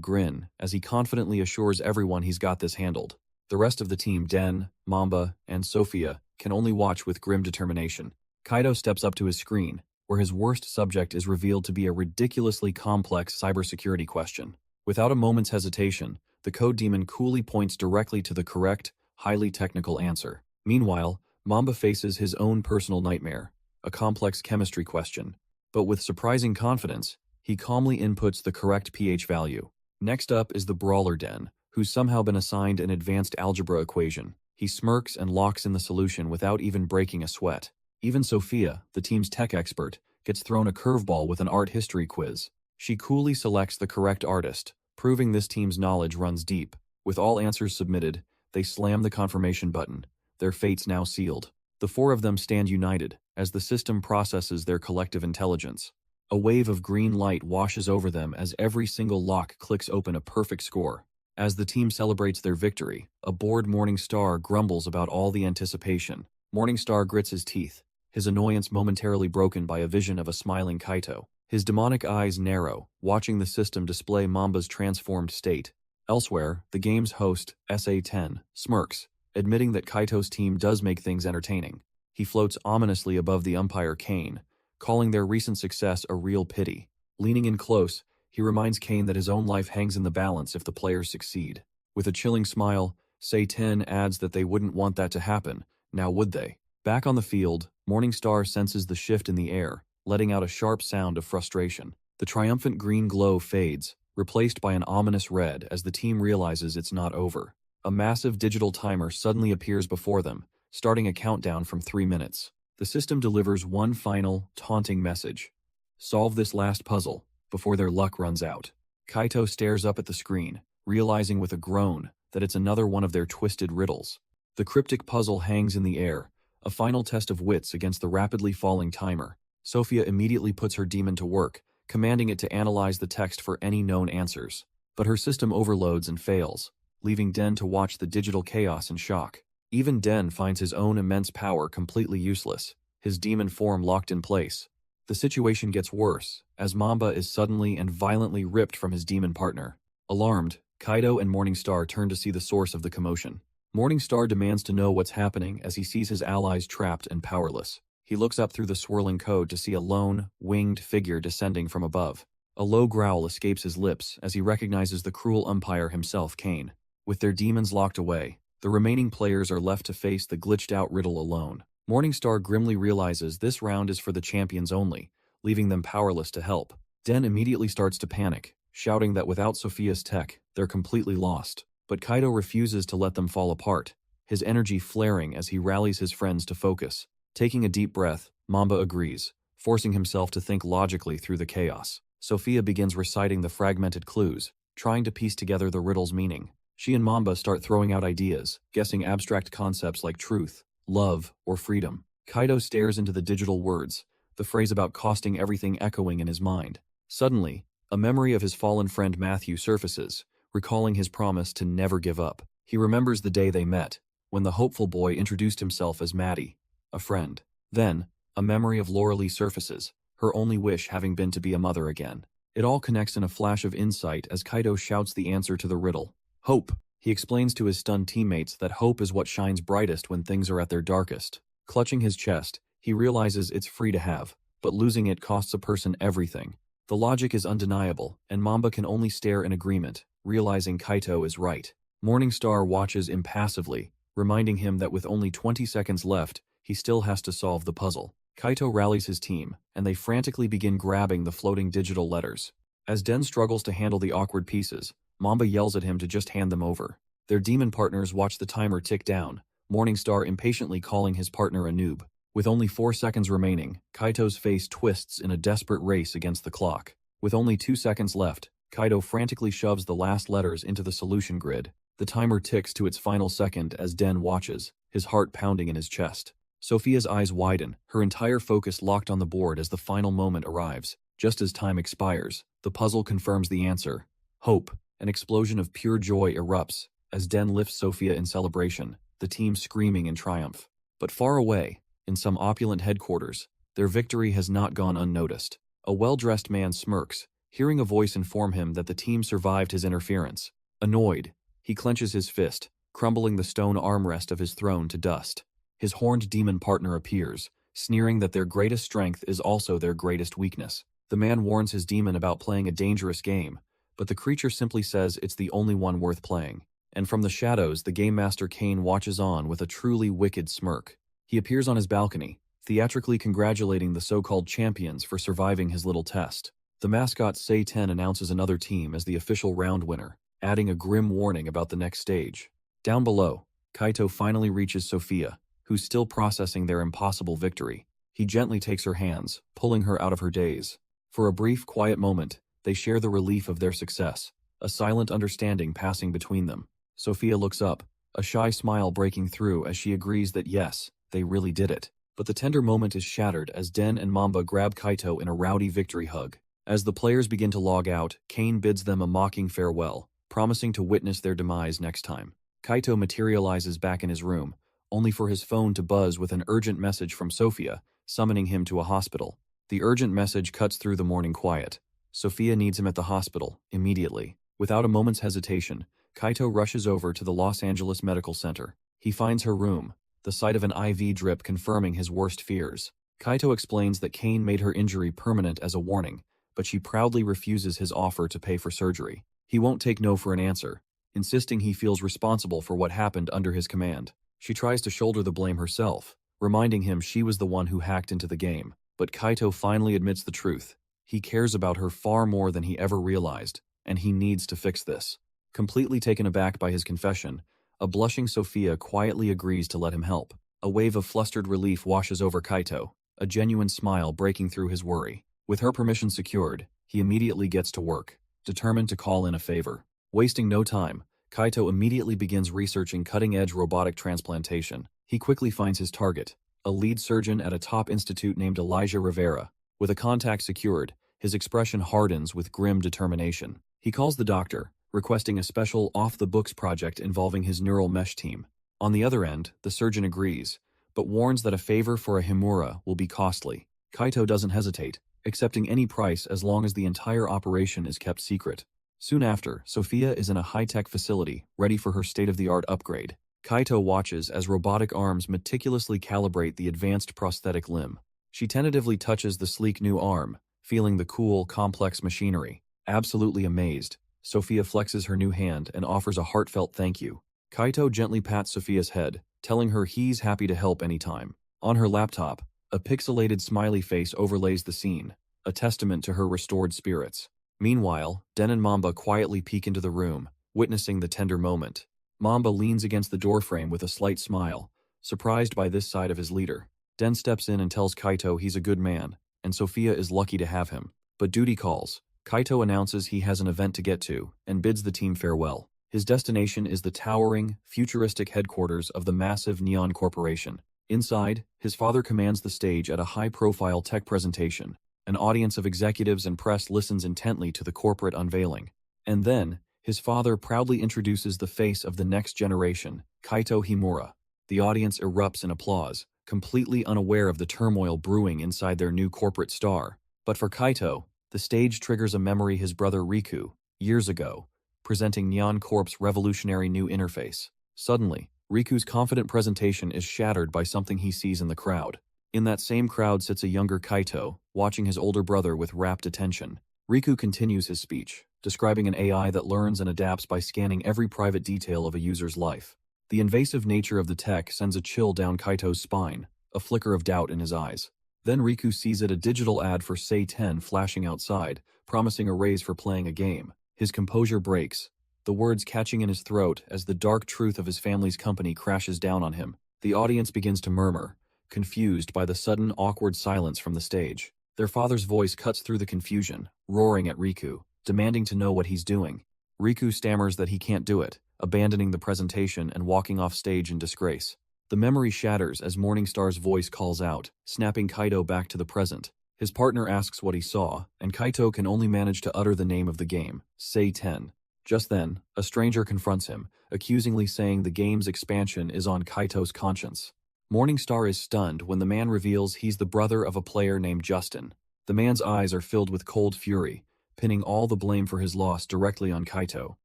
grin as he confidently assures everyone he's got this handled. The rest of the team, Den, Mamba, and Sophia, can only watch with grim determination. Kaito steps up to his screen, where his worst subject is revealed to be a ridiculously complex cybersecurity question. Without a moment's hesitation, the code demon coolly points directly to the correct, highly technical answer. Meanwhile, Mamba faces his own personal nightmare, a complex chemistry question. But with surprising confidence, he calmly inputs the correct pH value. Next up is the Brawler Den, who's somehow been assigned an advanced algebra equation. He smirks and locks in the solution without even breaking a sweat. Even Sophia, the team's tech expert, gets thrown a curveball with an art history quiz. She coolly selects the correct artist, proving this team's knowledge runs deep. With all answers submitted, they slam the confirmation button, their fates now sealed. The four of them stand united, as the system processes their collective intelligence. A wave of green light washes over them as every single lock clicks open a perfect score. As the team celebrates their victory, a bored Morningstar grumbles about all the anticipation. Morningstar grits his teeth, his annoyance momentarily broken by a vision of a smiling Kaito. His demonic eyes narrow, watching the system display Mamba's transformed state. Elsewhere, the game's host, SA-10, smirks, admitting that Kaito's team does make things entertaining. He floats ominously above the umpire Kane, calling their recent success a real pity. Leaning in close, he reminds Kane that his own life hangs in the balance if the players succeed. With a chilling smile, SA-10 adds that they wouldn't want that to happen, now would they? Back on the field, Morningstar senses the shift in the air, letting out a sharp sound of frustration. The triumphant green glow fades, replaced by an ominous red as the team realizes it's not over. A massive digital timer suddenly appears before them, starting a countdown from 3 minutes. The system delivers one final, taunting message. Solve this last puzzle, before their luck runs out. Kaito stares up at the screen, realizing with a groan that it's another one of their twisted riddles. The cryptic puzzle hangs in the air, a final test of wits against the rapidly falling timer. Sophia immediately puts her demon to work, commanding it to analyze the text for any known answers. But her system overloads and fails, leaving Den to watch the digital chaos in shock. Even Den finds his own immense power completely useless, his demon form locked in place. The situation gets worse, as Mamba is suddenly and violently ripped from his demon partner. Alarmed, Kaido and Morningstar turn to see the source of the commotion. Morningstar demands to know what's happening as he sees his allies trapped and powerless. He looks up through the swirling code to see a lone, winged figure descending from above. A low growl escapes his lips as he recognizes the cruel umpire himself, Kane. With their demons locked away, the remaining players are left to face the glitched-out riddle alone. Morningstar grimly realizes this round is for the champions only, leaving them powerless to help. Den immediately starts to panic, shouting that without Sophia's tech, they're completely lost. But Kaido refuses to let them fall apart, his energy flaring as he rallies his friends to focus. Taking a deep breath, Mamba agrees, forcing himself to think logically through the chaos. Sophia begins reciting the fragmented clues, trying to piece together the riddle's meaning. She and Mamba start throwing out ideas, guessing abstract concepts like truth, love, or freedom. Kaido stares into the digital words, the phrase about costing everything echoing in his mind. Suddenly, a memory of his fallen friend Matthew surfaces, recalling his promise to never give up. He remembers the day they met, when the hopeful boy introduced himself as Maddie, a friend. Then, a memory of Lauralee surfaces, her only wish having been to be a mother again. It all connects in a flash of insight as Kaido shouts the answer to the riddle. Hope. He explains to his stunned teammates that hope is what shines brightest when things are at their darkest. Clutching his chest, he realizes it's free to have, but losing it costs a person everything. The logic is undeniable, and Mamba can only stare in agreement, realizing Kaito is right. Morningstar watches impassively, reminding him that with only 20 seconds left, he still has to solve the puzzle. Kaito rallies his team, and they frantically begin grabbing the floating digital letters. As Den struggles to handle the awkward pieces, Mamba yells at him to just hand them over. Their demon partners watch the timer tick down, Morningstar impatiently calling his partner a noob. With only 4 seconds remaining, Kaito's face twists in a desperate race against the clock. With only 2 seconds left, Kaido frantically shoves the last letters into the solution grid. The timer ticks to its final second as Den watches, his heart pounding in his chest. Sophia's eyes widen, her entire focus locked on the board as the final moment arrives. Just as time expires, the puzzle confirms the answer. Hope. An explosion of pure joy erupts as Den lifts Sophia in celebration, the team screaming in triumph. But far away, in some opulent headquarters, their victory has not gone unnoticed. A well-dressed man smirks, hearing a voice inform him that the team survived his interference. Annoyed, he clenches his fist, crumbling the stone armrest of his throne to dust. His horned demon partner appears, sneering that their greatest strength is also their greatest weakness. The man warns his demon about playing a dangerous game, but the creature simply says it's the only one worth playing. And from the shadows, the Game Master Kane watches on with a truly wicked smirk. He appears on his balcony, theatrically congratulating the so-called champions for surviving his little test. The mascot Say-10 announces another team as the official round winner, adding a grim warning about the next stage. Down below, Kaito finally reaches Sophia, who's still processing their impossible victory. He gently takes her hands, pulling her out of her daze. For a brief, quiet moment, they share the relief of their success, a silent understanding passing between them. Sophia looks up, a shy smile breaking through as she agrees that yes, they really did it. But the tender moment is shattered as Den and Mamba grab Kaito in a rowdy victory hug. As the players begin to log out, Kane bids them a mocking farewell, promising to witness their demise next time. Kaito materializes back in his room, only for his phone to buzz with an urgent message from Sophia, summoning him to a hospital. The urgent message cuts through the morning quiet. Sophia needs him at the hospital, immediately. Without a moment's hesitation, Kaito rushes over to the Los Angeles Medical Center. He finds her room, the sight of an IV drip confirming his worst fears. Kaito explains that Kane made her injury permanent as a warning, but she proudly refuses his offer to pay for surgery. He won't take no for an answer, insisting he feels responsible for what happened under his command. She tries to shoulder the blame herself, reminding him she was the one who hacked into the game. But Kaito finally admits the truth. He cares about her far more than he ever realized, and he needs to fix this. Completely taken aback by his confession, a blushing Sophia quietly agrees to let him help. A wave of flustered relief washes over Kaito, a genuine smile breaking through his worry. With her permission secured, he immediately gets to work, determined to call in a favor. Wasting no time, Kaito immediately begins researching cutting-edge robotic transplantation. He quickly finds his target, a lead surgeon at a top institute named Elijah Rivera. With a contact secured, his expression hardens with grim determination. He calls the doctor, requesting a special off-the-books project involving his neural mesh team. On the other end, the surgeon agrees, but warns that a favor for a Himura will be costly. Kaito doesn't hesitate, accepting any price as long as the entire operation is kept secret. Soon after, Sophia is in a high-tech facility, ready for her state-of-the-art upgrade. Kaito watches as robotic arms meticulously calibrate the advanced prosthetic limb. She tentatively touches the sleek new arm, feeling the cool, complex machinery. Absolutely amazed, Sophia flexes her new hand and offers a heartfelt thank you. Kaito gently pats Sophia's head, telling her he's happy to help anytime. On her laptop, a pixelated smiley face overlays the scene, a testament to her restored spirits. Meanwhile, Den and Mamba quietly peek into the room, witnessing the tender moment. Mamba leans against the doorframe with a slight smile, surprised by this side of his leader. Den steps in and tells Kaito he's a good man, and Sophia is lucky to have him. But duty calls. Kaito announces he has an event to get to, and bids the team farewell. His destination is the towering, futuristic headquarters of the massive Neon Corporation. Inside, his father commands the stage at a high-profile tech presentation. An audience of executives and press listens intently to the corporate unveiling. And then, his father proudly introduces the face of the next generation, Kaito Himura. The audience erupts in applause, completely unaware of the turmoil brewing inside their new corporate star. But for Kaito, the stage triggers a memory his brother Riku, years ago, presenting Neon Corp's revolutionary new interface. Suddenly, Riku's confident presentation is shattered by something he sees in the crowd. In that same crowd sits a younger Kaito, watching his older brother with rapt attention. Riku continues his speech, describing an AI that learns and adapts by scanning every private detail of a user's life. The invasive nature of the tech sends a chill down Kaito's spine, a flicker of doubt in his eyes. Then Riku sees a digital ad for Say-10 flashing outside, promising a raise for playing a game. His composure breaks, the words catching in his throat as the dark truth of his family's company crashes down on him. The audience begins to murmur, confused by the sudden awkward silence from the stage. Their father's voice cuts through the confusion, roaring at Riku, demanding to know what he's doing. Riku stammers that he can't do it, abandoning the presentation and walking off stage in disgrace. The memory shatters as Morningstar's voice calls out, snapping Kaito back to the present. His partner asks what he saw, and Kaito can only manage to utter the name of the game, Say-10. Just then, a stranger confronts him, accusingly saying the game's expansion is on Kaito's conscience. Morningstar is stunned when the man reveals he's the brother of a player named Justin. The man's eyes are filled with cold fury, pinning all the blame for his loss directly on Kaito.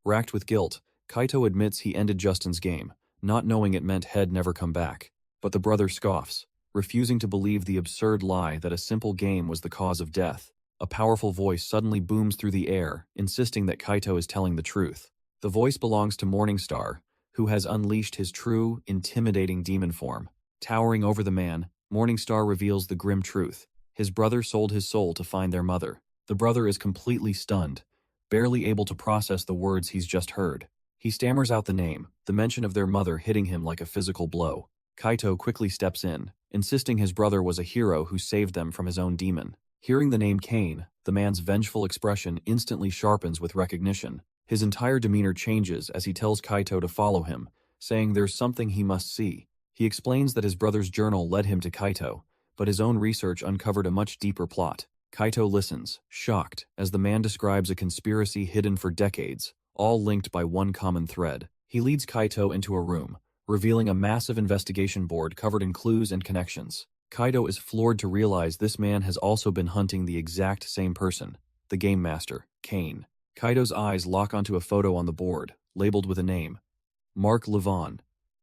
Racked with guilt, Kaito admits he ended Justin's game, not knowing it meant he'd never come back. But the brother scoffs, refusing to believe the absurd lie that a simple game was the cause of death. a powerful voice suddenly booms through the air, insisting that Kaito is telling the truth. The voice belongs to Morningstar, who has unleashed his true, intimidating demon form. Towering over the man, Morningstar reveals the grim truth. His brother sold his soul to find their mother. The brother is completely stunned, barely able to process the words he's just heard. He stammers out the name, the mention of their mother hitting him like a physical blow. Kaito quickly steps in, insisting his brother was a hero who saved them from his own demon. Hearing the name Kane, the man's vengeful expression instantly sharpens with recognition. His entire demeanor changes as he tells Kaito to follow him, saying there's something he must see. He explains that his brother's journal led him to Kaito, but his own research uncovered a much deeper plot. Kaito listens, shocked, as the man describes a conspiracy hidden for decades, all linked by one common thread. He leads Kaito into a room, revealing a massive investigation board covered in clues and connections. Kaito is floored to realize this man has also been hunting the exact same person, the game master, Kane. Kaito's eyes lock onto a photo on the board, labeled with a name, Mark Levon,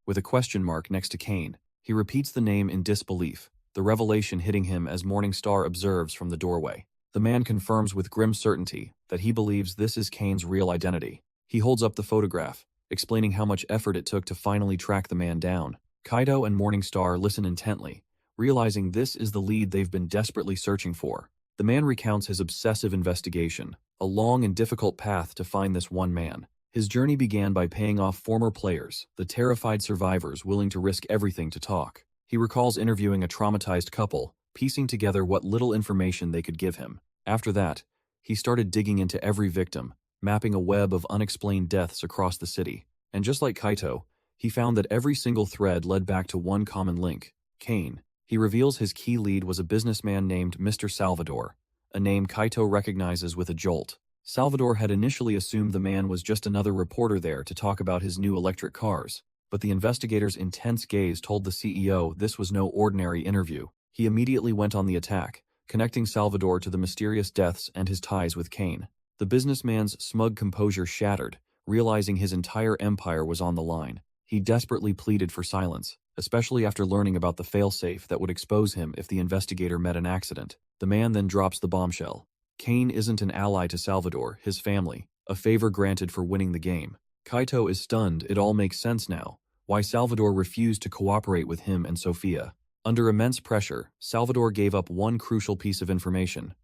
with a question mark next to Kane. He repeats the name in disbelief, the revelation hitting him as Morningstar observes from the doorway. The man confirms with grim certainty that he believes this is Kane's real identity. He holds up the photograph, explaining how much effort it took to finally track the man down. Kaito and Morningstar listen intently, realizing this is the lead they've been desperately searching for. The man recounts his obsessive investigation, a long and difficult path to find this one man. His journey began by paying off former players, the terrified survivors willing to risk everything to talk. He recalls interviewing a traumatized couple, piecing together what little information they could give him. After that, he started digging into every victim, mapping a web of unexplained deaths across the city. And just like Kaito, he found that every single thread led back to one common link, Kane. He reveals his key lead was a businessman named Mr. Salvador, a name Kaito recognizes with a jolt. Salvador had initially assumed the man was just another reporter there to talk about his new electric cars, but the investigator's intense gaze told the CEO this was no ordinary interview. He immediately went on the attack, connecting Salvador to the mysterious deaths and his ties with Kane. The businessman's smug composure shattered, realizing his entire empire was on the line. He desperately pleaded for silence, especially after learning about the failsafe that would expose him if the investigator met an accident. The man then drops the bombshell. Kane isn't an ally to Salvador, his family, a favor granted for winning the game. Kaito is stunned. It all makes sense now. Why Salvador refused to cooperate with him and Sophia. Under immense pressure, Salvador gave up one crucial piece of information.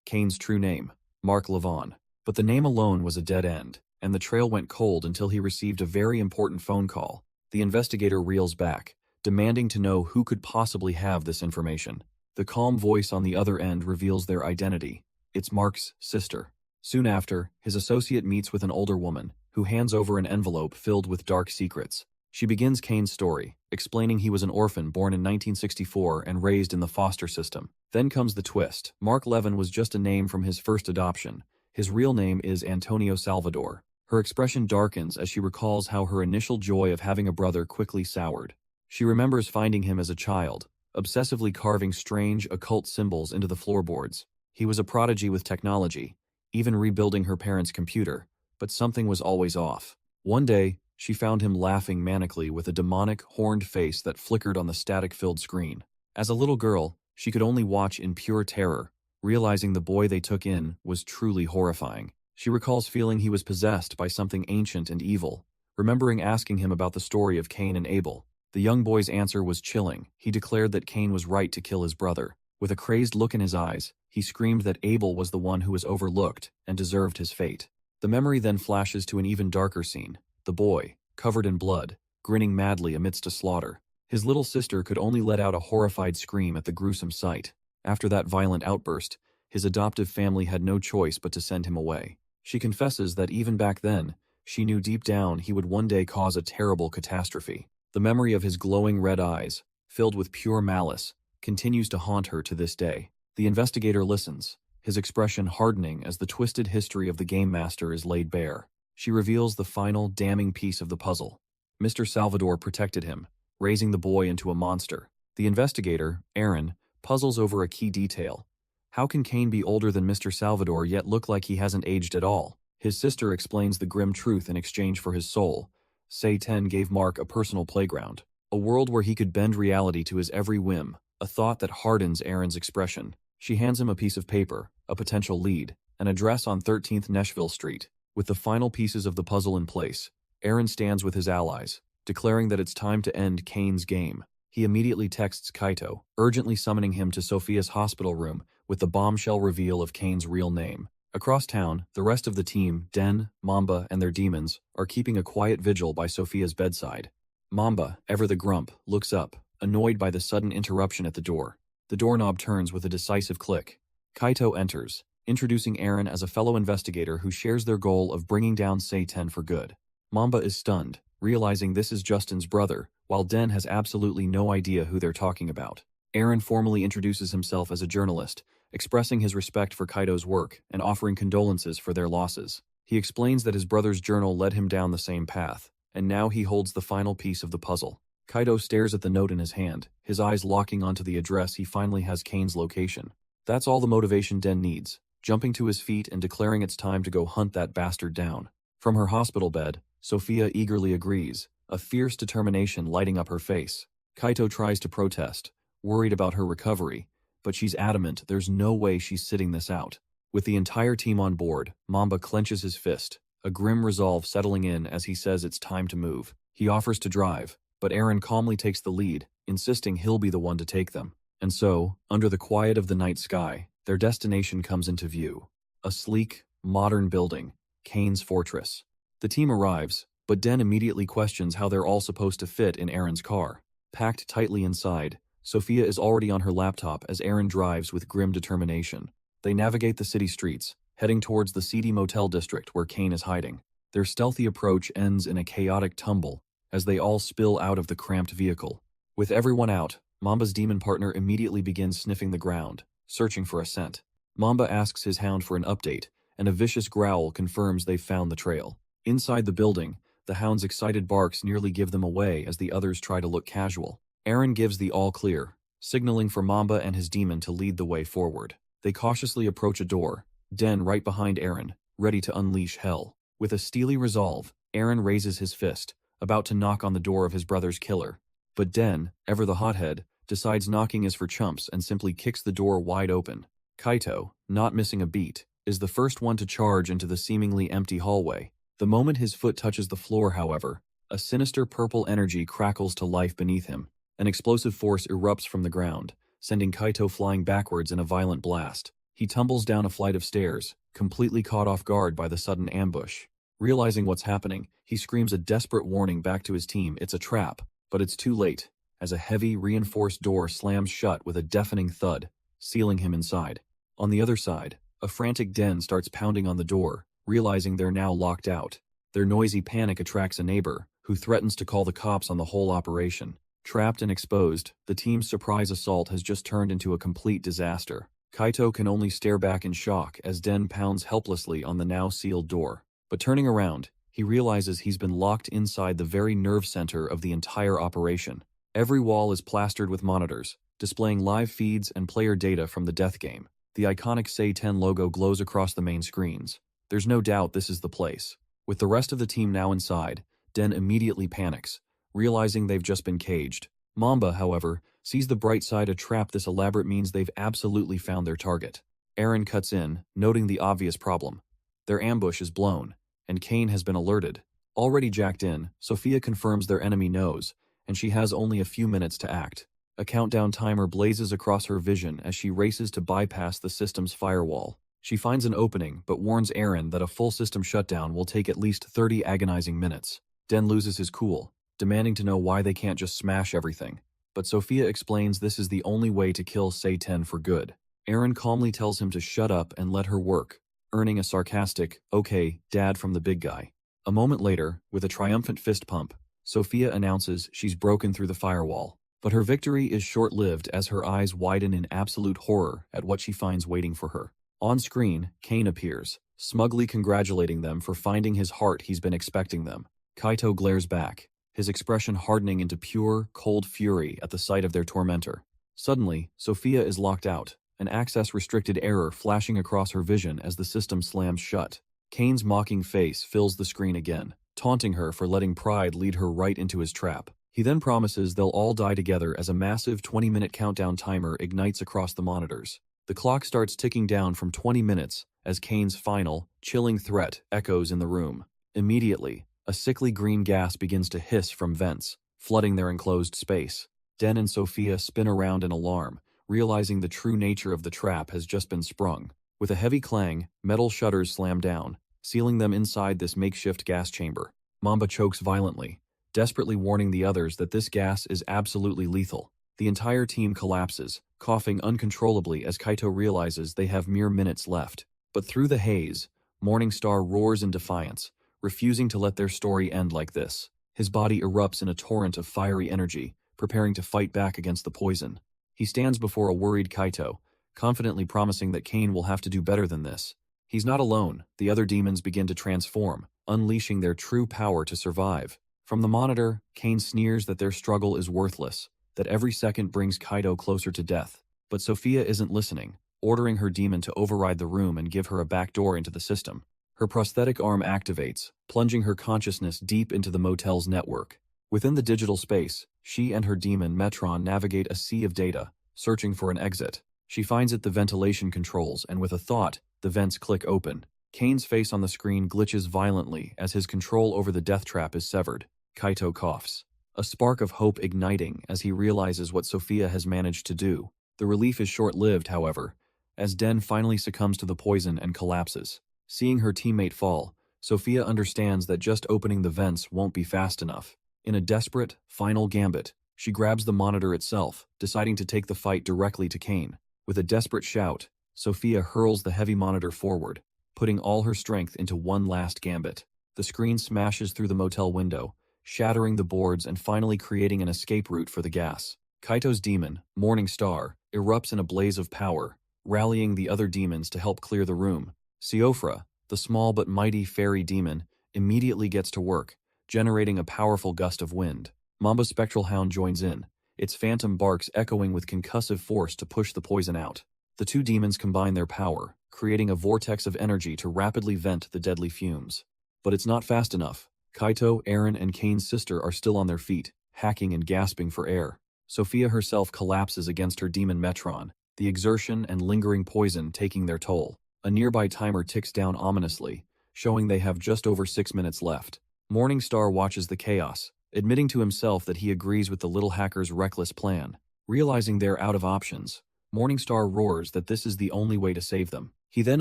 Kane's true name, Mark Levon. But the name alone was a dead end, and the trail went cold until he received a very important phone call. The investigator reels back, demanding to know who could possibly have this information. The calm voice on the other end reveals their identity. It's Mark's sister. Soon after, his associate meets with an older woman, who hands over an envelope filled with dark secrets. She begins Kane's story, explaining he was an orphan born in 1964 and raised in the foster system. Then comes the twist. Mark Levin was just a name from his first adoption. His real name is Antonio Salvador. Her expression darkens as she recalls how her initial joy of having a brother quickly soured. She remembers finding him as a child, obsessively carving strange, occult symbols into the floorboards. He was a prodigy with technology, even rebuilding her parents' computer, but something was always off. One day, she found him laughing manically with a demonic, horned face that flickered on the static-filled screen. As a little girl, she could only watch in pure terror, realizing the boy they took in was truly horrifying. She recalls feeling he was possessed by something ancient and evil, remembering asking him about the story of Cain and Abel. The young boy's answer was chilling. He declared that Cain was right to kill his brother. With a crazed look in his eyes, he screamed that Abel was the one who was overlooked and deserved his fate. The memory then flashes to an even darker scene. The boy, covered in blood, grinning madly amidst a slaughter. His little sister could only let out a horrified scream at the gruesome sight. After that violent outburst, his adoptive family had no choice but to send him away. She confesses that even back then, she knew deep down he would one day cause a terrible catastrophe. The memory of his glowing red eyes, filled with pure malice, continues to haunt her to this day. The investigator listens, his expression hardening as the twisted history of the Game Master is laid bare. She reveals the final, damning piece of the puzzle. Mr. Salvador protected him, raising the boy into a monster. The investigator, Aaron, puzzles over a key detail. How can Cain be older than Mr. Salvador yet look like he hasn't aged at all? His sister explains the grim truth in exchange for his soul. Say-10 gave Mark a personal playground, a world where he could bend reality to his every whim, a thought that hardens Aaron's expression. She hands him a piece of paper, a potential lead, an address on 13th Nashville Street. With the final pieces of the puzzle in place, Eren stands with his allies, declaring that it's time to end Kane's game. He immediately texts Kaito, urgently summoning him to Sophia's hospital room with the bombshell reveal of Kane's real name. Across town, the rest of the team, Den, Mamba, and their demons, are keeping a quiet vigil by Sophia's bedside. Mamba, ever the grump, looks up, annoyed by the sudden interruption at the door. The doorknob turns with a decisive click. Kaito enters, introducing Eren as a fellow investigator who shares their goal of bringing down Seitan for good. Mamba is stunned, realizing this is Justin's brother, while Den has absolutely no idea who they're talking about. Eren formally introduces himself as a journalist, expressing his respect for Kaito's work and offering condolences for their losses. He explains that his brother's journal led him down the same path, and now he holds the final piece of the puzzle. Kaito stares at the note in his hand, his eyes locking onto the address. He finally has Kane's location. That's all the motivation Den needs, jumping to his feet and declaring it's time to go hunt that bastard down. From her hospital bed, Sophia eagerly agrees, a fierce determination lighting up her face. Kaito tries to protest, worried about her recovery, but she's adamant there's no way she's sitting this out. With the entire team on board, Mamba clenches his fist, a grim resolve settling in as he says it's time to move. He offers to drive, but Eren calmly takes the lead, insisting he'll be the one to take them. And so, under the quiet of the night sky, their destination comes into view. A sleek, modern building, Kane's fortress. The team arrives, but Den immediately questions how they're all supposed to fit in Eren's car. Packed tightly inside, Sophia is already on her laptop as Eren drives with grim determination. They navigate the city streets, heading towards the seedy motel district where Kane is hiding. Their stealthy approach ends in a chaotic tumble as they all spill out of the cramped vehicle. With everyone out, Mamba's demon partner immediately begins sniffing the ground, searching for a scent. Mamba asks his hound for an update, and a vicious growl confirms they've found the trail. Inside the building, the hound's excited barks nearly give them away as the others try to look casual. Eren gives the all clear, signaling for Mamba and his demon to lead the way forward. They cautiously approach a door, Den right behind Eren, ready to unleash hell. With a steely resolve, Eren raises his fist, about to knock on the door of his brother's killer. But Den, ever the hothead, decides knocking is for chumps and simply kicks the door wide open. Kaito, not missing a beat, is the first one to charge into the seemingly empty hallway. The moment his foot touches the floor, however, a sinister purple energy crackles to life beneath him. An explosive force erupts from the ground, sending Kaito flying backwards in a violent blast. He tumbles down a flight of stairs, completely caught off guard by the sudden ambush. Realizing what's happening, he screams a desperate warning back to his team. It's a trap, but it's too late, as a heavy, reinforced door slams shut with a deafening thud, sealing him inside. On the other side, a frantic Den starts pounding on the door, realizing they're now locked out. Their noisy panic attracts a neighbor, who threatens to call the cops on the whole operation. Trapped and exposed, the team's surprise assault has just turned into a complete disaster. Kaito can only stare back in shock as Den pounds helplessly on the now sealed door. But turning around, he realizes he's been locked inside the very nerve center of the entire operation. Every wall is plastered with monitors, displaying live feeds and player data from the death game. The iconic Seitan logo glows across the main screens. There's no doubt this is the place. With the rest of the team now inside, Den immediately panics, realizing they've just been caged. Mamba, however, sees the bright side. A trap this elaborate means they've absolutely found their target. Eren cuts in, noting the obvious problem. Their ambush is blown, and Kane has been alerted. Already jacked in, Sophia confirms their enemy knows, and she has only a few minutes to act. A countdown timer blazes across her vision as she races to bypass the system's firewall. She finds an opening, but warns Eren that a full system shutdown will take at least 30 agonizing minutes. Den loses his cool, demanding to know why they can't just smash everything. But Sophia explains this is the only way to kill Seitan for good. Eren calmly tells him to shut up and let her work, earning a sarcastic, "Okay, Dad," from the big guy. A moment later, with a triumphant fist pump, Sophia announces she's broken through the firewall. But her victory is short-lived as her eyes widen in absolute horror at what she finds waiting for her. On screen, Kane appears, smugly congratulating them for finding his heart. He's been expecting them. Kaito glares back, his expression hardening into pure, cold fury at the sight of their tormentor. Suddenly, Sophia is locked out, an access-restricted error flashing across her vision as the system slams shut. Kane's mocking face fills the screen again, taunting her for letting pride lead her right into his trap. He then promises they'll all die together as a massive 20-minute countdown timer ignites across the monitors. The clock starts ticking down from 20 minutes as Kane's final, chilling threat echoes in the room. Immediately, a sickly green gas begins to hiss from vents, flooding their enclosed space. Den and Sophia spin around in alarm, realizing the true nature of the trap has just been sprung. With a heavy clang, metal shutters slam down, sealing them inside this makeshift gas chamber. Mamba chokes violently, desperately warning the others that this gas is absolutely lethal. The entire team collapses, coughing uncontrollably as Kaito realizes they have mere minutes left. But through the haze, Morningstar roars in defiance, refusing to let their story end like this. His body erupts in a torrent of fiery energy, preparing to fight back against the poison. He stands before a worried Kaito, confidently promising that Kane will have to do better than this. He's not alone. The other demons begin to transform, unleashing their true power to survive. From the monitor, Kane sneers that their struggle is worthless, that every second brings Kaito closer to death. But Sophia isn't listening, ordering her demon to override the room and give her a back door into the system. Her prosthetic arm activates, plunging her consciousness deep into the motel's network. Within the digital space, she and her demon Metron navigate a sea of data, searching for an exit. She finds it the ventilation controls, and with a thought, the vents click open. Kane's face on the screen glitches violently as his control over the death trap is severed. Kaito coughs, a spark of hope igniting as he realizes what Sophia has managed to do. The relief is short-lived, however, as Den finally succumbs to the poison and collapses. Seeing her teammate fall, Sophia understands that just opening the vents won't be fast enough. In a desperate, final gambit, she grabs the monitor itself, deciding to take the fight directly to Kane. With a desperate shout, Sophia hurls the heavy monitor forward, putting all her strength into one last gambit. The screen smashes through the motel window, shattering the boards and finally creating an escape route for the gas. Kaito's demon, Morningstar, erupts in a blaze of power, rallying the other demons to help clear the room. Siofra, the small but mighty fairy demon, immediately gets to work, generating a powerful gust of wind. Mamba's spectral hound joins in, its phantom barks echoing with concussive force to push the poison out. The two demons combine their power, creating a vortex of energy to rapidly vent the deadly fumes. But it's not fast enough. Kaito, Eren, and Kane's sister are still on their feet, hacking and gasping for air. Sophia herself collapses against her demon Metron, the exertion and lingering poison taking their toll. A nearby timer ticks down ominously, showing they have just over 6 minutes left. Morningstar watches the chaos, admitting to himself that he agrees with the little hacker's reckless plan. Realizing they're out of options, Morningstar roars that this is the only way to save them. He then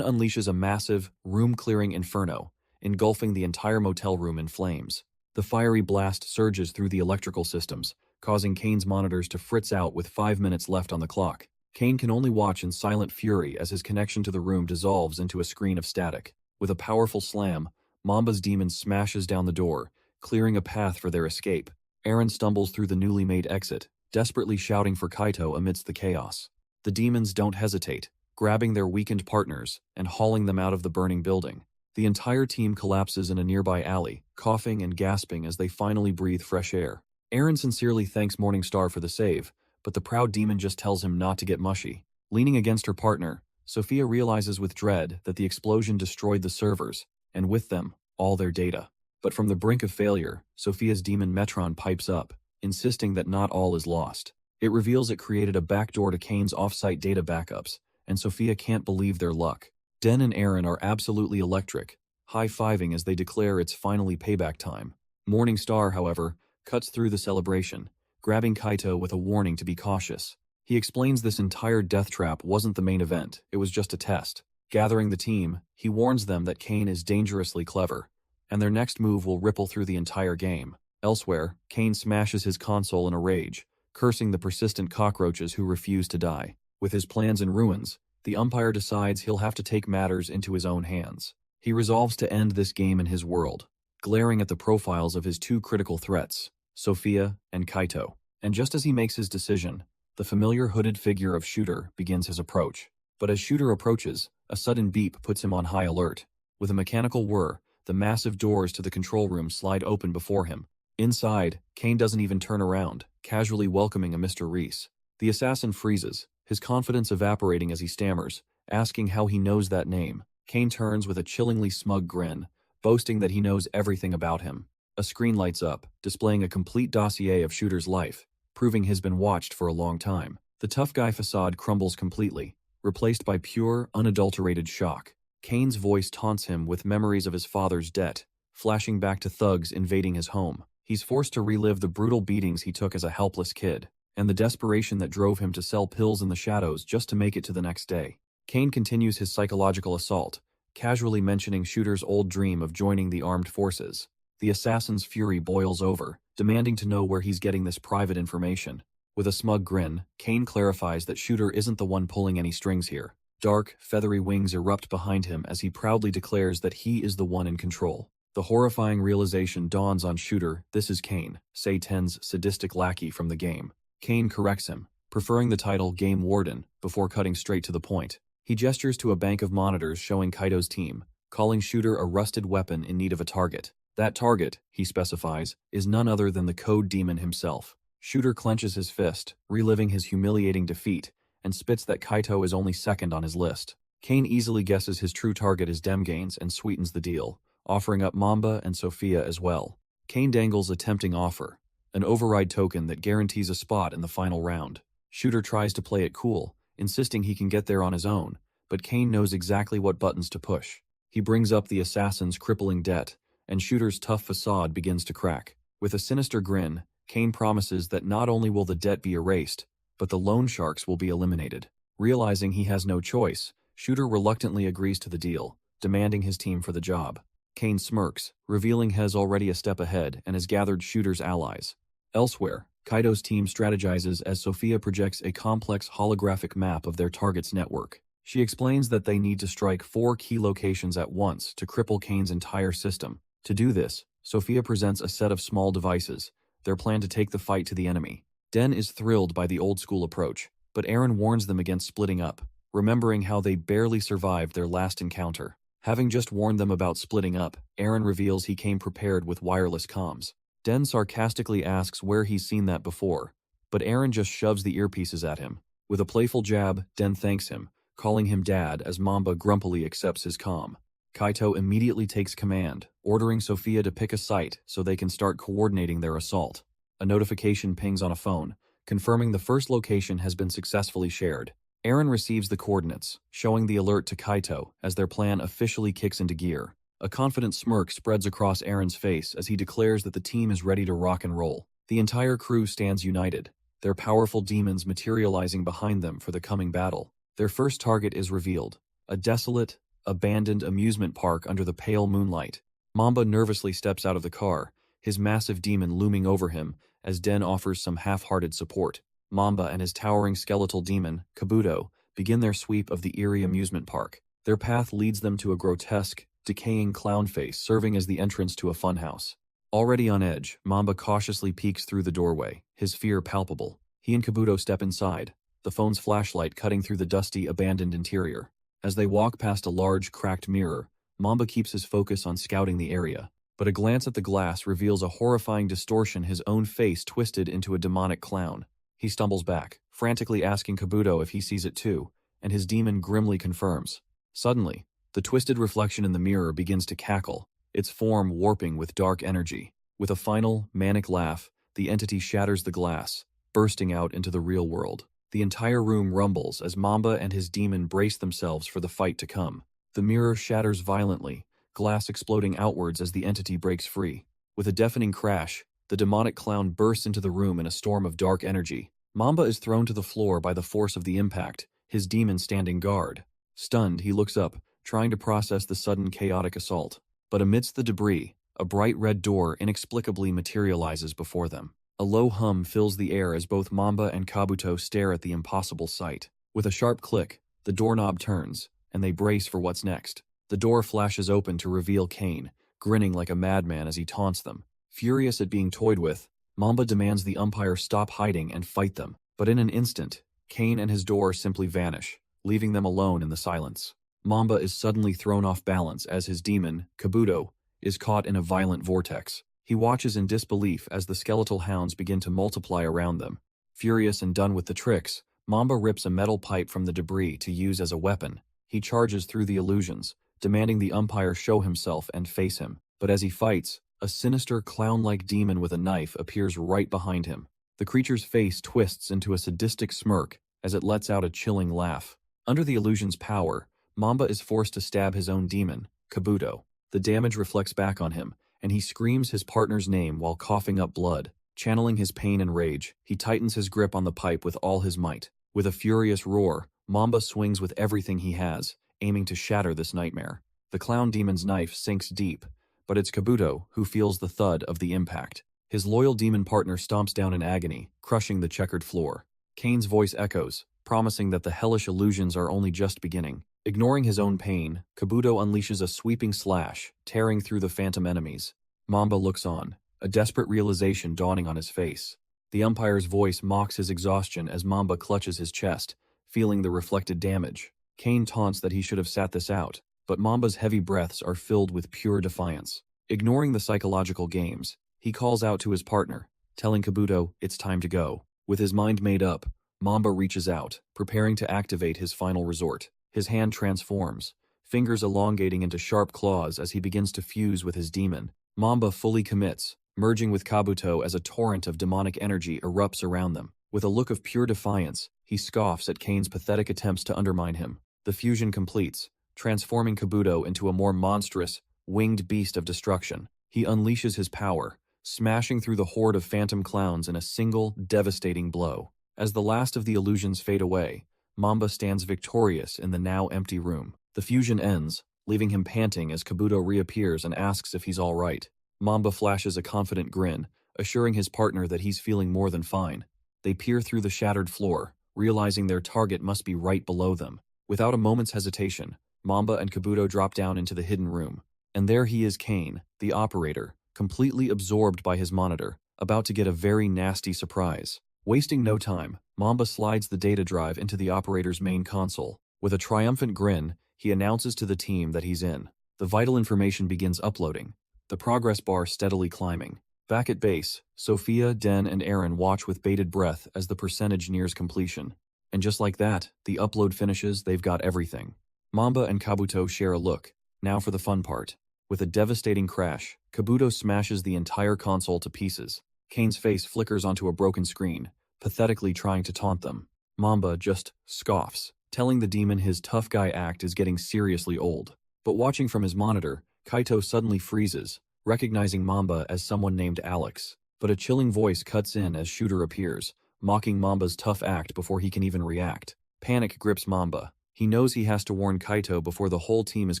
unleashes a massive, room-clearing inferno, engulfing the entire motel room in flames. The fiery blast surges through the electrical systems, causing Kane's monitors to fritz out with 5 minutes left on the clock. Kane can only watch in silent fury as his connection to the room dissolves into a screen of static. With a powerful slam, Mamba's demon smashes down the door, clearing a path for their escape. Eren stumbles through the newly made exit, desperately shouting for Kaito amidst the chaos. The demons don't hesitate, grabbing their weakened partners and hauling them out of the burning building. The entire team collapses in a nearby alley, coughing and gasping as they finally breathe fresh air. Eren sincerely thanks Morningstar for the save, but the proud demon just tells him not to get mushy. Leaning against her partner, Sophia realizes with dread that the explosion destroyed the servers, and with them, all their data. But from the brink of failure, Sophia's demon Metron pipes up, insisting that not all is lost. It reveals it created a backdoor to Kane's off-site data backups, and Sophia can't believe their luck. Den and Eren are absolutely electric, high-fiving as they declare it's finally payback time. Morningstar, however, cuts through the celebration, grabbing Kaito with a warning to be cautious. He explains this entire death trap wasn't the main event, it was just a test. Gathering the team, he warns them that Kane is dangerously clever, and their next move will ripple through the entire game. Elsewhere, Kane smashes his console in a rage, cursing the persistent cockroaches who refuse to die. With his plans in ruins, the umpire decides he'll have to take matters into his own hands. He resolves to end this game in his world, glaring at the profiles of his two critical threats, Sophia and Kaito. And just as he makes his decision, the familiar hooded figure of Shooter begins his approach. But as Shooter approaches, a sudden beep puts him on high alert. With a mechanical whir, the massive doors to the control room slide open before him. Inside, Kane doesn't even turn around, casually welcoming a Mr. Reese. The assassin freezes, his confidence evaporating as he stammers, asking how he knows that name. Kane turns with a chillingly smug grin, boasting that he knows everything about him. A screen lights up, displaying a complete dossier of Shooter's life, proving he's been watched for a long time. The tough guy facade crumbles completely, replaced by pure, unadulterated shock. Kane's voice taunts him with memories of his father's debt, flashing back to thugs invading his home. He's forced to relive the brutal beatings he took as a helpless kid, and the desperation that drove him to sell pills in the shadows just to make it to the next day. Kane continues his psychological assault, casually mentioning Shooter's old dream of joining the armed forces. The assassin's fury boils over, demanding to know where he's getting this private information. With a smug grin, Kane clarifies that Shooter isn't the one pulling any strings here. Dark, feathery wings erupt behind him as he proudly declares that he is the one in control. The horrifying realization dawns on Shooter: this is Kane, Sei-Ten's sadistic lackey from the game. Kane corrects him, preferring the title Game Warden, before cutting straight to the point. He gestures to a bank of monitors showing Kaito's team, calling Shooter a rusted weapon in need of a target. That target, he specifies, is none other than the Code Demon himself. Shooter clenches his fist, reliving his humiliating defeat, and spits that Kaito is only second on his list. Kane easily guesses his true target is Demgains and sweetens the deal, offering up Mamba and Sophia as well. Kane dangles a tempting offer, an override token that guarantees a spot in the final round. Shooter tries to play it cool, insisting he can get there on his own, but Kane knows exactly what buttons to push. He brings up the assassin's crippling debt, and Shooter's tough facade begins to crack. With a sinister grin, Kane promises that not only will the debt be erased, but the loan sharks will be eliminated. Realizing he has no choice, Shooter reluctantly agrees to the deal, demanding his team for the job. Kane smirks, revealing he's already a step ahead and has gathered Shooter's allies. Elsewhere, Kaito's team strategizes as Sophia projects a complex holographic map of their target's network. She explains that they need to strike 4 key locations at once to cripple Kane's entire system. To do this, Sophia presents a set of small devices, their plan to take the fight to the enemy. Den is thrilled by the old-school approach, but Eren warns them against splitting up, remembering how they barely survived their last encounter. Having just warned them about splitting up, Eren reveals he came prepared with wireless comms. Den sarcastically asks where he's seen that before, but Eren just shoves the earpieces at him. With a playful jab, Den thanks him, calling him Dad as Mamba grumpily accepts his comm. Kaito immediately takes command, ordering Sophia to pick a site so they can start coordinating their assault. A notification pings on a phone, confirming the first location has been successfully shared. Eren receives the coordinates, showing the alert to Kaito as their plan officially kicks into gear. A confident smirk spreads across Eren's face as he declares that the team is ready to rock and roll. The entire crew stands united, their powerful demons materializing behind them for the coming battle. Their first target is revealed: a desolate, abandoned amusement park under the pale moonlight. Mamba nervously steps out of the car, his massive demon looming over him as Den offers some half-hearted support. Mamba and his towering skeletal demon, Kabuto, begin their sweep of the eerie amusement park. Their path leads them to a grotesque, decaying clown face serving as the entrance to a funhouse. Already on edge, Mamba cautiously peeks through the doorway, his fear palpable. He and Kabuto step inside, the phone's flashlight cutting through the dusty, abandoned interior. As they walk past a large, cracked mirror, Mamba keeps his focus on scouting the area, but a glance at the glass reveals a horrifying distortion: his own face twisted into a demonic clown. He stumbles back, frantically asking Kabuto if he sees it too, and his demon grimly confirms. Suddenly, the twisted reflection in the mirror begins to cackle, its form warping with dark energy. With a final, manic laugh, the entity shatters the glass, bursting out into the real world. The entire room rumbles as Mamba and his demon brace themselves for the fight to come. The mirror shatters violently, glass exploding outwards as the entity breaks free. With a deafening crash, the demonic clown bursts into the room in a storm of dark energy. Mamba is thrown to the floor by the force of the impact, his demon standing guard. Stunned, he looks up, trying to process the sudden chaotic assault. But amidst the debris, a bright red door inexplicably materializes before them. A low hum fills the air as both Mamba and Kabuto stare at the impossible sight. With a sharp click, the doorknob turns, and they brace for what's next. The door flashes open to reveal Kane, grinning like a madman as he taunts them. Furious at being toyed with, Mamba demands the umpire stop hiding and fight them. But in an instant, Kane and his door simply vanish, leaving them alone in the silence. Mamba is suddenly thrown off balance as his demon, Kabuto, is caught in a violent vortex. He watches in disbelief as the skeletal hounds begin to multiply around them. Furious and done with the tricks, Mamba rips a metal pipe from the debris to use as a weapon. He charges through the illusions, demanding the umpire show himself and face him. But as he fights, a sinister clown-like demon with a knife appears right behind him. The creature's face twists into a sadistic smirk as it lets out a chilling laugh. Under the illusion's power, Mamba is forced to stab his own demon, Kabuto. The damage reflects back on him, and he screams his partner's name while coughing up blood. Channeling his pain and rage, he tightens his grip on the pipe with all his might. With a furious roar, Mamba swings with everything he has, aiming to shatter this nightmare. The clown demon's knife sinks deep, but it's Kabuto who feels the thud of the impact. His loyal demon partner stomps down in agony, crushing the checkered floor. Kane's voice echoes, promising that the hellish illusions are only just beginning. Ignoring his own pain, Kabuto unleashes a sweeping slash, tearing through the phantom enemies. Mamba looks on, a desperate realization dawning on his face. The umpire's voice mocks his exhaustion as Mamba clutches his chest, feeling the reflected damage. Kane taunts that he should have sat this out, but Mamba's heavy breaths are filled with pure defiance. Ignoring the psychological games, he calls out to his partner, telling Kabuto it's time to go. With his mind made up, Mamba reaches out, preparing to activate his final resort. His hand transforms, fingers elongating into sharp claws as he begins to fuse with his demon. Mamba fully commits, merging with Kabuto as a torrent of demonic energy erupts around them. With a look of pure defiance, he scoffs at Kane's pathetic attempts to undermine him. The fusion completes, transforming Kabuto into a more monstrous, winged beast of destruction. He unleashes his power, smashing through the horde of phantom clowns in a single, devastating blow. As the last of the illusions fade away, Mamba stands victorious in the now empty room. The fusion ends, leaving him panting as Kabuto reappears and asks if he's all right. Mamba flashes a confident grin, assuring his partner that he's feeling more than fine. They peer through the shattered floor, realizing their target must be right below them. Without a moment's hesitation, Mamba and Kabuto drop down into the hidden room. And there he is, Kane, the operator, completely absorbed by his monitor, about to get a very nasty surprise. Wasting no time, Mamba slides the data drive into the operator's main console. With a triumphant grin, he announces to the team that he's in. The vital information begins uploading, the progress bar steadily climbing. Back at base, Sophia, Den, and Aaron watch with bated breath as the percentage nears completion. And just like that, the upload finishes, they've got everything. Mamba and Kabuto share a look. Now for the fun part. With a devastating crash, Kabuto smashes the entire console to pieces. Kane's face flickers onto a broken screen, pathetically trying to taunt them. Mamba just scoffs, telling the demon his tough guy act is getting seriously old. But watching from his monitor, Kaito suddenly freezes, recognizing Mamba as someone named Alex. But a chilling voice cuts in as Shooter appears, mocking Mamba's tough act before he can even react. Panic grips Mamba. He knows he has to warn Kaito before the whole team is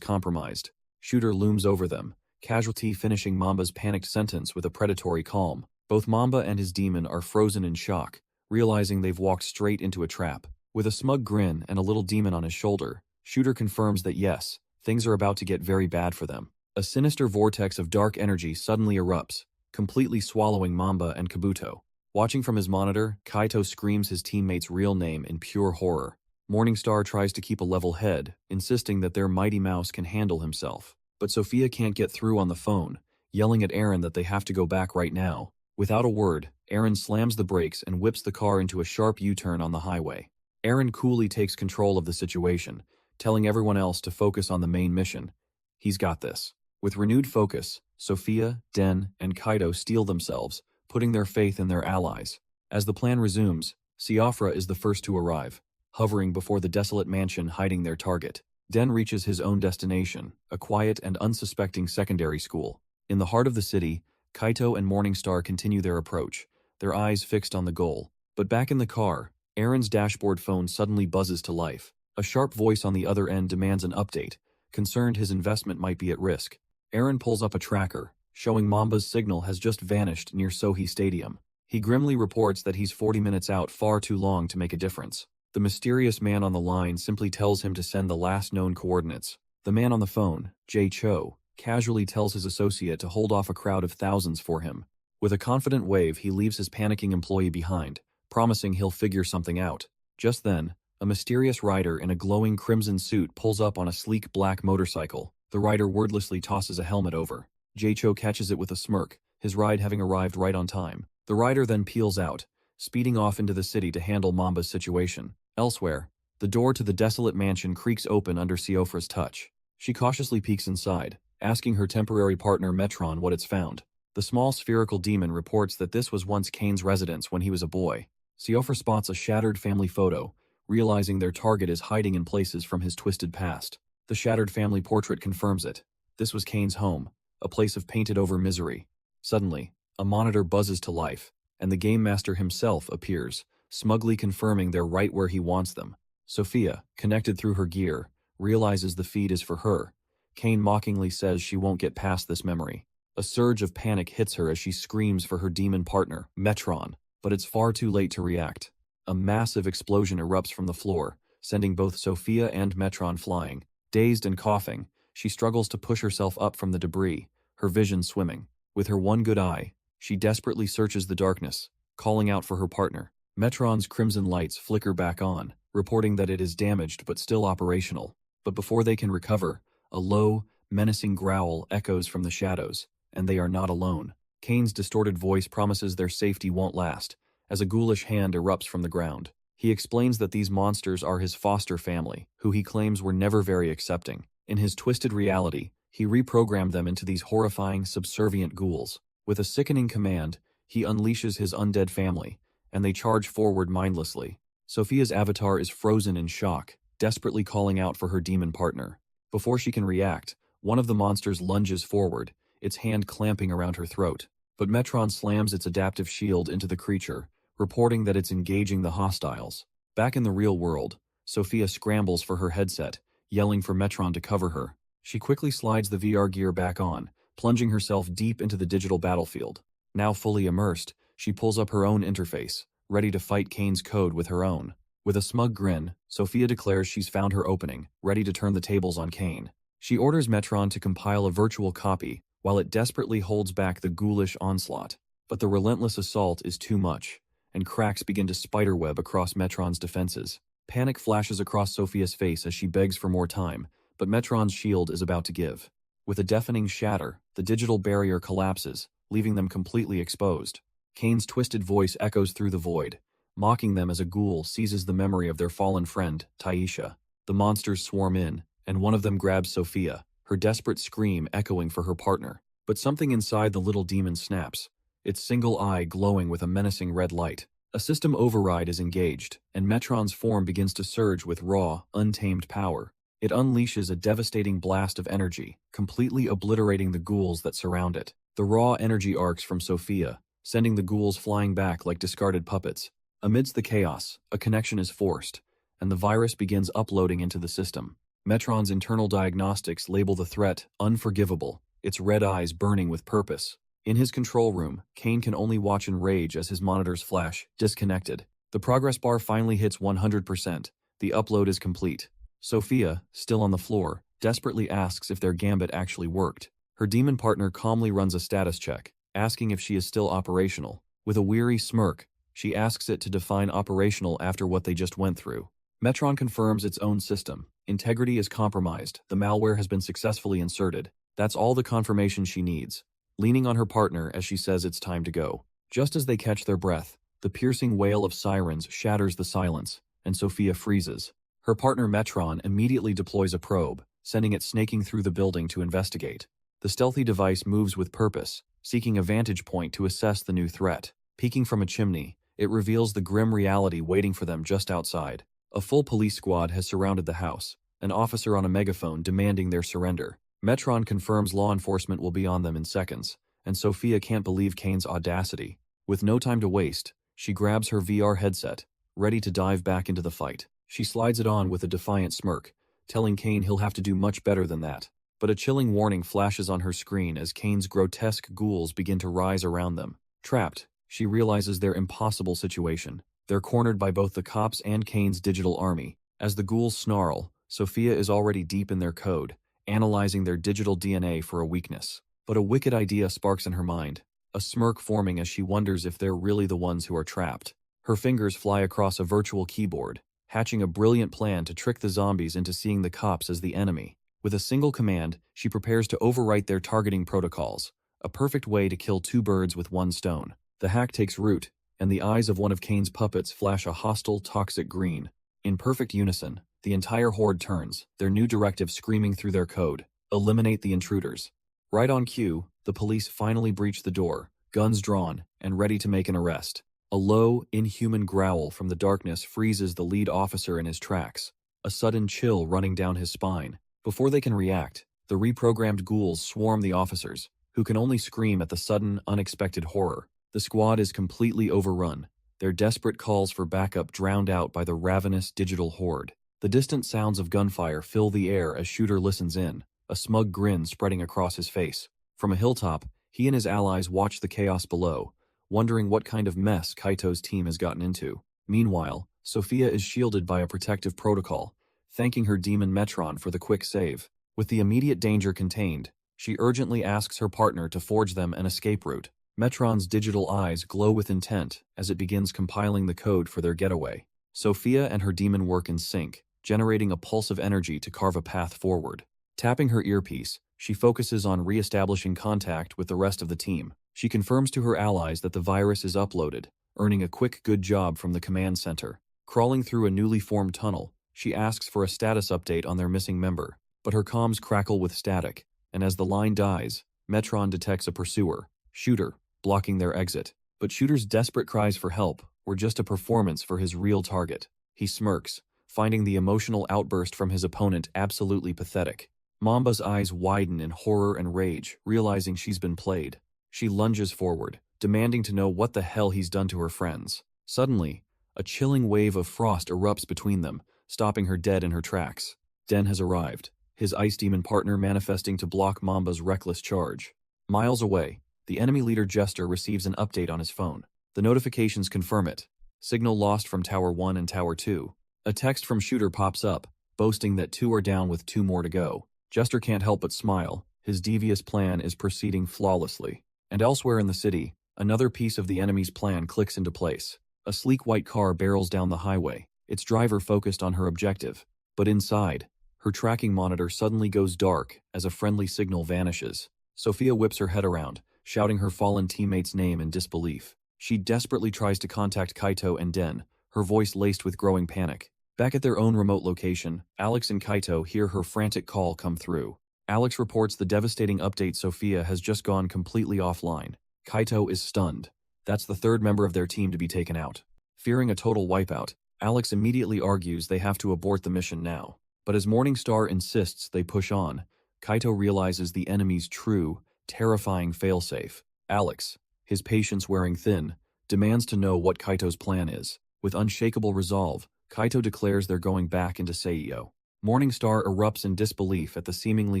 compromised. Shooter looms over them, Casualty finishing Mamba's panicked sentence with a predatory calm. Both Mamba and his demon are frozen in shock, realizing they've walked straight into a trap. With a smug grin and a little demon on his shoulder, Shooter confirms that yes, things are about to get very bad for them. A sinister vortex of dark energy suddenly erupts, completely swallowing Mamba and Kabuto. Watching from his monitor, Kaito screams his teammate's real name in pure horror. Morningstar tries to keep a level head, insisting that their mighty mouse can handle himself. But Sophia can't get through on the phone, yelling at Aaron that they have to go back right now. Without a word, Aaron slams the brakes and whips the car into a sharp U-turn on the highway. Aaron coolly takes control of the situation, telling everyone else to focus on the main mission. He's got this. With renewed focus, Sophia, Den, and Kaito steel themselves, putting their faith in their allies. As the plan resumes, Siofra is the first to arrive, hovering before the desolate mansion hiding their target. Den reaches his own destination, a quiet and unsuspecting secondary school. In the heart of the city, Kaito and Morningstar continue their approach, their eyes fixed on the goal. But back in the car, Aaron's dashboard phone suddenly buzzes to life. A sharp voice on the other end demands an update, concerned his investment might be at risk. Aaron pulls up a tracker, showing Mamba's signal has just vanished near Sohi Stadium. He grimly reports that he's 40 minutes out, far too long to make a difference. The mysterious man on the line simply tells him to send the last known coordinates. The man on the phone, Jay Cho, casually tells his associate to hold off a crowd of thousands for him. With a confident wave, he leaves his panicking employee behind, promising he'll figure something out. Just then, a mysterious rider in a glowing crimson suit pulls up on a sleek black motorcycle. The rider wordlessly tosses a helmet over. Jay Cho catches it with a smirk, his ride having arrived right on time. The rider then peels out, speeding off into the city to handle Mamba's situation. Elsewhere, the door to the desolate mansion creaks open under Siofra's touch. She cautiously peeks inside, asking her temporary partner Metron what it's found. The small spherical demon reports that this was once Kane's residence when he was a boy. Siofra spots a shattered family photo, realizing their target is hiding in places from his twisted past. The shattered family portrait confirms it. This was Kane's home, a place of painted-over misery. Suddenly, a monitor buzzes to life, and the game master himself appears, smugly confirming they're right where he wants them. Sophia, connected through her gear, realizes the feed is for her. Kane mockingly says she won't get past this memory. A surge of panic hits her as she screams for her demon partner, Metron, but it's far too late to react. A massive explosion erupts from the floor, sending both Sophia and Metron flying. Dazed and coughing, she struggles to push herself up from the debris, her vision swimming. With her one good eye, she desperately searches the darkness, calling out for her partner. Metron's crimson lights flicker back on, reporting that it is damaged but still operational. But before they can recover, a low, menacing growl echoes from the shadows, and they are not alone. Kane's distorted voice promises their safety won't last, as a ghoulish hand erupts from the ground. He explains that these monsters are his foster family, who he claims were never very accepting. In his twisted reality, he reprogrammed them into these horrifying, subservient ghouls. With a sickening command, he unleashes his undead family, and they charge forward mindlessly. Sophia's avatar is frozen in shock, desperately calling out for her demon partner. Before she can react, one of the monsters lunges forward, its hand clamping around her throat. But Metron slams its adaptive shield into the creature, reporting that it's engaging the hostiles. Back in the real world, Sophia scrambles for her headset, yelling for Metron to cover her. She quickly slides the VR gear back on, plunging herself deep into the digital battlefield. Now fully immersed, she pulls up her own interface, ready to fight Kane's code with her own. With a smug grin, Sophia declares she's found her opening, ready to turn the tables on Kane. She orders Metron to compile a virtual copy, while it desperately holds back the ghoulish onslaught. But the relentless assault is too much, and cracks begin to spiderweb across Metron's defenses. Panic flashes across Sophia's face as she begs for more time, but Metron's shield is about to give. With a deafening shatter, the digital barrier collapses, leaving them completely exposed. Kane's twisted voice echoes through the void, mocking them as a ghoul seizes the memory of their fallen friend, Taisha. The monsters swarm in, and one of them grabs Sophia, her desperate scream echoing for her partner. But something inside the little demon snaps, its single eye glowing with a menacing red light. A system override is engaged, and Metron's form begins to surge with raw, untamed power. It unleashes a devastating blast of energy, completely obliterating the ghouls that surround it. The raw energy arcs from Sophia, sending the ghouls flying back like discarded puppets. Amidst the chaos, a connection is forced, and the virus begins uploading into the system. Metron's internal diagnostics label the threat unforgivable, its red eyes burning with purpose. In his control room, Kane can only watch in rage as his monitors flash, disconnected. The progress bar finally hits 100%. The upload is complete. Sophia, still on the floor, desperately asks if their gambit actually worked. Her demon partner calmly runs a status check, asking if she is still operational. With a weary smirk, she asks it to define operational after what they just went through. Metron confirms its own system. Integrity is compromised. The malware has been successfully inserted. That's all the confirmation she needs. Leaning on her partner as she says it's time to go. Just as they catch their breath, the piercing wail of sirens shatters the silence, and Sophia freezes. Her partner Metron immediately deploys a probe, sending it snaking through the building to investigate. The stealthy device moves with purpose, seeking a vantage point to assess the new threat. Peeking from a chimney, it reveals the grim reality waiting for them just outside. A full police squad has surrounded the house, an officer on a megaphone demanding their surrender. Metron confirms law enforcement will be on them in seconds, and Sophia can't believe Kane's audacity. With no time to waste, she grabs her VR headset, ready to dive back into the fight. She slides it on with a defiant smirk, telling Kane he'll have to do much better than that. But a chilling warning flashes on her screen as Kane's grotesque ghouls begin to rise around them. Trapped, she realizes their impossible situation. They're cornered by both the cops and Kane's digital army. As the ghouls snarl, Sophia is already deep in their code, analyzing their digital DNA for a weakness. But a wicked idea sparks in her mind, a smirk forming as she wonders if they're really the ones who are trapped. Her fingers fly across a virtual keyboard, hatching a brilliant plan to trick the zombies into seeing the cops as the enemy. With a single command, she prepares to overwrite their targeting protocols, a perfect way to kill two birds with one stone. The hack takes root, and the eyes of one of Kane's puppets flash a hostile, toxic green. In perfect unison, the entire horde turns, their new directive screaming through their code: eliminate the intruders. Right on cue, the police finally breach the door, guns drawn, and ready to make an arrest. A low, inhuman growl from the darkness freezes the lead officer in his tracks, a sudden chill running down his spine. Before they can react, the reprogrammed ghouls swarm the officers, who can only scream at the sudden, unexpected horror. The squad is completely overrun, their desperate calls for backup drowned out by the ravenous digital horde. The distant sounds of gunfire fill the air as Shooter listens in, a smug grin spreading across his face. From a hilltop, he and his allies watch the chaos below, wondering what kind of mess Kaito's team has gotten into. Meanwhile, Sophia is shielded by a protective protocol, thanking her demon Metron for the quick save. With the immediate danger contained, she urgently asks her partner to forge them an escape route. Metron's digital eyes glow with intent as it begins compiling the code for their getaway. Sophia and her demon work in sync, generating a pulse of energy to carve a path forward. Tapping her earpiece, she focuses on re-establishing contact with the rest of the team. She confirms to her allies that the virus is uploaded, earning a quick good job from the command center. Crawling through a newly formed tunnel, she asks for a status update on their missing member, but her comms crackle with static, and as the line dies, Metron detects a pursuer, Shooter, blocking their exit. But Shooter's desperate cries for help were just a performance for his real target. He smirks, finding the emotional outburst from his opponent absolutely pathetic. Mamba's eyes widen in horror and rage, realizing she's been played. She lunges forward, demanding to know what the hell he's done to her friends. Suddenly, a chilling wave of frost erupts between them, stopping her dead in her tracks. Den has arrived, his ice demon partner manifesting to block Mamba's reckless charge. Miles away, the enemy leader Jester receives an update on his phone. The notifications confirm it. Signal lost from Tower 1 and Tower 2. A text from Shooter pops up, boasting that 2 are down with 2 more to go. Jester can't help but smile. His devious plan is proceeding flawlessly. And elsewhere in the city, another piece of the enemy's plan clicks into place. A sleek white car barrels down the highway, its driver focused on her objective. But inside, her tracking monitor suddenly goes dark as a friendly signal vanishes. Sophia whips her head around, shouting her fallen teammate's name in disbelief. She desperately tries to contact Kaito and Den, her voice laced with growing panic. Back at their own remote location, Alex and Kaito hear her frantic call come through. Alex reports the devastating update: Sophia has just gone completely offline. Kaito is stunned. That's the 3rd member of their team to be taken out. Fearing a total wipeout, Alex immediately argues they have to abort the mission now. But as Morningstar insists they push on, Kaito realizes the enemy's true, terrifying failsafe. Alex, his patience wearing thin, demands to know what Kaito's plan is. With unshakable resolve, Kaito declares they're going back into Seiyo. Morningstar erupts in disbelief at the seemingly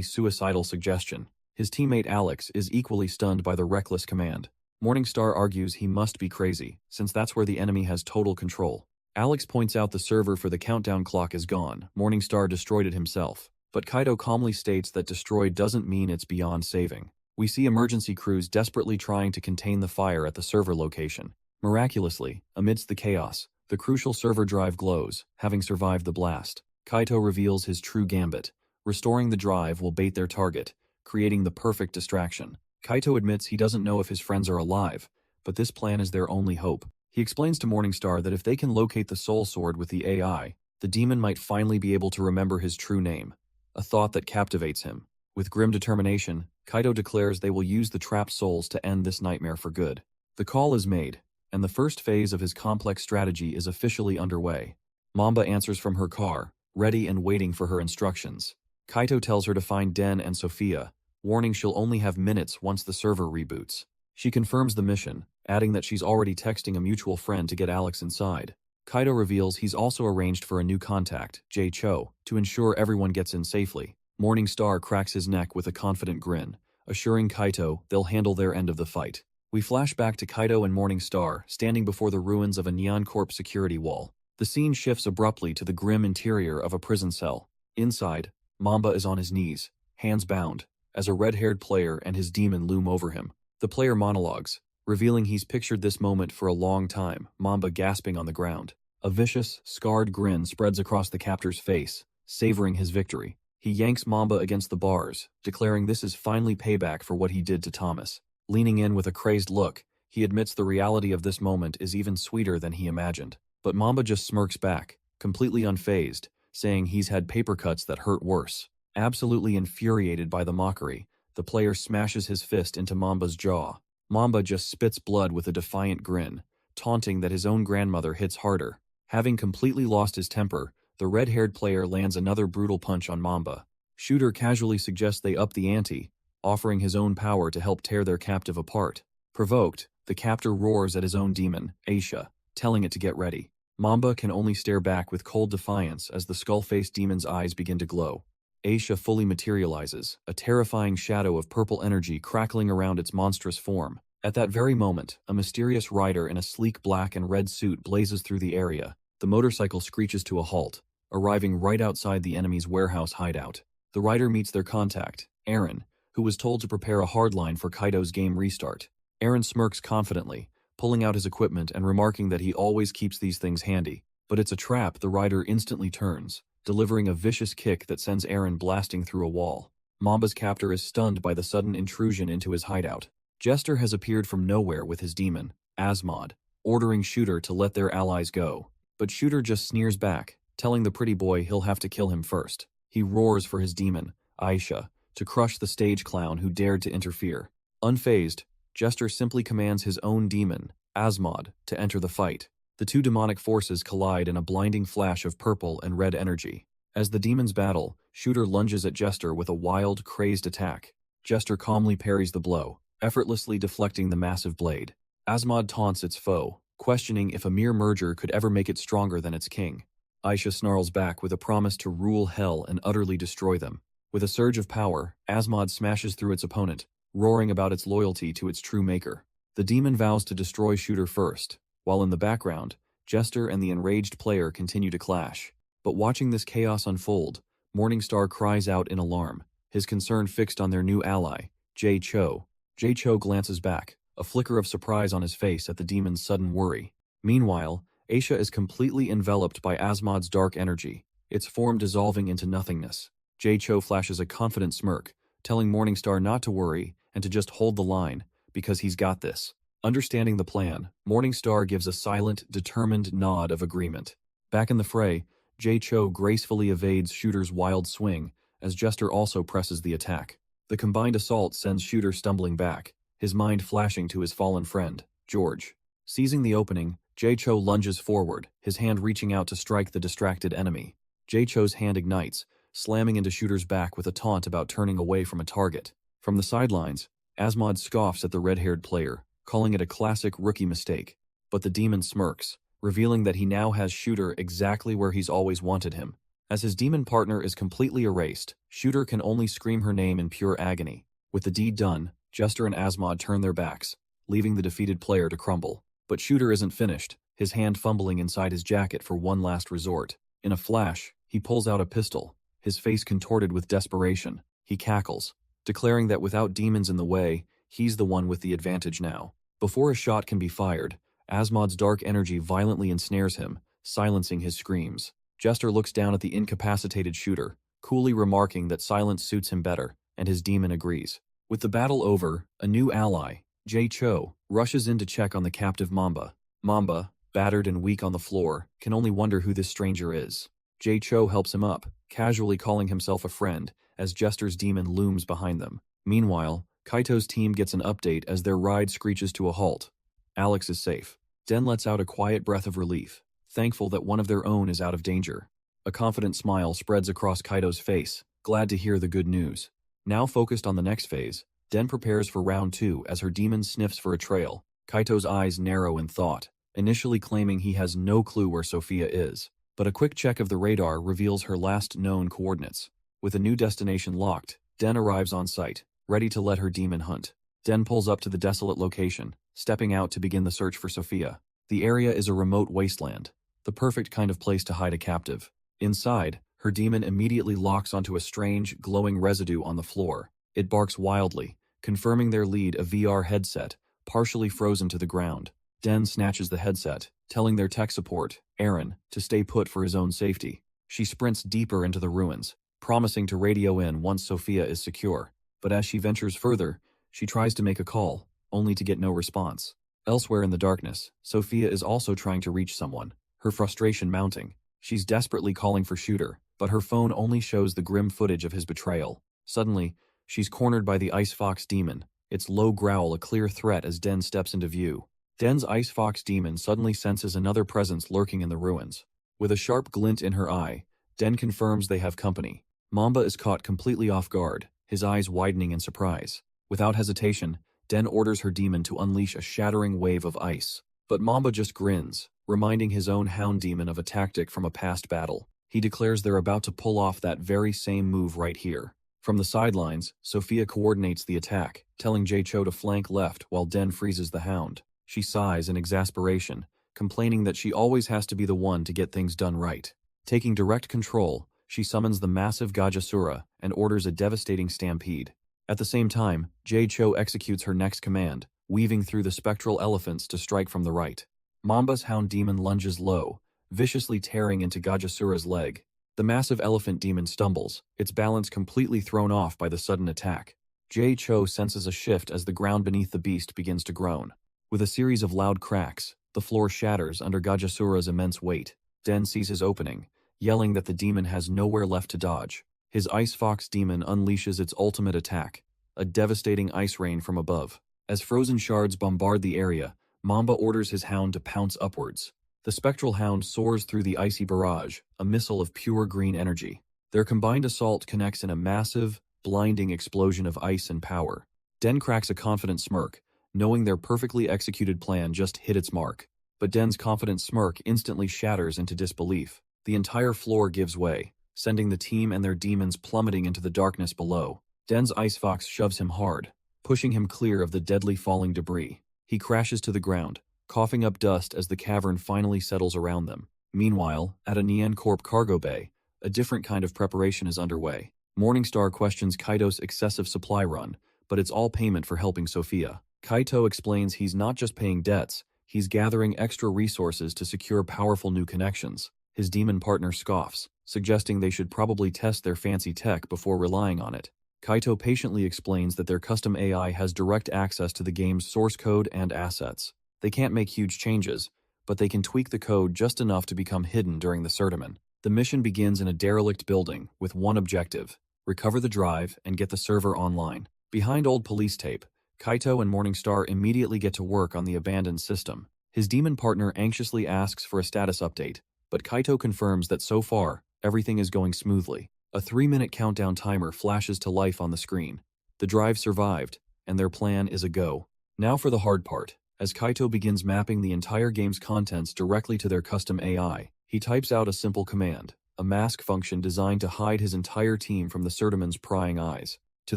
suicidal suggestion. His teammate Alex is equally stunned by the reckless command. Morningstar argues he must be crazy, since that's where the enemy has total control. Alex points out the server for the countdown clock is gone. Morningstar destroyed it himself. But Kaito calmly states that destroyed doesn't mean it's beyond saving. We see emergency crews desperately trying to contain the fire at the server location. Miraculously, amidst the chaos, the crucial server drive glows, having survived the blast. Kaito reveals his true gambit. Restoring the drive will bait their target, creating the perfect distraction. Kaito admits he doesn't know if his friends are alive, but this plan is their only hope. He explains to Morningstar that if they can locate the soul sword with the AI, the demon might finally be able to remember his true name, a thought that captivates him. With grim determination, Kaito declares they will use the trapped souls to end this nightmare for good. The call is made, and the first phase of his complex strategy is officially underway. Mamba answers from her car, ready and waiting for her instructions. Kaito tells her to find Den and Sophia, warning she'll only have minutes once the server reboots. She confirms the mission, adding that she's already texting a mutual friend to get Alex inside. Kaito reveals he's also arranged for a new contact, Jae Cho, to ensure everyone gets in safely. Morningstar cracks his neck with a confident grin, assuring Kaito they'll handle their end of the fight. We flash back to Kaito and Morningstar standing before the ruins of a Neon Corp security wall. The scene shifts abruptly to the grim interior of a prison cell. Inside, Mamba is on his knees, hands bound, as a red-haired player and his demon loom over him. The player monologues, revealing he's pictured this moment for a long time, Mamba gasping on the ground. A vicious, scarred grin spreads across the captor's face, savoring his victory. He yanks Mamba against the bars, declaring this is finally payback for what he did to Thomas. Leaning in with a crazed look, he admits the reality of this moment is even sweeter than he imagined. But Mamba just smirks back, completely unfazed, saying he's had paper cuts that hurt worse. Absolutely infuriated by the mockery, the player smashes his fist into Mamba's jaw. Mamba just spits blood with a defiant grin, taunting that his own grandmother hits harder. Having completely lost his temper, the red-haired player lands another brutal punch on Mamba. Shooter casually suggests they up the ante, offering his own power to help tear their captive apart. Provoked, the captor roars at his own demon, Aisha, telling it to get ready. Mamba can only stare back with cold defiance as the skull-faced demon's eyes begin to glow. Aisha fully materializes, a terrifying shadow of purple energy crackling around its monstrous form. At that very moment, a mysterious rider in a sleek black and red suit blazes through the area. The motorcycle screeches to a halt, arriving right outside the enemy's warehouse hideout. The rider meets their contact, Aaron, who was told to prepare a hardline for Kaido's game restart. Aaron smirks confidently, pulling out his equipment and remarking that he always keeps these things handy. But it's a trap. The rider instantly turns, delivering a vicious kick that sends Aaron blasting through a wall. Mamba's captor is stunned by the sudden intrusion into his hideout. Jester has appeared from nowhere with his demon, Asmod, ordering Shooter to let their allies go. But Shooter just sneers back, telling the pretty boy he'll have to kill him first. He roars for his demon, Aisha, to crush the stage clown who dared to interfere. Unfazed, Jester simply commands his own demon, Asmod, to enter the fight. The two demonic forces collide in a blinding flash of purple and red energy. As the demons battle, Shooter lunges at Jester with a wild, crazed attack. Jester calmly parries the blow, effortlessly deflecting the massive blade. Asmod taunts its foe, questioning if a mere merger could ever make it stronger than its king. Aisha snarls back with a promise to rule hell and utterly destroy them. With a surge of power, Asmod smashes through its opponent, roaring about its loyalty to its true maker. The demon vows to destroy Shooter first, while in the background, Jester and the enraged player continue to clash. But watching this chaos unfold, Morningstar cries out in alarm, his concern fixed on their new ally, Jae-cho. Jae-cho glances back, a flicker of surprise on his face at the demon's sudden worry. Meanwhile, Aisha is completely enveloped by Asmod's dark energy, its form dissolving into nothingness. Jae-cho flashes a confident smirk, telling Morningstar not to worry and to just hold the line, because he's got this. Understanding the plan, Morningstar gives a silent, determined nod of agreement. Back in the fray, Jae-cho gracefully evades Shooter's wild swing, as Jester also presses the attack. The combined assault sends Shooter stumbling back, his mind flashing to his fallen friend, George. Seizing the opening, Jae-cho lunges forward, his hand reaching out to strike the distracted enemy. Jae-cho's hand ignites, slamming into Shooter's back with a taunt about turning away from a target. From the sidelines, Asmod scoffs at the red-haired player, calling it a classic rookie mistake. But the demon smirks, revealing that he now has Shooter exactly where he's always wanted him. As his demon partner is completely erased, Shooter can only scream her name in pure agony. With the deed done, Jester and Asmod turn their backs, leaving the defeated player to crumble. But Shooter isn't finished, his hand fumbling inside his jacket for one last resort. In a flash, he pulls out a pistol, his face contorted with desperation. He cackles, declaring that without demons in the way, he's the one with the advantage now. Before a shot can be fired, Asmod's dark energy violently ensnares him, silencing his screams. Jester looks down at the incapacitated Shooter, coolly remarking that silence suits him better, and his demon agrees. With the battle over, a new ally, Jae-cho, rushes in to check on the captive Mamba. Mamba, battered and weak on the floor, can only wonder who this stranger is. Jae-cho helps him up, casually calling himself a friend, as Jester's demon looms behind them. Meanwhile, Kaito's team gets an update as their ride screeches to a halt. Alex is safe. Den lets out a quiet breath of relief, thankful that one of their own is out of danger. A confident smile spreads across Kaito's face, glad to hear the good news. Now focused on the next phase, Den prepares for round 2 as her demon sniffs for a trail. Kaito's eyes narrow in thought, initially claiming he has no clue where Sophia is. But a quick check of the radar reveals her last known coordinates. With a new destination locked, Den arrives on site, ready to let her demon hunt. Den pulls up to the desolate location, stepping out to begin the search for Sophia. The area is a remote wasteland, the perfect kind of place to hide a captive. Inside, her demon immediately locks onto a strange, glowing residue on the floor. It barks wildly, confirming their lead, a VR headset, partially frozen to the ground. Den snatches the headset, telling their tech support, Aaron, to stay put for his own safety. She sprints deeper into the ruins, promising to radio in once Sophia is secure. But as she ventures further, she tries to make a call, only to get no response. Elsewhere in the darkness, Sophia is also trying to reach someone, her frustration mounting. She's desperately calling for Shooter, but her phone only shows the grim footage of his betrayal. Suddenly, she's cornered by the Ice Fox demon, its low growl a clear threat as Den steps into view. Den's ice fox demon suddenly senses another presence lurking in the ruins. With a sharp glint in her eye, Den confirms they have company. Mamba is caught completely off guard, his eyes widening in surprise. Without hesitation, Den orders her demon to unleash a shattering wave of ice. But Mamba just grins, reminding his own hound demon of a tactic from a past battle. He declares they're about to pull off that very same move right here. From the sidelines, Sophia coordinates the attack, telling Jae-cho to flank left while Den freezes the hound. She sighs in exasperation, complaining that she always has to be the one to get things done right. Taking direct control, she summons the massive Gajasura and orders a devastating stampede. At the same time, Jae-cho executes her next command, weaving through the spectral elephants to strike from the right. Mamba's hound demon lunges low, viciously tearing into Gajasura's leg. The massive elephant demon stumbles, its balance completely thrown off by the sudden attack. Jae-cho senses a shift as the ground beneath the beast begins to groan. With a series of loud cracks, the floor shatters under Gajasura's immense weight. Den sees his opening, yelling that the demon has nowhere left to dodge. His ice fox demon unleashes its ultimate attack, a devastating ice rain from above. As frozen shards bombard the area, Mamba orders his hound to pounce upwards. The spectral hound soars through the icy barrage, a missile of pure green energy. Their combined assault connects in a massive, blinding explosion of ice and power. Den cracks a confident smirk, knowing their perfectly executed plan just hit its mark. But Den's confident smirk instantly shatters into disbelief. The entire floor gives way, sending the team and their demons plummeting into the darkness below. Den's ice fox shoves him hard, pushing him clear of the deadly falling debris. He crashes to the ground, coughing up dust as the cavern finally settles around them. Meanwhile, at a Nien Corp cargo bay, a different kind of preparation is underway. Morningstar questions Kaito's excessive supply run, but it's all payment for helping Sophia. Kaito explains he's not just paying debts, he's gathering extra resources to secure powerful new connections. His demon partner scoffs, suggesting they should probably test their fancy tech before relying on it. Kaito patiently explains that their custom AI has direct access to the game's source code and assets. They can't make huge changes, but they can tweak the code just enough to become hidden during the Certamen. The mission begins in a derelict building with one objective: recover the drive and get the server online. Behind old police tape, Kaito and Morningstar immediately get to work on the abandoned system. His demon partner anxiously asks for a status update, but Kaito confirms that so far, everything is going smoothly. A 3-minute countdown timer flashes to life on the screen. The drive survived, and their plan is a go. Now for the hard part. As Kaito begins mapping the entire game's contents directly to their custom AI, he types out a simple command, a mask function designed to hide his entire team from the Certamen's prying eyes. To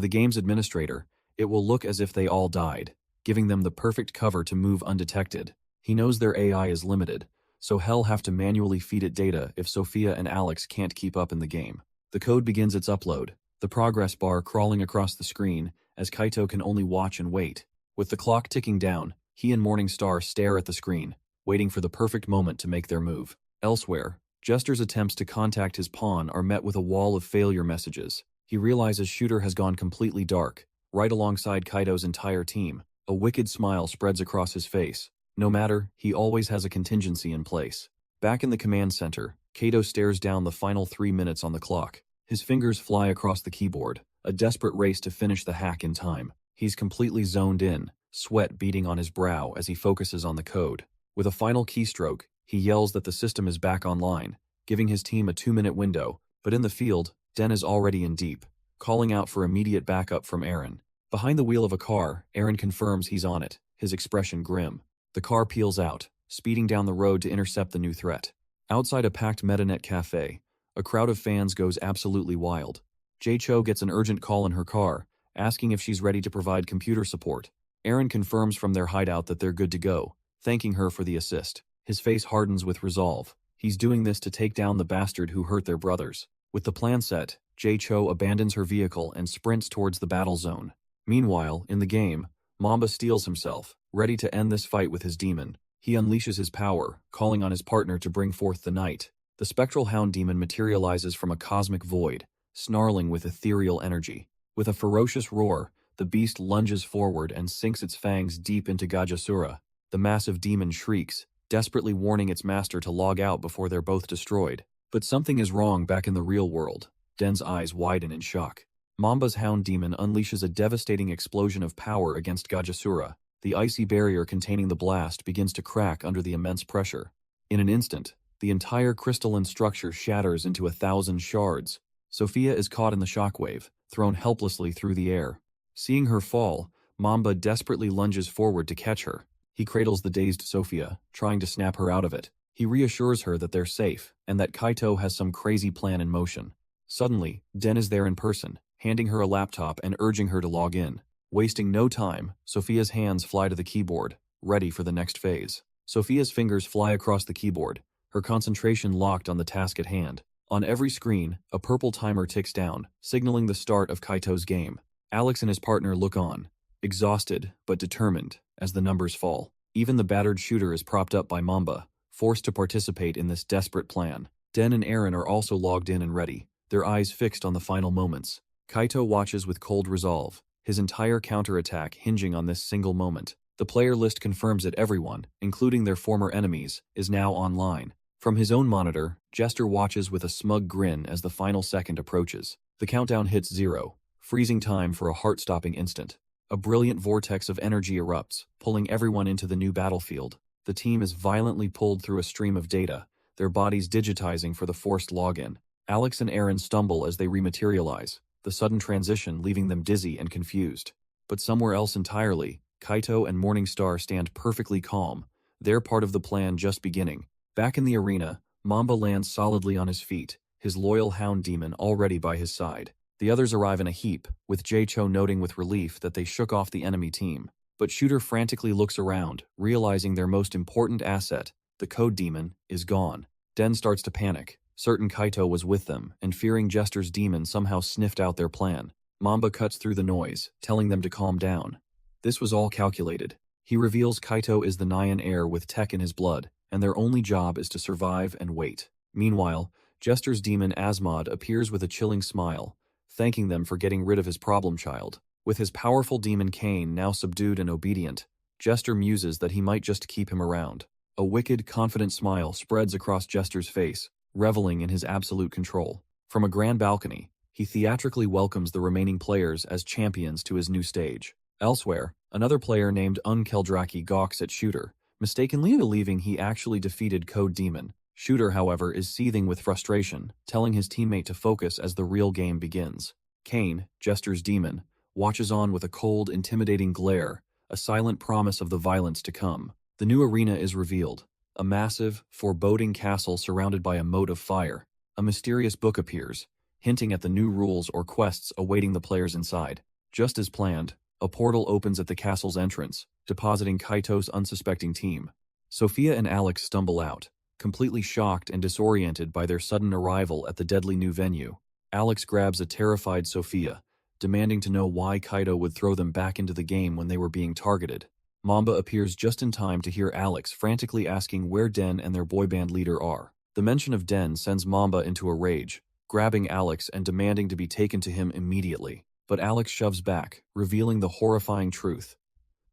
the game's administrator, it will look as if they all died, giving them the perfect cover to move undetected. He knows their AI is limited, so he'll have to manually feed it data if Sophia and Alex can't keep up in the game. The code begins its upload, the progress bar crawling across the screen as Kaito can only watch and wait. With the clock ticking down, he and Morningstar stare at the screen, waiting for the perfect moment to make their move. Elsewhere, Jester's attempts to contact his pawn are met with a wall of failure messages. He realizes Shooter has gone completely dark, right alongside Kaito's entire team. A wicked smile spreads across his face. No matter, he always has a contingency in place. Back in the command center, Kaito stares down the final 3 minutes on the clock. His fingers fly across the keyboard, a desperate race to finish the hack in time. He's completely zoned in, sweat beading on his brow as he focuses on the code. With a final keystroke, he yells that the system is back online, giving his team a 2-minute window, but in the field, Den is already in deep, calling out for immediate backup from Aaron. Behind the wheel of a car, Aaron confirms he's on it, his expression grim. The car peels out, speeding down the road to intercept the new threat. Outside a packed MetaNet cafe, a crowd of fans goes absolutely wild. Jae-cho gets an urgent call in her car, asking if she's ready to provide computer support. Aaron confirms from their hideout that they're good to go, thanking her for the assist. His face hardens with resolve. He's doing this to take down the bastard who hurt their brothers. With the plan set, Jae-cho abandons her vehicle and sprints towards the battle zone. Meanwhile, in the game, Mamba steels himself, ready to end this fight with his demon. He unleashes his power, calling on his partner to bring forth the night. The spectral hound demon materializes from a cosmic void, snarling with ethereal energy. With a ferocious roar, the beast lunges forward and sinks its fangs deep into Gajasura. The massive demon shrieks, desperately warning its master to log out before they're both destroyed. But something is wrong back in the real world. Den's eyes widen in shock. Mamba's hound demon unleashes a devastating explosion of power against Gajasura. The icy barrier containing the blast begins to crack under the immense pressure. In an instant, the entire crystalline structure shatters into 1,000 shards. Sophia is caught in the shockwave, thrown helplessly through the air. Seeing her fall, Mamba desperately lunges forward to catch her. He cradles the dazed Sophia, trying to snap her out of it. He reassures her that they're safe, and that Kaito has some crazy plan in motion. Suddenly, Den is there in person, handing her a laptop and urging her to log in. Wasting no time, Sophia's hands fly to the keyboard, ready for the next phase. Sophia's fingers fly across the keyboard, her concentration locked on the task at hand. On every screen, a purple timer ticks down, signaling the start of Kaito's game. Alex and his partner look on, exhausted but determined, as the numbers fall. Even the battered shooter is propped up by Mamba, forced to participate in this desperate plan. Den and Eren are also logged in and ready, their eyes fixed on the final moments. Kaito watches with cold resolve, his entire counterattack hinging on this single moment. The player list confirms that everyone, including their former enemies, is now online. From his own monitor, Jester watches with a smug grin as the final second approaches. The countdown hits 0, freezing time for a heart-stopping instant. A brilliant vortex of energy erupts, pulling everyone into the new battlefield. The team is violently pulled through a stream of data, their bodies digitizing for the forced login. Alex and Eren stumble as they rematerialize, the sudden transition leaving them dizzy and confused. But somewhere else entirely, Kaito and Morningstar stand perfectly calm, their part of the plan just beginning. Back in the arena, Mamba lands solidly on his feet, his loyal hound demon already by his side. The others arrive in a heap, with Jaicho noting with relief that they shook off the enemy team. But Shooter frantically looks around, realizing their most important asset, the code demon, is gone. Den starts to panic, certain Kaito was with them, and fearing Jester's demon somehow sniffed out their plan. Mamba cuts through the noise, telling them to calm down. This was all calculated. He reveals Kaito is the Nyan heir with tech in his blood, and their only job is to survive and wait. Meanwhile, Jester's demon Asmod appears with a chilling smile, thanking them for getting rid of his problem child. With his powerful demon Cain now subdued and obedient, Jester muses that he might just keep him around. A wicked, confident smile spreads across Jester's face, reveling in his absolute control. From a grand balcony, he theatrically welcomes the remaining players as champions to his new stage. Elsewhere, another player named Unkeldraki gawks at Shooter, mistakenly believing he actually defeated Code Demon. Shooter, however, is seething with frustration, telling his teammate to focus as the real game begins. Cain, Jester's demon, watches on with a cold, intimidating glare, a silent promise of the violence to come. The new arena is revealed, a massive, foreboding castle surrounded by a moat of fire. A mysterious book appears, hinting at the new rules or quests awaiting the players inside. Just as planned, a portal opens at the castle's entrance, depositing Kaito's unsuspecting team. Sophia and Alex stumble out, completely shocked and disoriented by their sudden arrival at the deadly new venue. Alex grabs a terrified Sophia, demanding to know why Kaito would throw them back into the game when they were being targeted. Mamba appears just in time to hear Alex frantically asking where Den and their boy band leader are. The mention of Den sends Mamba into a rage, grabbing Alex and demanding to be taken to him immediately. But Alex shoves back, revealing the horrifying truth.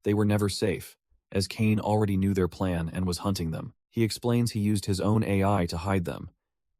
They were never safe, as Cain already knew their plan and was hunting them. He explains he used his own AI to hide them,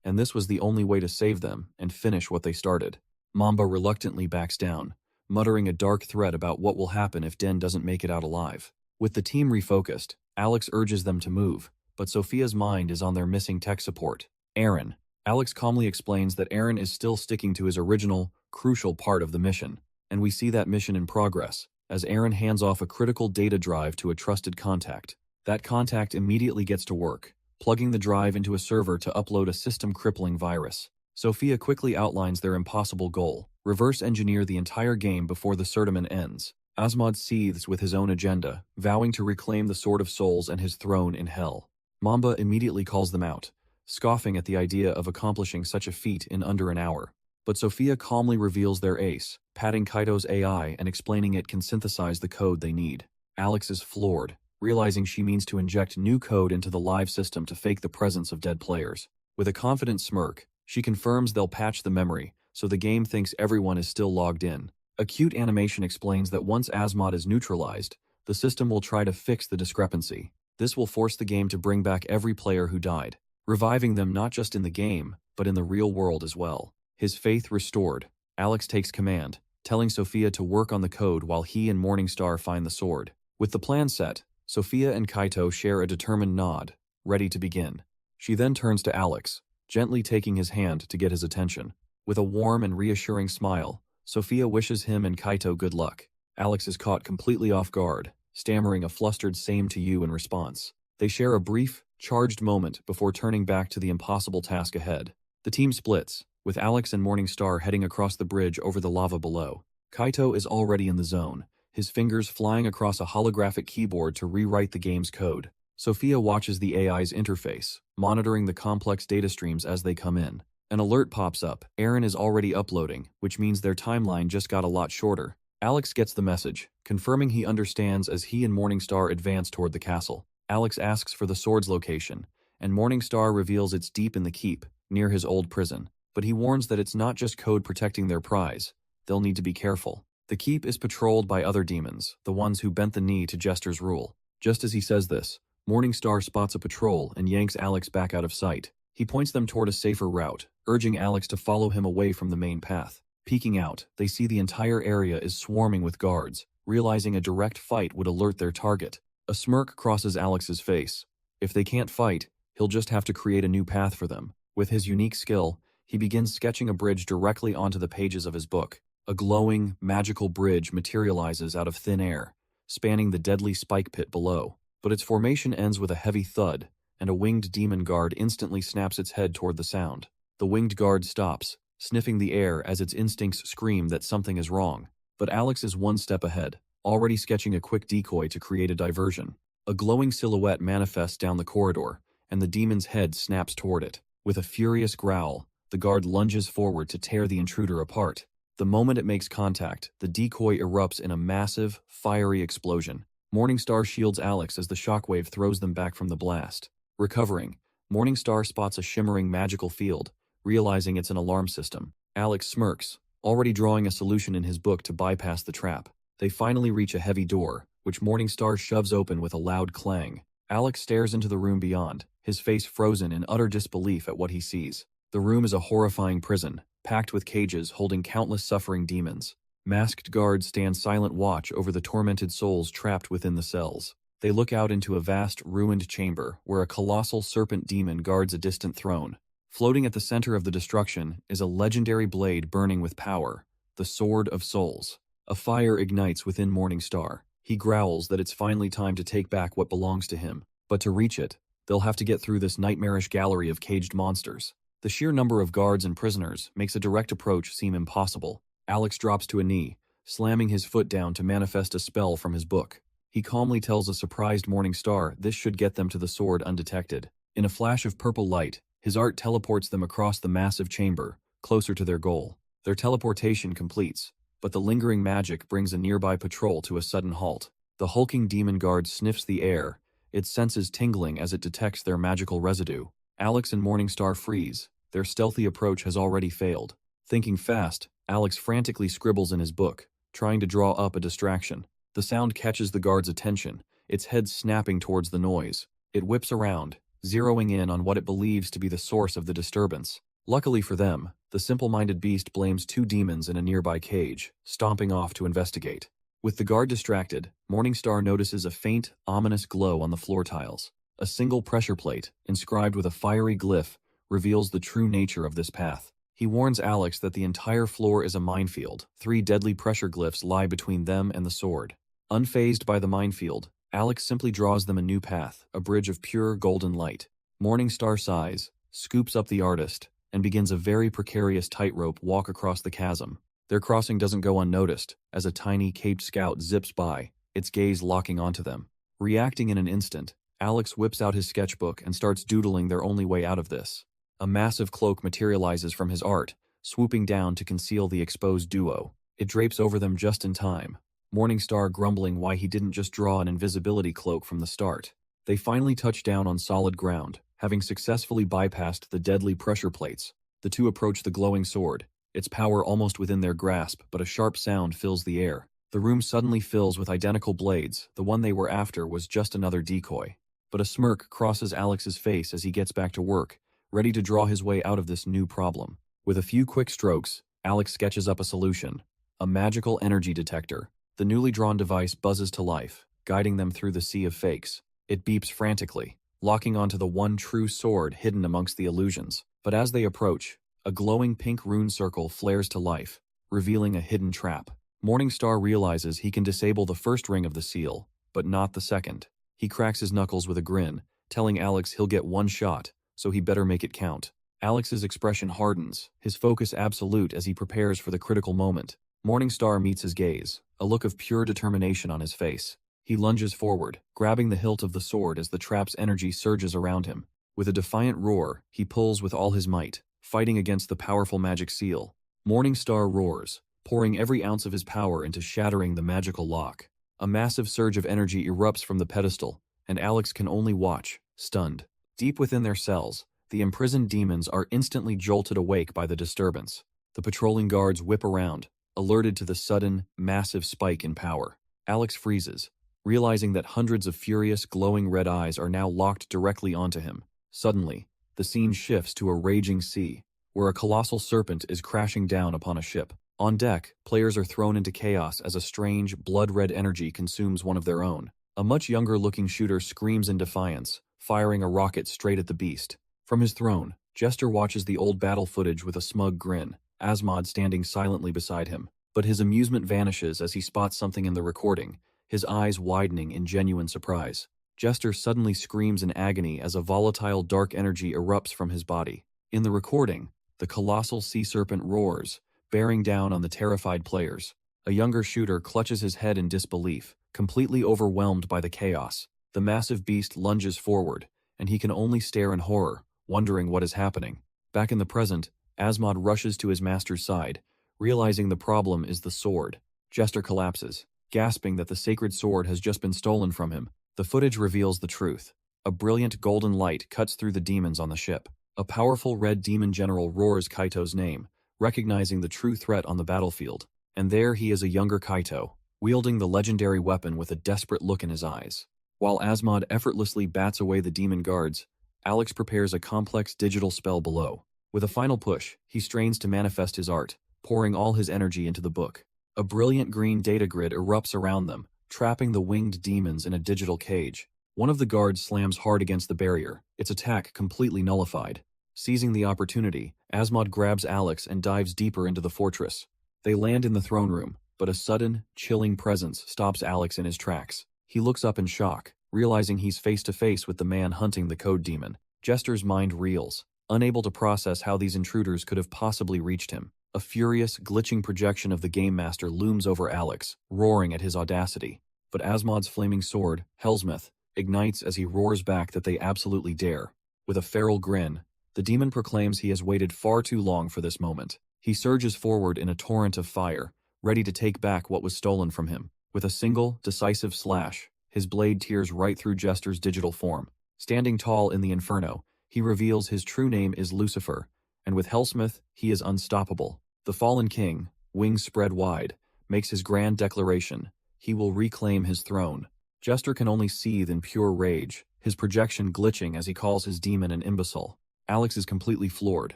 and this was the only way to save them and finish what they started. Mamba reluctantly backs down, muttering a dark threat about what will happen if Den doesn't make it out alive. With the team refocused, Alex urges them to move, but Sophia's mind is on their missing tech support, Eren. Alex calmly explains that Eren is still sticking to his original, crucial part of the mission, and we see that mission in progress, as Eren hands off a critical data drive to a trusted contact. That contact immediately gets to work, plugging the drive into a server to upload a system-crippling virus. Sophia quickly outlines their impossible goal: reverse engineer the entire game before the certamen ends. Asmod seethes with his own agenda, vowing to reclaim the Sword of Souls and his throne in Hell. Mamba immediately calls them out, scoffing at the idea of accomplishing such a feat in under an hour. But Sophia calmly reveals their ace, patting Kaito's AI and explaining it can synthesize the code they need. Alex is floored, realizing she means to inject new code into the live system to fake the presence of dead players. With a confident smirk, she confirms they'll patch the memory, so the game thinks everyone is still logged in. A cute animation explains that once Asmod is neutralized, the system will try to fix the discrepancy. This will force the game to bring back every player who died, reviving them not just in the game, but in the real world as well. His faith restored, Alex takes command, telling Sophia to work on the code while he and Morningstar find the sword. With the plan set, Sophia and Kaito share a determined nod, ready to begin. She then turns to Alex, gently taking his hand to get his attention. With a warm and reassuring smile, Sophia wishes him and Kaito good luck. Alex is caught completely off guard, stammering a flustered "same to you" in response. They share a brief, charged moment before turning back to the impossible task ahead. The team splits, with Alex and Morningstar heading across the bridge over the lava below. Kaito is already in the zone, his fingers flying across a holographic keyboard to rewrite the game's code. Sophia watches the AI's interface, monitoring the complex data streams as they come in. An alert pops up. Aaron is already uploading, which means their timeline just got a lot shorter. Alex gets the message, confirming he understands as he and Morningstar advance toward the castle. Alex asks for the sword's location, and Morningstar reveals it's deep in the keep, near his old prison. But he warns that it's not just code protecting their prize. They'll need to be careful. The keep is patrolled by other demons, the ones who bent the knee to Jester's rule. Just as he says this, Morningstar spots a patrol and yanks Alex back out of sight. He points them toward a safer route, urging Alex to follow him away from the main path. Peeking out, they see the entire area is swarming with guards, realizing a direct fight would alert their target. A smirk crosses Alex's face. If they can't fight, he'll just have to create a new path for them. With his unique skill, he begins sketching a bridge directly onto the pages of his book. A glowing, magical bridge materializes out of thin air, spanning the deadly spike pit below. But its formation ends with a heavy thud, and a winged demon guard instantly snaps its head toward the sound. The winged guard stops, sniffing the air as its instincts scream that something is wrong. But Alex is one step ahead, already sketching a quick decoy to create a diversion. A glowing silhouette manifests down the corridor, and the demon's head snaps toward it. With a furious growl, the guard lunges forward to tear the intruder apart. The moment it makes contact, the decoy erupts in a massive, fiery explosion. Morningstar shields Alex as the shockwave throws them back from the blast. Recovering, Morningstar spots a shimmering magical field, realizing it's an alarm system. Alex smirks, already drawing a solution in his book to bypass the trap. They finally reach a heavy door, which Morningstar shoves open with a loud clang. Alex stares into the room beyond, his face frozen in utter disbelief at what he sees. The room is a horrifying prison, packed with cages holding countless suffering demons. Masked guards stand silent watch over the tormented souls trapped within the cells. They look out into a vast, ruined chamber where a colossal serpent demon guards a distant throne. Floating at the center of the destruction is a legendary blade burning with power, the Sword of Souls. A fire ignites within Morningstar. He growls that it's finally time to take back what belongs to him. But to reach it, they'll have to get through this nightmarish gallery of caged monsters. The sheer number of guards and prisoners makes a direct approach seem impossible. Alex drops to a knee, slamming his foot down to manifest a spell from his book. He calmly tells a surprised Morningstar this should get them to the sword undetected. In a flash of purple light, his art teleports them across the massive chamber, closer to their goal. Their teleportation completes, but the lingering magic brings a nearby patrol to a sudden halt. The hulking demon guard sniffs the air, its senses tingling as it detects their magical residue. Alex and Morningstar freeze. Their stealthy approach has already failed. Thinking fast, Alex frantically scribbles in his book, trying to draw up a distraction. The sound catches the guard's attention, its head snapping towards the noise. It whips around, zeroing in on what it believes to be the source of the disturbance. Luckily for them, the simple-minded beast blames two demons in a nearby cage, stomping off to investigate. With the guard distracted, Morningstar notices a faint, ominous glow on the floor tiles. A single pressure plate, inscribed with a fiery glyph, reveals the true nature of this path. He warns Alex that the entire floor is a minefield. 3 deadly pressure glyphs lie between them and the sword. Unfazed by the minefield, Alex simply draws them a new path, a bridge of pure golden light. Morningstar sighs, scoops up the artist, and begins a very precarious tightrope walk across the chasm. Their crossing doesn't go unnoticed, as a tiny caped scout zips by, its gaze locking onto them. Reacting in an instant, Alex whips out his sketchbook and starts doodling their only way out of this. A massive cloak materializes from his art, swooping down to conceal the exposed duo. It drapes over them just in time, Morningstar grumbling why he didn't just draw an invisibility cloak from the start. They finally touch down on solid ground, having successfully bypassed the deadly pressure plates. The two approach the glowing sword, its power almost within their grasp, but a sharp sound fills the air. The room suddenly fills with identical blades. The one they were after was just another decoy. But a smirk crosses Alex's face as he gets back to work, ready to draw his way out of this new problem. With a few quick strokes, Alex sketches up a solution. A magical energy detector. The newly drawn device buzzes to life, guiding them through the sea of fakes. It beeps frantically, locking onto the one true sword hidden amongst the illusions. But as they approach, a glowing pink rune circle flares to life, revealing a hidden trap. Morningstar realizes he can disable the first ring of the seal, but not the second. He cracks his knuckles with a grin, telling Alex he'll get one shot, so he better make it count. Alex's expression hardens, his focus absolute as he prepares for the critical moment. Morningstar meets his gaze, a look of pure determination on his face. He lunges forward, grabbing the hilt of the sword as the trap's energy surges around him. With a defiant roar, he pulls with all his might, fighting against the powerful magic seal. Morningstar roars, pouring every ounce of his power into shattering the magical lock. A massive surge of energy erupts from the pedestal, and Alex can only watch, stunned. Deep within their cells, the imprisoned demons are instantly jolted awake by the disturbance. The patrolling guards whip around, alerted to the sudden, massive spike in power. Alex freezes, realizing that hundreds of furious, glowing red eyes are now locked directly onto him. Suddenly, the scene shifts to a raging sea, where a colossal serpent is crashing down upon a ship. On deck, players are thrown into chaos as a strange, blood-red energy consumes one of their own. A much younger-looking shooter screams in defiance, firing a rocket straight at the beast. From his throne, Jester watches the old battle footage with a smug grin, Asmod standing silently beside him. But his amusement vanishes as he spots something in the recording, his eyes widening in genuine surprise. Jester suddenly screams in agony as a volatile dark energy erupts from his body. In the recording, the colossal sea serpent roars, bearing down on the terrified players. A younger shooter clutches his head in disbelief, completely overwhelmed by the chaos. The massive beast lunges forward, and he can only stare in horror, wondering what is happening. Back in the present, Asmod rushes to his master's side, realizing the problem is the sword. Jester collapses, gasping that the sacred sword has just been stolen from him. The footage reveals the truth. A brilliant golden light cuts through the demons on the ship. A powerful red demon general roars Kaito's name, recognizing the true threat on the battlefield. And there he is, a younger Kaito, wielding the legendary weapon with a desperate look in his eyes. While Asmod effortlessly bats away the demon guards, Alex prepares a complex digital spell below. With a final push, he strains to manifest his art, pouring all his energy into the book. A brilliant green data grid erupts around them, trapping the winged demons in a digital cage. One of the guards slams hard against the barrier, its attack completely nullified. Seizing the opportunity, Asmod grabs Alex and dives deeper into the fortress. They land in the throne room, but a sudden, chilling presence stops Alex in his tracks. He looks up in shock, realizing he's face to face with the man hunting the code demon. Jester's mind reels, unable to process how these intruders could have possibly reached him. A furious, glitching projection of the Game Master looms over Alex, roaring at his audacity. But Asmod's flaming sword, Hellsmith, ignites as he roars back that they absolutely dare. With a feral grin, the demon proclaims he has waited far too long for this moment. He surges forward in a torrent of fire, ready to take back what was stolen from him. With a single, decisive slash, his blade tears right through Jester's digital form. Standing tall in the inferno, he reveals his true name is Lucifer, and with Hellsmith, he is unstoppable. The fallen king, wings spread wide, makes his grand declaration. He will reclaim his throne. Jester can only seethe in pure rage, his projection glitching as he calls his demon an imbecile. Alex is completely floored,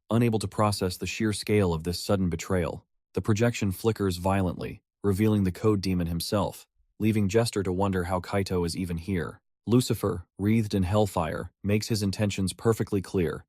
unable to process the sheer scale of this sudden betrayal. The projection flickers violently, revealing the code demon himself, leaving Jester to wonder how Kaito is even here. Lucifer, wreathed in hellfire, makes his intentions perfectly clear.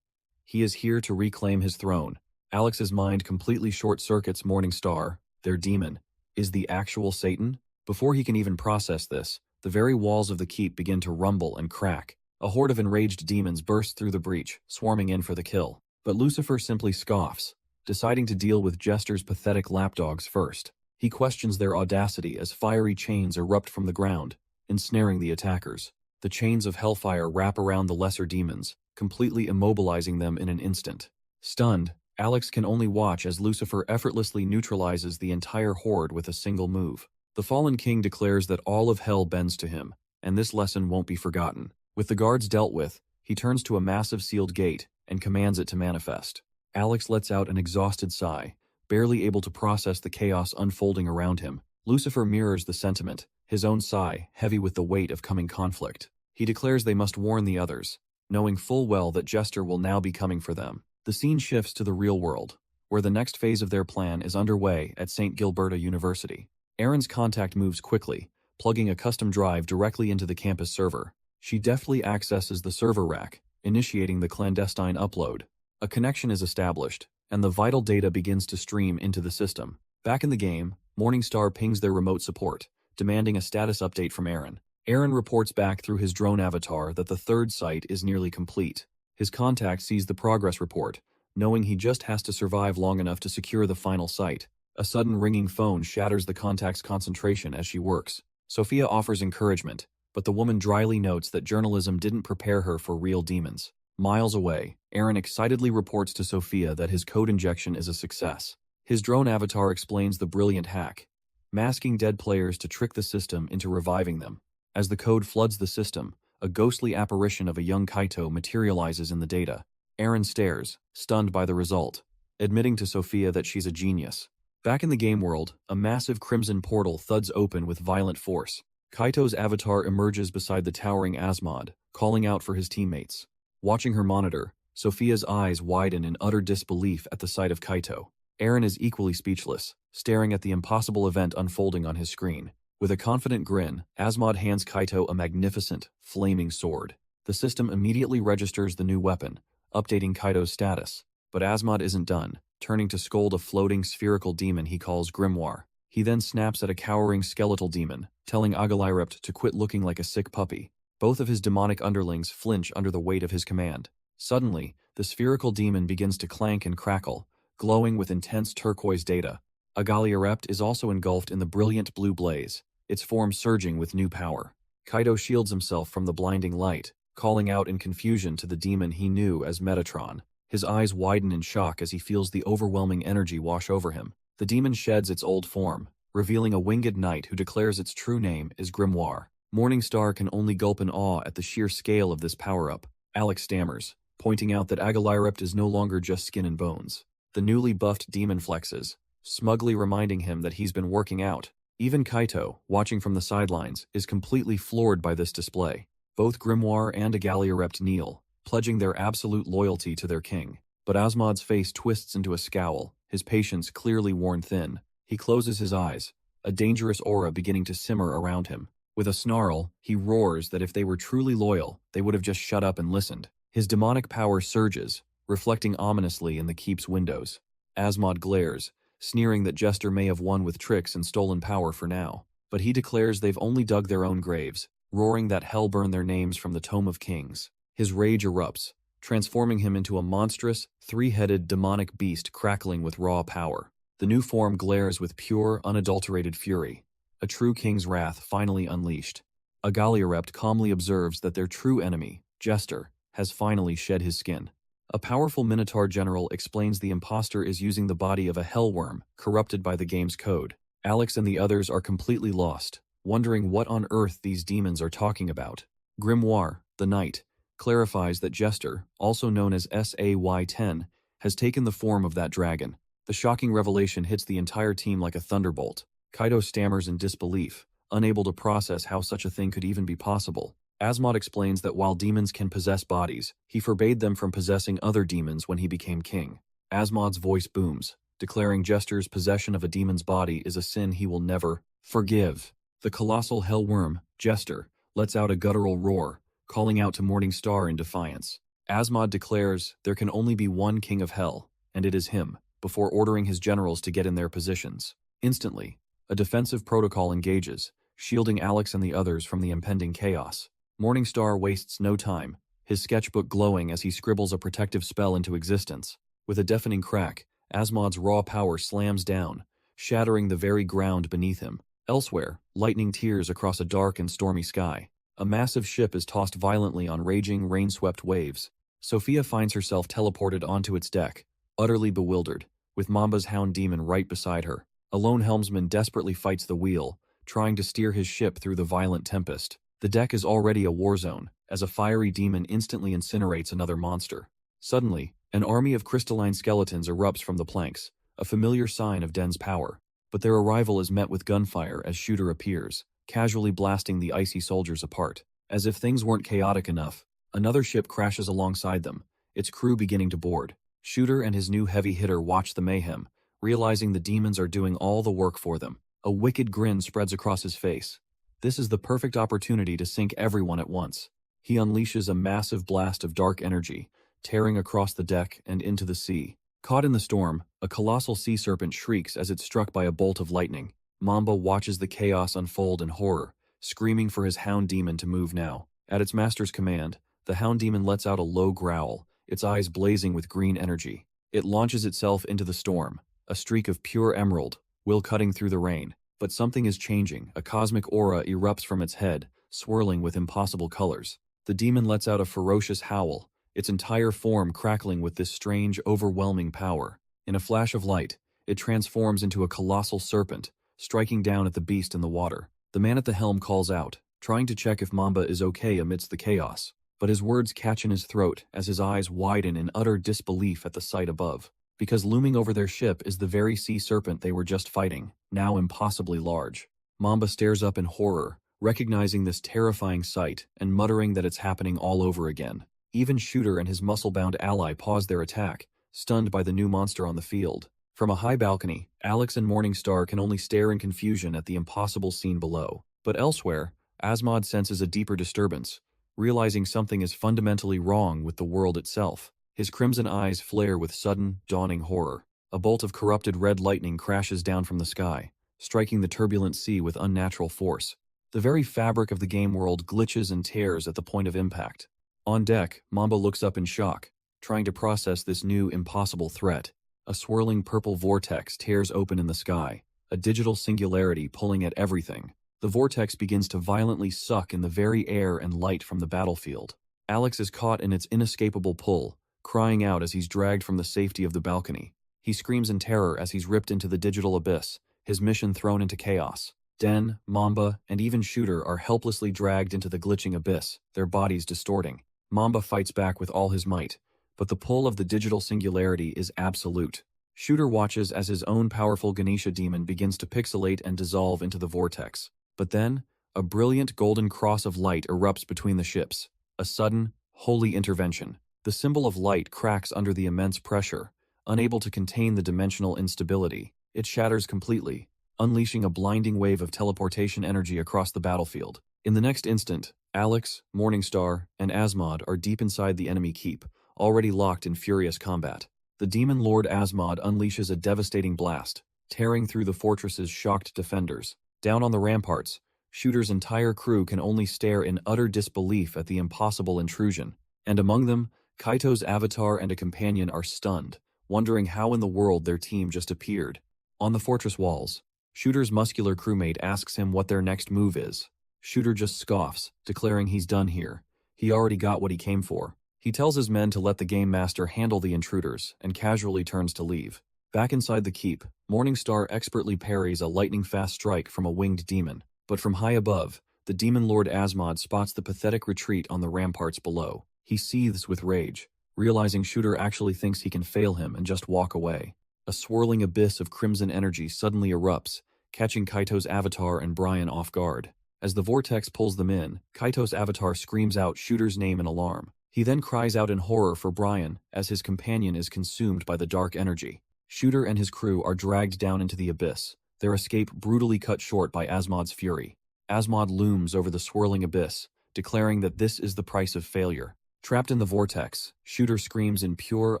He is here to reclaim his throne. Alex's mind completely short-circuits Morningstar, their demon. Is the actual Satan? Before he can even process this, the very walls of the keep begin to rumble and crack. A horde of enraged demons bursts through the breach, swarming in for the kill. But Lucifer simply scoffs, deciding to deal with Jester's pathetic lapdogs first. He questions their audacity as fiery chains erupt from the ground, ensnaring the attackers. The chains of hellfire wrap around the lesser demons, completely immobilizing them in an instant. Stunned, Alex can only watch as Lucifer effortlessly neutralizes the entire horde with a single move. The fallen king declares that all of hell bends to him, and this lesson won't be forgotten. With the guards dealt with, he turns to a massive sealed gate and commands it to manifest. Alex lets out an exhausted sigh, barely able to process the chaos unfolding around him. Lucifer mirrors the sentiment, his own sigh heavy with the weight of coming conflict. He declares they must warn the others, knowing full well that Jester will now be coming for them. The scene shifts to the real world, where the next phase of their plan is underway at St. Gilberta University. Aaron's contact moves quickly, plugging a custom drive directly into the campus server. She deftly accesses the server rack, initiating the clandestine upload. A connection is established, and the vital data begins to stream into the system. Back in the game, Morningstar pings their remote support, demanding a status update from Aaron. Aaron reports back through his drone avatar that the third site is nearly complete. His contact sees the progress report, knowing he just has to survive long enough to secure the final site. A sudden ringing phone shatters the contact's concentration as she works. Sophia offers encouragement, but the woman dryly notes that journalism didn't prepare her for real demons. Miles away, Aaron excitedly reports to Sophia that his code injection is a success. His drone avatar explains the brilliant hack, masking dead players to trick the system into reviving them. As the code floods the system, a ghostly apparition of a young Kaito materializes in the data. Aaron stares, stunned by the result, admitting to Sophia that she's a genius. Back in the game world, a massive crimson portal thuds open with violent force. Kaito's avatar emerges beside the towering Asmod, calling out for his teammates. Watching her monitor, Sophia's eyes widen in utter disbelief at the sight of Kaito. Aaron is equally speechless, staring at the impossible event unfolding on his screen. With a confident grin, Asmod hands Kaito a magnificent, flaming sword. The system immediately registers the new weapon, updating Kaito's status. But Asmod isn't done, turning to scold a floating spherical demon he calls Grimoire. He then snaps at a cowering skeletal demon, telling Agalirept to quit looking like a sick puppy. Both of his demonic underlings flinch under the weight of his command. Suddenly, the spherical demon begins to clank and crackle, glowing with intense turquoise data. Agalirept is also engulfed in the brilliant blue blaze, its form surging with new power. Kaito shields himself from the blinding light, calling out in confusion to the demon he knew as Metatron. His eyes widen in shock as he feels the overwhelming energy wash over him. The demon sheds its old form, revealing a winged knight who declares its true name is Grimoire. Morningstar can only gulp in awe at the sheer scale of this power-up. Alex stammers, pointing out that Agalirept is no longer just skin and bones. The newly buffed demon flexes, smugly reminding him that he's been working out. Even Kaito, watching from the sidelines, is completely floored by this display. Both Grimoire and Agalirept kneel, pledging their absolute loyalty to their king. But Asmod's face twists into a scowl, his patience clearly worn thin. He closes his eyes, a dangerous aura beginning to simmer around him. With a snarl, he roars that if they were truly loyal, they would have just shut up and listened. His demonic power surges, reflecting ominously in the keep's windows. Asmod glares, sneering that Jester may have won with tricks and stolen power for now. But he declares they've only dug their own graves, roaring that hell burn their names from the Tome of Kings. His rage erupts, transforming him into a monstrous, three-headed demonic beast crackling with raw power. The new form glares with pure, unadulterated fury, a true king's wrath finally unleashed. Agalirept calmly observes that their true enemy, Jester, has finally shed his skin. A powerful Minotaur general explains the imposter is using the body of a hellworm, corrupted by the game's code. Alex and the others are completely lost, wondering what on earth these demons are talking about. Grimoire, the knight, clarifies that Jester, also known as SAY-10, has taken the form of that dragon. The shocking revelation hits the entire team like a thunderbolt. Kaito stammers in disbelief, unable to process how such a thing could even be possible. Asmod explains that while demons can possess bodies, he forbade them from possessing other demons when he became king. Asmod's voice booms, declaring Jester's possession of a demon's body is a sin he will never forgive. The colossal hellworm, Jester, lets out a guttural roar, calling out to Morningstar in defiance. Asmod declares there can only be one king of hell, and it is him, before ordering his generals to get in their positions. Instantly, a defensive protocol engages, shielding Alex and the others from the impending chaos. Morningstar wastes no time, his sketchbook glowing as he scribbles a protective spell into existence. With a deafening crack, Asmod's raw power slams down, shattering the very ground beneath him. Elsewhere, lightning tears across a dark and stormy sky. A massive ship is tossed violently on raging, rain-swept waves. Sophia finds herself teleported onto its deck, utterly bewildered, with Mamba's hound demon right beside her. A lone helmsman desperately fights the wheel, trying to steer his ship through the violent tempest. The deck is already a war zone, as a fiery demon instantly incinerates another monster. Suddenly, an army of crystalline skeletons erupts from the planks, a familiar sign of Den's power. But their arrival is met with gunfire as Shooter appears, casually blasting the icy soldiers apart. As if things weren't chaotic enough, another ship crashes alongside them, its crew beginning to board. Shooter and his new heavy hitter watch the mayhem, realizing the demons are doing all the work for them. A wicked grin spreads across his face. This is the perfect opportunity to sink everyone at once. He unleashes a massive blast of dark energy, tearing across the deck and into the sea. Caught in the storm, a colossal sea serpent shrieks as it's struck by a bolt of lightning. Mamba watches the chaos unfold in horror, screaming for his hound demon to move now. At its master's command, the hound demon lets out a low growl, its eyes blazing with green energy. It launches itself into the storm, a streak of pure emerald, will cutting through the rain. But something is changing. A cosmic aura erupts from its head, swirling with impossible colors. The demon lets out a ferocious howl, its entire form crackling with this strange, overwhelming power. In a flash of light, it transforms into a colossal serpent, striking down at the beast in the water. The man at the helm calls out, trying to check if Mamba is okay amidst the chaos. But his words catch in his throat as his eyes widen in utter disbelief at the sight above. Because looming over their ship is the very sea serpent they were just fighting, now impossibly large. Mamba stares up in horror, recognizing this terrifying sight and muttering that it's happening all over again. Even Shooter and his muscle-bound ally pause their attack, stunned by the new monster on the field. From a high balcony, Alex and Morningstar can only stare in confusion at the impossible scene below. But elsewhere, Asmod senses a deeper disturbance, realizing something is fundamentally wrong with the world itself. His crimson eyes flare with sudden, dawning horror. A bolt of corrupted red lightning crashes down from the sky, striking the turbulent sea with unnatural force. The very fabric of the game world glitches and tears at the point of impact. On deck, Mamba looks up in shock, trying to process this new, impossible threat. A swirling purple vortex tears open in the sky, a digital singularity pulling at everything. The vortex begins to violently suck in the very air and light from the battlefield. Alex is caught in its inescapable pull, crying out as he's dragged from the safety of the balcony. He screams in terror as he's ripped into the digital abyss, his mission thrown into chaos. Den, Mamba, and even Shooter are helplessly dragged into the glitching abyss, their bodies distorting. Mamba fights back with all his might, but the pull of the digital singularity is absolute. Shooter watches as his own powerful Ganesha demon begins to pixelate and dissolve into the vortex. But then, a brilliant golden cross of light erupts between the ships. A sudden, holy intervention. The symbol of light cracks under the immense pressure, unable to contain the dimensional instability. It shatters completely, unleashing a blinding wave of teleportation energy across the battlefield. In the next instant, Alex, Morningstar, and Asmod are deep inside the enemy keep, already locked in furious combat. The demon lord Asmod unleashes a devastating blast, tearing through the fortress's shocked defenders. Down on the ramparts, Shooter's entire crew can only stare in utter disbelief at the impossible intrusion. And among them, Kaito's avatar and a companion are stunned, wondering how in the world their team just appeared. On the fortress walls, Shooter's muscular crewmate asks him what their next move is. Shooter just scoffs, declaring he's done here. He already got what he came for. He tells his men to let the game master handle the intruders and casually turns to leave. Back inside the keep, Morningstar expertly parries a lightning-fast strike from a winged demon. But from high above, the demon lord Asmod spots the pathetic retreat on the ramparts below. He seethes with rage, realizing Shooter actually thinks he can fail him and just walk away. A swirling abyss of crimson energy suddenly erupts, catching Kaito's avatar and Brian off guard. As the vortex pulls them in, Kaito's avatar screams out Shooter's name in alarm. He then cries out in horror for Brian as his companion is consumed by the dark energy. Shooter and his crew are dragged down into the abyss, their escape brutally cut short by Asmod's fury. Asmod looms over the swirling abyss, declaring that this is the price of failure. Trapped in the vortex, Shooter screams in pure,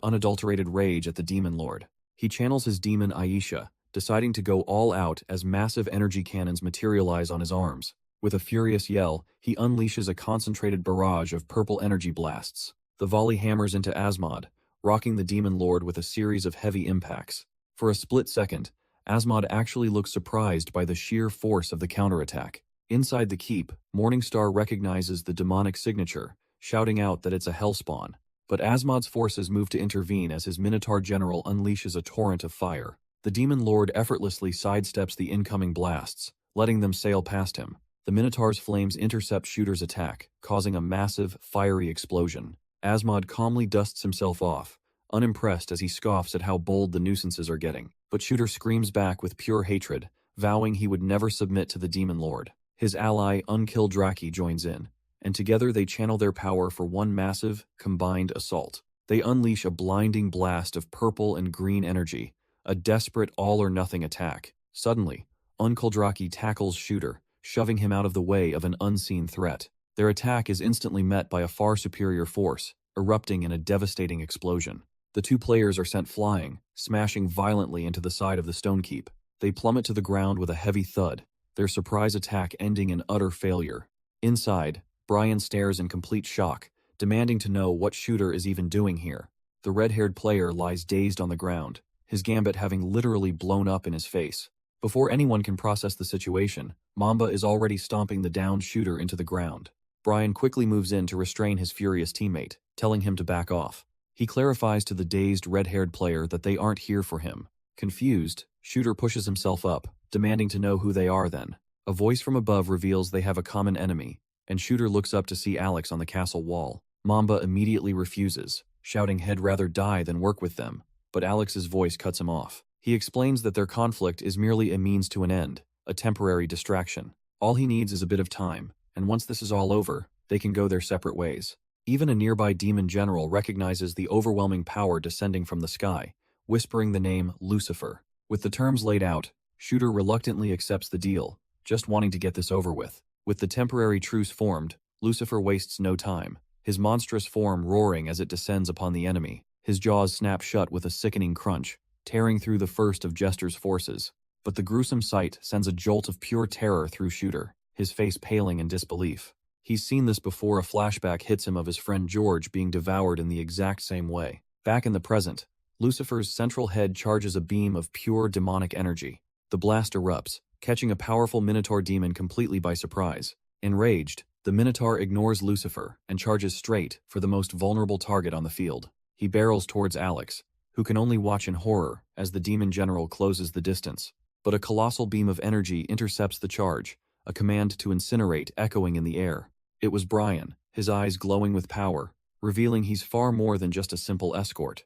unadulterated rage at the demon lord. He channels his demon Aisha, deciding to go all out as massive energy cannons materialize on his arms. With a furious yell, he unleashes a concentrated barrage of purple energy blasts. The volley hammers into Asmod, rocking the demon lord with a series of heavy impacts. For a split second, Asmod actually looks surprised by the sheer force of the counterattack. Inside the keep, Morningstar recognizes the demonic signature, shouting out that it's a hellspawn. But Asmod's forces move to intervene as his Minotaur general unleashes a torrent of fire. The demon lord effortlessly sidesteps the incoming blasts, letting them sail past him. The Minotaur's flames intercept Shooter's attack, causing a massive, fiery explosion. Asmod calmly dusts himself off, unimpressed as he scoffs at how bold the nuisances are getting. But Shooter screams back with pure hatred, vowing he would never submit to the demon lord. His ally, Unkilldraki, joins in, and together they channel their power for one massive, combined assault. They unleash a blinding blast of purple and green energy, a desperate all-or-nothing attack. Suddenly, Unkilldraki tackles Shooter, shoving him out of the way of an unseen threat. Their attack is instantly met by a far superior force, erupting in a devastating explosion. The two players are sent flying, smashing violently into the side of the stone keep. They plummet to the ground with a heavy thud, their surprise attack ending in utter failure. Inside, Brian stares in complete shock, demanding to know what Shooter is even doing here. The red-haired player lies dazed on the ground, his gambit having literally blown up in his face. Before anyone can process the situation, Mamba is already stomping the downed Shooter into the ground. Brian quickly moves in to restrain his furious teammate, telling him to back off. He clarifies to the dazed red-haired player that they aren't here for him. Confused, Shooter pushes himself up, demanding to know who they are then. A voice from above reveals they have a common enemy, and Shooter looks up to see Alex on the castle wall. Mamba immediately refuses, shouting he'd rather die than work with them, but Alex's voice cuts him off. He explains that their conflict is merely a means to an end, a temporary distraction. All he needs is a bit of time, and once this is all over, they can go their separate ways. Even a nearby demon general recognizes the overwhelming power descending from the sky, whispering the name Lucifer. With the terms laid out, Shooter reluctantly accepts the deal, just wanting to get this over with. With the temporary truce formed, Lucifer wastes no time, his monstrous form roaring as it descends upon the enemy. His jaws snap shut with a sickening crunch, tearing through the first of Jester's forces. But the gruesome sight sends a jolt of pure terror through Shooter, his face paling in disbelief. He's seen this before. A flashback hits him of his friend George being devoured in the exact same way. Back in the present, Lucifer's central head charges a beam of pure demonic energy. The blast erupts, catching a powerful Minotaur demon completely by surprise. Enraged, the Minotaur ignores Lucifer and charges straight for the most vulnerable target on the field. He barrels towards Alex, who can only watch in horror as the demon general closes the distance. But a colossal beam of energy intercepts the charge, a command to incinerate echoing in the air. It was Brian, his eyes glowing with power, revealing he's far more than just a simple escort.